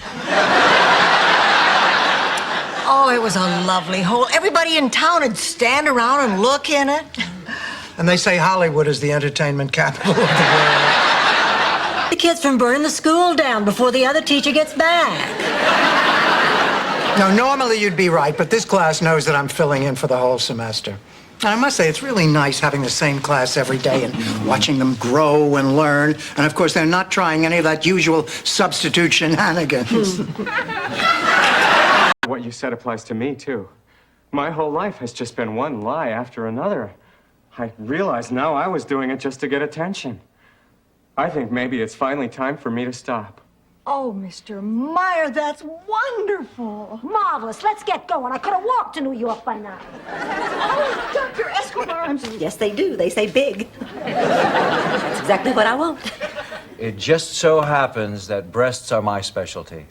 Oh, it was a lovely hole. Everybody in town would stand around and look in it. And they say Hollywood is the entertainment capital of the world. The kids from burning the school down before the other teacher gets back. Now, normally you'd be right, but this class knows that I'm filling in for the whole semester. And I must say, it's really nice having the same class every day and watching them grow and learn. And of course, they're not trying any of that usual substitute shenanigans. What you said applies to me, too. My whole life has just been one lie after another. I realize now I was doing it just to get attention. I think maybe it's finally time for me to stop. Oh, Mr. Meyer, that's wonderful. Marvelous. Let's get going. I could have walked to New York by now. Oh, Dr. Escobar. Yes, they do. They say big. That's exactly what I want. It just so happens that breasts are my specialty.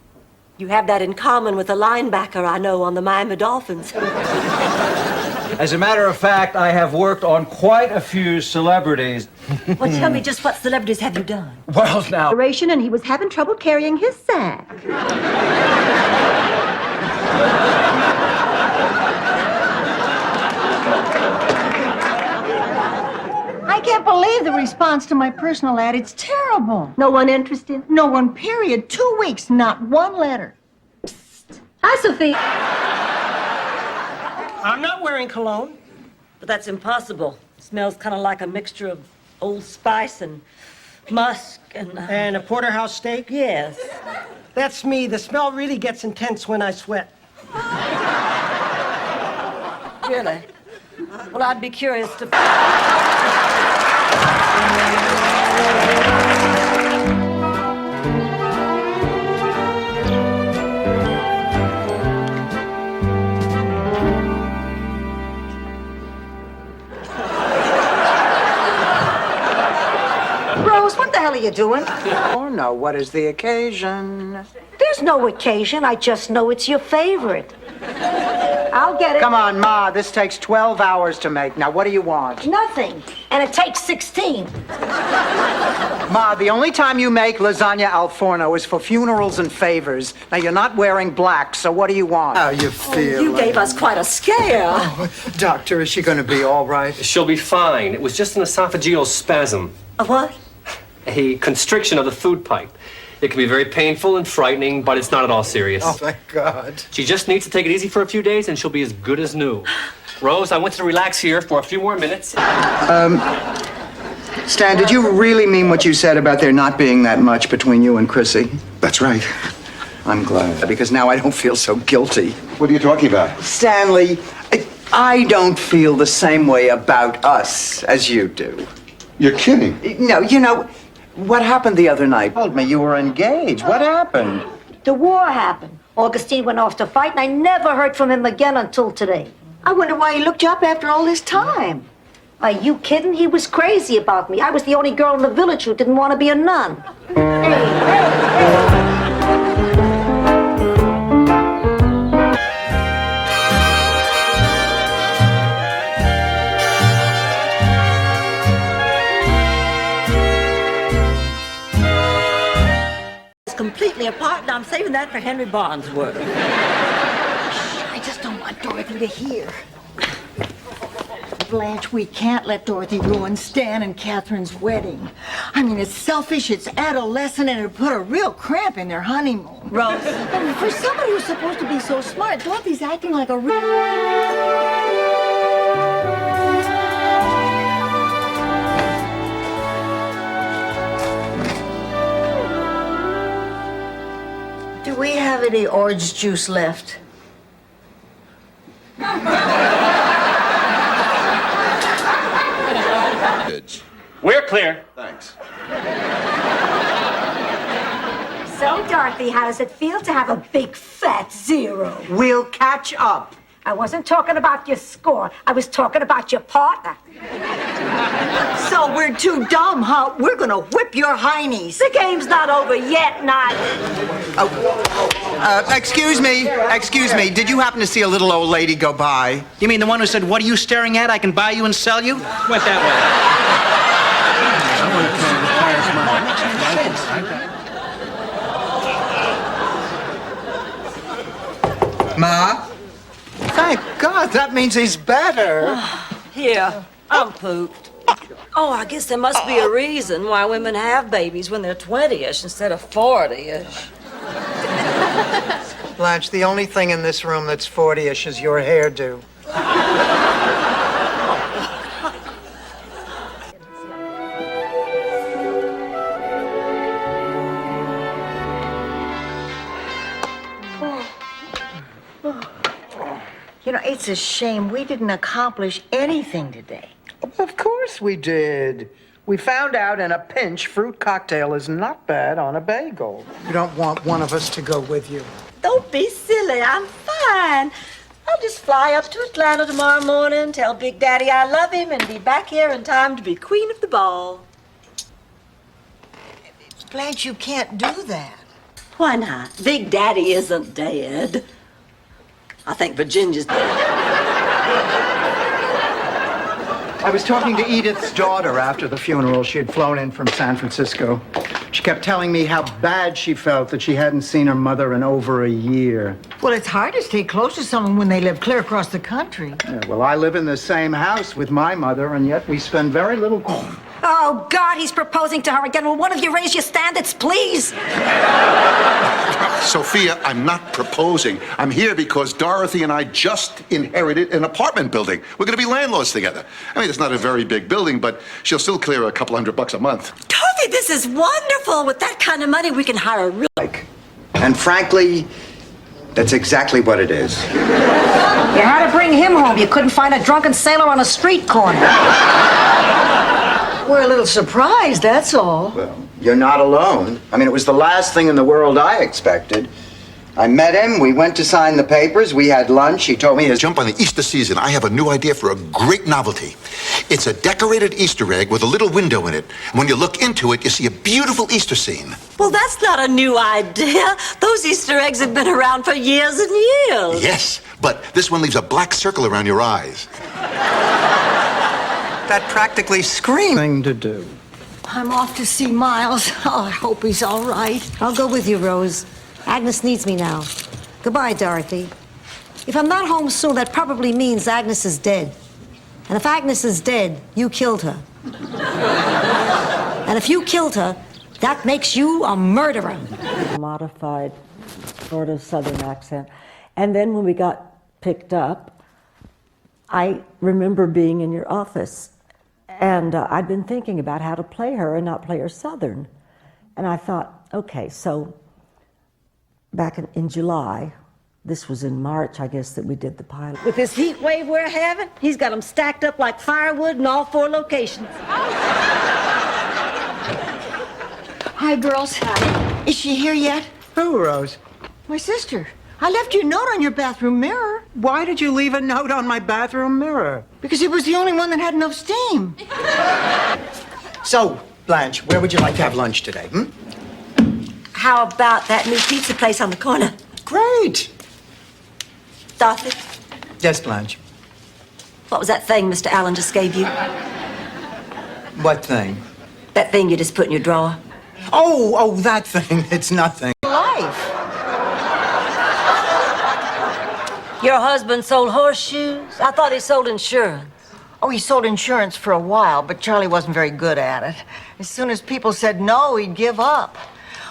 You have that in common with a linebacker I know on the Miami Dolphins. As a matter of fact, I have worked on quite a few celebrities. Well, tell me, just what celebrities have you done? Well, now... And he was having trouble carrying his sack. I can't believe the response to my personal ad. It's terrible. No one interested? No one, period. 2 weeks, not one letter. Hi, Sophie. I'm not wearing cologne. But that's impossible. It smells kind of like a mixture of Old Spice and musk and... And a porterhouse steak? Yes. That's me. The smell really gets intense when I sweat. Really? Well, I'd be curious to... Rose, what the hell are you doing? Oh, no. What is the occasion? There's no occasion. I just know it's your favorite. I'll get it. Come on, Ma. This takes 12 hours to make. Now, what do you want? Nothing. And it takes 16. Ma, the only time you make lasagna al forno is for funerals and favors. Now, you're not wearing black, so what do you want? How you feel? You gave us quite a scare. Oh, Doctor, is she going to be all right? She'll be fine. It was just an esophageal spasm. A what? A constriction of the food pipe. It can be very painful and frightening, but it's not at all serious. Oh, thank God. She just needs to take it easy for a few days, and she'll be as good as new. Rose, I want you to relax here for a few more minutes. Stan, did you really mean what you said about there not being that much between you and Chrissy? That's right. I'm glad, because now I don't feel so guilty. What are you talking about? Stanley, I don't feel the same way about us as you do. You're kidding. No, you know, what happened the other night? Told me you were engaged. What happened? The war happened. Augustine went off to fight, and I never heard from him again until today. I wonder why he looked you up after all this time. Are you kidding? He was crazy about me. I was the only girl in the village who didn't want to be a nun. I'm saving that for Henry Barnesworth. I just don't want Dorothy to hear. Blanche, we can't let Dorothy ruin Stan and Catherine's wedding. I mean, it's selfish, it's adolescent, and it'll put a real cramp in their honeymoon. Rose. I mean, for somebody who's supposed to be so smart, Dorothy's acting like a real... Do we have any orange juice left? We're clear. Thanks. So, Dorothy, how does it feel to have a big fat zero? We'll catch up. I wasn't talking about your score. I was talking about your partner. So we're too dumb, huh? We're gonna whip your heinies. The game's not over yet, not. Excuse me. Did you happen to see a little old lady go by? You mean the one who said, "What are you staring at? I can buy you and sell you"? Went that way. Ma? Thank God, that means he's better. Here, I'm pooped. Oh, I guess there must be a reason why women have babies when they're 20-ish instead of 40-ish. Blanche, the only thing in this room that's 40-ish is your hairdo. You know, it's a shame we didn't accomplish anything today. Of course we did. We found out in a pinch fruit cocktail is not bad on a bagel. You don't want one of us to go with you. Don't be silly. I'm fine. I'll just fly up to Atlanta tomorrow morning, tell Big Daddy I love him, and be back here in time to be queen of the ball. Blanche, you can't do that. Why not? Big Daddy isn't dead. I think Virginia's dead. I was talking to Edith's daughter after the funeral. She had flown in from San Francisco. She kept telling me how bad she felt that she hadn't seen her mother in over a year. Well, it's hard to stay close to someone when they live clear across the country. Yeah, well, I live in the same house with my mother, and yet we spend very little time. Oh, God, he's proposing to her again. Will one of you raise your standards, please? Sophia, I'm not proposing. I'm here because Dorothy and I just inherited an apartment building. We're going to be landlords together. I mean, it's not a very big building, but she'll still clear a couple $100 a month. Dorothy, this is wonderful. With that kind of money, we can hire a real... And frankly, that's exactly what it is. You had to bring him home. You couldn't find a drunken sailor on a street corner. We're a little surprised, that's all. Well, you're not alone. I mean, it was the last thing in the world I expected. I met him, we went to sign the papers, we had lunch, he told me his... Jump on the Easter season. I have a new idea for a great novelty. It's a decorated Easter egg with a little window in it. And when you look into it, you see a beautiful Easter scene. Well, that's not a new idea. Those Easter eggs have been around for years and years. Yes, but this one leaves a black circle around your eyes. That practically screams thing to do. I'm off to see Miles. Oh, I hope he's all right. I'll go with you, Rose. Agnes needs me now. Goodbye, Dorothy. If I'm not home soon, that probably means Agnes is dead. And if Agnes is dead, you killed her. And if you killed her, that makes you a murderer. Modified sort of Southern accent. And then when we got picked up, I remember being in your office. And I'd been thinking about how to play her and not play her Southern. And I thought, okay, so back in July, this was in March, I guess, that we did the pilot. With this heat wave we're having, he's got them stacked up like firewood in all 4 locations. Hi, girls. Hi. Is she here yet? Who, Rose? My sister. I left you a note on your bathroom mirror. Why did you leave a note on my bathroom mirror? Because it was the only one that had enough steam. So, Blanche, where would you like to have lunch today, How about that new pizza place on the corner? Great. Dorothy, Yes, Blanche. what was that thing Mr. Allen just gave you? What thing? That thing you just put in your drawer? Oh, that thing. It's nothing. Life. Your husband sold horseshoes? I thought he sold insurance. Oh, he sold insurance for a while, but Charlie wasn't very good at it. As soon as people said no, he'd give up.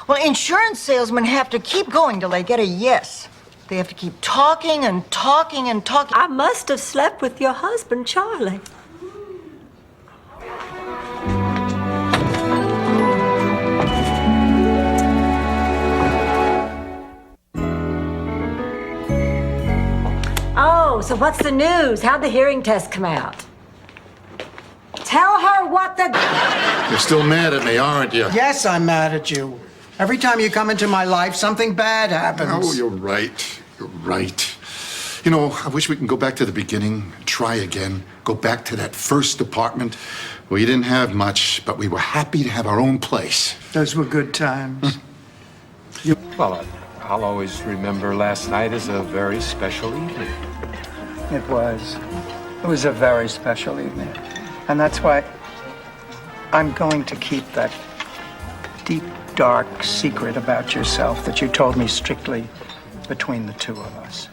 Well, insurance salesmen have to keep going till they get a yes. They have to keep talking and talking and talking. I must have slept with your husband, Charlie. Oh, so what's the news? How'd the hearing test come out? Tell her what the... You're still mad at me, aren't you? Yes, I'm mad at you. Every time you come into my life, something bad happens. Oh, you're right. You're right. You know, I wish we can go back to the beginning, try again, go back to that first apartment. We didn't have much, but we were happy to have our own place. Those were good times. Well, I'll always remember last night as a very special evening. It was. It was a very special evening. And that's why I'm going to keep that deep, dark secret about yourself that you told me strictly between the two of us.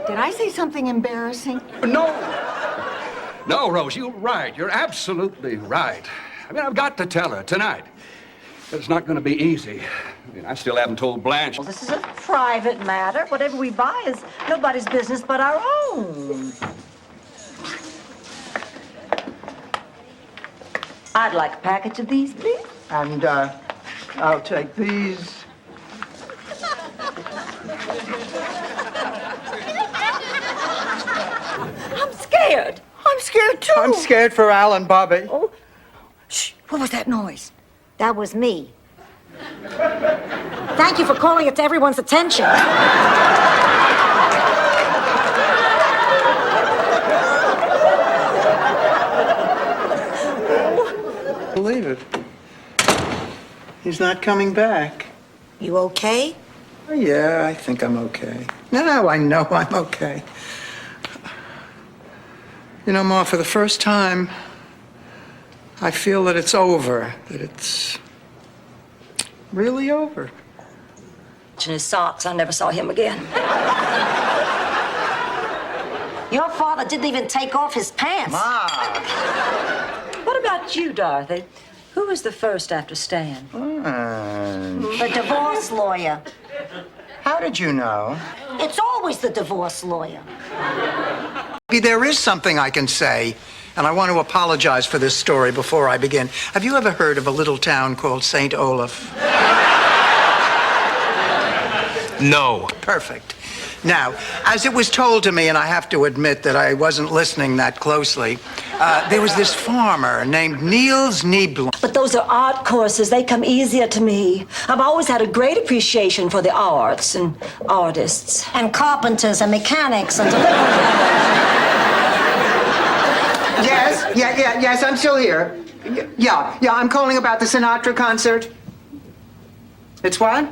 Did I say something embarrassing? No, Rose, you're right. You're absolutely right. I mean, I've got to tell her tonight. But it's not going to be easy. I mean, I still haven't told Blanche. Well, this is a private matter. Whatever we buy is nobody's business but our own. I'd like a package of these, please. And I'll take these. I'm scared. I'm scared too. I'm scared for Al and Bobby. Oh. Shh, what was that noise? That was me. Thank you for calling it to everyone's attention. Believe it. He's not coming back. You okay? Oh, yeah, I think I'm okay. No, I know I'm okay. You know, Ma, for the first time, I feel that it's over, that it's really over. In his socks, I never saw him again. Your father didn't even take off his pants. Ma! What about you, Dorothy? Who was the first after Stan? The divorce lawyer. How did you know? It's always the divorce lawyer. Maybe there is something I can say, and I want to apologize for this story before I begin. Have you ever heard of a little town called St. Olaf? No. Perfect. Now, as it was told to me, and I have to admit that I wasn't listening that closely, there was this farmer named Niels Nieblom. But those are art courses. They come easier to me. I've always had a great appreciation for the arts and artists. And carpenters and mechanics and delivery. Yes, I'm still here. Yeah, I'm calling about the Sinatra concert. It's what?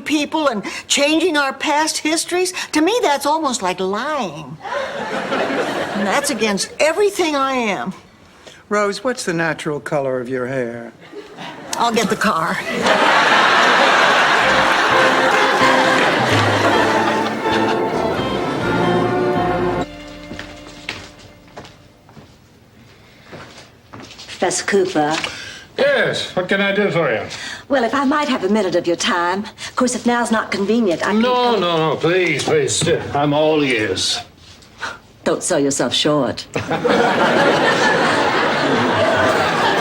People and changing our past histories, to me that's almost like lying. And that's against everything I am. Rose, what's the natural color of your hair? I'll get the car. Professor Cooper. Yes, what can I do for you? Well, if I might have a minute of your time. Of course, if now's not convenient, I can... No, please. I'm all ears. Don't sell yourself short. I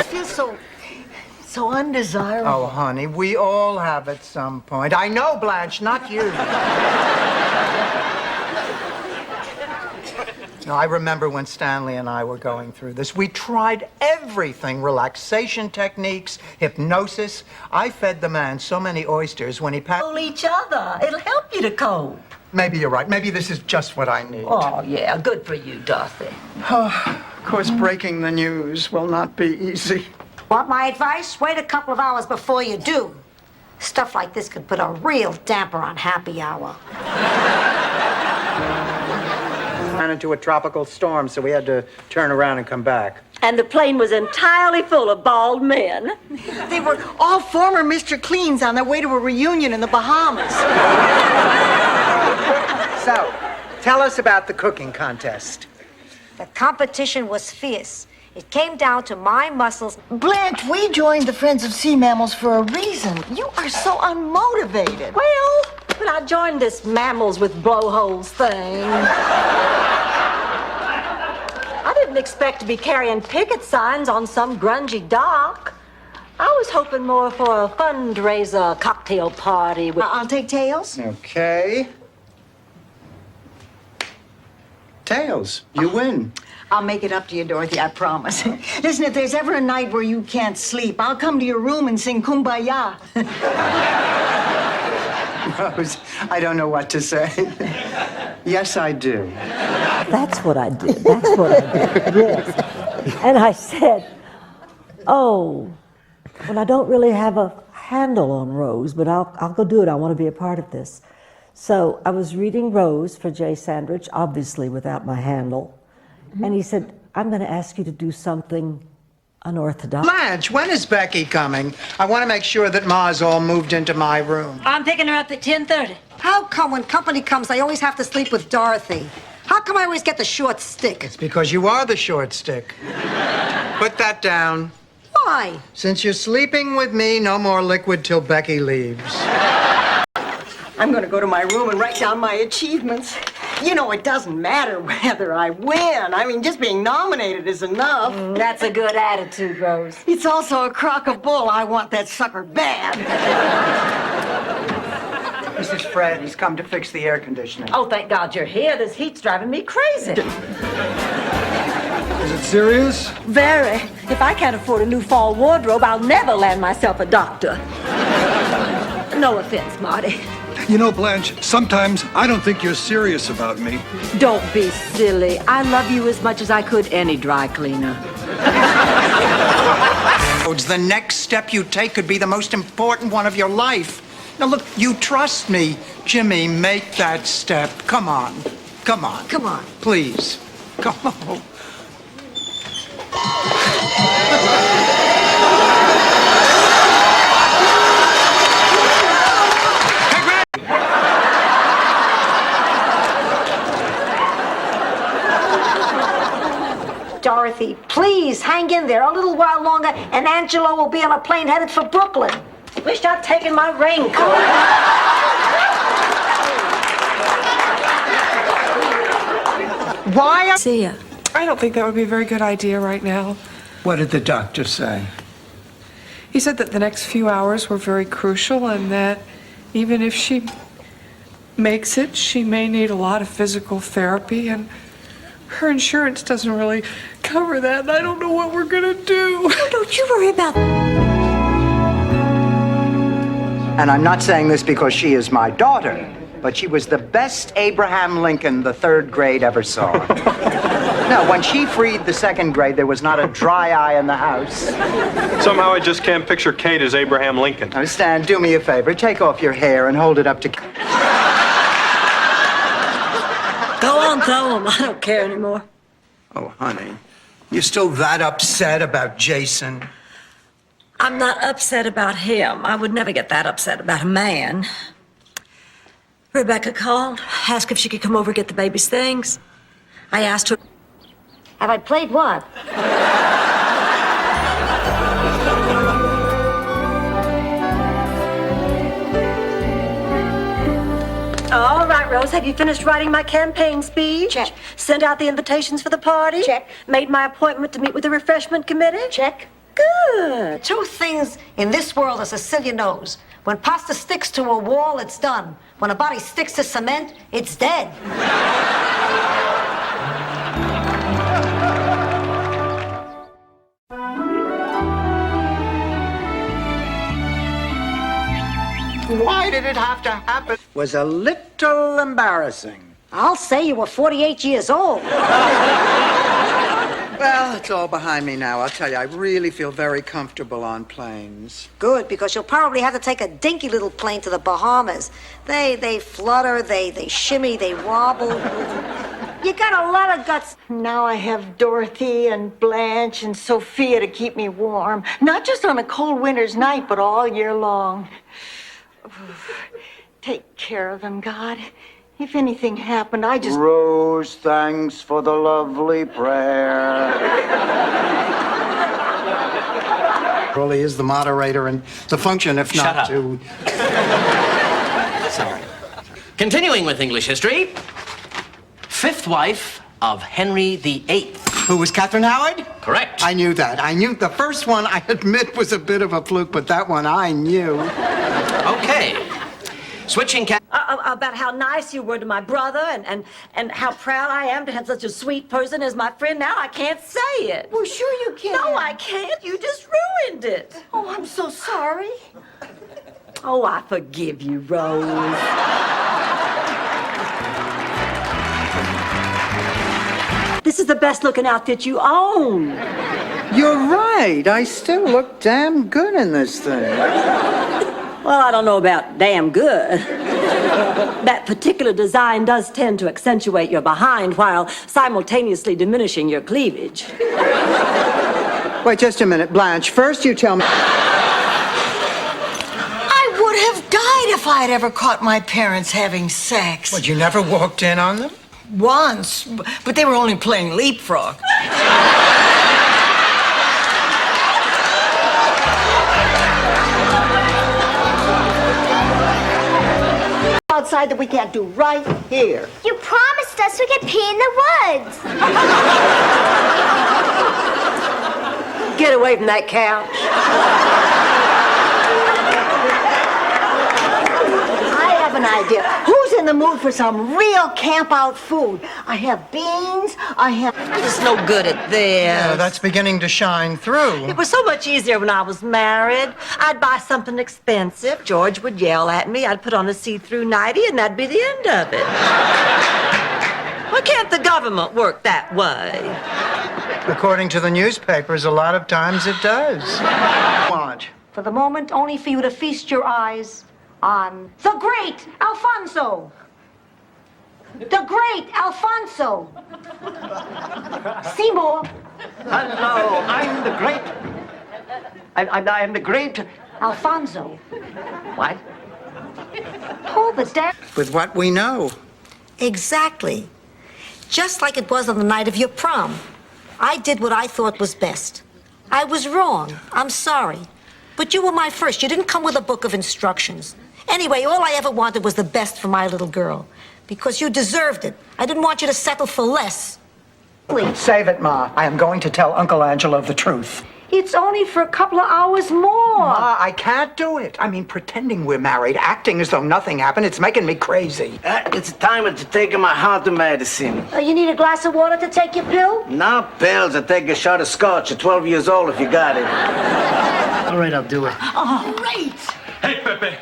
feel so undesirable. Oh, honey, we all have at some point. I know, Blanche, not you. No, I remember when Stanley and I were going through this. We tried everything, relaxation techniques, hypnosis. I fed the man so many oysters when he passed. Each other. It'll help you to cope. Maybe you're right. Maybe this is just what I need. Oh, yeah. Good for you, Dorothy. Of course, breaking the news will not be easy. Want my advice? Wait a couple of hours before you do. Stuff like this could put a real damper on happy hour. Ran into a tropical storm, so we had to turn around and come back. And the plane was entirely full of bald men. They were all former Mr. Cleans on their way to a reunion in the Bahamas. So, tell us about the cooking contest. The competition was fierce. It came down to my muscles. Blanche, we joined the Friends of Sea Mammals for a reason. You are so unmotivated. Well, but I joined this mammals with blowholes thing. I didn't expect to be carrying picket signs on some grungy dock. I was hoping more for a fundraiser cocktail party with... I'll take tails. Okay. Tails, you win. I'll make it up to you, Dorothy, I promise. Listen, if there's ever a night where you can't sleep, I'll come to your room and sing Kumbaya. Rose, I don't know what to say. Yes, I do. That's what I did. That's what I did. Yes. And I said, oh, well, I don't really have a handle on Rose, but I'll go do it. I want to be a part of this. So I was reading Rose for Jay Sandrich, obviously without my handle. And he said, I'm going to ask you to do something unorthodox. Blanche, when is Becky coming? I want to make sure that Ma's all moved into my room. I'm picking her up at 10:30. How come when company comes, I always have to sleep with Dorothy? How come I always get the short stick? It's because you are the short stick. Put that down. Why? Since you're sleeping with me, no more liquid till Becky leaves. I'm going to go to my room and write down my achievements. You know, it doesn't matter whether I win. I mean, just being nominated is enough. That's a good attitude, Rose. It's also a crock of bull. I want that sucker bad. This is Fred. He's come to fix the air conditioning. Oh, thank God you're here. This heat's driving me crazy. Is it serious? Very. If I can't afford a new fall wardrobe, I'll never land myself a doctor. No offense, Marty. You know, Blanche, sometimes I don't think you're serious about me. Don't be silly. I love you as much as I could any dry cleaner. The next step you take could be the most important one of your life. Now, look, you trust me. Jimmy, make that step. Come on. Come on. Come on. Please. Come on. Dorothy, please hang in there a little while longer, and Angelo will be on a plane headed for Brooklyn. Wish I'd taken my raincoat. Why? See ya. I don't think that would be a very good idea right now. What did the doctor say? He said that the next few hours were very crucial and that even if she makes it, she may need a lot of physical therapy, and her insurance doesn't really cover that, and I don't know what we're gonna do. Oh, don't you worry about that. And I'm not saying this because she is my daughter, but she was the best Abraham Lincoln the third grade ever saw. No, when she freed the second grade, there was not a dry eye in the house. Somehow I just can't picture Kate as Abraham Lincoln. Now, Stan, do me a favor. Take off your hair and hold it up to... Go on, throw 'em. I don't care anymore. Oh, honey, you're still that upset about Jason? I'm not upset about him. I would never get that upset about a man. Rebecca called, asked if she could come over and get the baby's things. I asked her... Have I played what? All right, Rose, have you finished writing my campaign speech? Check. Sent out the invitations for the party? Check. Made my appointment to meet with the refreshment committee? Check. Good. Two things in this world, as Cecilia knows. When pasta sticks to a wall, it's done. When a body sticks to cement, it's dead. Why did it have to happen? Was a little embarrassing. I'll say you were 48 years old. Well, it's all behind me now. I'll tell you, I really feel very comfortable on planes. Good, because you'll probably have to take a dinky little plane to the Bahamas. They flutter, they shimmy, they wobble. You got a lot of guts. Now I have Dorothy and Blanche and Sophia to keep me warm. Not just on a cold winter's night, but all year long. Take care of them, God. If anything happened, I just... Rose, thanks for the lovely prayer. Crowley is the moderator and the function, if Shut not up. to... Sorry. Continuing with English history, fifth wife of Henry VIII. Who was Catherine Howard? Correct. I knew that. I knew the first one, I admit, was a bit of a fluke, but that one I knew. Okay. Switching About how nice you were to my brother and how proud I am to have such a sweet person as my friend. Now I can't say it. Well, sure you can. No, I can't. You just ruined it. Oh, I'm so sorry. Oh, I forgive you, Rose. This is the best looking outfit you own. You're right. I still look damn good in this thing. Well, I don't know about damn good. That particular design does tend to accentuate your behind while simultaneously diminishing your cleavage. Wait just a minute, Blanche. First you tell me... I would have died if I had ever caught my parents having sex. What, you never walked in on them? Once, but they were only playing leapfrog. Outside that we can't do right here. You promised us we could pee in the woods. Get away from that couch. I have an idea. Who's in the mood for some real camp-out food? I have beans, I have... I'm just no good at this. Yeah, that's beginning to shine through. It was so much easier when I was married. I'd buy something expensive. George would yell at me. I'd put on a see-through nightie, and that'd be the end of it. Why can't the government work that way? According to the newspapers, a lot of times it does. Want? For the moment, only for you to feast your eyes on the great Alfonso. The great Alfonso. Seymour. Hello, I'm the great... I am the great... Alfonso. What? Pull the damn... With what we know. Exactly. Just like it was on the night of your prom. I did what I thought was best. I was wrong. I'm sorry. But you were my first. You didn't come with a book of instructions. Anyway, all I ever wanted was the best for my little girl. Because you deserved it. I didn't want you to settle for less. Please. Save it, Ma. I am going to tell Uncle Angelo the truth. It's only for a couple of hours more. Ma, I can't do it. I mean, pretending we're married, acting as though nothing happened, it's making me crazy. It's time to take my heart medicine. You need a glass of water to take your pill? No pills. I take a shot of scotch at 12 years old if you got it. All right, I'll do it. Oh, great! Hey, Pepe,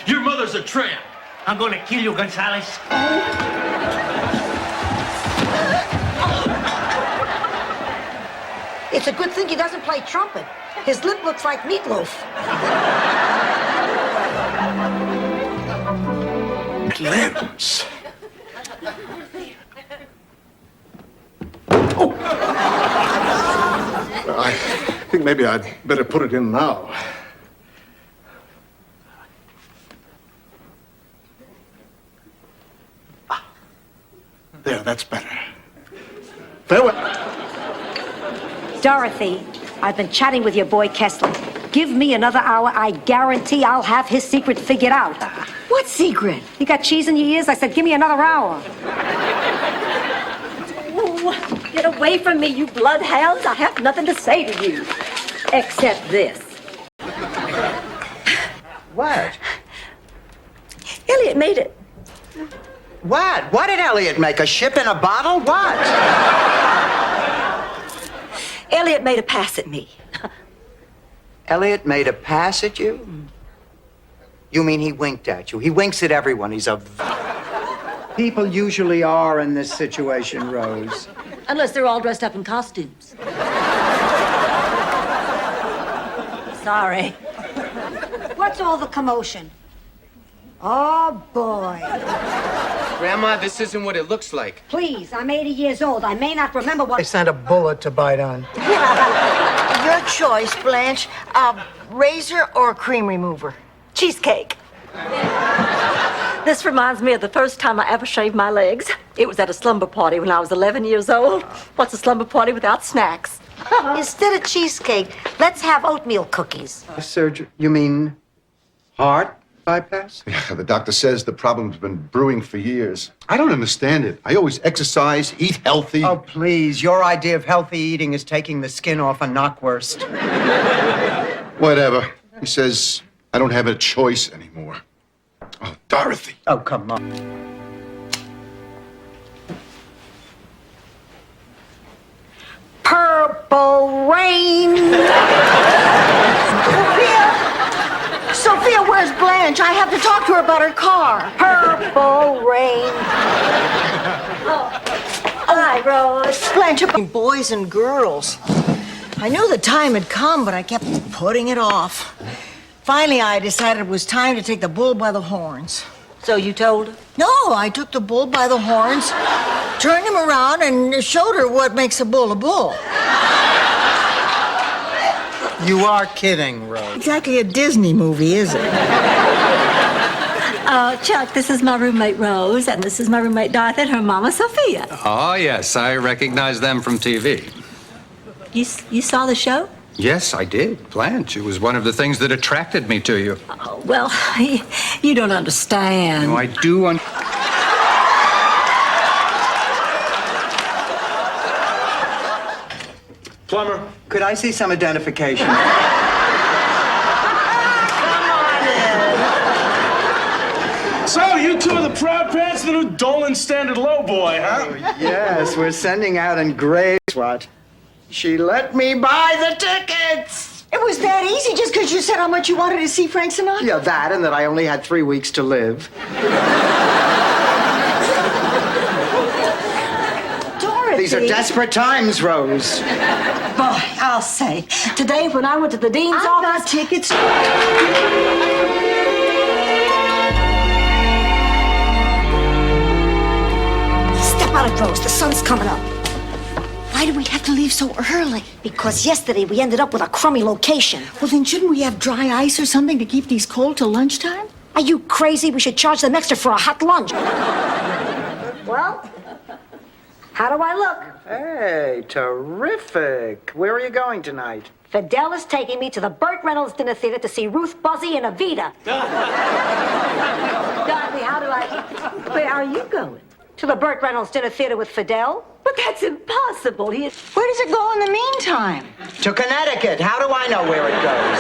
your mother's a tramp. I'm going to kill you, Gonzalez. It's a good thing he doesn't play trumpet. His lip looks like meatloaf. Limbs. Oh! I think maybe I'd better put it in now. There, that's better. Farewell. Dorothy, I've been chatting with your boy Kessler. Give me another hour, I guarantee I'll have his secret figured out. What secret? You got cheese in your ears? I said, give me another hour. Oh, get away from me, you bloodhounds. I have nothing to say to you. Except this. What? Elliot made it. What? What did Elliot make? A ship in a bottle? What? Elliot made a pass at me. Elliot made a pass at you? You mean he winked at you? He winks at everyone. He's a... People usually are in this situation, Rose. Unless they're all dressed up in costumes. Sorry. What's all the commotion? Oh, boy. Grandma, this isn't what it looks like. Please, I'm 80 years old. I may not remember what... I sent a bullet to bite on. Your choice, Blanche. Razor or cream remover? Cheesecake. This reminds me of the first time I ever shaved my legs. It was at a slumber party when I was 11 years old. What's a slumber party without snacks? Instead of cheesecake, let's have oatmeal cookies. Surgery? You mean heart bypass? Yeah, the doctor says the problem's been brewing for years. I don't understand it. I always exercise, eat healthy. Oh, please. Your idea of healthy eating is taking the skin off a knockwurst. Whatever. He says I don't have a choice anymore. Oh, Dorothy. Oh, come on. Purple rain. Sophia, where's Blanche? I have to talk to her about her car. Purple rain. Hi, Rose. Blanche, boys and girls. I knew the time had come, but I kept putting it off. Finally, I decided it was time to take the bull by the horns. So you told her? No, I took the bull by the horns, turned him around, and showed her what makes a bull a bull. You are kidding, Rose. Exactly a Disney movie, is it? Chuck, this is my roommate Rose, and this is my roommate Dorothy and her mama Sophia. Oh, yes, I recognize them from TV. You saw the show? Yes, I did. Blanche, it was one of the things that attracted me to you. Oh, well, you don't understand. No, I do. Plumber, could I see some identification? So, you two are the proud parents of the new Dolan Standard Lowboy, huh? Yes, we're sending out engraved. What? She let me buy the tickets! It was that easy just because you said how much you wanted to see Frank Sinatra? Yeah, that and that I only had 3 weeks to live. Dorothy! These are desperate times, Rose. Boy, I'll say. Today, when I went to the dean's I got office... tickets. Step out of Rose. The sun's coming up. Why do we have to leave so early? Because yesterday we ended up with a crummy location. Well, then shouldn't we have dry ice or something to keep these cold till lunchtime? Are you crazy? We should charge them extra for a hot lunch. Well, how do I look? Hey, terrific. Where are you going tonight? Fidel is taking me to the Burt Reynolds Dinner Theater to see Ruth Buzzy and Evita. Dorothy, how do I... Where are you going? To the Burt Reynolds Dinner Theater with Fidel. But that's impossible. Where does it go in the meantime? To Connecticut. How do I know where it goes?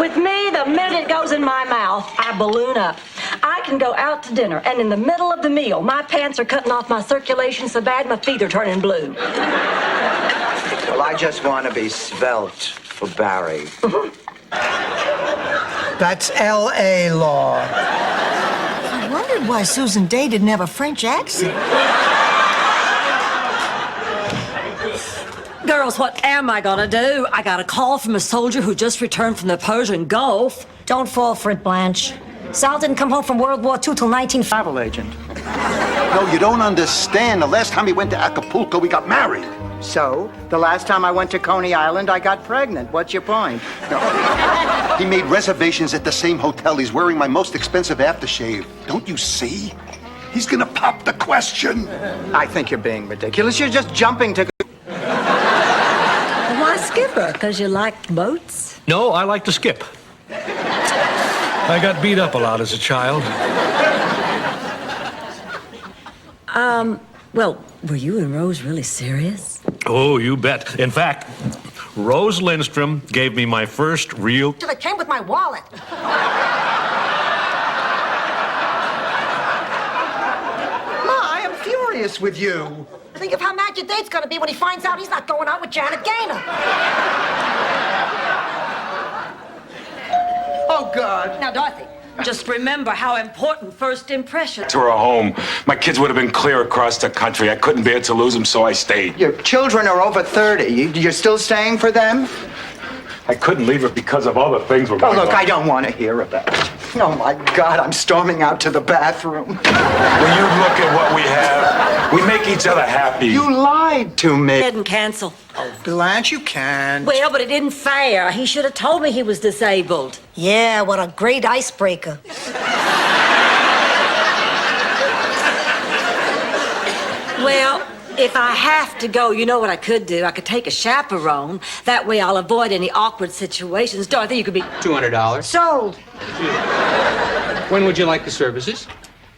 With me, the minute it goes in my mouth, I balloon up. I can go out to dinner, and in the middle of the meal, my pants are cutting off my circulation so bad my feet are turning blue. Well, I just want to be svelte for Barry. That's L.A. law. I wondered why Susan Day didn't have a French accent. Girls, what am I gonna do? I got a call from a soldier who just returned from the Persian Gulf. Don't fall for it, Blanche. Sal didn't come home from World War II till 19... Travel agent. No, you don't understand. The last time we went to Acapulco, we got married. So, the last time I went to Coney Island, I got pregnant. What's your point? He made reservations at the same hotel. He's wearing my most expensive aftershave. Don't you see? He's gonna pop the question. I think you're being ridiculous. You're just jumping to... Why skipper? Because you like boats? No, I like to skip. I got beat up a lot as a child. Well, were you and Rose really serious? Oh, you bet. In fact, Rose Lindstrom gave me my first real... It came with my wallet. Ma, I am furious with you. Think of how mad your date's gonna be when he finds out he's not going out with Janet Gaynor. Oh, God. Now, Dorothy. Just remember how important first impressions. To her home. My kids would have been clear across the country. I couldn't bear to lose them, so I stayed. Your children are over 30. You're still staying for them? I couldn't leave her because of all the things we're going Oh, look, on. I don't want to hear about it. Oh, my God, I'm storming out to the bathroom. Will you look at what we have? We make each other happy. You lied to me. Go ahead and cancel. Oh, Blanche, you can't. Well, but it isn't fair. He should have told me he was disabled. Yeah, what a great icebreaker. Well, if I have to go, you know what I could do? I could take a chaperone. That way I'll avoid any awkward situations. Dorothy, you could be... $200. Sold. When would you like the services?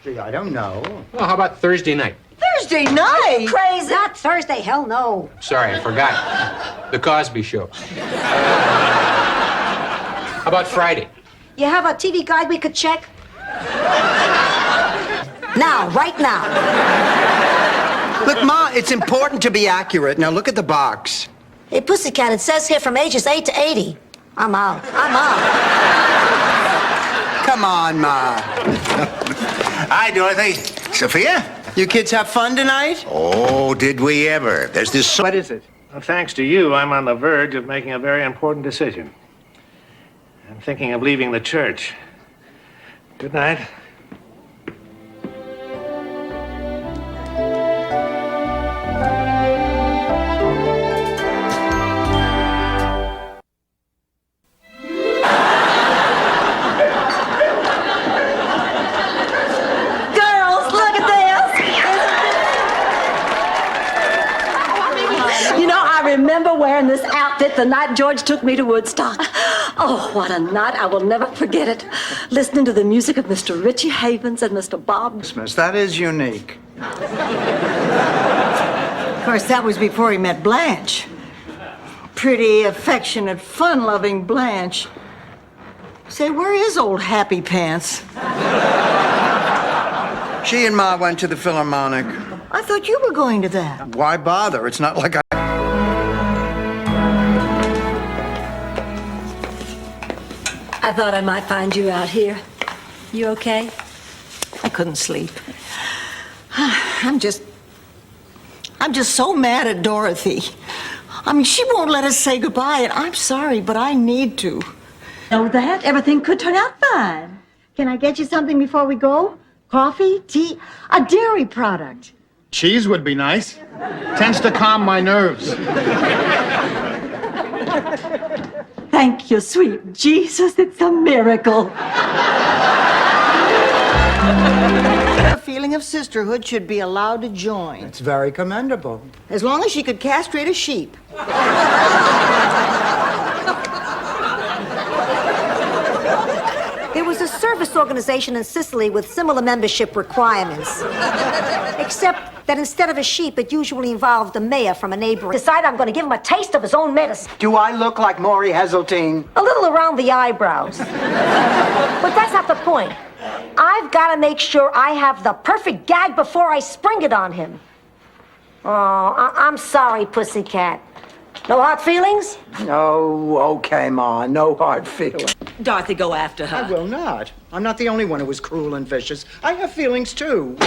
Gee, I don't know. Well, how about Thursday night? Thursday night? Crazy. Not Thursday. Hell no. Sorry, I forgot. The Cosby Show. How about Friday? You have a TV guide we could check? Now, right now. Look, Ma, it's important to be accurate. Now, look at the box. Hey, Pussycat, it says here from ages 8 to 80. I'm out. I'm out. Come on, Ma. Hi, Dorothy. Sophia? You kids have fun tonight? Oh, did we ever? There's this... What is it? Well, thanks to you, I'm on the verge of making a very important decision. I'm thinking of leaving the church. Good night. Girls, look at this! You know, I remember wearing this outfit the night George took me to Woodstock. Oh, what a night. I will never forget it. Listening to the music of Mr. Richie Havens and Mr. Bob. Christmas, that is unique. Of course, that was before he met Blanche. Pretty, affectionate, fun-loving Blanche. Say, where is old Happy Pants? She and Ma went to the Philharmonic. I thought you were going to that. Why bother? It's not like I... I thought I might find you out here. You okay? I couldn't sleep. I'm just so mad at Dorothy. I mean, she won't let us say goodbye, and I'm sorry, but I need to. Know that? Everything could turn out fine. Can I get you something before we go? Coffee? Tea? A dairy product. Cheese would be nice. Tends to calm my nerves. Thank you, sweet Jesus. It's a miracle. A feeling of sisterhood should be allowed to join. It's very commendable. As long as she could castrate a sheep. There was a service organization in Sicily with similar membership requirements. Except that instead of a sheep, it usually involved a mayor from a neighboring. Decide I'm going to give him a taste of his own medicine. Do I look like Maury Heseltine? A little around the eyebrows. But that's not the point. I've got to make sure I have the perfect gag before I spring it on him. Oh, I'm sorry, Pussycat. No hard feelings? No, okay, Ma. No hard feelings. Dorothy, go after her. I will not. I'm not the only one who was cruel and vicious. I have feelings, too.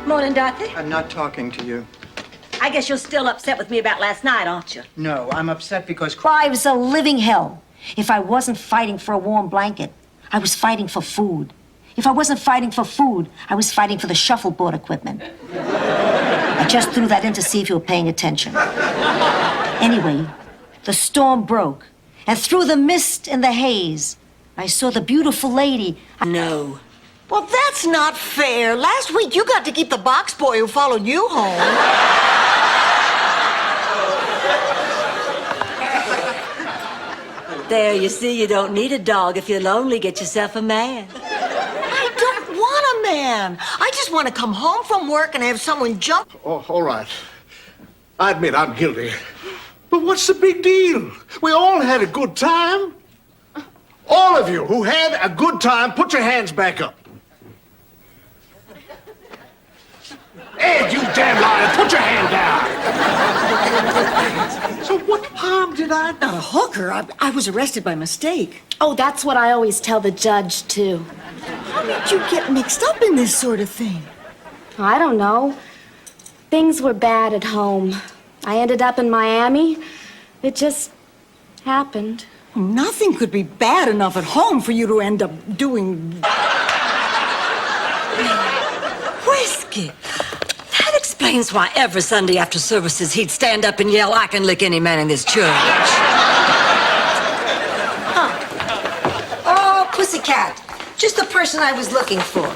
Morning, Dorothy. I'm not talking to you. I guess you're still upset with me about last night, aren't you? No, I'm upset because... Life's a living hell. If I wasn't fighting for a warm blanket, I was fighting for food. If I wasn't fighting for food, I was fighting for the shuffleboard equipment. I just threw that in to see if you were paying attention. Anyway, the storm broke, and through the mist and the haze, I saw the beautiful lady. No. Well, that's not fair. Last week you got to keep the box boy who followed you home. There, you see, you don't need a dog. If you're lonely, get yourself a man. I don't want a man. I just want to come home from work and have someone jump. Oh, all right. I admit I'm guilty. But what's the big deal? We all had a good time. All of you who had a good time, put your hands back up. Ed, you damn liar, put your hand down. So what harm did I do? Not a hooker. I was arrested by mistake. Oh, that's what I always tell the judge, too. How did you get mixed up in this sort of thing? I don't know. Things were bad at home. I ended up in Miami. It just happened. Nothing could be bad enough at home for you to end up doing... Whiskey. That explains why every Sunday after services he'd stand up and yell, "I can lick any man in this church." Oh, Pussycat. Just the person I was looking for.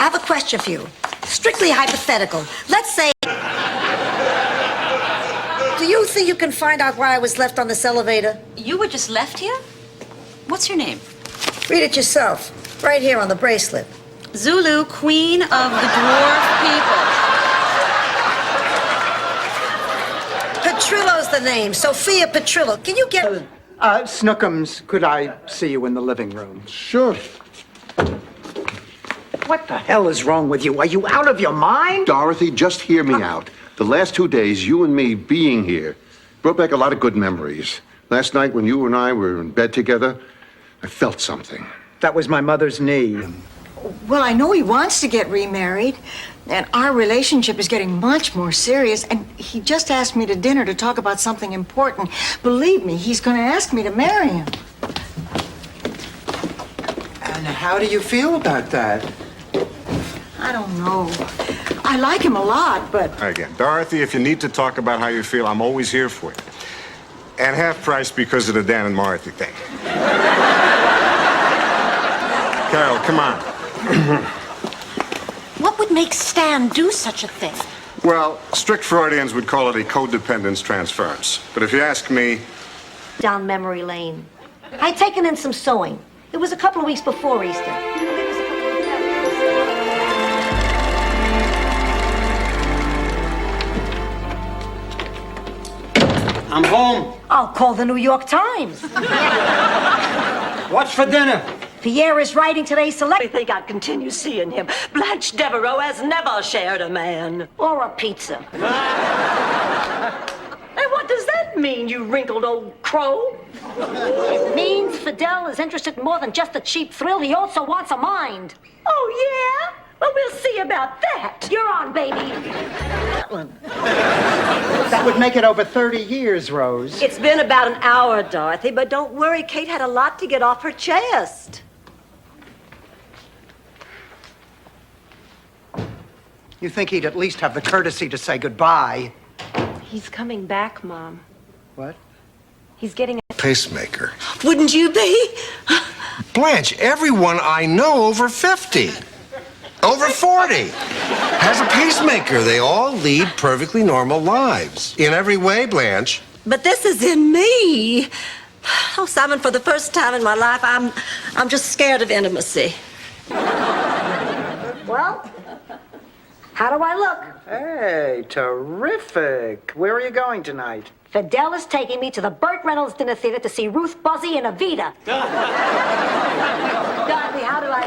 I have a question for you. Strictly hypothetical. Let's say... Do you think you can find out why I was left on this elevator? You were just left here? What's your name? Read it yourself. Right here on the bracelet. Zulu, Queen of the Dwarf People. Petrillo's the name. Sophia Petrillo. Can you get... Snookums, could I see you in the living room? Sure. What the hell is wrong with you? Are you out of your mind? Dorothy, just hear me out. The last 2 days, you and me being here brought back a lot of good memories. Last night, when you and I were in bed together, I felt something. That was my mother's knee. Well, I know he wants to get remarried, and our relationship is getting much more serious, and he just asked me to dinner to talk about something important. Believe me, he's going to ask me to marry him. And how do you feel about that? I don't know. I like him a lot, but... Again, Dorothy, if you need to talk about how you feel, I'm always here for you. At half price because of the Dan and Martha thing. Carol, come on. What would make Stan do such a thing? Well, strict Freudians would call it a codependence transference. But if you ask me... Down memory lane. I'd taken in some sewing. It was a couple of weeks before Easter. I'm home. I'll call the New York Times. What's for dinner? Pierre is writing today's select... I think I'd continue seeing him. Blanche Devereaux has never shared a man. Or a pizza. And what does that mean, you wrinkled old crow? It means Fidel is interested in more than just a cheap thrill. He also wants a mind. Oh, yeah? Well, we'll see about that. You're on, baby. That would make it over 30 years, Rose. It's been about an hour, Dorothy, but don't worry. Kate had a lot to get off her chest. You think he'd at least have the courtesy to say goodbye? He's coming back, Mom. What? He's getting a Pacemaker. Wouldn't you be? Blanche, everyone I know over 50, over 40, has a pacemaker. They all lead perfectly normal lives. In every way, Blanche. But this is in me. Oh, Simon, for the first time in my life, I'm just scared of intimacy. Well, how do I look? Hey, terrific. Where are you going tonight? Fidel is taking me to the Burt Reynolds Dinner Theater to see Ruth Buzzy and Evita. Dorothy, how do I...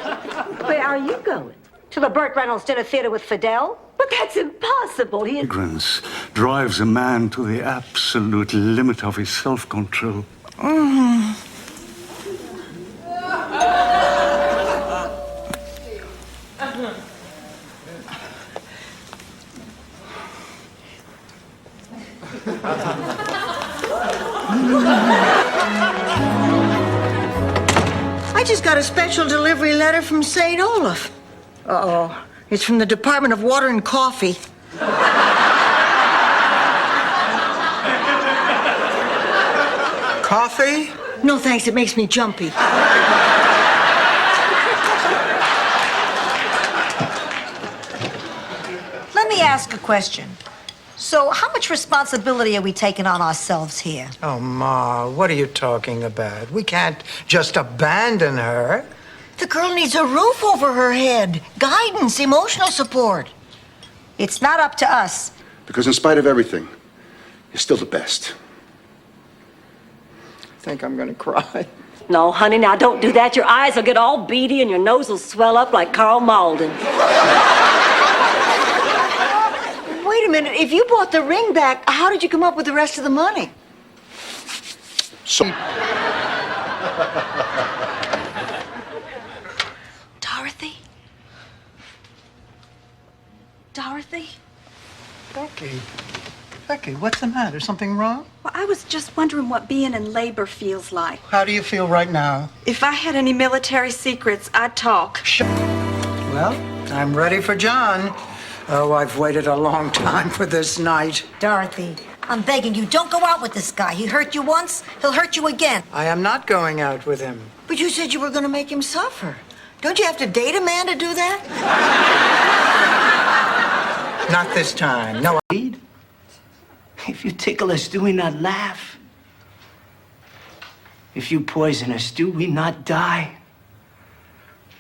Where are you going? To the Burt Reynolds Dinner Theater with Fidel. But that's impossible. Ignorance drives a man to the absolute limit of his self-control. I just got a special delivery letter from St. Olaf. Uh-oh. It's from the Department of Water and Coffee. Coffee? No, thanks. It makes me jumpy. Let me ask a question. So, how much responsibility are we taking on ourselves here? Oh, Ma, what are you talking about? We can't just abandon her. The girl needs a roof over her head, guidance, emotional support. It's not up to us. Because in spite of everything, you're still the best. I think I'm gonna cry. No, honey, now don't do that. Your eyes will get all beady and your nose will swell up like Carl Malden. Wait a minute. If you bought the ring back, how did you come up with the rest of the money? So... Dorothy? Dorothy? Becky. Becky, what's the matter? Something wrong? Well, I was just wondering what being in labor feels like. How do you feel right now? If I had any military secrets, I'd talk. Well, I'm ready for John. Oh, I've waited a long time for this night. Dorothy, I'm begging you, don't go out with this guy. He hurt you once, he'll hurt you again. I am not going out with him. But you said you were going to make him suffer. Don't you have to date a man to do that? Not this time. No. If you tickle us, do we not laugh? If you poison us, do we not die?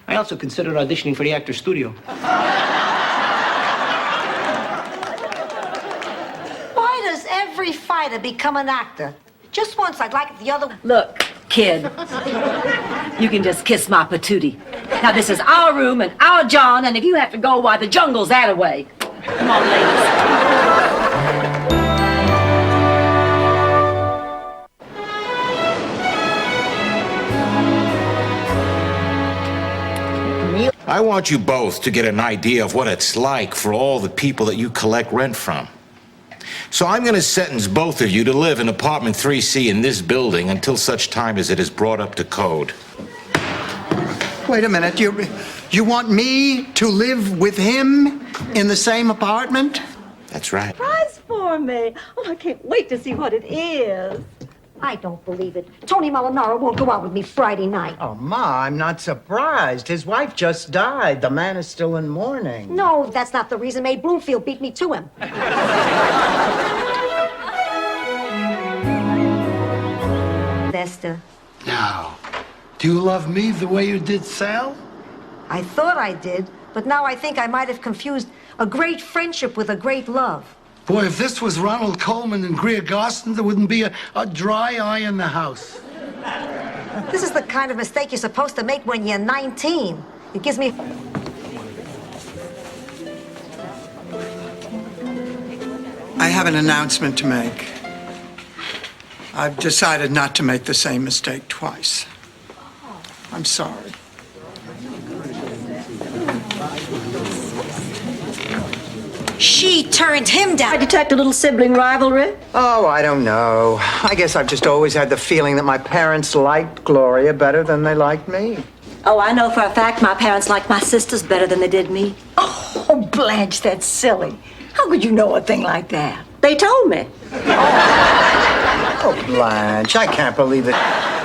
I also considered auditioning for the Actors Studio. Why does every fighter become an actor? Just once, I'd like it the other. Look, kid, you can just kiss my patootie. Now, this is our room and our John, and if you have to go, why, the jungle's that way. Come on, ladies. I want you both to get an idea of what it's like for all the people that you collect rent from. So I'm going to sentence both of you to live in apartment 3C in this building until such time as it is brought up to code. Wait a minute. You want me to live with him in the same apartment? That's right. Surprise for me. Oh, I can't wait to see what it is. I don't believe it. Tony Molinaro won't go out with me Friday night. Oh, Ma, I'm not surprised. His wife just died. The man is still in mourning. No, that's not the reason. Mae Bloomfield beat me to him. Esther. Now, do you love me the way you did Sal? I thought I did, but now I think I might have confused a great friendship with a great love. Boy, if this was Ronald Coleman and Greer Garson, there wouldn't be a dry eye in the house. This is the kind of mistake you're supposed to make when you're 19. It gives me... I have an announcement to make. I've decided not to make the same mistake twice. I'm sorry. She turned him down. I detect a little sibling rivalry. Oh, I don't know. I guess I've just always had the feeling that my parents liked Gloria better than they liked me. Oh, I know for a fact my parents liked my sisters better than they did me. Oh, Blanche, that's silly. How could you know a thing like that? They told me. Oh, Blanche, I can't believe it.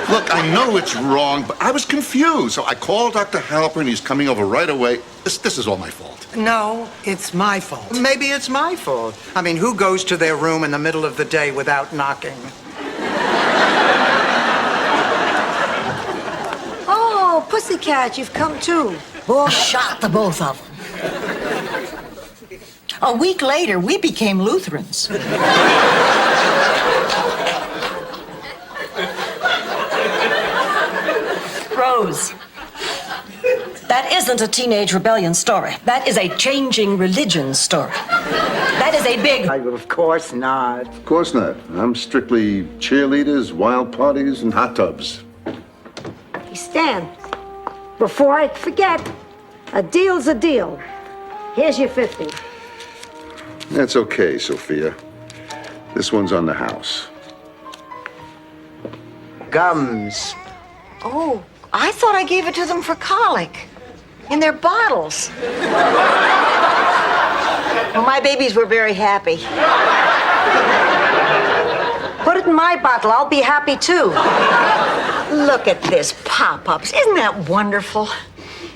Look, I know it's wrong, but I was confused. So I called Dr. Halpern. He's coming over right away. This is all my fault. No, it's my fault. Maybe it's my fault. I mean, who goes to their room in the middle of the day without knocking? Oh, Pussycat, you've come too. Boy, shot the both of them. A week later, we became Lutherans. Rose, that isn't a teenage rebellion story. That is a changing religion story. That is a big... Of course not. Of course not. I'm strictly cheerleaders, wild parties, and hot tubs. Hey, Stan, before I forget, a deal's a deal. Here's your 50. That's okay, Sophia. This one's on the house. Gums. Oh, I thought I gave it to them for colic. In their bottles. Well, my babies were very happy. Put it in my bottle. I'll be happy too. Look at this pop-ups. Isn't that wonderful?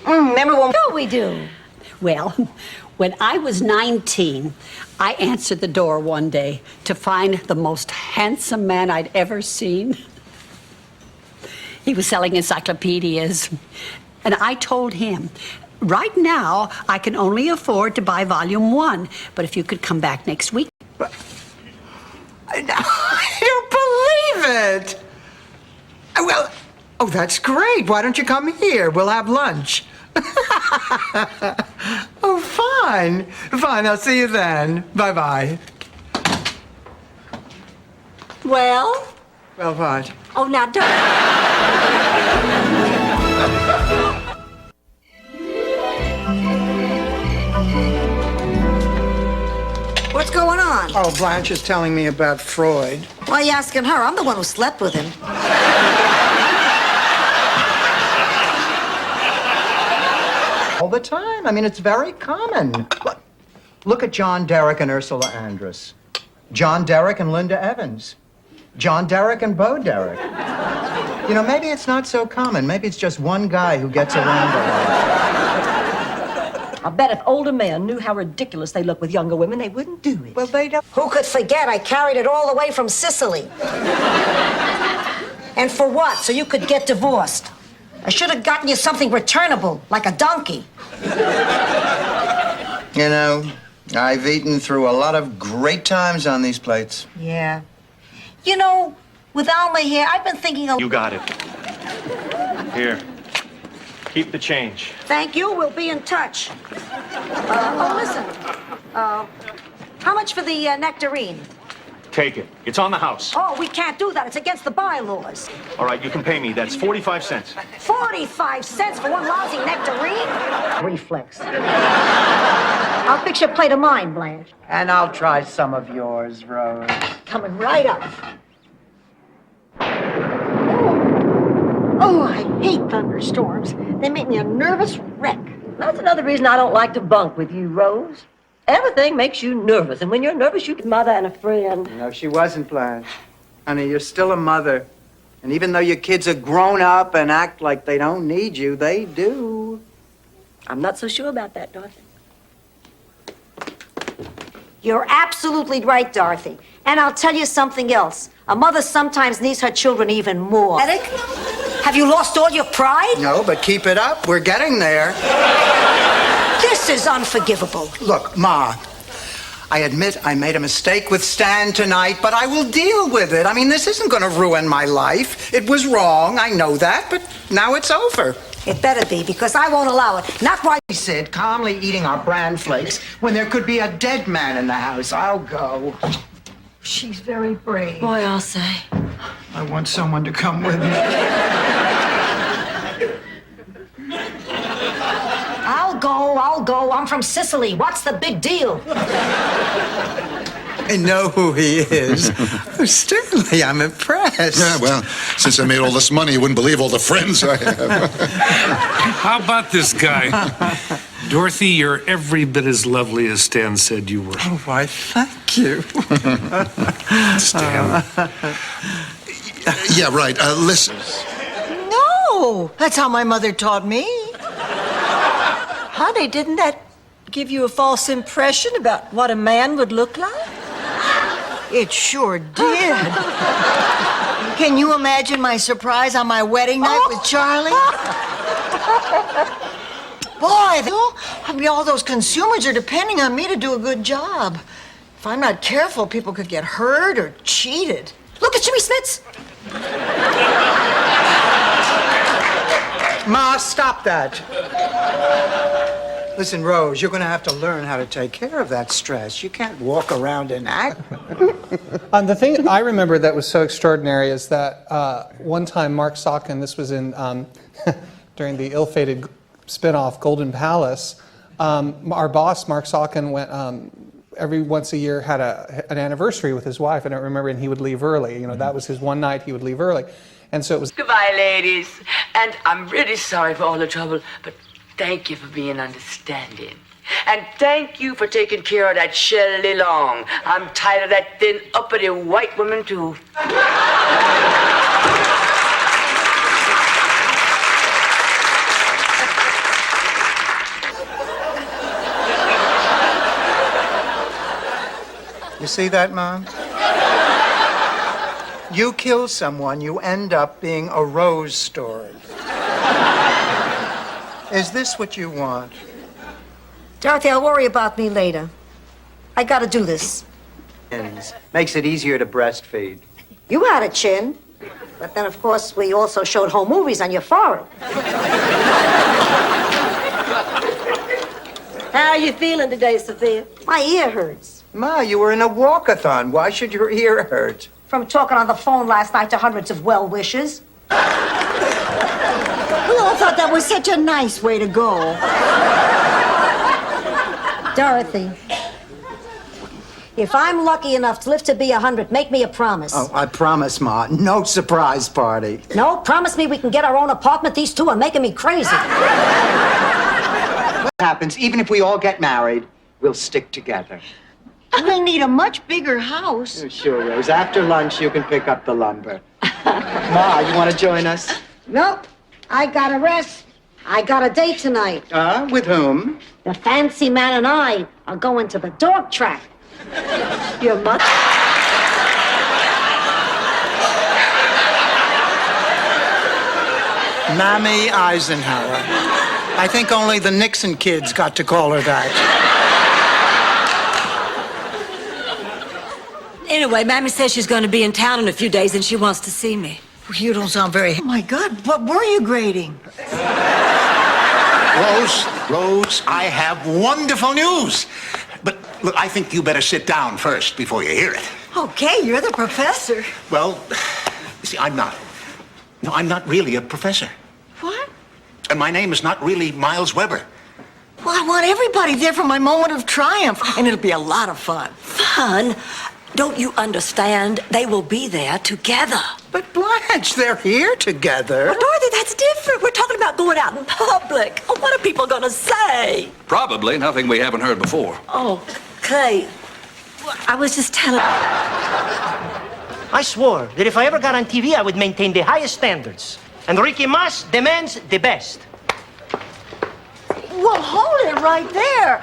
Remember when... No, we do. Well, when I was 19, I answered the door one day to find the most handsome man I'd ever seen. He was selling encyclopedias. And I told him, right now, I can only afford to buy volume 1. But if you could come back next week. I don't believe it. Well, oh, that's great. Why don't you come here? We'll have lunch. Oh, fine. Fine, I'll see you then. Bye-bye. Well? Well, what? Oh, now don't... What's going on? Oh, Blanche is telling me about Freud. Why are you asking her? I'm the one who slept with him. All the time. I mean, it's very common. Look at John Derek and Ursula Andress. John Derek and Linda Evans. John Derek and Bo Derek. You know, maybe it's not so common. Maybe it's just one guy who gets around a lot. I bet if older men knew how ridiculous they look with younger women, they wouldn't do it. Well, they don't. Who could forget I carried it all the way from Sicily? And for what? So you could get divorced. I should have gotten you something returnable, like a donkey. You know, I've eaten through a lot of great times on these plates. Yeah. You know, with Alma here, I've been thinking of... You got it. Here. Keep the change. Thank you. We'll be in touch. Listen. How much for the nectarine? Take it. It's on the house. Oh, we can't do that. It's against the bylaws. All right, you can pay me. That's 45 cents. 45 cents for one lousy nectarine? Reflex. I'll fix your plate of mine, Blanche. And I'll try some of yours, Rose. Coming right up. Oh, I hate thunderstorms. They make me a nervous wreck. That's another reason I don't like to bunk with you, Rose. Everything makes you nervous, and when you're nervous, you're a mother and a friend. No, she wasn't, Blanche. Honey, you're still a mother. And even though your kids are grown up and act like they don't need you, they do. I'm not so sure about that, Dorothy. You're absolutely right, Dorothy. And I'll tell you something else. A mother sometimes needs her children even more. Eric, have you lost all your pride? No, but keep it up. We're getting there. This is unforgivable. Look, Ma, I admit I made a mistake with Stan tonight, but I will deal with it. I mean, this isn't going to ruin my life. It was wrong, I know that, but now it's over. It better be, because I won't allow it. Not while We said, calmly eating our bran flakes when there could be a dead man in the house. I'll go. She's very brave. Boy, I'll say. I want someone to come with me. I'll go. I'm from Sicily. What's the big deal? I know who he is. Oh, Stanley, I'm impressed. Yeah, well, since I made all this money, you wouldn't believe all the friends I have. How about this guy? Dorothy, you're every bit as lovely as Stan said you were. Oh, why, thank you. Stan. Yeah, right. Listen. No, that's how my mother taught me. Honey, didn't that give you a false impression about what a man would look like? It sure did. Can you imagine my surprise on my wedding night with Charlie? Boy, I mean, all those consumers are depending on me to do a good job. If I'm not careful, people could get hurt or cheated. Look at Jimmy Smits. Ma, stop that. Listen, Rose, you're going to have to learn how to take care of that stress. You can't walk around and act. The thing I remember that was so extraordinary is that one time Mark Saucon, this was in during the ill-fated spin-off Golden Palace, our boss, Mark Saucon, went every once a year had an anniversary with his wife, and I remember, and he would leave early. You know, that was his one night he would leave early. And so it was... Goodbye, ladies. And I'm really sorry for all the trouble, but thank you for being understanding. And thank you for taking care of that Shelley Long. I'm tired of that thin, uppity white woman, too. You see that, Mom? You kill someone, you end up being a Rose story. Is this what you want? Dorothy, I'll worry about me later. I gotta do this. Makes it easier to breastfeed. You had a chin. But then, of course, we also showed home movies on your forehead. How are you feeling today, Sophia? My ear hurts. Ma, you were in a walkathon. Why should your ear hurt? From talking on the phone last night to hundreds of well-wishers. We all thought that was such a nice way to go. Dorothy, If I'm lucky enough to live to be 100, make me a promise. Oh, I promise, Ma. No surprise party. No, promise me we can get our own apartment. These two are making me crazy. What happens, even if we all get married, we'll stick together. We'll need a much bigger house. Oh, sure, Rose. After lunch, you can pick up the lumber. Ma, you want to join us? Nope. I gotta rest. I got a date tonight. With whom? The fancy man and I are going to the dog track. Your mother? Mammy Eisenhower. I think only the Nixon kids got to call her that. Anyway, Mammy says she's going to be in town in a few days and she wants to see me. You don't sound very... Oh, my God. What were you grading? Rose, I have wonderful news. But look, I think you better sit down first before you hear it. Okay, you're the professor. Well, you see, I'm not really a professor. What? And my name is not really Miles Weber. Well, I want everybody there for my moment of triumph, and it'll be a lot of fun. Fun? Don't you understand? They will be there together. But Blanche, they're here together. Well, Dorothy, that's different. We're talking about going out in public. Oh, what are people going to say? Probably nothing we haven't heard before. Oh, Clay, I was just telling... I swore that if I ever got on TV, I would maintain the highest standards. And Ricky Mas demands the best. Well, hold it right there.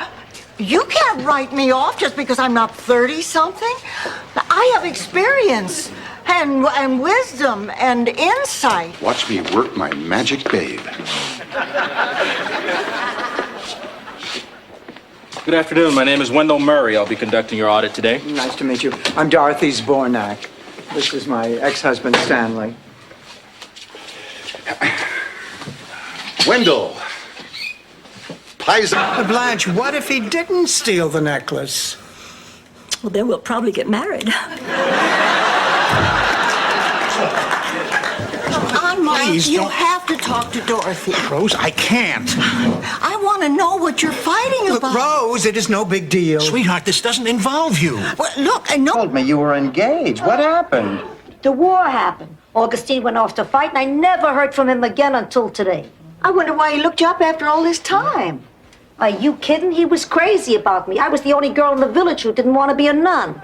You can't write me off just because I'm not 30-something. I have experience and wisdom and insight. Watch me work my magic babe. Good afternoon. My name is Wendell Murray. I'll be conducting your audit today. Nice to meet you. I'm Dorothy Zbornak. This is my ex-husband, Stanley. Wendell. Blanche, what if he didn't steal the necklace? Well, then we'll probably get married. Please, you have to talk to Dorothy. Rose, I can't. I want to know what you're fighting Look, about. Rose, it is no big deal. Sweetheart, this doesn't involve you. Well, look, I know. Told me you were engaged. What happened? The war happened. Augustine went off to fight, and I never heard from him again until today. I wonder why he looked you up after all this time. Are you kidding? He was crazy about me. I was the only girl in the village who didn't want to be a nun.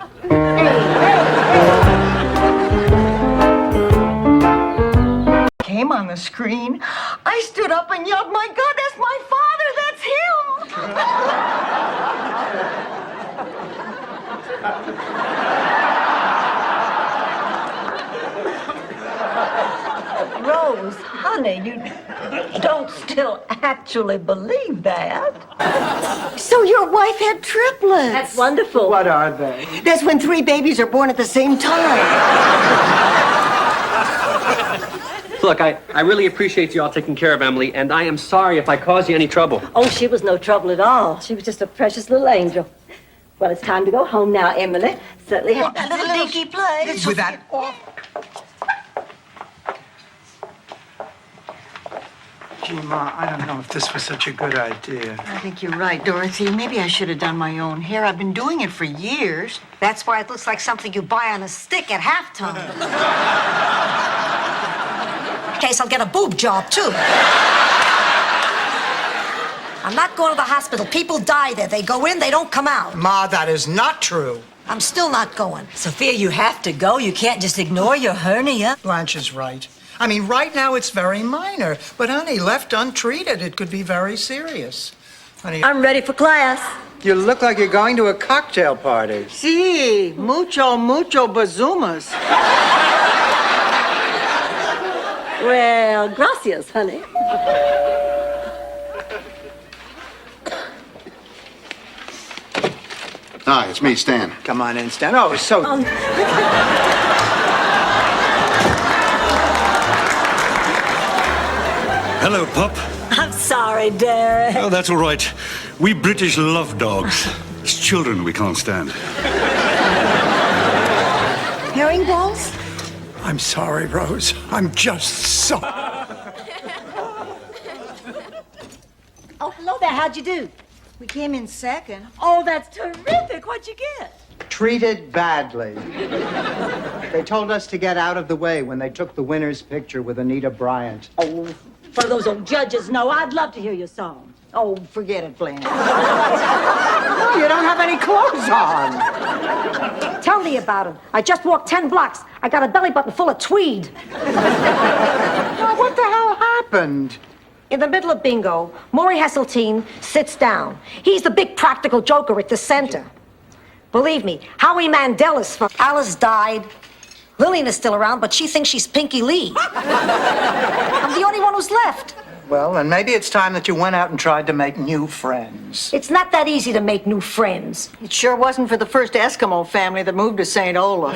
Came on the screen. I stood up and yelled, "My God, that's my father! That's him!" Rose, honey, you don't still actually believe that. So your wife had triplets. That's wonderful. What are they? That's when 3 babies are born at the same time. Look, I really appreciate you all taking care of Emily, and I am sorry if I caused you any trouble. Oh, she was no trouble at all. She was just a precious little angel. Well, it's time to go home now, Emily. Certainly have A little dinky play. With that... Gee, Ma, I don't know if this was such a good idea. I think you're right, Dorothy. Maybe I should have done my own hair. I've been doing it for years. That's why it looks like something you buy on a stick at halftime. In case I'll get a boob job, too. I'm not going to the hospital. People die there. They go in, they don't come out. Ma, that is not true. I'm still not going. Sophia, you have to go. You can't just ignore your hernia. Blanche is right. I mean, right now it's very minor. But, honey, left untreated, it could be very serious. Honey, I'm ready for class. you look like you're going to a cocktail party. Sí, mucho bazumas. Well, gracias, honey. Hi, it's me, Stan. Come on in, Stan. Oh, so... Hello, Pup. I'm sorry, Derek. Oh, that's all right. We British love dogs. It's children we can't stand. Herring balls? I'm sorry, Rose. I'm just so... Oh, hello there. How'd you do? We came in second. Oh, that's terrific. What'd you get? treated badly. They told us to get out of the way when they took the winner's picture with Anita Bryant. Oh, for those old judges, no, I'd love to hear your song. Oh, forget it, Blanche. Oh, you don't have any clothes on. Tell me about it. I just walked 10 blocks. I got a belly button full of tweed. Well, what the hell happened? In the middle of bingo, Maury Heseltine sits down. He's the big practical joker at the center. Believe me, Howie Mandela's from Alice died. Lillian is still around, but she thinks she's Pinky Lee. I'm the only one who's left. Well, then maybe it's time that you went out and tried to make new friends. It's not that easy to make new friends. It sure wasn't for the first Eskimo family that moved to St. Olaf.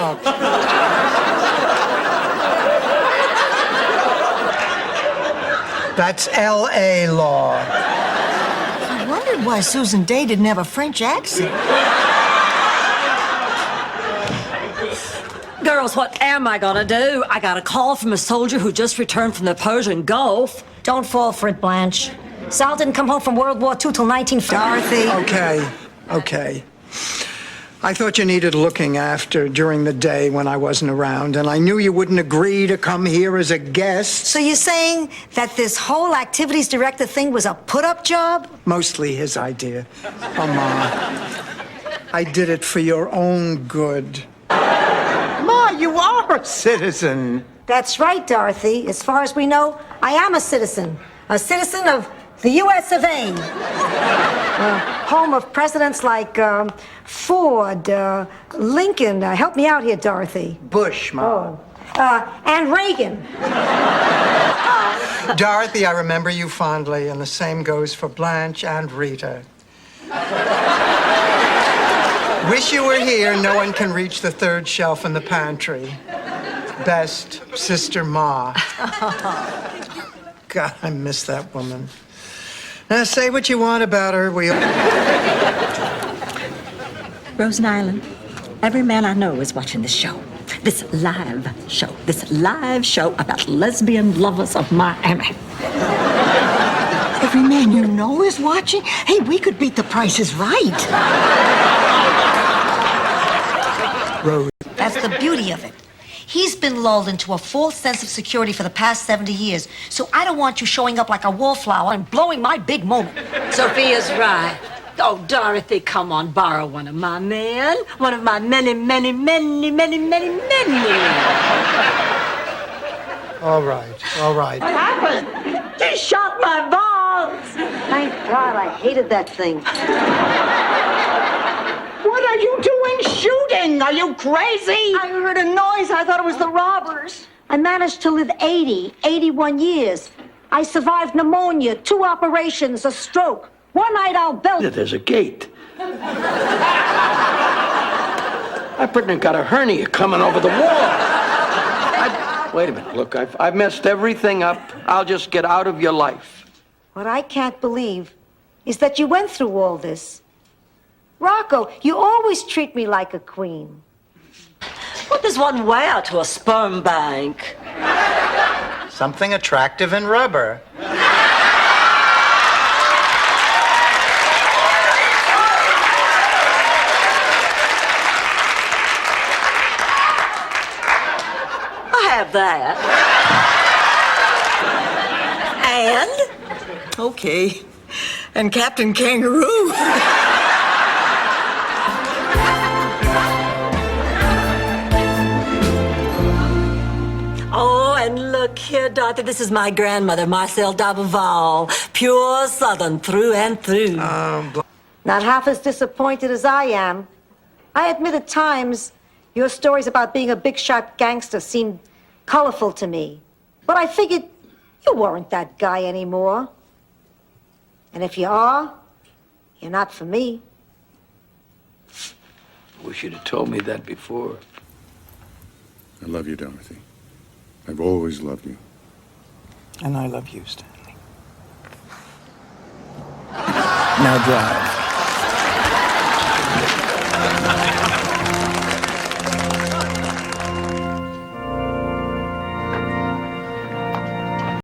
That's L.A. law. I wondered why Susan Day didn't have a French accent. Girls, what am I gonna do? I got a call from a soldier who just returned from the Persian Gulf. Don't fall for it, Blanche. Sal didn't come home from World War II till 1950. Dorothy. Okay. I thought you needed looking after during the day when I wasn't around, and I knew you wouldn't agree to come here as a guest. So you're saying that this whole activities director thing was a put-up job? Mostly his idea. Oh, Ma, I did it for your own good. Ma, you are a citizen. That's right, Dorothy. As far as we know, I am a citizen of the U.S. of A. Home of presidents like Ford, Lincoln. Help me out here, Dorothy. Bush, Ma. And Reagan. Dorothy, I remember you fondly, and the same goes for Blanche and Rita. Wish you were here. No one can reach the third shelf in the pantry. Best, Sister Ma. God, I miss that woman. Now, say what you want about her. Rosen Island, every man I know is watching this show. This live show about lesbian lovers of Miami. Every man you know is watching? Hey, we could beat The Price is Right. Rose. That's the beauty of it. He's been lulled into a false sense of security for the past 70 years, so I don't want you showing up like a wallflower and blowing my big moment. Sophia's right. Oh, Dorothy, come on, borrow one of my men. One of my many. All right. What happened? He shot my balls. Thank God, I hated that thing. What are you doing shooting? Are you crazy? I heard a noise. I thought it was the robbers. I managed to live 81 years. I survived pneumonia, 2 operations, a stroke. One night I'll belt. There's a gate. I pretty much got a hernia coming over the wall. Wait a minute. Look, I've messed everything up. I'll just get out of your life. What I can't believe is that you went through all this. Rocco, you always treat me like a queen. What does one wear to a sperm bank? Something attractive in rubber. I have that. And? Okay. And Captain Kangaroo. Oh, and look here, Dorothy, this is my grandmother, Marcel d'Aberval. Pure Southern through and through. Not half as disappointed as I am. I admit at times your stories about being a big shot gangster seemed colorful to me. But I figured you weren't that guy anymore. And if you are, you're not for me. Wish you'd have told me that before. I love you, Dorothy. I've always loved you. And I love you, Stanley. Now drive.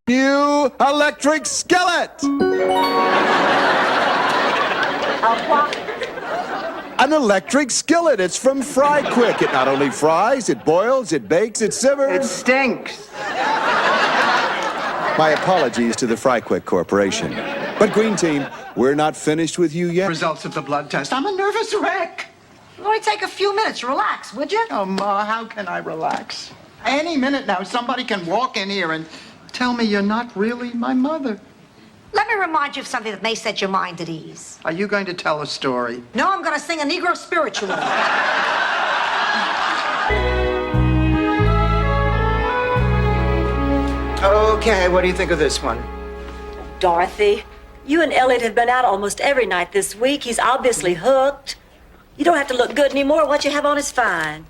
New electric skillet! An electric skillet. It's from Fry Quick. It not only fries, it boils, it bakes, it simmers. It stinks. My apologies to the Fry Quick Corporation. But Green Team, we're not finished with you yet. Results of the blood test. I'm a nervous wreck. Only take a few minutes. Relax, would you? Oh, Ma, how can I relax? Any minute now, somebody can walk in here and tell me you're not really my mother. Let me remind you of something that may set your mind at ease. Are you going to tell a story? No, I'm going to sing a Negro spiritual. Okay, what do you think of this one? Dorothy, you and Elliot have been out almost every night this week. He's obviously hooked. You don't have to look good anymore. What you have on is fine.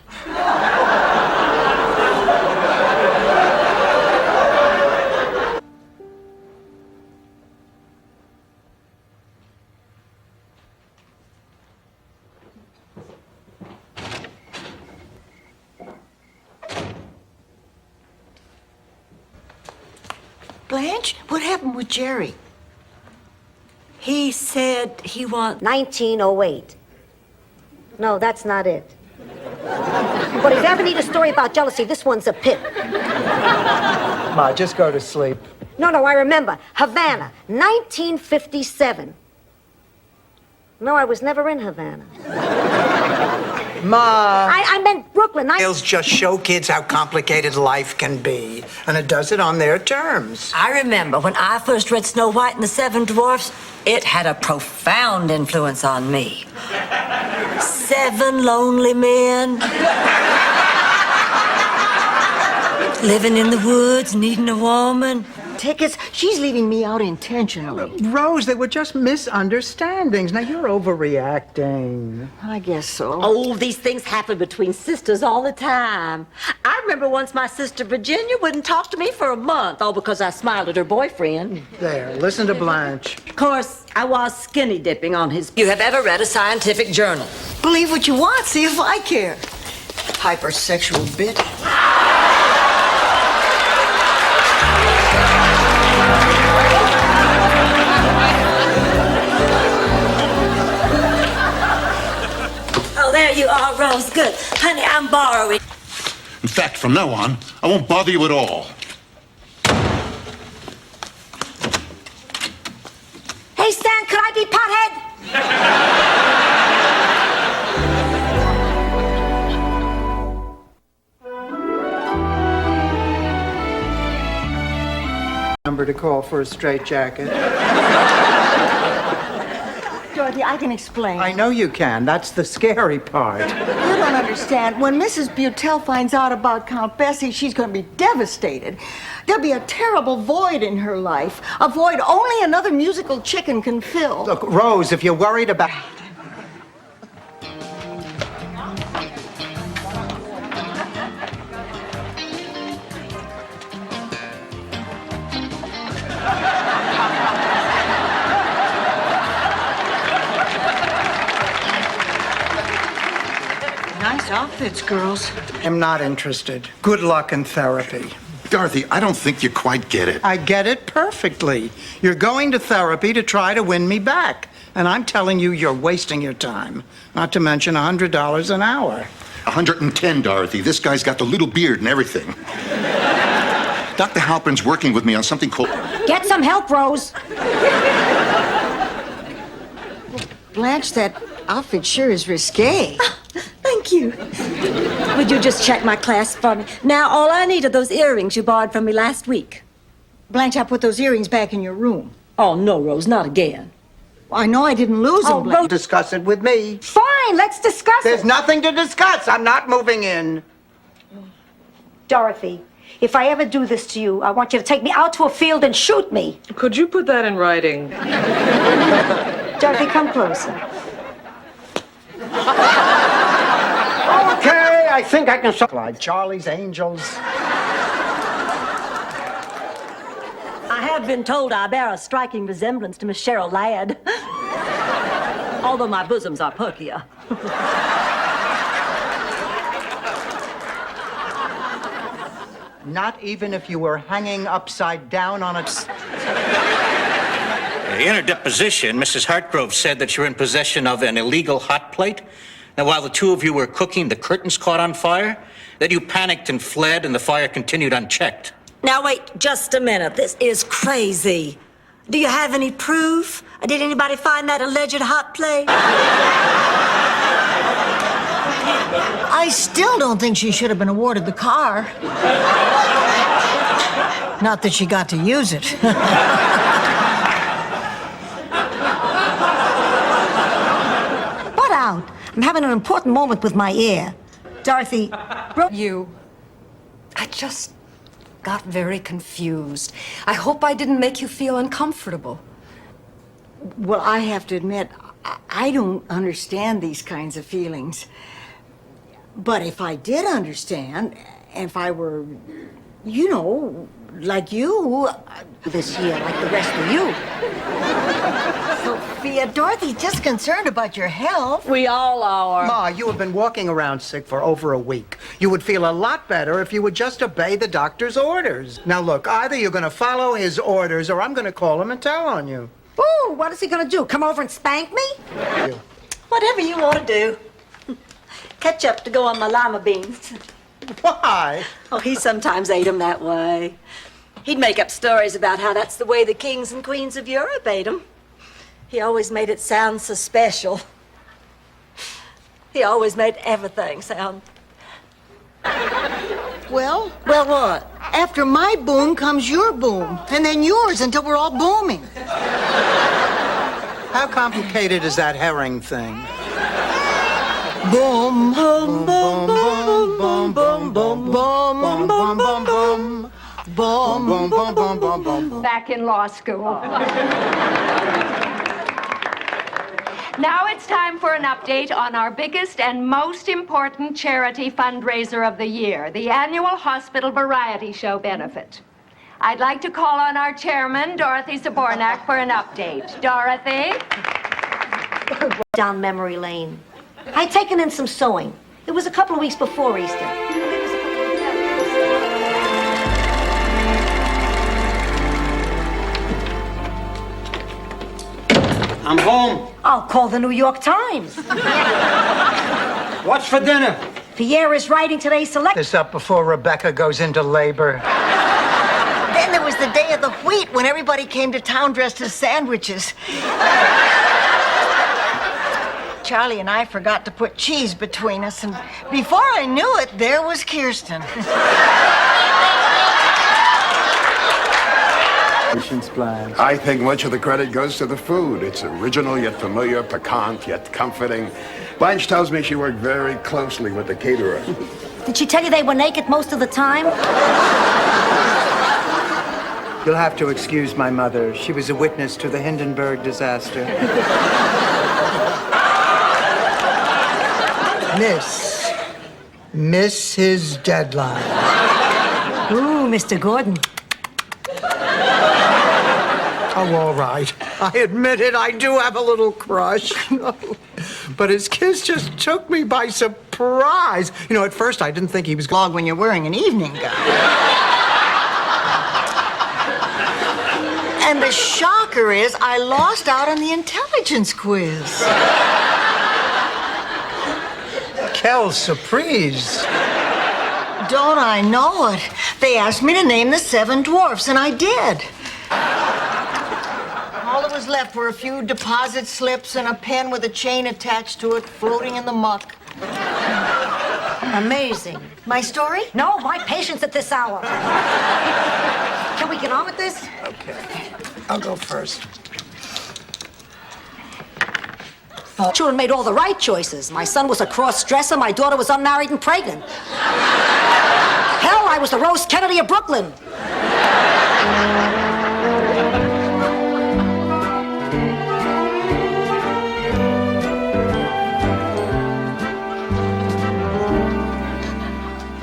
Blanche, what happened with Jerry? He said he wants 1908. No, that's not it. But if you ever need a story about jealousy, this one's a pip. Ma, just go to sleep. No, I remember. Havana, 1957. No, I was never in Havana. Ma. I meant Brooklyn. Tales just show kids how complicated life can be, and it does it on their terms. I remember when I first read Snow White and the Seven Dwarfs, it had a profound influence on me. 7 lonely men. Living in the woods, needing a woman. Tickets? She's leaving me out intentionally. Rose, they were just misunderstandings. Now you're overreacting. I guess so. Oh, these things happen between sisters all the time. I remember once my sister Virginia wouldn't talk to me for a month, all because I smiled at her boyfriend. There, listen to Blanche. Of course, I was skinny dipping on his... You have ever read a scientific journal? Believe what you want, see if I care. Hypersexual bit. Oh, there you are, Rose. Good. Honey, I'm borrowing. In fact, from now on, I won't bother you at all. Hey, Stan, could I be pothead? Number to call for a straitjacket. Dorothy, I can explain. I know you can. That's the scary part. You don't understand. When Mrs. Butel finds out about Count Bessie, she's going to be devastated. There'll be a terrible void in her life, a void only another musical chicken can fill. Look, Rose, if you're worried about... Nice outfits, girls. I'm not interested. Good luck in therapy. Dorothy, I don't think you quite get it. I get it perfectly. You're going to therapy to try to win me back. And I'm telling you, you're wasting your time. Not to mention $100 an hour. 110, Dorothy. This guy's got the little beard and everything. Dr. Halpern's working with me on something called... Get some help, Rose. Blanche, that outfit sure is risque. Thank you. Would you just check my clasp for me? Now, all I need are those earrings you borrowed from me last week. Blanche, I put those earrings back in your room. Oh, no, Rose, not again. I know I didn't lose them, Blanche. Discuss it with me. Fine, let's discuss There's it. nothing to discuss. I'm not moving in. Dorothy, if I ever do this to you, I want you to take me out to a field and shoot me. Could you put that in writing? Dorothy, come closer. Okay, I think I can supply Charlie's Angels. I have been told I bear a striking resemblance to Miss Cheryl Ladd. Although my bosoms are perkier. Not even if you were hanging upside down on a... In her deposition, Mrs. Hartgrove said that you're in possession of an illegal hot plate. Now, while the two of you were cooking, the curtains caught on fire. That you panicked and fled, and the fire continued unchecked. Now, wait just a minute. This is crazy. Do you have any proof? Did anybody find that alleged hot plate? I still don't think she should have been awarded the car. Not that she got to use it. Butt out. I'm having an important moment with my ear. Dorothy, I just got very confused. I hope I didn't make you feel uncomfortable. Well, I have to admit, I don't understand these kinds of feelings. But if I did understand, if I were, you know, like you, this year, like the rest of you. Sophia, Dorothy's just concerned about your health. We all are. Ma, you have been walking around sick for over a week. You would feel a lot better if you would just obey the doctor's orders. Now look, either you're going to follow his orders or I'm going to call him and tell on you. Ooh, what is he gonna do? Come over and spank me? Whatever you want to do. Ketchup to go on my lima beans. Why? Oh, he sometimes ate them that way. He'd make up stories about how that's the way the kings and queens of Europe ate them. He always made it sound so special. He always made everything sound... Well, what? After my boom comes your boom, and then yours until we're all booming. How complicated is that herring thing? Boom, boom, boom, boom, boom, boom, boom, boom, boom, boom, boom, boom, boom, boom, boom, boom, boom. Back in law school. Now it's time for an update on our biggest and most important charity fundraiser of the year, the annual Hospital Variety Show benefit. I'd like to call on our chairman, Dorothy Zabornak, for an update. Dorothy? Down memory lane. I'd taken in some sewing. It was a couple of weeks before Easter. I'm home. I'll call the New York Times. What's for dinner? Pierre is writing today's select. This up before Rebecca goes into labor. Then there was the day of the wheat when everybody came to town dressed as sandwiches. Charlie and I forgot to put cheese between us, and before I knew it, there was Kirsten. I think much of the credit goes to the food. It's original yet familiar, piquant yet comforting. Blanche tells me she worked very closely with the caterer. Did she tell you they were naked most of the time? You'll have to excuse my mother. She was a witness to the Hindenburg disaster. Miss his deadline. Ooh, Mr. Gordon. Oh, all right. I admit it, I do have a little crush. But his kiss just took me by surprise. You know, at first I didn't think he was Log when you're wearing an evening gown. And the shocker is I lost out on the intelligence quiz. Quelle surprise. Don't I know it? They asked me to name the 7 dwarfs, and I did. All that was left were a few deposit slips and a pen with a chain attached to it floating in the muck. Amazing. My story? No, my patience at this hour. Can we get on with this? Okay. I'll go first. Children made all the right choices. My son was a cross-dresser. My daughter was unmarried and pregnant. Hell, I was the Rose Kennedy of Brooklyn.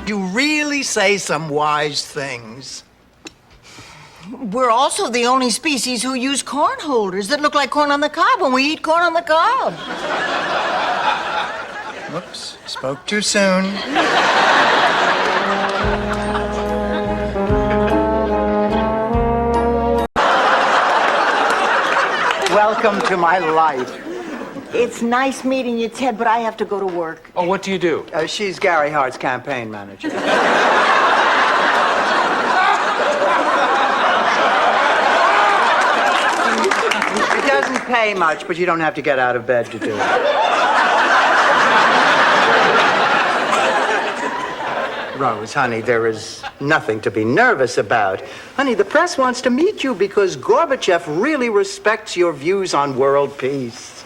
You really say some wise things. We're also the only species who use corn holders that look like corn on the cob when we eat corn on the cob. Whoops, spoke too soon. Welcome to my life. It's nice meeting you, Ted, but I have to go to work. Oh, what do you do? She's Gary Hart's campaign manager. It doesn't pay much, but you don't have to get out of bed to do it. Rose, honey, there is nothing to be nervous about. Honey, the press wants to meet you because Gorbachev really respects your views on world peace.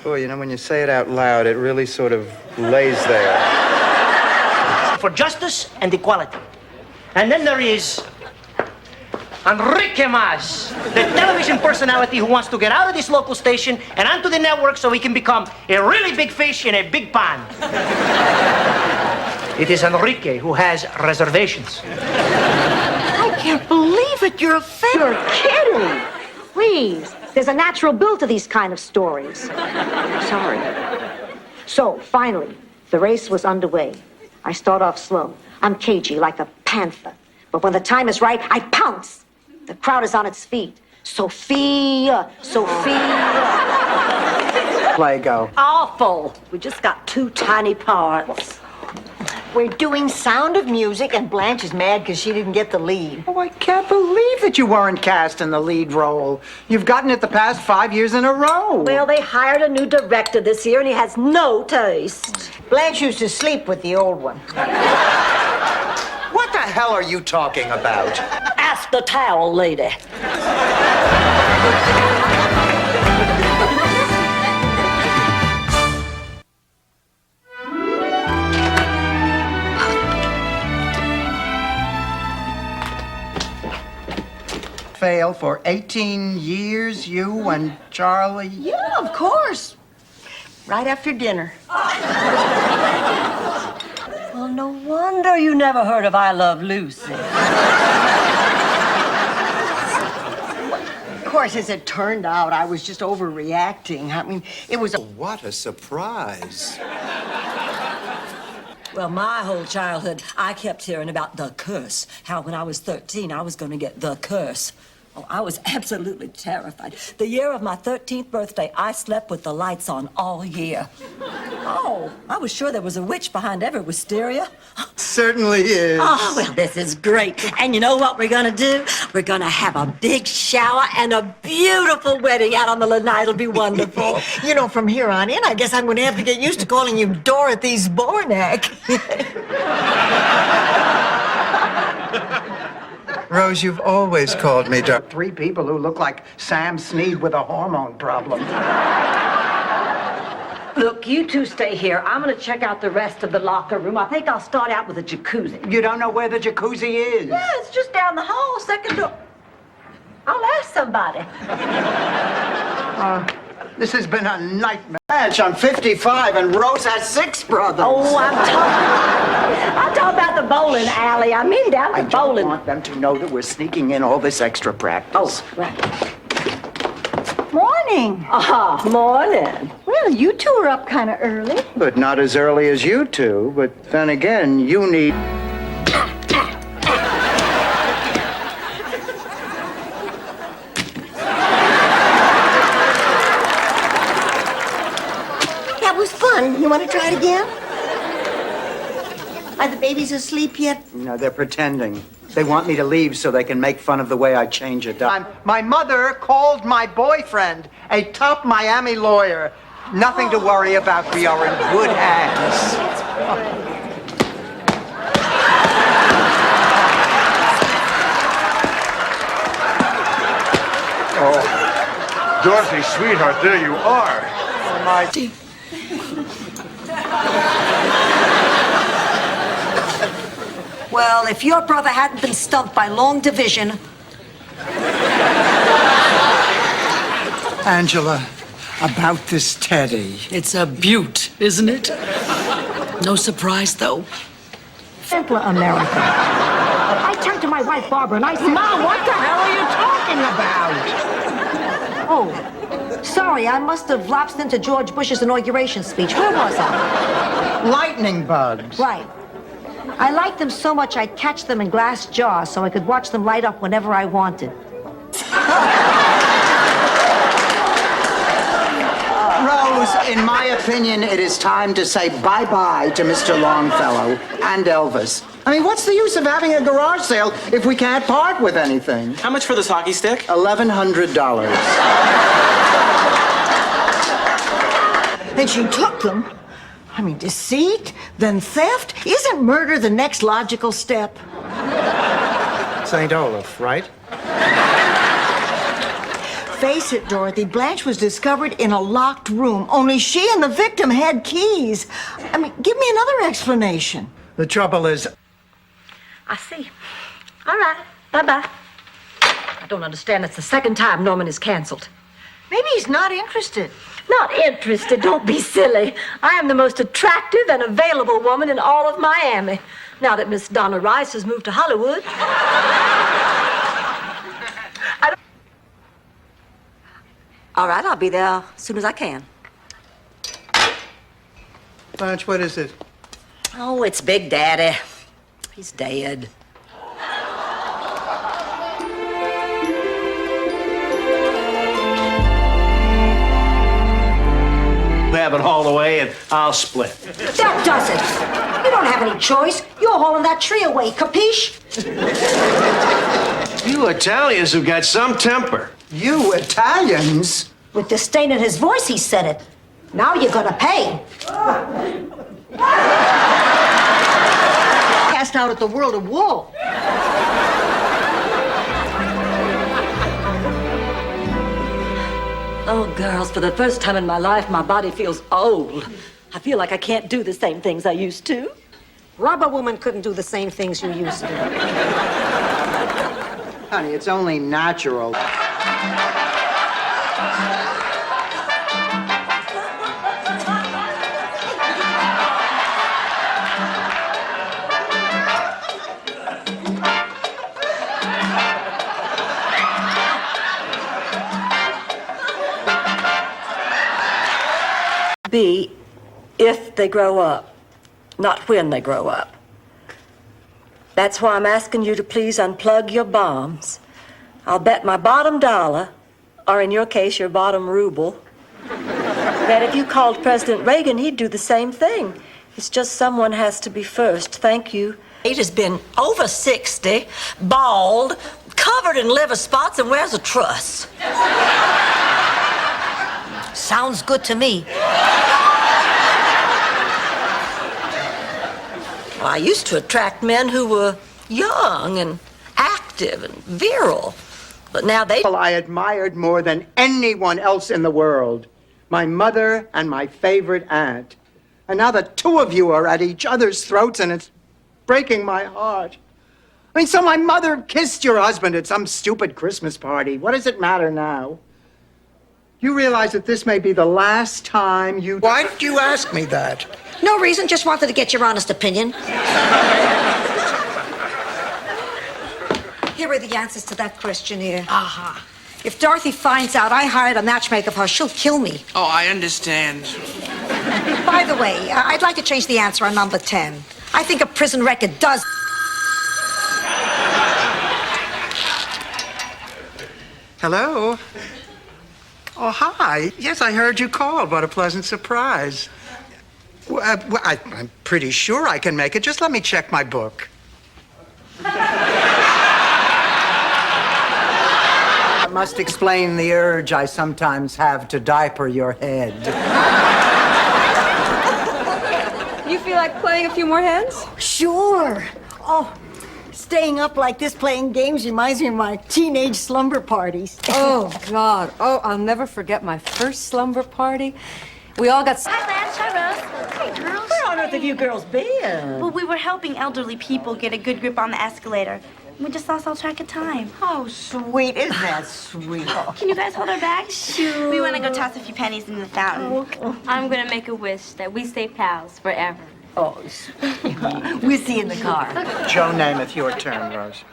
Boy, you know, when you say it out loud, it really sort of lays there. For justice and equality. And then there is Enrique Mas, the television personality who wants to get out of this local station and onto the network so he can become a really big fish in a big pond. It is Enrique who has reservations. I can't believe it. You're a fan. You're kidding. Please. There's a natural build to these kind of stories. Sorry. So, finally, the race was underway. I start off slow. I'm cagey, like a panther. But when the time is right, I pounce. The crowd is on its feet. Sophia, Sophia. Play go. Awful. We just got 2 tiny parts. We're doing Sound of Music, and Blanche is mad because she didn't get the lead. Oh, I can't believe that you weren't cast in the lead role. You've gotten it the past 5 years in a row. Well, they hired a new director this year, and he has no taste. Blanche used to sleep with the old one. What the hell are you talking about? Ask the towel lady. Fail for 18 years, you and Charlie? Yeah, of course. Right after dinner. Well, no wonder you never heard of I Love Lucy. Of course, as it turned out, I was just overreacting. I mean, it was What a surprise. Well, my whole childhood, I kept hearing about the curse. How when I was 13, I was going to get the curse. Oh, I was absolutely terrified. The year of my 13th birthday, I slept with the lights on all year. Oh, I was sure there was a witch behind every wisteria. Certainly is. Oh, well, this is great. And you know what we're going to do? We're going to have a big shower and a beautiful wedding out on the lanai. It'll be wonderful. You know, from here on in, I guess I'm going to have to get used to calling you Dorothy Zbornak. Rose, you've always called me Doc. 3 people who look like Sam Snead with a hormone problem. Look, you two stay here. I'm going to check out the rest of the locker room. I think I'll start out with a jacuzzi. You don't know where the jacuzzi is? Yeah, it's just down the hall, second door. I'll ask somebody. This has been a nightmare. I'm 55 and Rose has 6 brothers. Oh, I'm talking about the bowling alley. I mean down the bowling. I want them to know that we're sneaking in all this extra practice. Oh, right. Morning. Morning. Well, you two are up kind of early. But not as early as you two. But then again, you need... That was fun. You want to try it again? Are the babies asleep yet? No, they're pretending. They want me to leave so they can make fun of the way I change a dime. My mother called my boyfriend a top Miami lawyer. Nothing to worry about. We are in good hands. Oh, Dorothy, sweetheart, there you are. Oh, my... Well, if your brother hadn't been stumped by long division. Angela, about this Teddy. It's a beaut, isn't it? No surprise, though. Simpler America. I turned to my wife, Barbara, and I said, Mom, what the hell are you talking about? Oh, sorry, I must have lapsed into George Bush's inauguration speech. Where was I? Lightning bugs. Right. I liked them so much I'd catch them in glass jars so I could watch them light up whenever I wanted. Rose, in my opinion, it is time to say bye-bye to Mr. Longfellow and Elvis. I mean, what's the use of having a garage sale if we can't part with anything? How much for this hockey stick? $1,100. And she took them. I mean, deceit, then theft. Isn't murder the next logical step? St. Olaf, right? Face it, Dorothy, Blanche was discovered in a locked room. Only she and the victim had keys. I mean, give me another explanation. The trouble is, I see. All right. Bye-bye. I don't understand. It's the second time Norman is canceled. Maybe he's not interested. Not interested. Don't be silly. I am the most attractive and available woman in all of Miami. Now that Miss Donna Rice has moved to Hollywood. All right, I'll be there as soon as I can. Blanche, what is it? Oh, it's Big Daddy. He's dead. Have it hauled away and I'll split. That does it. You don't have any choice. You're hauling that tree away, capiche? You Italians have got some temper. You Italians? With disdain in his voice, he said it. Now you're gonna pay. Cast out at the World of Wool. Oh, girls, for the first time in my life, my body feels old. I feel like I can't do the same things I used to. Rubber woman couldn't do the same things you used to. Honey, it's only natural. Be if they grow up, not when they grow up. That's why I'm asking you to please unplug your bombs. I'll bet my bottom dollar, or in your case, your bottom ruble, that if you called President Reagan, he'd do the same thing. It's just someone has to be first. Thank you. He has been over 60, bald, covered in liver spots, and wears a truss. Sounds good to me. Well, I used to attract men who were young and active and virile, but now they... People I admired more than anyone else in the world. My mother and my favorite aunt. And now the two of you are at each other's throats, and it's breaking my heart. I mean, so my mother kissed your husband at some stupid Christmas party. What does it matter now? You realize that this may be the last time you... Why did you ask me that? No reason, just wanted to get your honest opinion. Here are the answers to that questionnaire. Aha. If Dorothy finds out I hired a matchmaker for her, she'll kill me. Oh, I understand. By the way, I'd like to change the answer on number 10. I think a prison record does... Hello? Oh, hi. Yes, I heard you called. What a pleasant surprise. I'm pretty sure I can make it. Just let me check my book. I must explain the urge I sometimes have to diaper your head. You feel like playing a few more hands? Sure. Oh, staying up like this playing games reminds me of my teenage slumber parties. Oh, God. Oh, I'll never forget my first slumber party. We all got... Hi, Blanche. Hi, Rose. Hey, girls. Where on earth have you girls been? Well, we were helping elderly people get a good grip on the escalator. We just lost all track of time. Oh, sweet. Isn't that sweet? Can you guys hold our bags? Sure. We want to go toss a few pennies in the fountain. I'm gonna make a wish that we stay pals forever. Oh, sweet. We'll see you in the car. Joe Namath, your turn, Rose.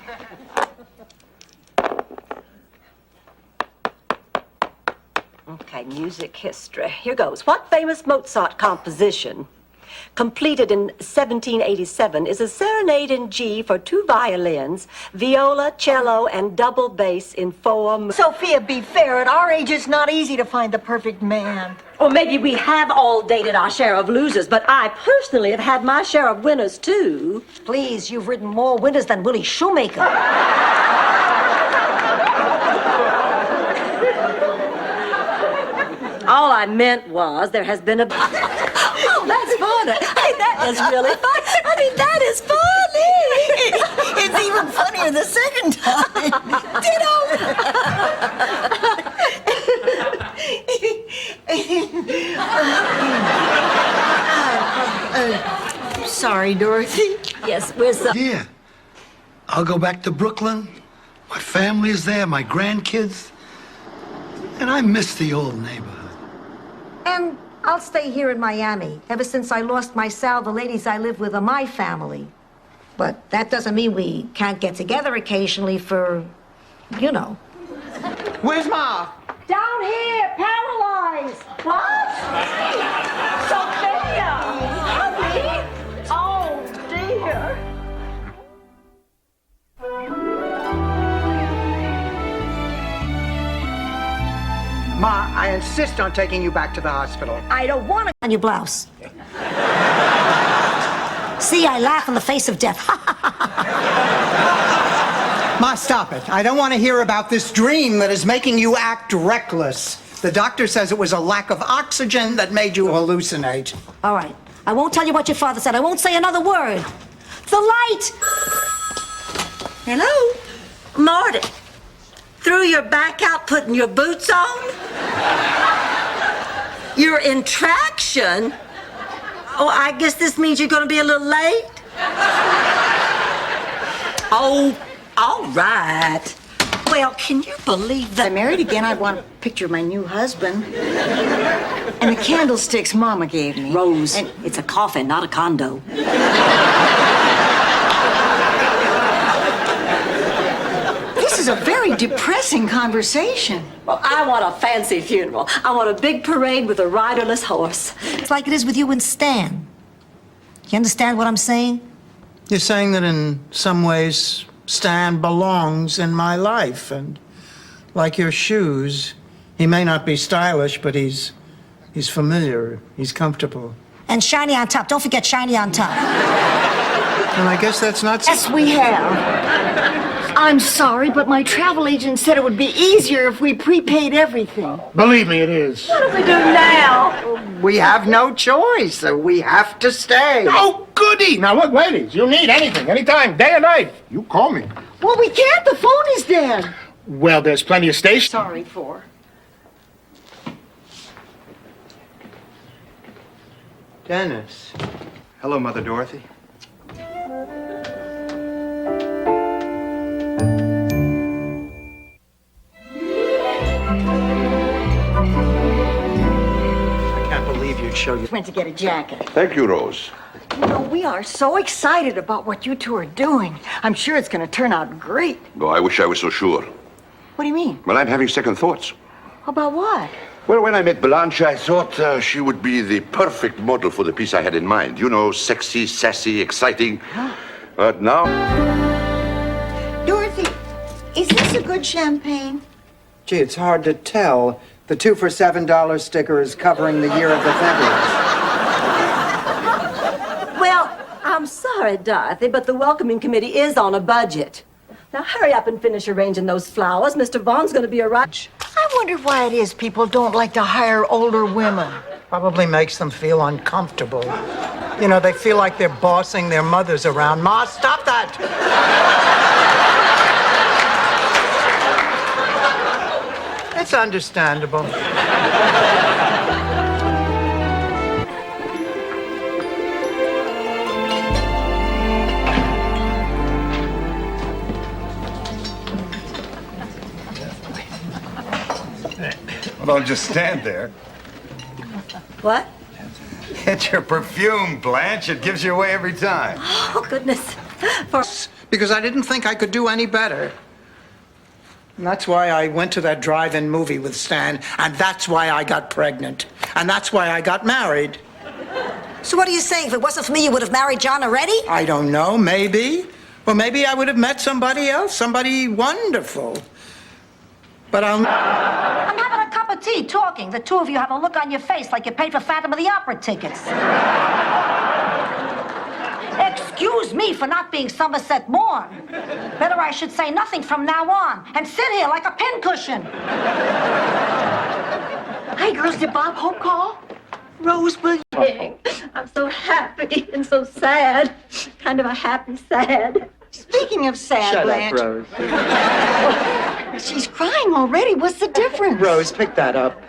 Okay, music history. Here goes. What famous Mozart composition completed in 1787, is a serenade in G for 2 violins, viola, cello, and double bass in form. Sophia, be fair. At our age, it's not easy to find the perfect man. Or maybe we have all dated our share of losers, but I personally have had my share of winners, too. Please, you've ridden more winners than Willie Shoemaker. All I meant was there has been a... Oh, that's funny. Hey, that is really funny. I mean, that is funny. It's even funnier the second time. Sorry, Dorothy. Yes, where's the... Yeah. I'll go back to Brooklyn. My family is there, my grandkids. And I miss the old neighborhood. And I'll stay here in Miami. Ever since I lost my Sal, the ladies I live with are my family. But that doesn't mean we can't get together occasionally for, you know. Where's Ma? Down here, paralyzed. What? Sophia! Honey? Oh, dear. Ma, I insist on taking you back to the hospital. I don't want it on your blouse. See, I laugh in the face of death. Ma, stop it. I don't want to hear about this dream that is making you act reckless. The doctor says it was a lack of oxygen that made you hallucinate. All right. I won't tell you what your father said. I won't say another word. The light! Hello? Marty, threw your back out putting your boots on? You're in traction? Oh, I guess this means you're going to be a little late? Oh, all right. Well, can you believe that? I'm married again. I want a picture of my new husband. And the candlesticks Mama gave me. Rose, And it's a coffin, not a condo. this is a very depressing conversation. Well, I want a fancy funeral. I want a big parade with a riderless horse. It's like it is with you and Stan. You understand what I'm saying? You're saying that in some ways, Stan belongs in my life, and like your shoes, he may not be stylish, but he's familiar, he's comfortable. And shiny on top. Don't forget shiny on top. And I guess that's not... Yes, we have. I'm sorry, but my travel agent said it would be easier if we prepaid everything. Believe me, it is. What do we do now? We have no choice. We have to stay. Oh, goody! Now, look, ladies, you need anything, anytime, day or night, you call me. Well, we can't. The phone is dead. Well, there's plenty of stations. Sorry for. Dennis. Hello, Mother Dorothy. I can't believe you'd show you... Went to get a jacket. Thank you, Rose. You know, we are so excited about what you two are doing. I'm sure it's going to turn out great. Oh, I wish I was so sure. What do you mean? Well, I'm having second thoughts. About what? Well, when I met Blanche, I thought she would be the perfect model for the piece I had in mind. You know, sexy, sassy, exciting. Huh? But now... Dorothy, is this a good champagne? Gee, it's hard to tell. The 2 for $7 sticker is covering the year of the vintage. Well, I'm sorry, Dorothy, but the welcoming committee is on a budget. Now hurry up and finish arranging those flowers. Mr. Vaughn's going to be arriving. I wonder why it is people don't like to hire older women. Probably makes them feel uncomfortable. You know, they feel like they're bossing their mothers around. Ma, stop that! It's understandable. Well, don't just stand there. What? It's your perfume, Blanche. It gives you away every time. Oh, goodness. Because I didn't think I could do any better. And that's why I went to that drive-in movie with Stan, and that's why I got pregnant, and that's why I got married. So what are you saying? If it wasn't for me, you would have married John already? I don't know, maybe. Or maybe I would have met somebody else, somebody wonderful. But I'm having a cup of tea, talking. The two of you have a look on your face like you paid for Phantom of the Opera tickets. Excuse me for not being Somerset Maugham. Better I should say nothing from now on and sit here like a pincushion. Hey, girls, did Bob Hope call? Rosebud. I'm so happy and so sad. Kind of a happy sad. Speaking of sad, Shut Blanche. up, Rose. She's crying already. What's the difference? Rose, pick that up.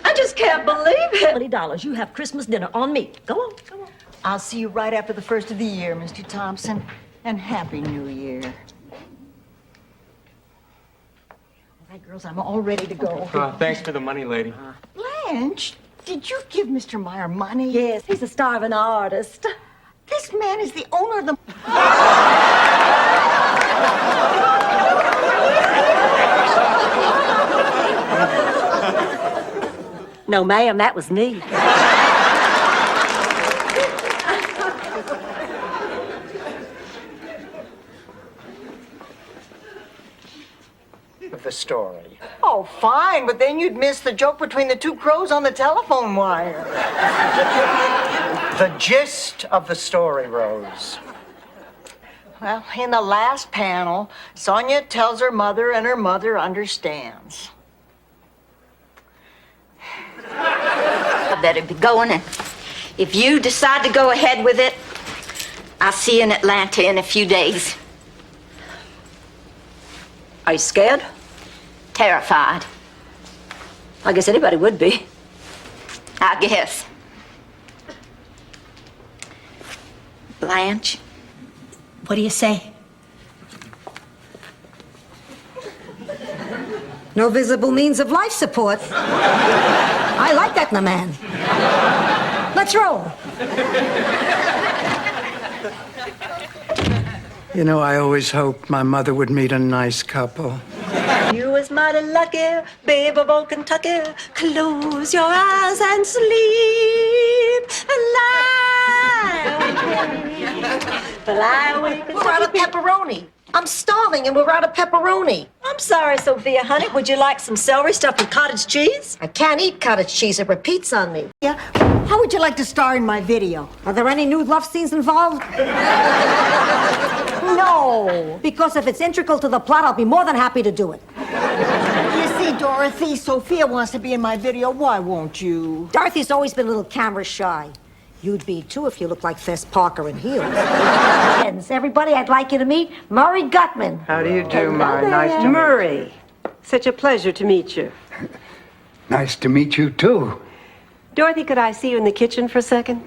I just can't believe it. $20. You have Christmas dinner on me. Go on, go on. I'll see you right after the first of the year, Mr. Thompson. And Happy New Year. All right, girls, I'm all ready to go. Thanks for the money, lady. Blanche, did you give Mr. Meyer money? Yes, he's a starving artist. This man is the owner of the... No, ma'am, that was me. the story. Oh, fine, but then you'd miss the joke between the two crows on the telephone wire. The gist of the story, Rose. Well, in the last panel, Sonia tells her mother, and her mother understands. I better be going, and if you decide to go ahead with it, I'll see you in Atlanta in a few days. Are you scared? Terrified. I guess anybody would be. I guess. Blanche? What do you say? No visible means of life support. I like that in a man. Let's roll. You know, I always hoped my mother would meet a nice couple. You was mighty lucky, babe of old Kentucky. Close your eyes and sleep and lie awake. We're out of pepperoni. I'm starving and we're out of pepperoni. I'm sorry, Sophia, honey. Would you like some celery stuffed with cottage cheese? I can't eat cottage cheese. It repeats on me. Yeah? How would you like to star in my video? Are there any nude love scenes involved? No. Because if it's integral to the plot, I'll be more than happy to do it. You see, Dorothy, Sophia wants to be in my video. Why won't you? Dorothy's always been a little camera shy. You'd be, too, if you looked like Fess Parker in heels. Everybody, I'd like you to meet Murray Gutman. How do you do, Murray? Nice to meet you. Murray, such a pleasure to meet you. Nice to meet you, too. Dorothy, could I see you in the kitchen for a second?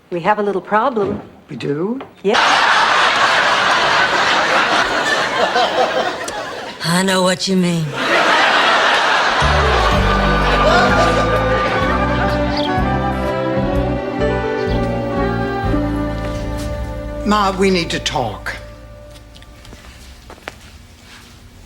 We have a little problem. We do? Yeah. I know what you mean. Ma, we need to talk.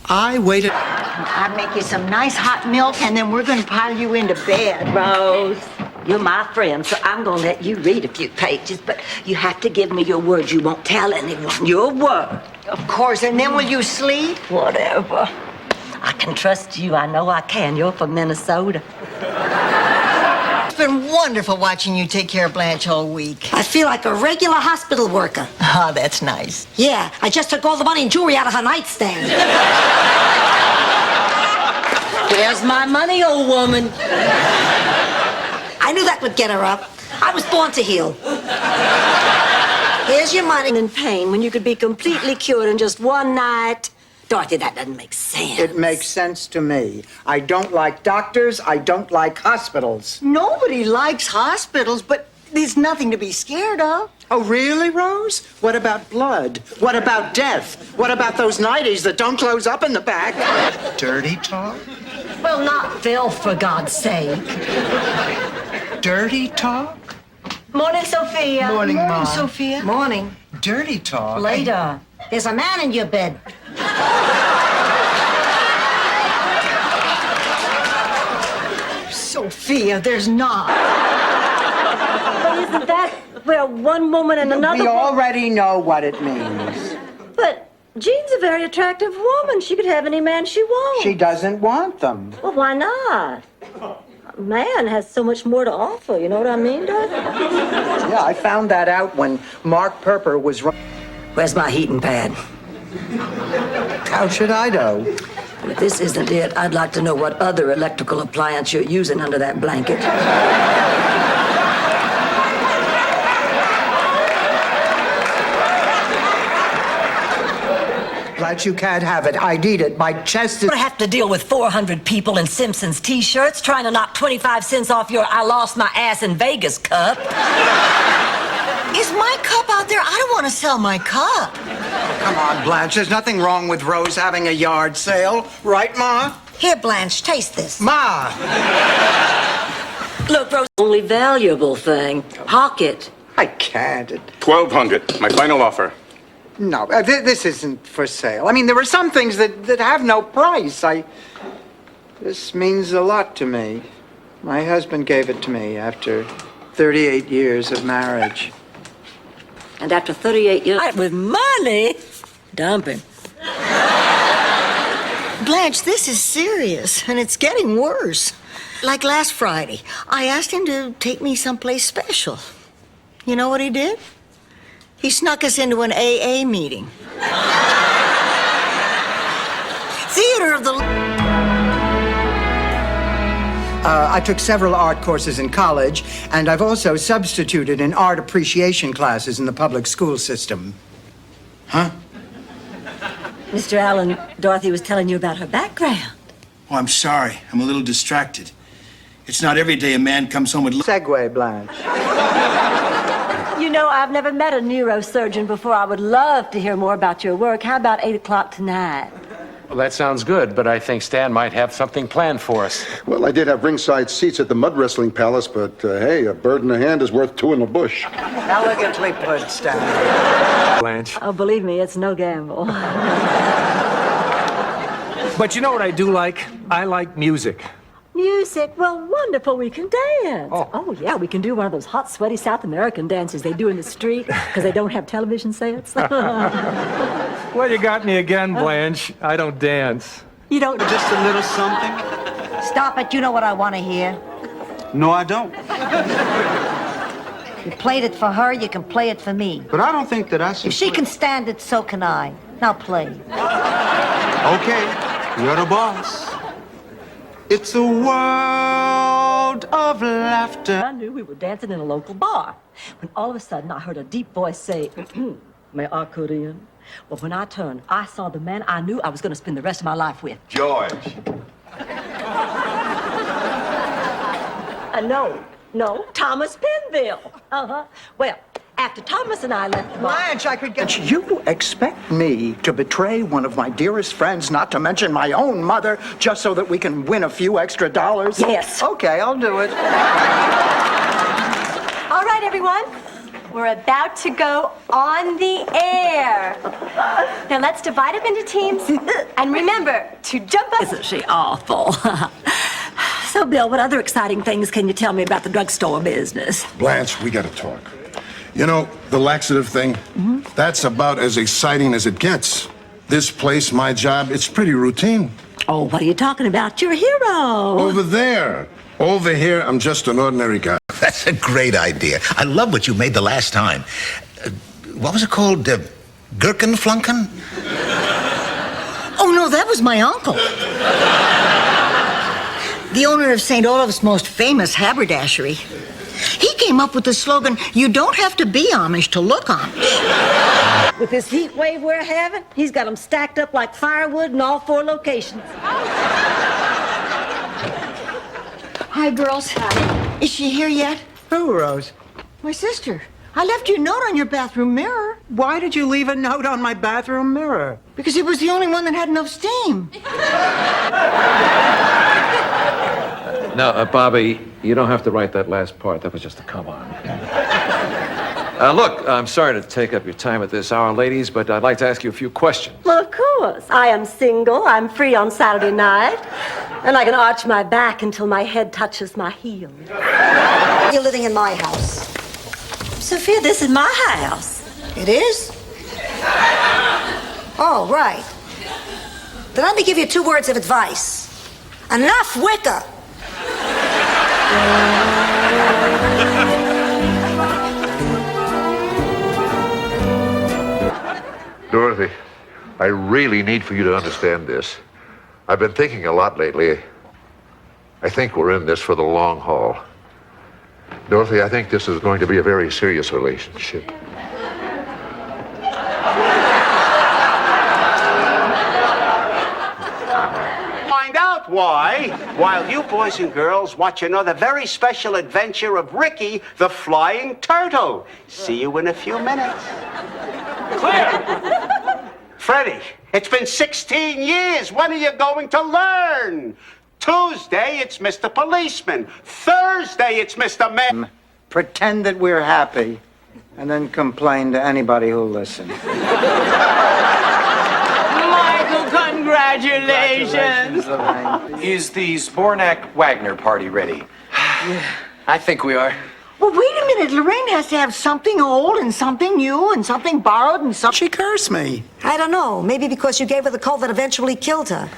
I waited. I'd make you some nice hot milk, and then we're going to pile you into bed. Rose, you're my friend, so I'm going to let you read a few pages, but you have to give me your word you won't tell anyone. Your word. Of course, and then will you sleep? Whatever. I can trust you. I know I can. You're from Minnesota. It's been wonderful watching you take care of Blanche all week. I feel like a regular hospital worker. Oh, that's nice. Yeah, I just took all the money and jewelry out of her nightstand. Where's my money, old woman? I knew that would get her up. I was born to heal. Here's your money. In pain when you could be completely cured in just one night. Dorothy, that doesn't make sense. It makes sense to me. I don't like doctors. I don't like hospitals. Nobody likes hospitals, but there's nothing to be scared of. Oh, really, Rose? What about blood? What about death? What about those nighties that don't close up in the back? Dirty talk? Well, not filth, for God's sake. Dirty talk? Morning, Sophia. Morning, Ma. Sophia. Morning. Dirty talk. Later. There's a man in your bed. Sophia, there's not. But isn't that, well, one woman and another? We already know what it means. But Jean's a very attractive woman. She could have any man she wants. She doesn't want them. Well, why not? A man has so much more to offer, you know what I mean, Dorothy? Yeah, I found that out when Mark Perper was... Where's my heating pad? How should I know? If this isn't it, I'd like to know what other electrical appliance you're using under that blanket. Blanche, you can't have it. I need it. My chest is... I have to deal with 400 people in Simpsons t-shirts trying to knock 25 cents off your I lost my ass in Vegas cup. Is my cup out there? I don't want to sell my cup. Come on, Blanche. There's nothing wrong with Rose having a yard sale. Right, Ma? Here, Blanche, taste this. Ma! Look, Rose, only valuable thing. Hawk it. I can't. $1,200. My final offer. No, this isn't for sale. I mean, there are some things that have no price. This means a lot to me. My husband gave it to me after 38 years of marriage. And after 38 years with money, dumping. Blanche, this is serious, and it's getting worse. Like last Friday, I asked him to take me someplace special. You know what he did? He snuck us into an AA meeting. Theater of the... I took several art courses in college, and I've also substituted in art appreciation classes in the public school system. Huh? Mr. Allen, Dorothy was telling you about her background. Oh, I'm sorry. I'm a little distracted. It's not every day a man comes home with... Segue, Blanche. You know, I've never met a neurosurgeon before. I would love to hear more about your work. How about 8 o'clock tonight? Well, that sounds good, but I think Stan might have something planned for us. Well, I did have ringside seats at the Mud Wrestling Palace, but hey, a bird in the hand is worth two in the bush. Elegantly put, Stan. Blanche. Oh, believe me, it's no gamble. But you know what I do like? I like music. Music? Well, wonderful. We can dance. Oh, yeah, we can do one of those hot, sweaty South American dances they do in the street because they don't have television sets. Well, you got me again, Blanche. I don't dance. You don't... Just a little something? Stop it. You know what I want to hear. No, I don't. You played it for her, you can play it for me. But I don't think that I should... If she can stand it, so can I. Now play. Okay, you're the boss. It's a world of laughter. I knew we were dancing in a local bar when all of a sudden I heard a deep voice say, "May I cut in?" Well, when I turned, I saw the man I knew I was going to spend the rest of my life with. George. No, Thomas Penville. Well, after Thomas and I left the bar... Blanche, I could get... You expect me to betray one of my dearest friends, not to mention my own mother, just so that we can win a few extra dollars? Yes. Okay, I'll do it. All right, everyone. We're about to go on the air. Now let's divide up into teams. And remember to jump up. Isn't she awful? So, Bill, what other exciting things can you tell me about the drugstore business? Blanche, we gotta talk. You know, the laxative thing, that's about as exciting as it gets. This place, my job, it's pretty routine. Oh, what are you talking about? You're a hero. Over there. Over here, I'm just an ordinary guy. That's a great idea. I love what you made the last time. What was it called? Gherkinflunken? Oh, no, that was my uncle. The owner of St. Olaf's most famous haberdashery. He came up with the slogan, "You don't have to be Amish to look Amish." With this heat wave we're having, he's got them stacked up like firewood in all 4 locations. Hi, girls. Hi. Is she here yet? Who, Rose? My sister. I left you a note on your bathroom mirror. Why did you leave a note on my bathroom mirror? Because it was the only one that had enough steam. No, Bobby, you don't have to write that last part. That was just a come on. Look, I'm sorry to take up your time at this hour, ladies, but I'd like to ask you a few questions. Well, of course. I am single. I'm free on Saturday night. And I can arch my back until my head touches my heel. You're living in my house. Sophia, this is my house. It is? Oh, right. Then let me give you 2 words of advice. Enough wicker. Dorothy, I really need for you to understand this. I've been thinking a lot lately. I think we're in this for the long haul. Dorothy, I think this is going to be a very serious relationship. Find out why while you boys and girls watch another very special adventure of Ricky the Flying Turtle. See you in a few minutes. Clear! Freddie, it's been 16 years. When are you going to learn? Tuesday, it's Mr. Policeman. Thursday, it's Mr. Man. Pretend that we're happy, and then complain to anybody who'll listen. Michael, congratulations! Is the Zbornak Wagner party ready? I think we are. Well, wait a minute. Lorraine has to have something old and something new and something borrowed and something... She cursed me. I don't know. Maybe because you gave her the cold that eventually killed her.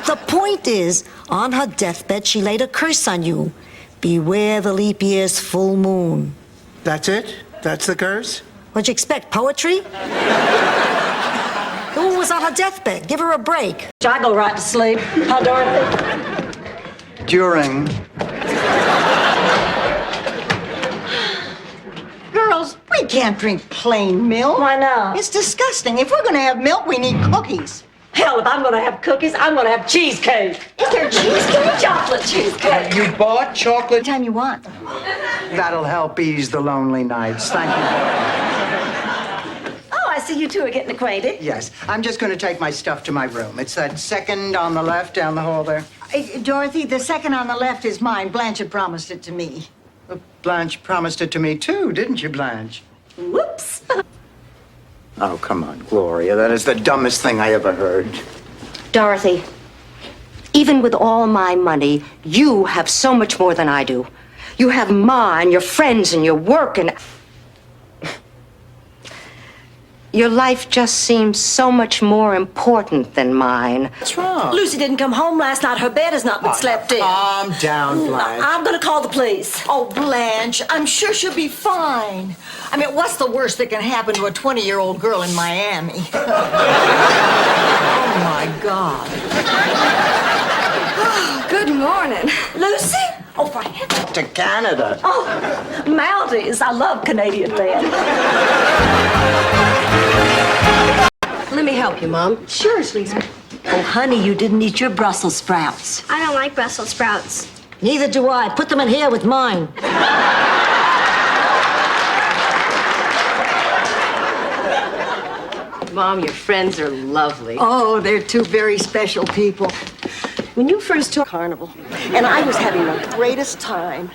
The point is, on her deathbed, she laid a curse on you. Beware the leap year's full moon. That's it? That's the curse? What'd you expect, poetry? The woman was on her deathbed. Give her a break. I go right to sleep. Huh, Dorothy? During... Girls, we can't drink plain milk. Why not? It's disgusting. If we're going to have milk, we need cookies. Hell, if I'm going to have cookies, I'm going to have cheesecake. Is there cheesecake? Chocolate cheesecake. You bought chocolate? Anytime you want. That'll help ease the lonely nights. Thank you. Oh, I see you two are getting acquainted. Yes, I'm just going to take my stuff to my room. It's that second on the left down the hall there. Dorothy, the second on the left is mine. Blanche had promised it to me. Blanche promised it to me, too, didn't you, Blanche? Whoops. Oh, come on, Gloria. That is the dumbest thing I ever heard. Dorothy, even with all my money, you have so much more than I do. You have Ma and your friends and your work and... Your life just seems so much more important than mine. What's wrong? Lucy didn't come home last night. Her bed has not been slept in. Calm down, Blanche. I'm going to call the police. Oh, Blanche, I'm sure she'll be fine. I mean, what's the worst that can happen to a 20-year-old girl in Miami? Oh, my God. Oh, good morning. Lucy? Oh, for heaven's... To Canada. Oh, Maldives. I love Canadian men. Let me help you, Mom. Sure, sweetheart. Oh, honey, you didn't eat your Brussels sprouts. I don't like Brussels sprouts. Neither do I. Put them in here with mine. Mom, your friends are lovely. Oh, they're 2 very special people. When you first took Carnival, And I was having the greatest time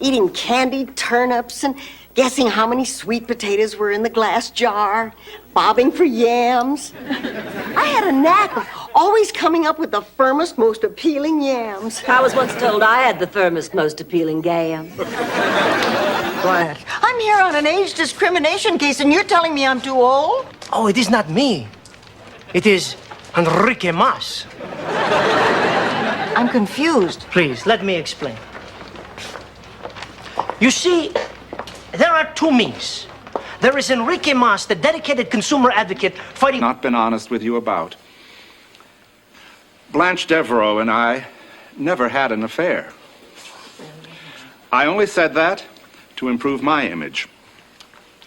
eating candied turnips and guessing how many sweet potatoes were in the glass jar, bobbing for yams. I had a knack of always coming up with the firmest, most appealing yams. I was once told I had the firmest, most appealing gam. What? I'm here on an age discrimination case, and you're telling me I'm too old? Oh, it is not me. It is Enrique Mas. I'm confused. Please, let me explain. You see, there are 2 me's. There is Enrique Mas, the dedicated consumer advocate fighting... Not been honest with you about. Blanche Devereaux and I never had an affair. I only said that to improve my image.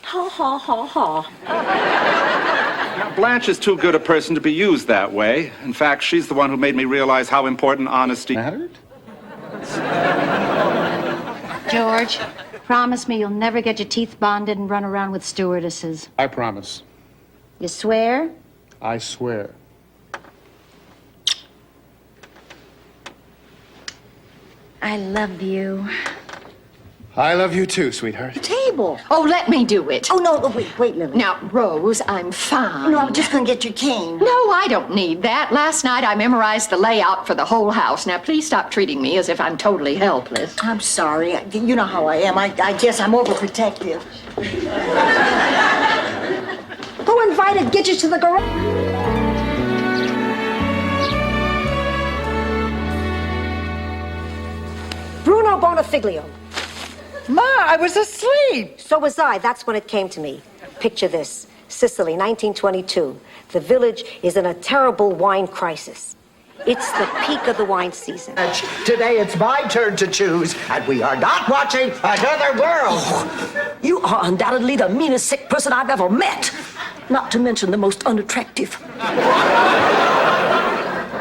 Ha, ha, ha, ha. Now, Blanche is too good a person to be used that way. In fact, she's the one who made me realize how important honesty mattered. George, promise me you'll never get your teeth bonded and run around with stewardesses. I promise. You swear? I swear. I love you. I love you too, sweetheart. Table. table. Oh, let me do it. Oh, no, wait, Lily. Now, Rose, I'm fine. No, I'm just going to get your cane. No, I don't need that. Last night I memorized the layout for the whole house. Now, please stop treating me as if I'm totally helpless. I'm sorry. You know how I am. I guess I'm overprotective. Who invited Gidget to the garage? Bruno Bonafiglio. Ma, I was asleep. So was I. That's when it came to me. Picture this. Sicily, 1922. The village is in a terrible wine crisis. It's the peak of the wine season. Today it's my turn to choose, and we are not watching Another World. You are undoubtedly the meanest sick person I've ever met. Not to mention the most unattractive.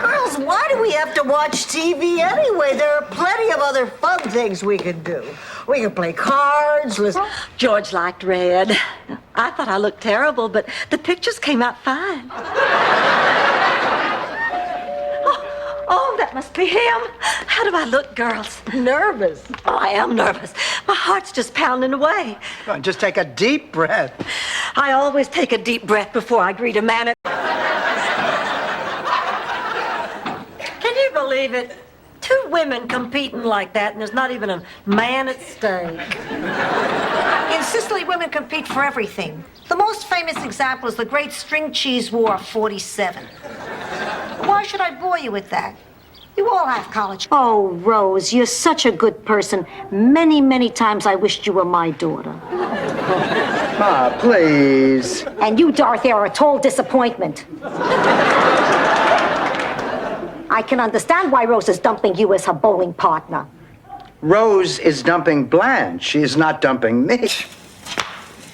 Girls, why do we have to watch TV anyway? There are plenty of other fun things we could do. We could play cards, listen. George liked red. I thought I looked terrible, but the pictures came out fine. Oh, that must be him. How do I look, girls? Nervous. Oh, I am nervous. My heart's just pounding away. Come on, just take a deep breath. I always take a deep breath before I greet a man. Can you believe it? Two women competing like that, and there's not even a man at stake. In Sicily, women compete for everything. The most famous example is the Great String Cheese War of '47. Why should I bore you with that? You all have college. Oh, Rose, you're such a good person. Many, many times I wished you were my daughter. Ma, please. And you, Dorothy, are a total disappointment. I can understand why Rose is dumping you as her bowling partner. Rose is dumping Blanche. She is not dumping me.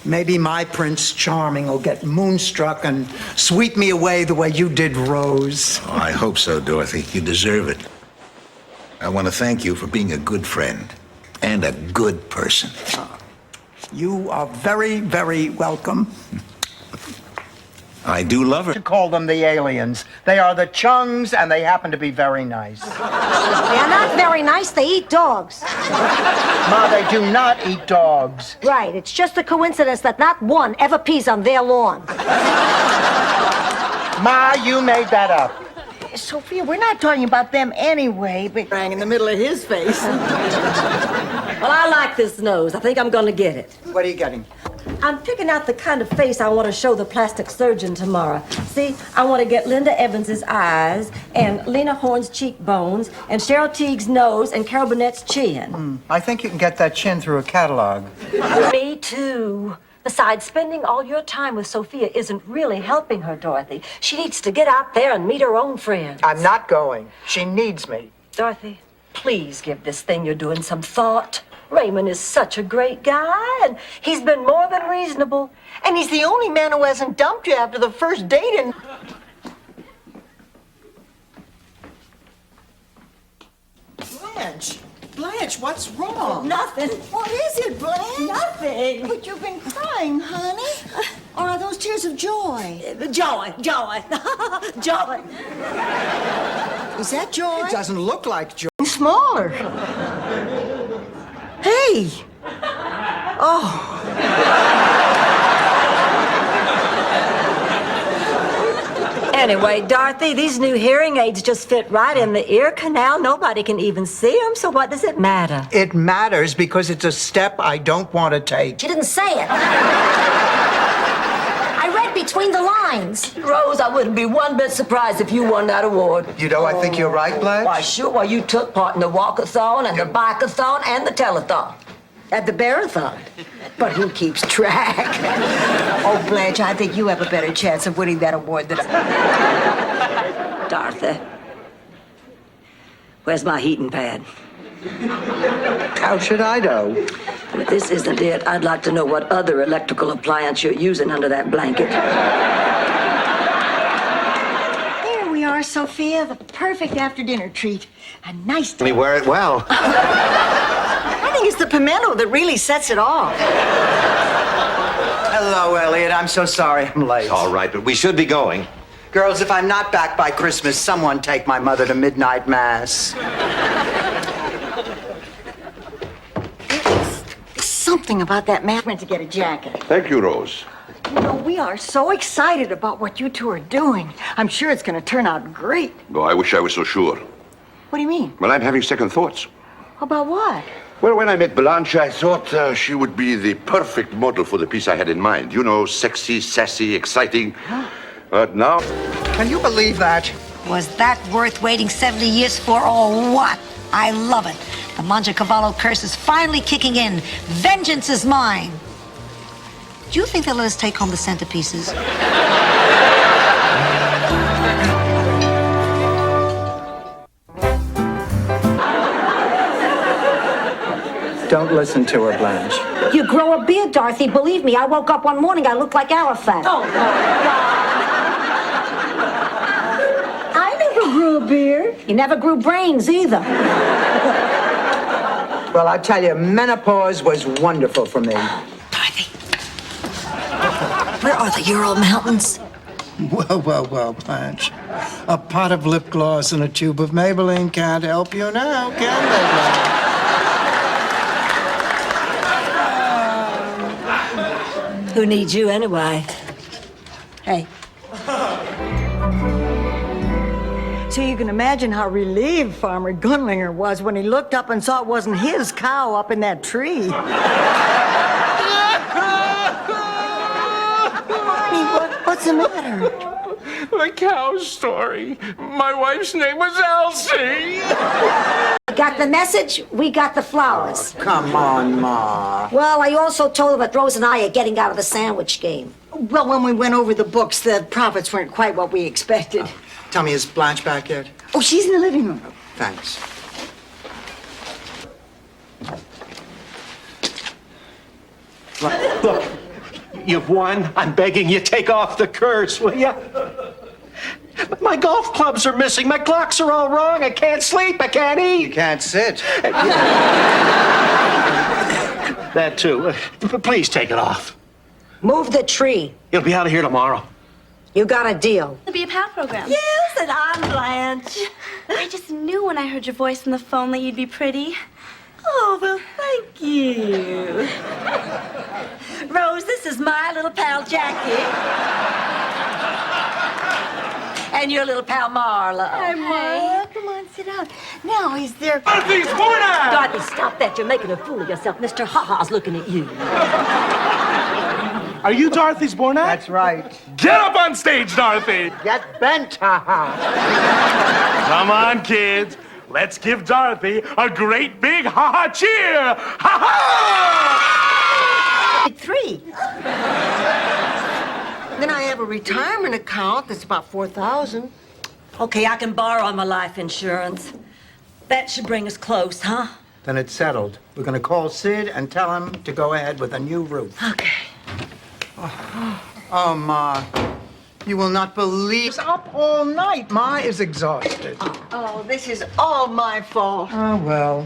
Maybe my Prince Charming will get moonstruck and sweep me away the way you did Rose. Oh, I hope so, Dorothy. You deserve it. I want to thank you for being a good friend and a good person. You are very, very welcome. I do love her. To call them the aliens. They are the Chungs, and they happen to be very nice. They are not very nice. They eat dogs. Ma, they do not eat dogs. Right. It's just a coincidence that not one ever pees on their lawn. Ma, you made that up. Sophia, we're not talking about them anyway, but rang in the middle of his face. Well, I like this nose. I think I'm going to get it. What are you getting? I'm picking out the kind of face I want to show the plastic surgeon tomorrow. See, I want to get Linda Evans's eyes, and Lena Horne's cheekbones, and Cheryl Teague's nose, and Carol Burnett's chin. I think you can get that chin through a catalog. Me too. Besides, spending all your time with Sophia isn't really helping her, Dorothy. She needs to get out there and meet her own friends. I'm not going. She needs me. Dorothy, please give this thing you're doing some thought. Raymond is such a great guy, and he's been more than reasonable. And he's the only man who hasn't dumped you after the first date and... Blanche, what's wrong? Nothing. What is it, Blanche? Nothing. But you've been crying, honey. Or are those tears of joy? Joy. Joy. Is that joy? It doesn't look like joy. Smaller. Hey. Oh. Anyway, Dorothy, these new hearing aids just fit right in the ear canal. Nobody can even see them, so what does it matter? It matters because it's a step I don't want to take. She didn't say it. I read between the lines. Rose, I wouldn't be one bit surprised if you won that award. You know, I think you're right, Blanche. Why, sure. Well, you took part in the walkathon and the bikeathon and the telethon. At the Bearathon. But who keeps track? Oh, Blanche, I think you have a better chance of winning that award than I... Dorothy, where's my heating pad? How should I know? If this isn't it, I'd like to know what other electrical appliance you're using under that blanket. Here we are, Sophia, the perfect after-dinner treat. A nice... Let me wear it well. I think it's the pimento that really sets it off. Hello, Elliot. I'm so sorry I'm late. All right, but we should be going. Girls, if I'm not back by Christmas, someone take my mother to midnight mass. something about that man went to get a jacket. Thank you, Rose. You know, we are so excited about what you two are doing. I'm sure it's going to turn out great. Oh, I wish I was so sure. What do you mean? Well, I'm having second thoughts. About what? Well, when I met Blanche, I thought she would be the perfect model for the piece I had in mind. You know, sexy, sassy, exciting. But now... Can you believe that? Was that worth waiting 70 years for, or what? I love it. The Mangiacavallo curse is finally kicking in. Vengeance is mine. Do you think they'll let us take home the centerpieces? Don't listen to her, Blanche. You grow a beard, Dorothy. Believe me, I woke up one morning, I looked like Arafat. Oh, my God. I never grew a beard. You never grew brains either. Well, I tell you, menopause was wonderful for me. Where are the Ural Mountains? Well, Blanche. A pot of lip gloss and a tube of Maybelline can't help you now, can they, Blanche? Who needs you anyway? Hey. So you can imagine how relieved Farmer Gunlinger was when he looked up and saw it wasn't his cow up in that tree. Marty, what's the matter? The cow story. My wife's name was Elsie. Got the message? We got the flowers. Come on, Ma. Well, I also told her that Rose and I are getting out of the sandwich game. Well, when we went over the books, the profits weren't quite what we expected. Tell me, is Blanche back yet? Oh, she's in the living room. Thanks. Look, you've won. I'm begging you, take off the curse, will you? But my golf clubs are missing. My clocks are all wrong. I can't sleep. I can't eat. You can't sit. That too. Please take it off. Move the tree. It'll be out of here tomorrow. You got a deal. It'll be a PAL program. Yes, and I'm Blanche. I just knew when I heard your voice on the phone that you'd be pretty. Oh, well, thank you. Rose, this is my little pal, Jackie. And your little pal, Marla. Hi, Marla. Come on, sit down. Now, is there... Dorothy Zbornak! Dorothy, stop that. You're making a fool of yourself. Mr. Ha-Ha's looking at you. Are you Dorothy Zbornak? That's right. Get up on stage, Dorothy! Get bent, ha-ha. Come on, kids. Let's give Dorothy a great big ha-ha cheer! Ha-ha! 3. Then I have a retirement account that's about $4,000. Okay, I can borrow on my life insurance. That should bring us close, huh? Then it's settled. We're going to call Sid and tell him to go ahead with a new roof. Okay. Oh, Ma. You will not believe... He's up all night. Ma is exhausted. Oh, this is all my fault. Oh, well,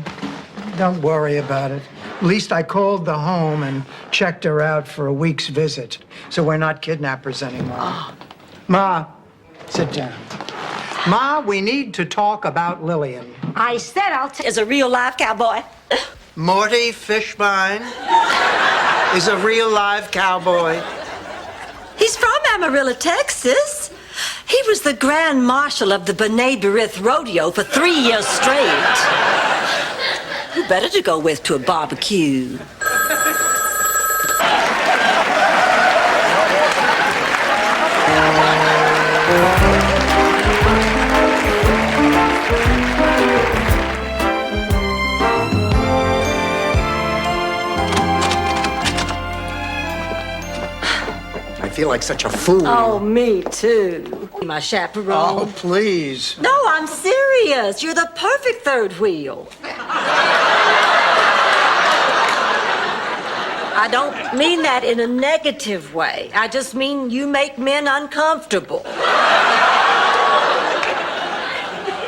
don't worry about it. At least I called the home and checked her out for a week's visit, so we're not kidnappers anymore. Oh. Ma, sit down. Ma, we need to talk about Lillian. I said I'll Is a real live cowboy. Morty Fishbein is a real live cowboy. He's from Amarillo, Texas. He was the Grand Marshal of the B'nai B'rith Rodeo for 3 years straight. Who better to go with to a barbecue? I feel like such a fool. Oh, me too. My chaperone. Oh, please. No, I'm serious. You're the perfect third wheel. I don't mean that in a negative way. I just mean you make men uncomfortable.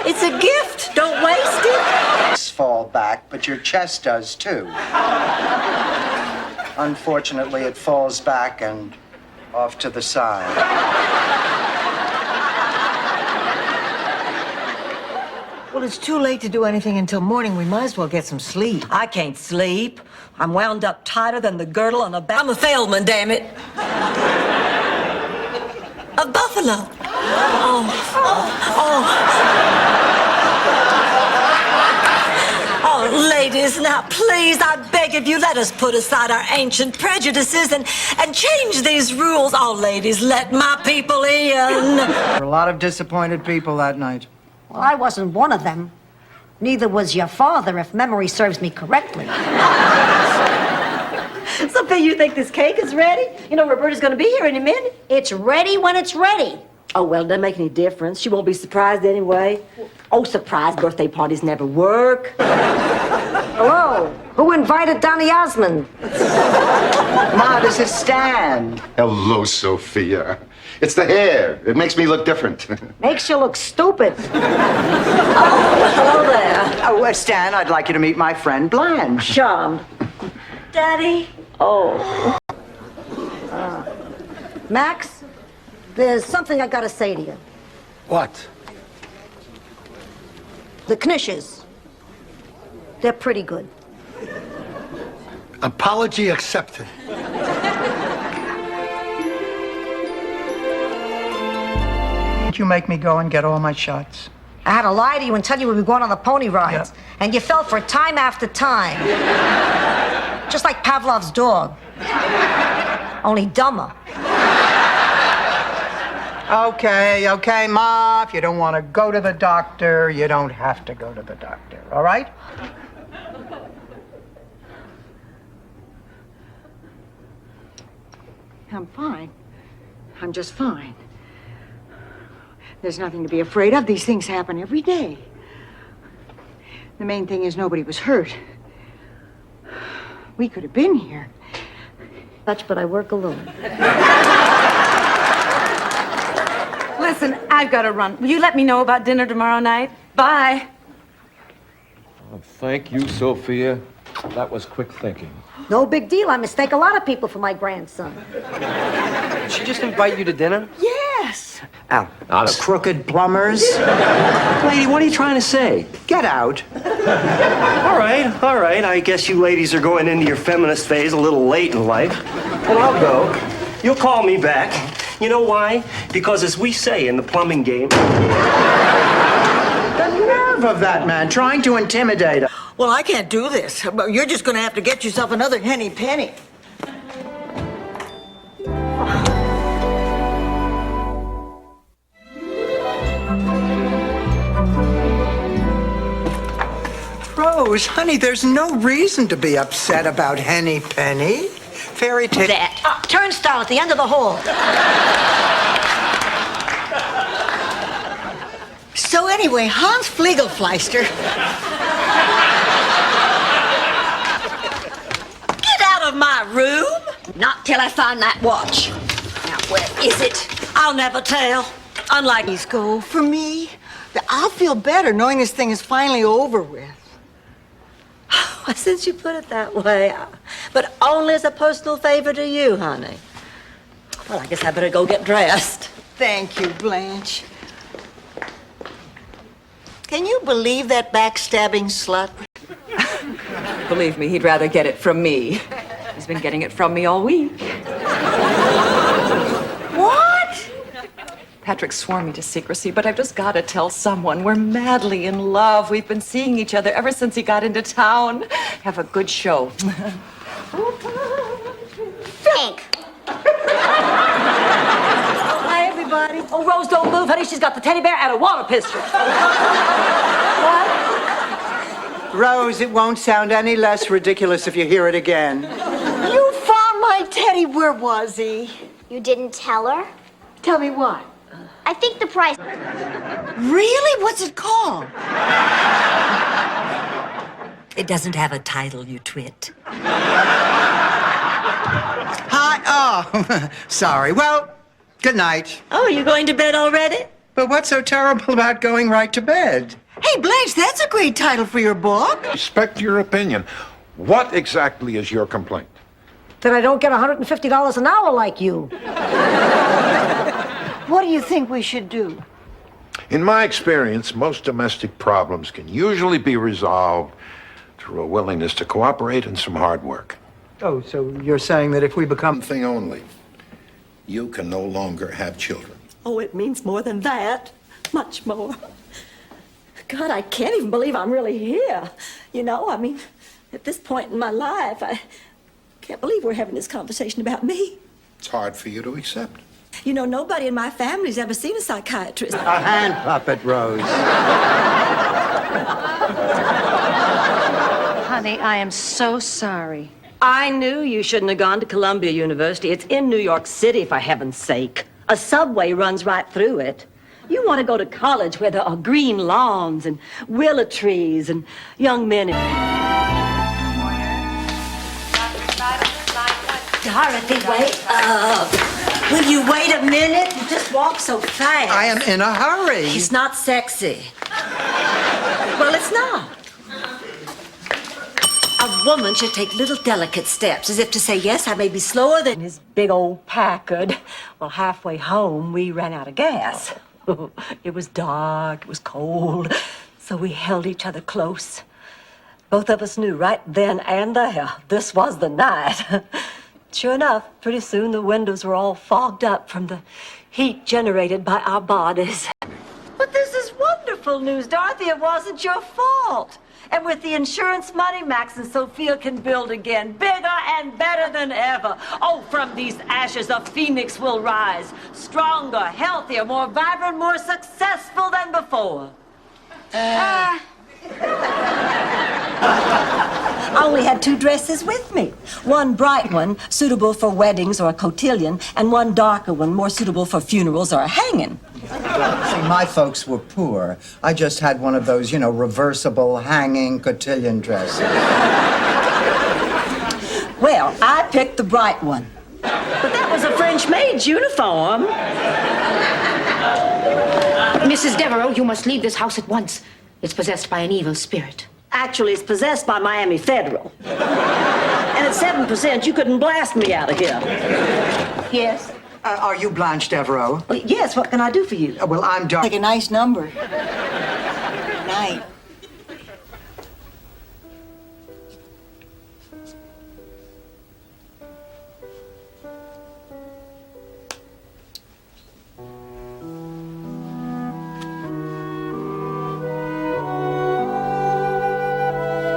It's a gift. Don't waste it. Fall back, but your chest does too. Unfortunately, it falls back and off to the side. Well, it's too late to do anything until morning. We might as well get some sleep. I can't sleep. I'm wound up tighter than the girdle on a back. I'm a Feldman, damn it. A buffalo. Oh, ladies, now please, I beg of you, let us put aside our ancient prejudices and change these rules. Oh, ladies, let my people in. There were a lot of disappointed people that night. Well, I wasn't one of them. Neither was your father, if memory serves me correctly. Sophia, you think this cake is ready? You know, Roberta's gonna be here any minute. It's ready when it's ready. Oh, well, it doesn't make any difference. She won't be surprised anyway. Oh, surprise birthday parties never work. Hello? Who invited Donny Osmond? Ma, this is Stan. Hello, Sophia. It's the hair. It makes me look different. Makes you look stupid. Hello there. Oh, Stan, I'd like you to meet my friend Blanche. Charmed. Daddy? Oh. Max, there's something I gotta say to you. What? The Knishes. They're pretty good. Apology accepted. Did you make me go and get all my shots? I had to lie to you and tell you we were going on the pony rides. Yeah. And you fell for it time after time. Just like Pavlov's dog. Only dumber. Okay, Ma. If you don't want to go to the doctor, you don't have to go to the doctor, all right? I'm fine. I'm just fine. There's nothing to be afraid of. These things happen every day. The main thing is nobody was hurt. We could have been here. But I work alone. Listen, I've got to run. Will you let me know about dinner tomorrow night? Bye. Oh, thank you, Sophia. That was quick thinking. No big deal. I mistake a lot of people for my grandson. Did she just invite you to dinner? Yes. Al, the crooked plumbers. Lady, what are you trying to say? Get out. All right. I guess you ladies are going into your feminist phase a little late in life. Well, I'll go. You'll call me back. You know why? Because as we say in the plumbing game... The nerve of that man trying to intimidate us. Well, I can't do this. You're just going to have to get yourself another henny penny. Rose, honey, there's no reason to be upset about Henny Penny. Fairy tale. Turnstile at the end of the hall. So anyway, Hans Fliegelfleister. Get out of my room! Not till I find that watch. Now, where is it? I'll never tell. Unlike Please go for me. I'll feel better knowing this thing is finally over with. Since you put it that way, but only as a personal favor to you, honey. Well, I guess I better go get dressed. Thank you, Blanche. Can you believe that backstabbing slut? Believe me, he'd rather get it from me. He's been getting it from me all week. What? Patrick swore me to secrecy, but I've just got to tell someone. We're madly in love. We've been seeing each other ever since he got into town. Have a good show. Frank. Hi, everybody. Oh, Rose, don't move, honey. She's got the teddy bear and a water pistol. What? Rose, it won't sound any less ridiculous if you hear it again. You found my teddy. Where was he? You didn't tell her? Tell me what? I think the price. Really? What's it called? It doesn't have a title, you twit. Hi. Oh, sorry. Well, good night. Oh, are you going to bed already? But what's so terrible about going right to bed? Hey, Blanche, that's a great title for your book. Respect your opinion. What exactly is your complaint? That I don't get $150 an hour like you. What do you think we should do? In my experience, most domestic problems can usually be resolved through a willingness to cooperate and some hard work. Oh, so you're saying that if we become... One thing only. You can no longer have children. Oh, it means more than that. Much more. God, I can't even believe I'm really here. You know, I mean, at this point in my life, I can't believe we're having this conversation about me. It's hard for you to accept. You know, nobody in my family's ever seen a psychiatrist. A hand puppet, Rose. Honey, I am so sorry. I knew you shouldn't have gone to Columbia University. It's in New York City, for heaven's sake. A subway runs right through it. You want to go to college where there are green lawns and willow trees and young men. Dorothy, wait up. Will you wait a minute? You just walk so fast. I am in a hurry. He's not sexy. Well, it's not. A woman should take little delicate steps, as if to say, yes, I may be slower than his big old Packard. Well, halfway home, we ran out of gas. It was dark, it was cold, so we held each other close. Both of us knew right then and there this was the night. Sure enough, pretty soon the windows were all fogged up from the heat generated by our bodies. But this is wonderful news, Dorothy. It wasn't your fault. And with the insurance money, Max and Sophia can build again, bigger and better than ever. Oh, from these ashes, a phoenix will rise, stronger, healthier, more vibrant, more successful than before. I only had 2 dresses with me. One bright one, suitable for weddings or a cotillion, and one darker one, more suitable for funerals or a hanging. See, my folks were poor. I just had one of those, reversible hanging cotillion dresses. Well, I picked the bright one. But that was a French maid's uniform. Mrs. Devereaux, you must leave this house at once. It's possessed by an evil spirit. Actually, it's possessed by Miami Federal. And at 7%, you couldn't blast me out of here. Yes? Are you Blanche Devereaux? Well, yes, what can I do for you? Well, I'm Dar... Like a nice number. Night.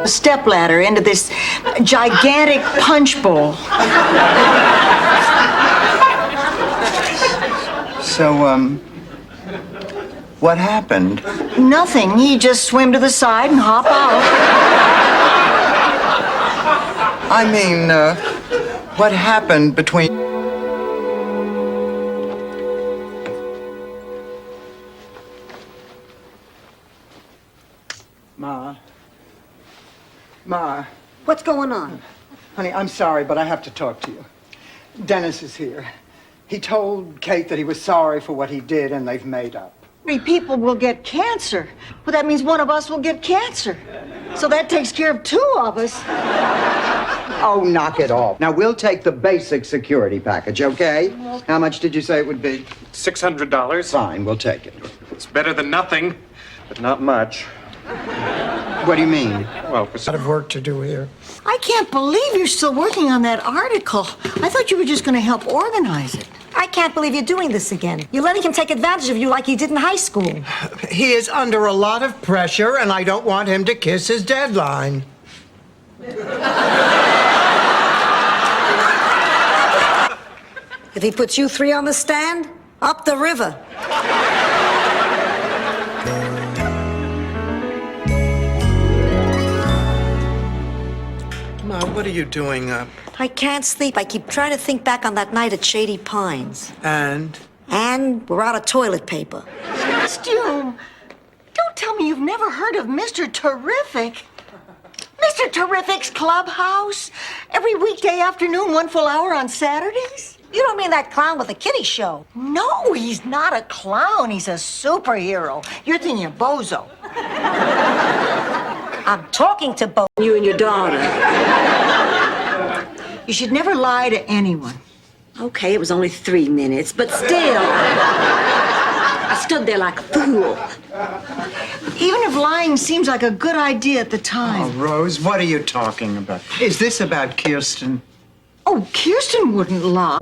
A stepladder into this gigantic punch bowl. So, what happened? Nothing. You just swim to the side and hop out. I mean, what happened between... Ma. What's going on? Honey, I'm sorry, but I have to talk to you. Dennis is here. He told Kate that he was sorry for what he did, and they've made up. 3 people will get cancer. Well, that means one of us will get cancer. So that takes care of 2 of us. Oh, knock it off. Now, we'll take the basic security package, okay? How much did you say it would be? $600. Fine, we'll take it. It's better than nothing, but not much. What do you mean? Well, a lot of work to do here. I can't believe you're still working on that article. I thought you were just going to help organize it. I can't believe you're doing this again. You're letting him take advantage of you like he did in high school. He is under a lot of pressure, and I don't want him to kiss his deadline. If he puts you 3 on the stand, up the river. Ma, what are you doing up? I can't sleep. I keep trying to think back on that night at Shady Pines. And? And we're out of toilet paper. Stu, don't tell me you've never heard of Mr. Terrific. Mr. Terrific's Clubhouse? Every weekday afternoon, 1 full hour on Saturdays? You don't mean that clown with the kiddie show? No, he's not a clown. He's a superhero. You're thinking of Bozo. I'm talking to both you and your daughter. You should never lie to anyone. Okay, it was only 3 minutes, but still. I stood there like a fool. Even if lying seems like a good idea at the time. Oh, Rose, what are you talking about? Is this about Kirsten? Oh, Kirsten wouldn't lie.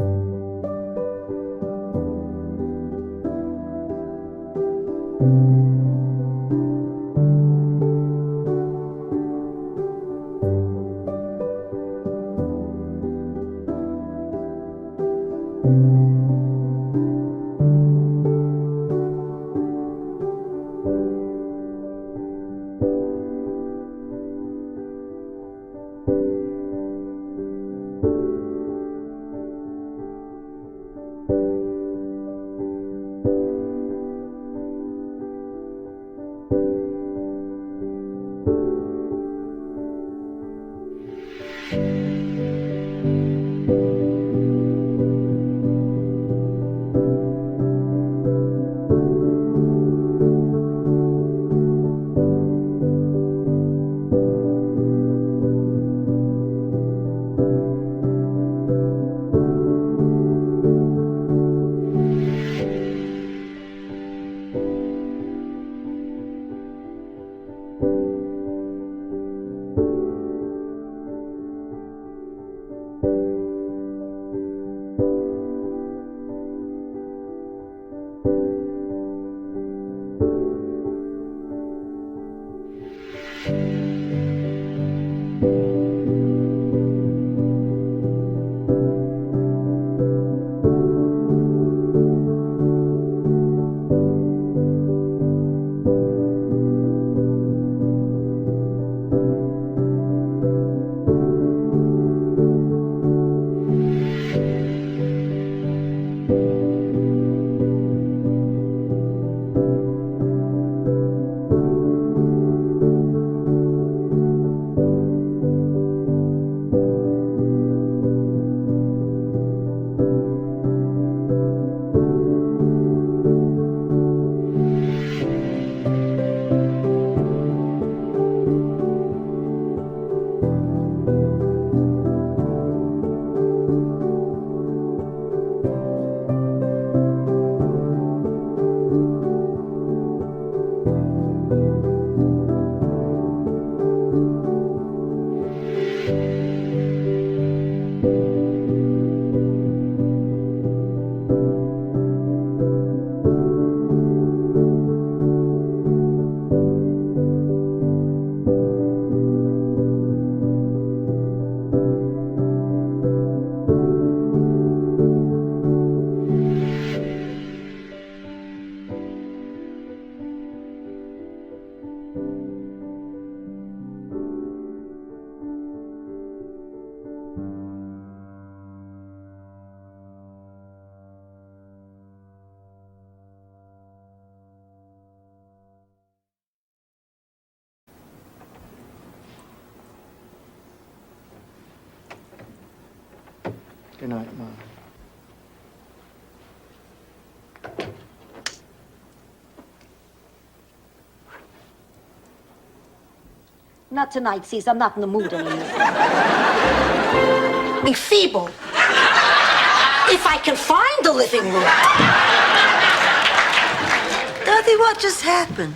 Good night, Mom. Not tonight, Cece. I'm not in the mood anymore. Be feeble. If I can find the living room. Dorothy, what just happened?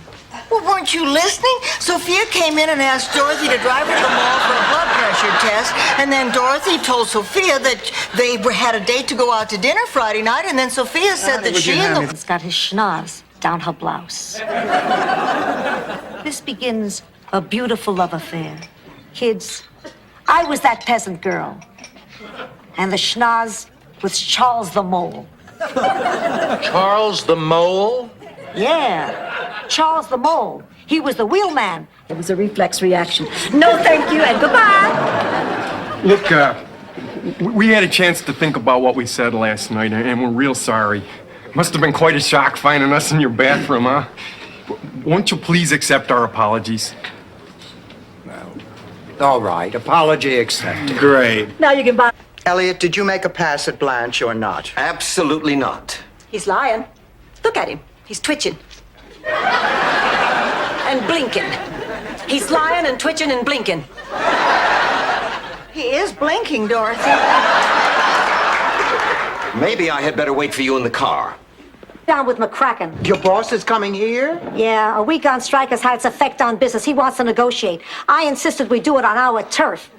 Well, weren't you listening? Sophia came in and asked Dorothy to drive her to the mall for a blood pressure test, and then Dorothy told Sophia that they had a date to go out to dinner Friday night, and then Sophia said that she and the... It's got his schnoz down her blouse. This begins a beautiful love affair. Kids, I was that peasant girl, and the schnoz was Charles the Mole. Charles the Mole? Yeah, Charles the Mole. He was the wheelman. It was a reflex reaction. No, thank you, and goodbye. Look, we had a chance to think about what we said last night, and we're real sorry. Must have been quite a shock finding us in your bathroom, huh? Won't you please accept our apologies? All right, apology accepted. Great. Now you can buy. Elliot, did you make a pass at Blanche or not? Absolutely not. He's lying. Look at him. He's twitching. And blinking. He's lying and twitching and blinking. He is blinking, Dorothy. Maybe I had better wait for you in the car. down with McCracken. Your boss is coming here? Yeah, a week on strike has had its effect on business. He wants to negotiate. I insisted we do it on our turf.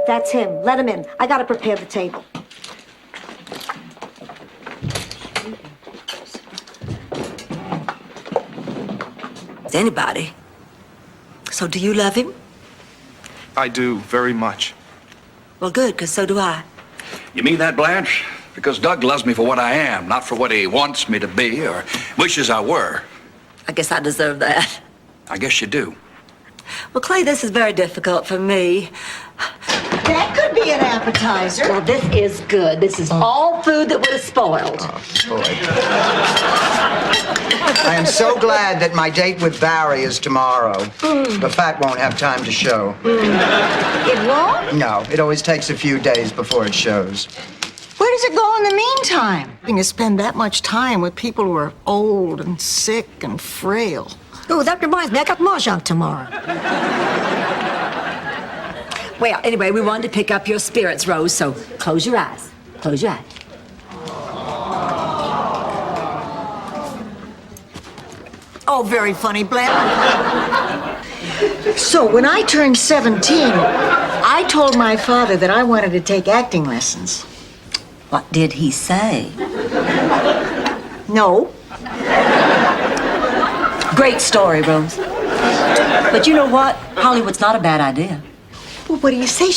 That's him. Let him in. I gotta prepare the table. Anybody. So do you love him? I do, very much. Well, good, because so do I. You mean that, Blanche? Because Doug loves me for what I am, not for what he wants me to be or wishes I were. I guess I deserve that. I guess you do. Well, Clay, this is very difficult for me. That could be an appetizer. Well, this is good. This is all food that would have spoiled. I am so glad that my date with Barry is tomorrow. The fat won't have time to show. It won't? No, it always takes a few days before it shows. Where does it go in the meantime? Having to spend that much time with people who are old and sick and frail. Oh, that reminds me, I got mahjong tomorrow. Well, anyway, we wanted to pick up your spirits, Rose, so close your eyes. Close your eyes. Oh, very funny, Blanche. So, when I turned 17, I told my father that I wanted to take acting lessons. What did he say? No. Great story, Rose. But you know what? Hollywood's not a bad idea. Well, what do you say?